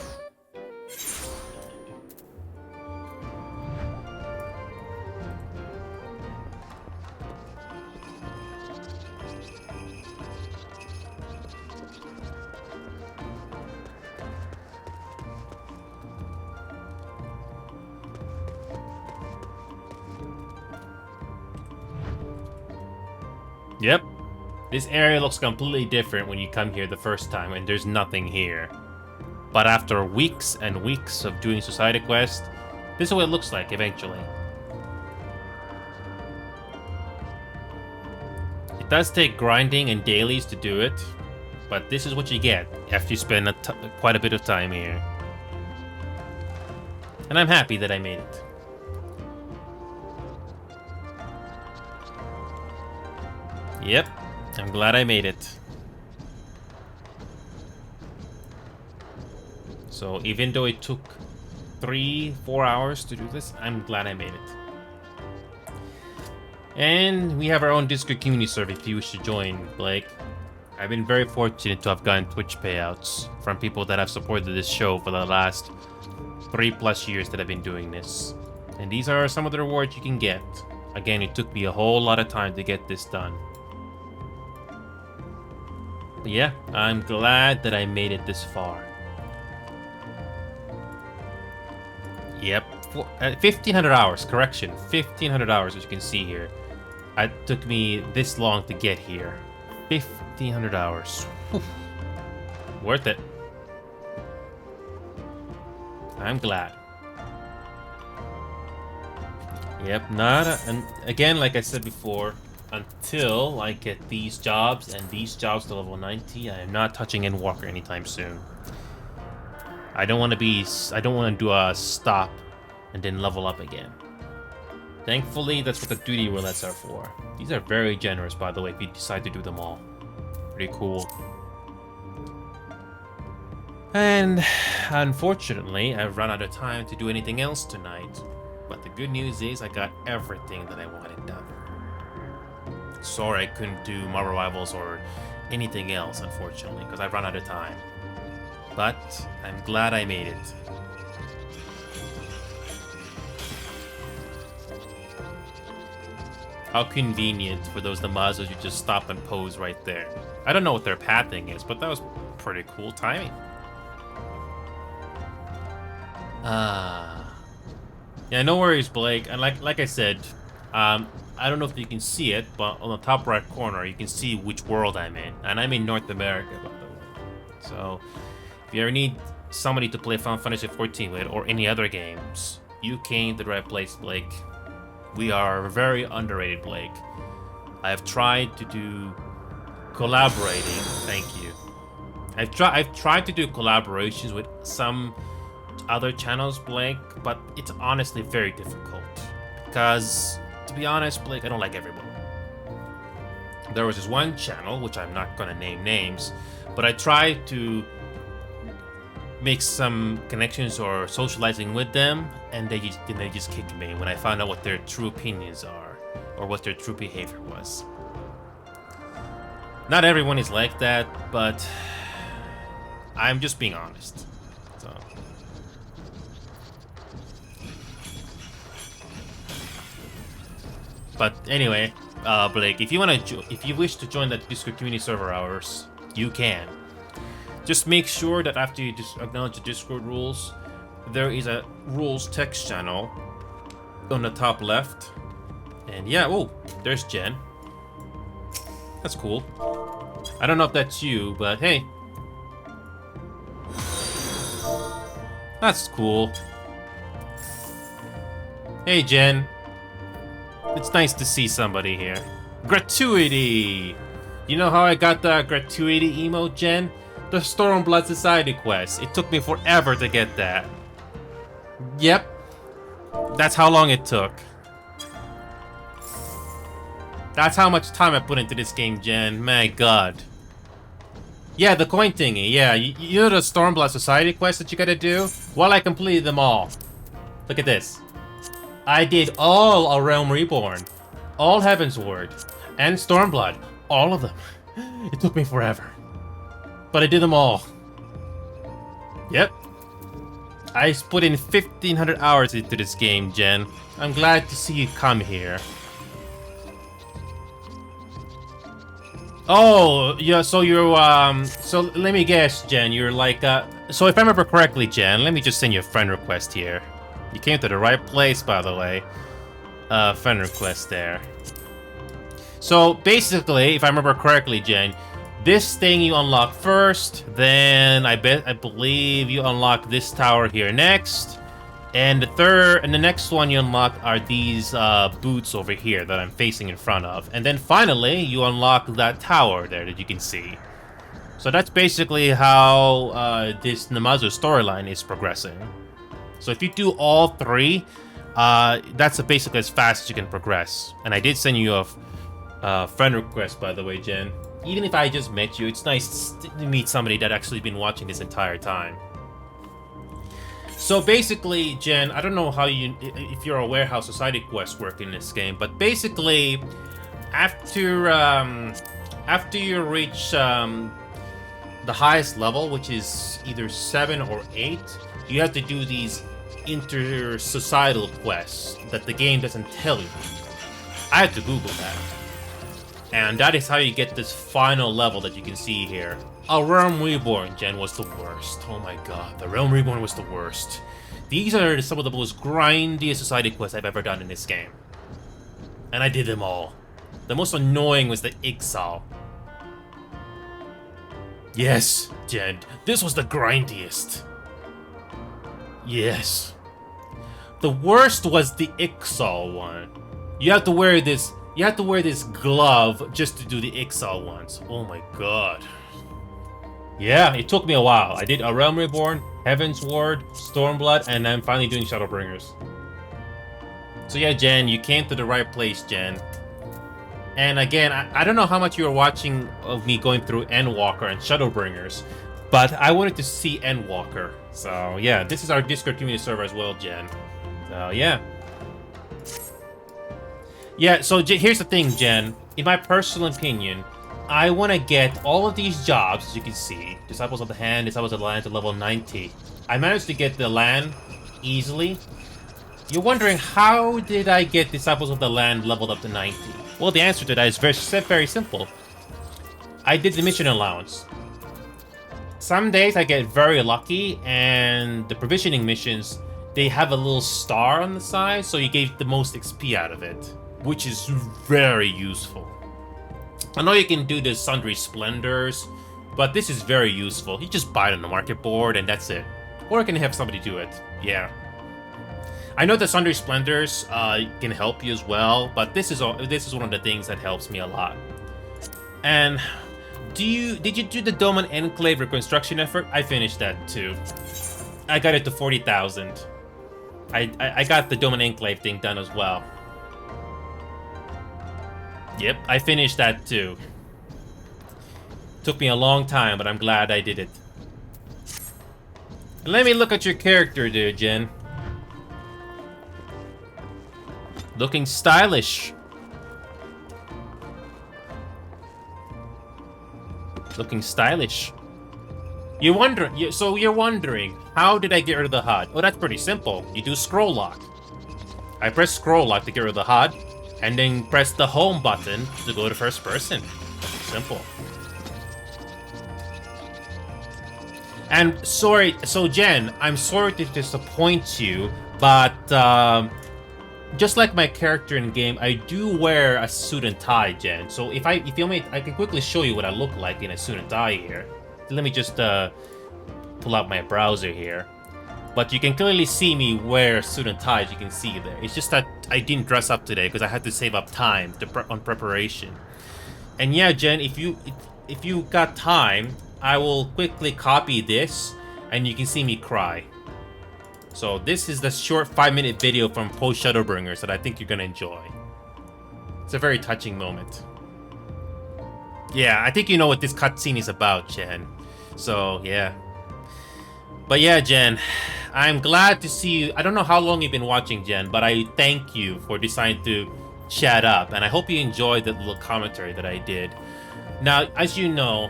Yep. This area looks completely different when you come here the first time and there's nothing here. But after weeks and weeks of doing Society Quest, this is what it looks like eventually. It does take grinding and dailies to do it, but this is what you get after you spend quite a bit of time here. And I'm happy that I made it. Yep. I'm glad I made it. So even though it took 3-4 hours to do this, I'm glad I made it. And we have our own Discord community server if you wish to join, Blake. I've been very fortunate to have gotten Twitch payouts from people that have supported this show for the last 3+ years that I've been doing this. And these are some of the rewards you can get. Again, it took me a whole lot of time to get this done. But yeah, I'm glad that I made it this far. Yep, 1,500 hours, correction, 1,500 hours, as you can see here. It took me this long to get here. 1,500 hours. Whew. Worth it. I'm glad. Yep, and again, like I said before, until I get these jobs and these jobs to level 90, I am not touching Endwalker anytime soon. I don't want to do a stop and then level up again. Thankfully, that's what the duty roulettes are for. These are very generous, by the way, if you decide to do them all. Pretty cool. And unfortunately, I've run out of time to do anything else tonight. But the good news is I got everything that I wanted done. Sorry I couldn't do Marvel Rivals or anything else, unfortunately, because I've run out of time. But I'm glad I made it. How convenient for those Namazos who just stop and pose right there. I don't know what their pathing is, but that was pretty cool timing. Yeah, no worries, Blake. And like I said, I don't know if you can see it, but on the top right corner, you can see which world I'm in. And I'm in North America, by the way. So, if you ever need somebody to play Final Fantasy XIV with, or any other games, you came to the right place, Blake. We are very underrated, Blake. I have tried to do collaborating. Thank you. I've tried to do collaborations with some other channels, Blake, but it's honestly very difficult. Because, to be honest, Blake, I don't like everyone. There was this one channel, which I'm not gonna name names, but I tried to make some connections or socializing with them, and they just kicked me when I found out what their true opinions are, or what their true behavior was. Not everyone is like that, but I'm just being honest. So. But anyway, Blake, if you wish to join that Discord community server hours, you can. Just make sure that after you acknowledge the Discord rules, there is a rules text channel on the top left. And yeah, oh, there's Jen. That's cool. I don't know if that's you, but hey. That's cool. Hey, Jen. It's nice to see somebody here. Gratuity! You know how I got the gratuity emote, Jen? The Stormblood Society quest. It took me forever to get that. Yep. That's how long it took. That's how much time I put into this game, Jen. My god. Yeah, the coin thingy. Yeah, you know the Stormblood Society quest that you gotta do? Well, I completed them all. Look at this. I did all A Realm Reborn, all Heavensward, and Stormblood. All of them. It took me forever. But I did them all. Yep. I put in 1,500 hours into this game, Jen. I'm glad to see you come here. Oh, yeah, so you're, so let me guess, Jen, you're like, so if I remember correctly, Jen, let me just send you a friend request here. You came to the right place, by the way. Friend request there. So, basically, if I remember correctly, Jen, this thing you unlock first, then I believe you unlock this tower here next, and the next one you unlock are these boots over here that I'm facing in front of, and then finally you unlock that tower there that you can see. So that's basically how this Namazu storyline is progressing. So if you do all three, that's basically as fast as you can progress. And I did send you a friend request, by the way, Jen. Even if I just met you, it's nice to meet somebody that actually been watching this entire time. So basically, Jen, I don't know how if you're aware how society quests work in this game, but basically, after you reach the highest level, which is either 7 or 8, you have to do these inter-societal quests that the game doesn't tell you. I had to Google that. And that is how you get this final level that you can see here. A Realm Reborn, Jen, was the worst. Oh my god, the Realm Reborn was the worst. These are some of the most grindy society quests I've ever done in this game. And I did them all. The most annoying was the Ixal. Yes, Jen, this was the grindiest. Yes. The worst was the Ixal one. You have to wear this glove just to do the Ixal ones. Oh my god. Yeah, it took me a while. I did A Realm Reborn, Heaven's Ward, Stormblood, and I'm finally doing Shadowbringers. So yeah, Jen, you came to the right place, Jen. And again, I don't know how much you were watching of me going through Endwalker and Shadowbringers, but I wanted to see Endwalker. So yeah, this is our Discord community server as well, Jen. So yeah. Yeah, so here's the thing, Jen. In my personal opinion, I want to get all of these jobs, as you can see. Disciples of the Hand, Disciples of the Land to level 90. I managed to get the land easily. You're wondering, how did I get Disciples of the Land leveled up to 90? Well, the answer to that is very simple. I did the mission allowance. Some days I get very lucky, and the provisioning missions, they have a little star on the side, so you get the most XP out of it, which is very useful. I know you can do the Sundry Splendors, but this is very useful. You just buy it on the market board, and that's it. Or you can have somebody do it. Yeah. I know the Sundry Splendors can help you as well, but this is one of the things that helps me a lot. And did you do the Dome and Enclave reconstruction effort? I finished that too. I got it to 40,000. I got the Dome and Enclave thing done as well. Yep, I finished that too. Took me a long time, but I'm glad I did it. And let me look at your character there, Jen. Looking stylish. Looking stylish. You're wondering, how did I get rid of the HUD? Oh, that's pretty simple. You do scroll lock. I press scroll lock to get rid of the HUD, and then press the home button to go to first person. Simple. And sorry, so Jen, I'm sorry to disappoint you, but just like my character in game, I do wear a suit and tie, Jen. So if you want me, I can quickly show you what I look like in a suit and tie here. Let me just pull out my browser here. But you can clearly see me wear suit and tie, as you can see there. It's just that I didn't dress up today because I had to save up time on preparation. And yeah, Jen, if you got time, I will quickly copy this, and you can see me cry. So this is the short 5-minute video from Post-Shadowbringers that I think you're gonna enjoy. It's a very touching moment. Yeah, I think you know what this cutscene is about, Jen. So, yeah. But yeah, Jen, I'm glad to see you. I don't know how long you've been watching, Jen, but I thank you for deciding to chat up, and I hope you enjoyed the little commentary that I did. Now, as you know,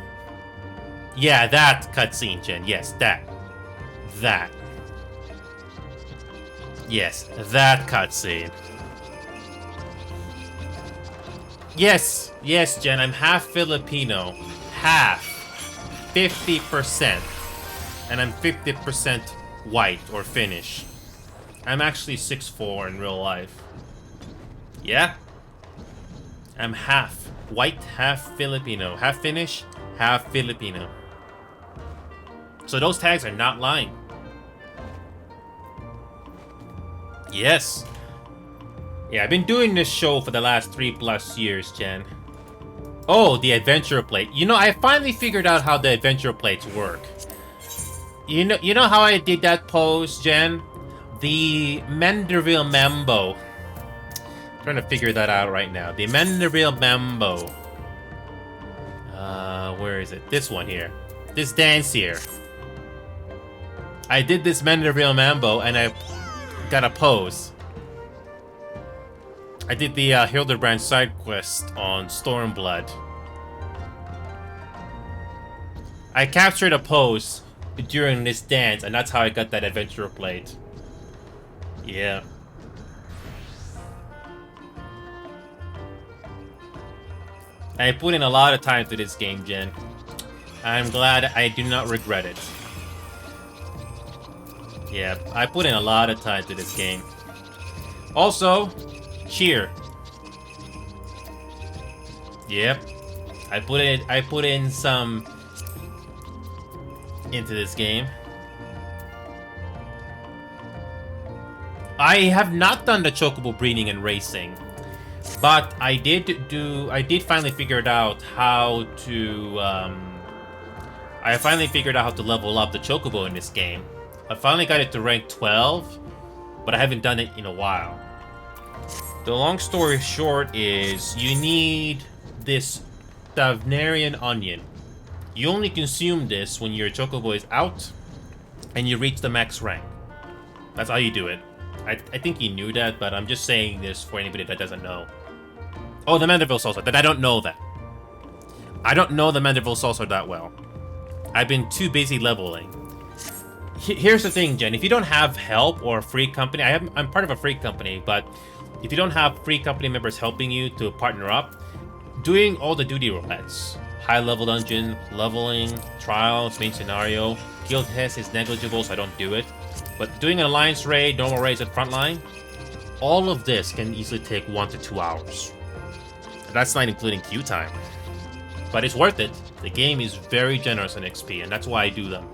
yeah, that cutscene, Jen. Yes, that. Yes, that cutscene. Yes, Jen, I'm half Filipino. Half. 50%. And I'm 50% white or Finnish. I'm actually 6'4" in real life. Yeah? I'm half white, half Filipino. Half Finnish, half Filipino. So those tags are not lying. Yes. Yeah, I've been doing this show for the last 3+ years, Jen. Oh, the adventure plate. You know, I finally figured out how the adventure plates work. You know how I did that pose, Jen? The Menderville Mambo. I'm trying to figure that out right now. The Menderville Mambo. Where is it? This one here. This dance here. I did this Manderville Mambo and I got a pose. I did the Hildebrand side quest on Stormblood. I captured a pose during this dance, and that's how I got that adventurer plate. Yeah. I put in a lot of time to this game, Jen. I'm glad I do not regret it. Yeah, I put in a lot of time to this game. Also, cheer. Yep. I put in some into this game. I have not done the chocobo breeding and racing, but I did finally figure it out how to I finally figured out how to level up the chocobo in this game. I finally got it to rank 12, but I haven't done it in a while. The long story short is you need this Stavnarian onion. You only consume this when your chocobo is out and you reach the max rank. That's how you do it. I think you knew that, but I'm just saying this for anybody that doesn't know. Oh, the Manderville salsa. That I don't know that. I don't know the Manderville salsa that well. I've been too busy leveling. Here's the thing, Jen. If you don't have help or free company, I'm part of a free company, but if you don't have free company members helping you to partner up, doing all the duty roulettes, high level dungeon, leveling, trials, main scenario, guild test is negligible, so I don't do it. But doing an alliance raid, normal raids at frontline, all of this can easily take 1 to 2 hours. That's not including queue time. But it's worth it. The game is very generous in XP, and that's why I do them.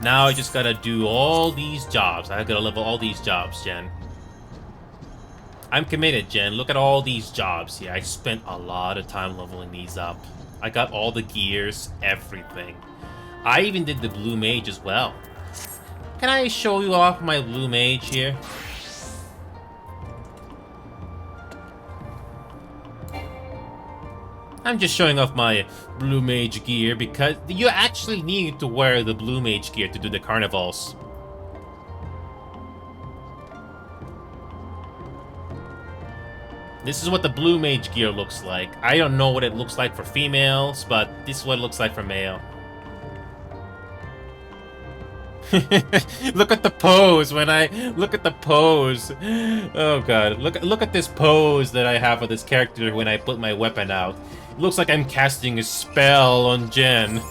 Now I just gotta do all these jobs. I gotta level all these jobs, Jen. I'm committed, Jen. Look at all these jobs here. I spent a lot of time leveling these up. I got all the gears, everything. I even did the blue mage as well. Can I show you off my blue mage here? I'm just showing off my blue mage gear because you actually need to wear the blue mage gear to do the carnivals. This is what the blue mage gear looks like. I don't know what it looks like for females, but this is what it looks like for male. Look at the pose when I look at the pose. Oh god, look at this pose that I have of this character when I put my weapon out. It looks like I'm casting a spell on Jen.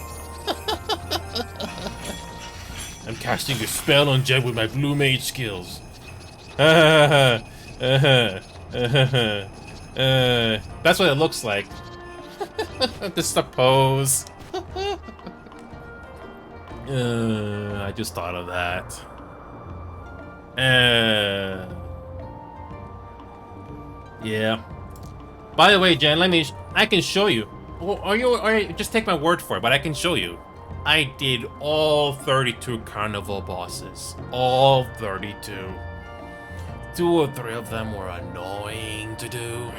I'm casting a spell on Jen with my blue mage skills. That's what it looks like. This is the pose. I just thought of that. Yeah. By the way, Jen, I can show you. Or just take my word for it, but I can show you. I did all 32 carnival bosses. All 32. 2 or 3 of them were annoying to do.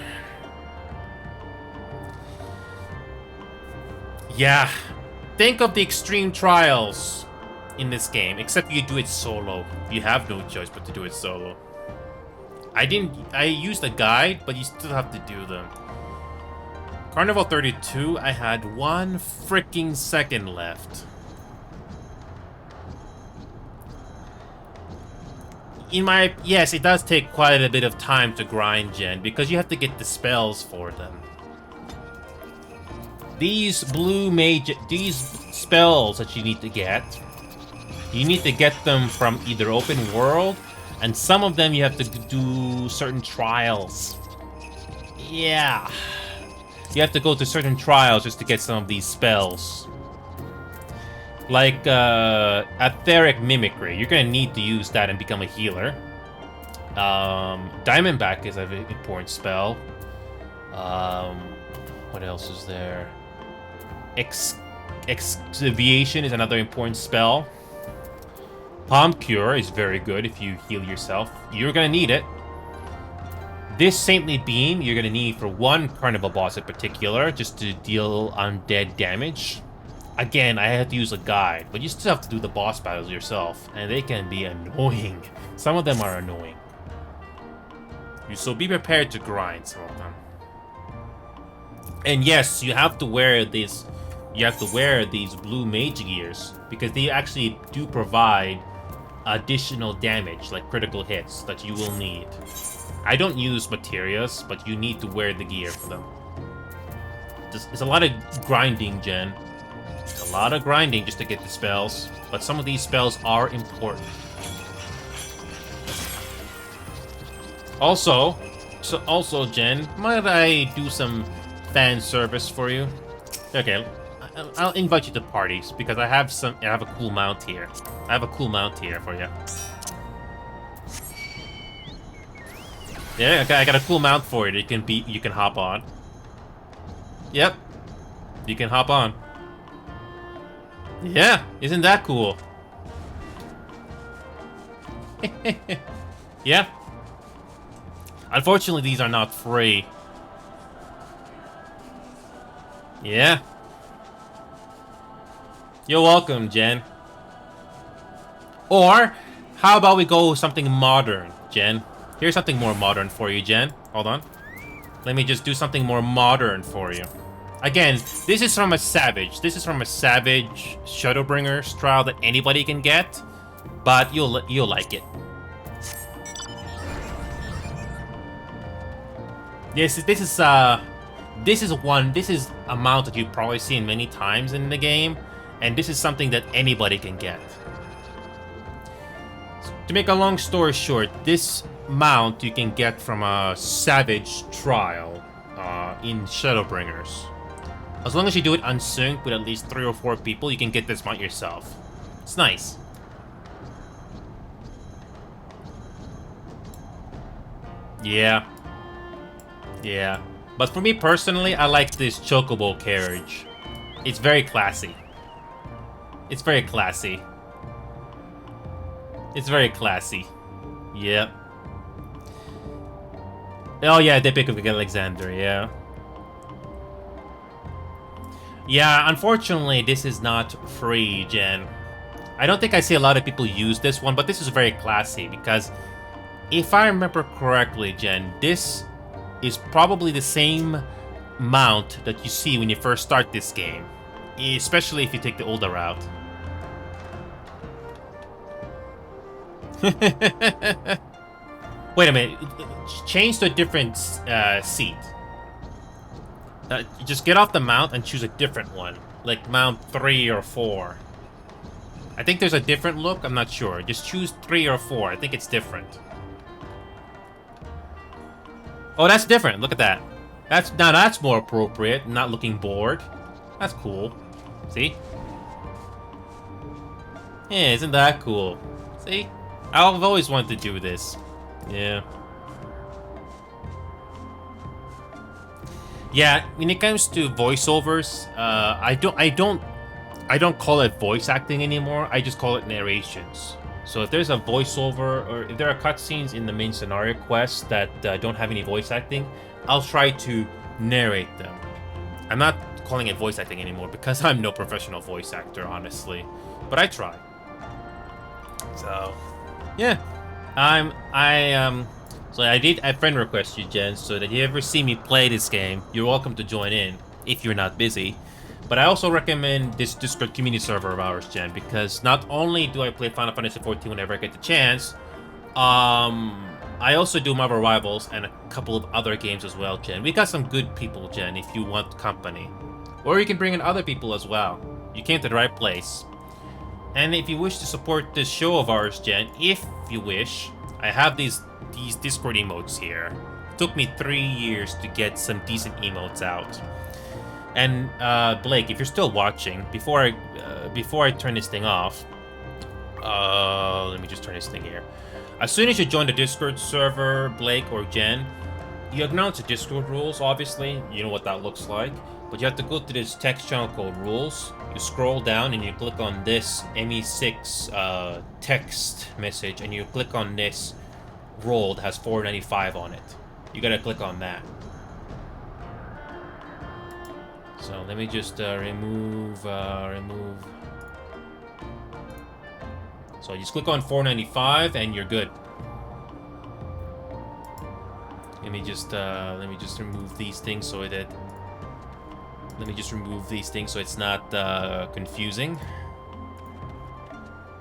Yeah. Think of the extreme trials in this game, except you do it solo. You have no choice but to do it solo. I used a guide, but you still have to do them. Carnival 32, I had 1 freaking second left. Yes, it does take quite a bit of time to grind, Jen, because you have to get the spells for them. These these spells that you need to get them from either open world, and some of them you have to do certain trials. Yeah. You have to go to certain trials just to get some of these spells. Like, Etheric Mimicry. You're gonna need to use that and become a healer. Diamondback is an important spell. What else is there? Exviation is another important spell. Palm Cure is very good if you heal yourself. You're gonna need it. This Saintly Beam you're gonna need for 1 carnival boss in particular, just to deal undead damage. Again, I had to use a guide, but you still have to do the boss battles yourself, and they can be annoying. Some of them are annoying. So be prepared to grind some of them. And yes, you have to wear this. You have to wear these blue mage gears because they actually do provide additional damage, like critical hits, that you will need. I don't use materials, but you need to wear the gear for them. It's a lot of grinding, Jen. It's a lot of grinding just to get the spells, but some of these spells are important. Also, Jen, might I do some fan service for you? Okay, I'll invite you to parties because I have a cool mount here. I have a cool mount here for you. Yeah, I got a cool mount for you that you can hop on. Yep, you can hop on. Yeah, isn't that cool? Yeah. Unfortunately, these are not free. Yeah. You're welcome, Jen. Or, how about we go something modern, Jen? Here's something more modern for you, Jen. Hold on. Let me just do something more modern for you. Again, this is from a Savage. This is from a Savage Shadowbringers trial that anybody can get, but you'll like it. This is a mount that you've probably seen many times in the game, and this is something that anybody can get. So, to make a long story short, this mount you can get from a Savage trial in Shadowbringers. As long as you do it unsynced with at least 3 or 4 people, you can get this mount yourself. It's nice. Yeah. Yeah. But for me personally, I like this chocobo carriage. It's very classy. It's very classy. It's very classy. Yep. Oh yeah, they pick up Alexander, yeah. Yeah, unfortunately, this is not free, Jen. I don't think I see a lot of people use this one, but this is very classy because if I remember correctly, Jen, this is probably the same mount that you see when you first start this game, especially if you take the older route. Wait a minute, change to a different seat. Just get off the mount and choose a different one, like mount 3 or 4. I think there's a different look, I'm not sure. Just choose 3 or 4, I think it's different. Oh, that's different, look at that. That's more appropriate, not looking bored. That's cool. See? Yeah, isn't that cool? See? I've always wanted to do this. Yeah. Yeah, when it comes to voiceovers, I don't call it voice acting anymore. I just call it narrations. So if there's a voiceover or if there are cutscenes in the main scenario quests that don't have any voice acting, I'll try to narrate them. I'm not calling it voice acting anymore because I'm no professional voice actor, honestly, but I try. So, yeah, So I did a friend request you, Jen, so that if you ever see me play this game, you're welcome to join in if you're not busy. But I also recommend this Discord community server of ours, Jen, because not only do I play Final Fantasy XIV whenever I get the chance, I also do Marvel Rivals and a couple of other games as well, Jen. We got some good people, Jen, if you want company. Or you can bring in other people as well. You came to the right place. And if you wish to support this show of ours, Jen, if you wish, I have these Discord emotes here. It took me 3 years to get some decent emotes out. And Blake, if you're still watching, before I turn this thing off, let me just turn this thing here. As soon as you join the Discord server, Blake or Jen, you acknowledge the Discord rules. Obviously, you know what that looks like. But you have to go to this text channel called rules. You scroll down and you click on this ME6 text message, and you click on this role that has 495 on it. You gotta click on that. So let me just remove. So you just click on 495 and you're good. Let me just remove these things so that. Let me just remove these things so it's not confusing.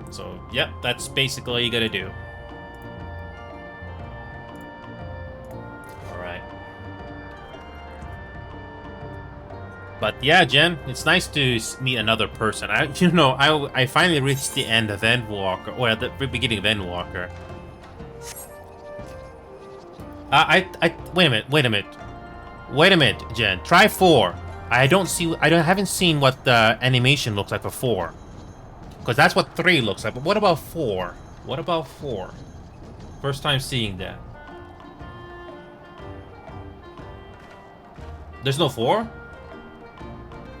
So yep, that's basically all you gotta do. But yeah, Jen, it's nice to meet another person. I finally reached the end of Endwalker, or at the beginning of Endwalker. Wait a minute, Jen. Try 4. I haven't seen what the animation looks like for 4. Because that's what 3 looks like. But what about 4? What about 4? First time seeing that. There's no 4?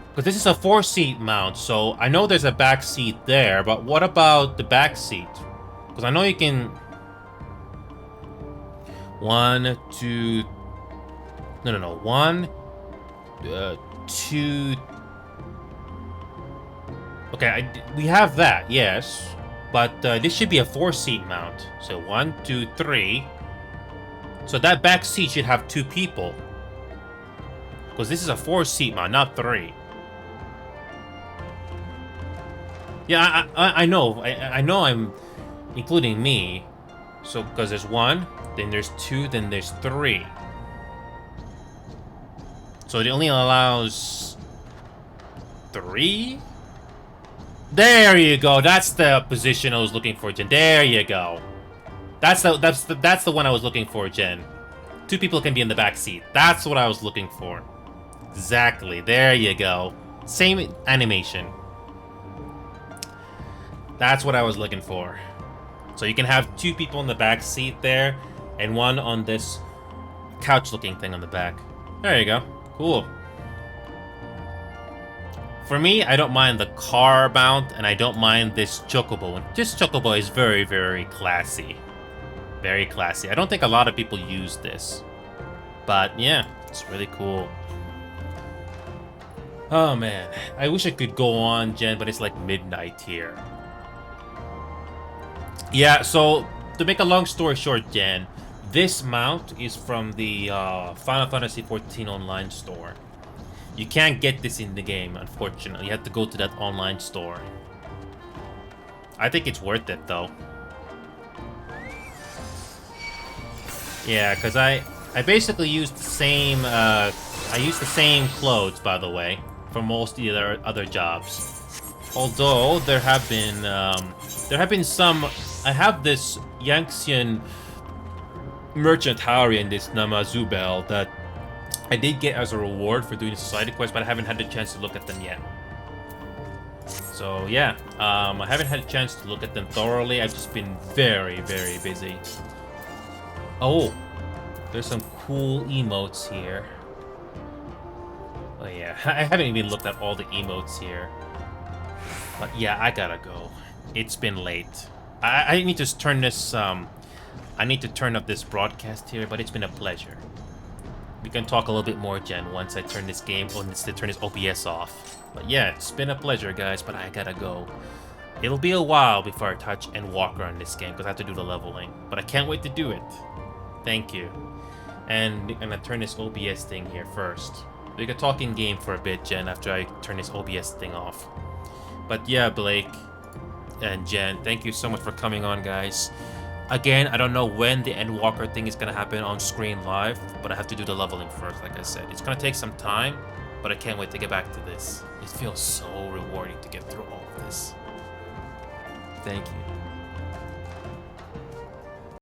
Because this is a 4-seat mount, so I know there's a back seat there, but what about the back seat? Because I know you can... 1, 2... No. 1, 2... Okay, we have that, yes. But this should be a 4-seat mount. So 1, 2, 3. So that back seat should have 2 people. Because this is a 4-seat mount, not 3. Yeah, I know. I know I'm including me. So, because there's 1, then there's 2, then there's 3. So it only allows 3? There you go. That's the position I was looking for, Jen. There you go. That's the one I was looking for, Jen. 2 people can be in the back seat. That's what I was looking for. Exactly. There you go. Same animation. That's what I was looking for. So you can have 2 people in the back seat there, and 1 on this couch-looking thing on the back. There you go. Cool. For me, I don't mind the car mount, and I don't mind this chocobo. This chocobo is very, very classy. Very classy. I don't think a lot of people use this. But yeah, it's really cool. Oh man, I wish I could go on, Jen, but it's like midnight here. Yeah, so to make a long story short, Jen, this mount is from the Final Fantasy XIV online store. You can't get this in the game, unfortunately. You have to go to that online store. I think it's worth it, though. Yeah, because I basically used the same I used the same clothes, by the way, for most of the other jobs. Although there have been some. I have this Yanxian merchant Haori and this Namazubel that I did get as a reward for doing the society quest, but I haven't had the chance to look at them yet. So yeah, I haven't had a chance to look at them thoroughly. I've just been very, very busy. Oh, there's some cool emotes here. Oh yeah, I haven't even looked at all the emotes here. But yeah, I gotta go. It's been late. I need to turn this, I need to turn up this broadcast here, but it's been a pleasure. We can talk a little bit more, Jen, once I turn this game, once I turn this OBS off. But yeah, it's been a pleasure, guys, but I gotta go. It'll be a while before I touch Endwalker on this game, because I have to do the leveling. But I can't wait to do it. Thank you. And I'm gonna turn this OBS thing here first. We can talk in game for a bit, Jen, after I turn this OBS thing off. But yeah, Blake and Jen, thank you so much for coming on, guys. Again, I don't know when the Endwalker thing is gonna happen on screen live, but I have to do the leveling first, like I said. It's gonna take some time, but I can't wait to get back to this. It feels so rewarding to get through all of this. Thank you.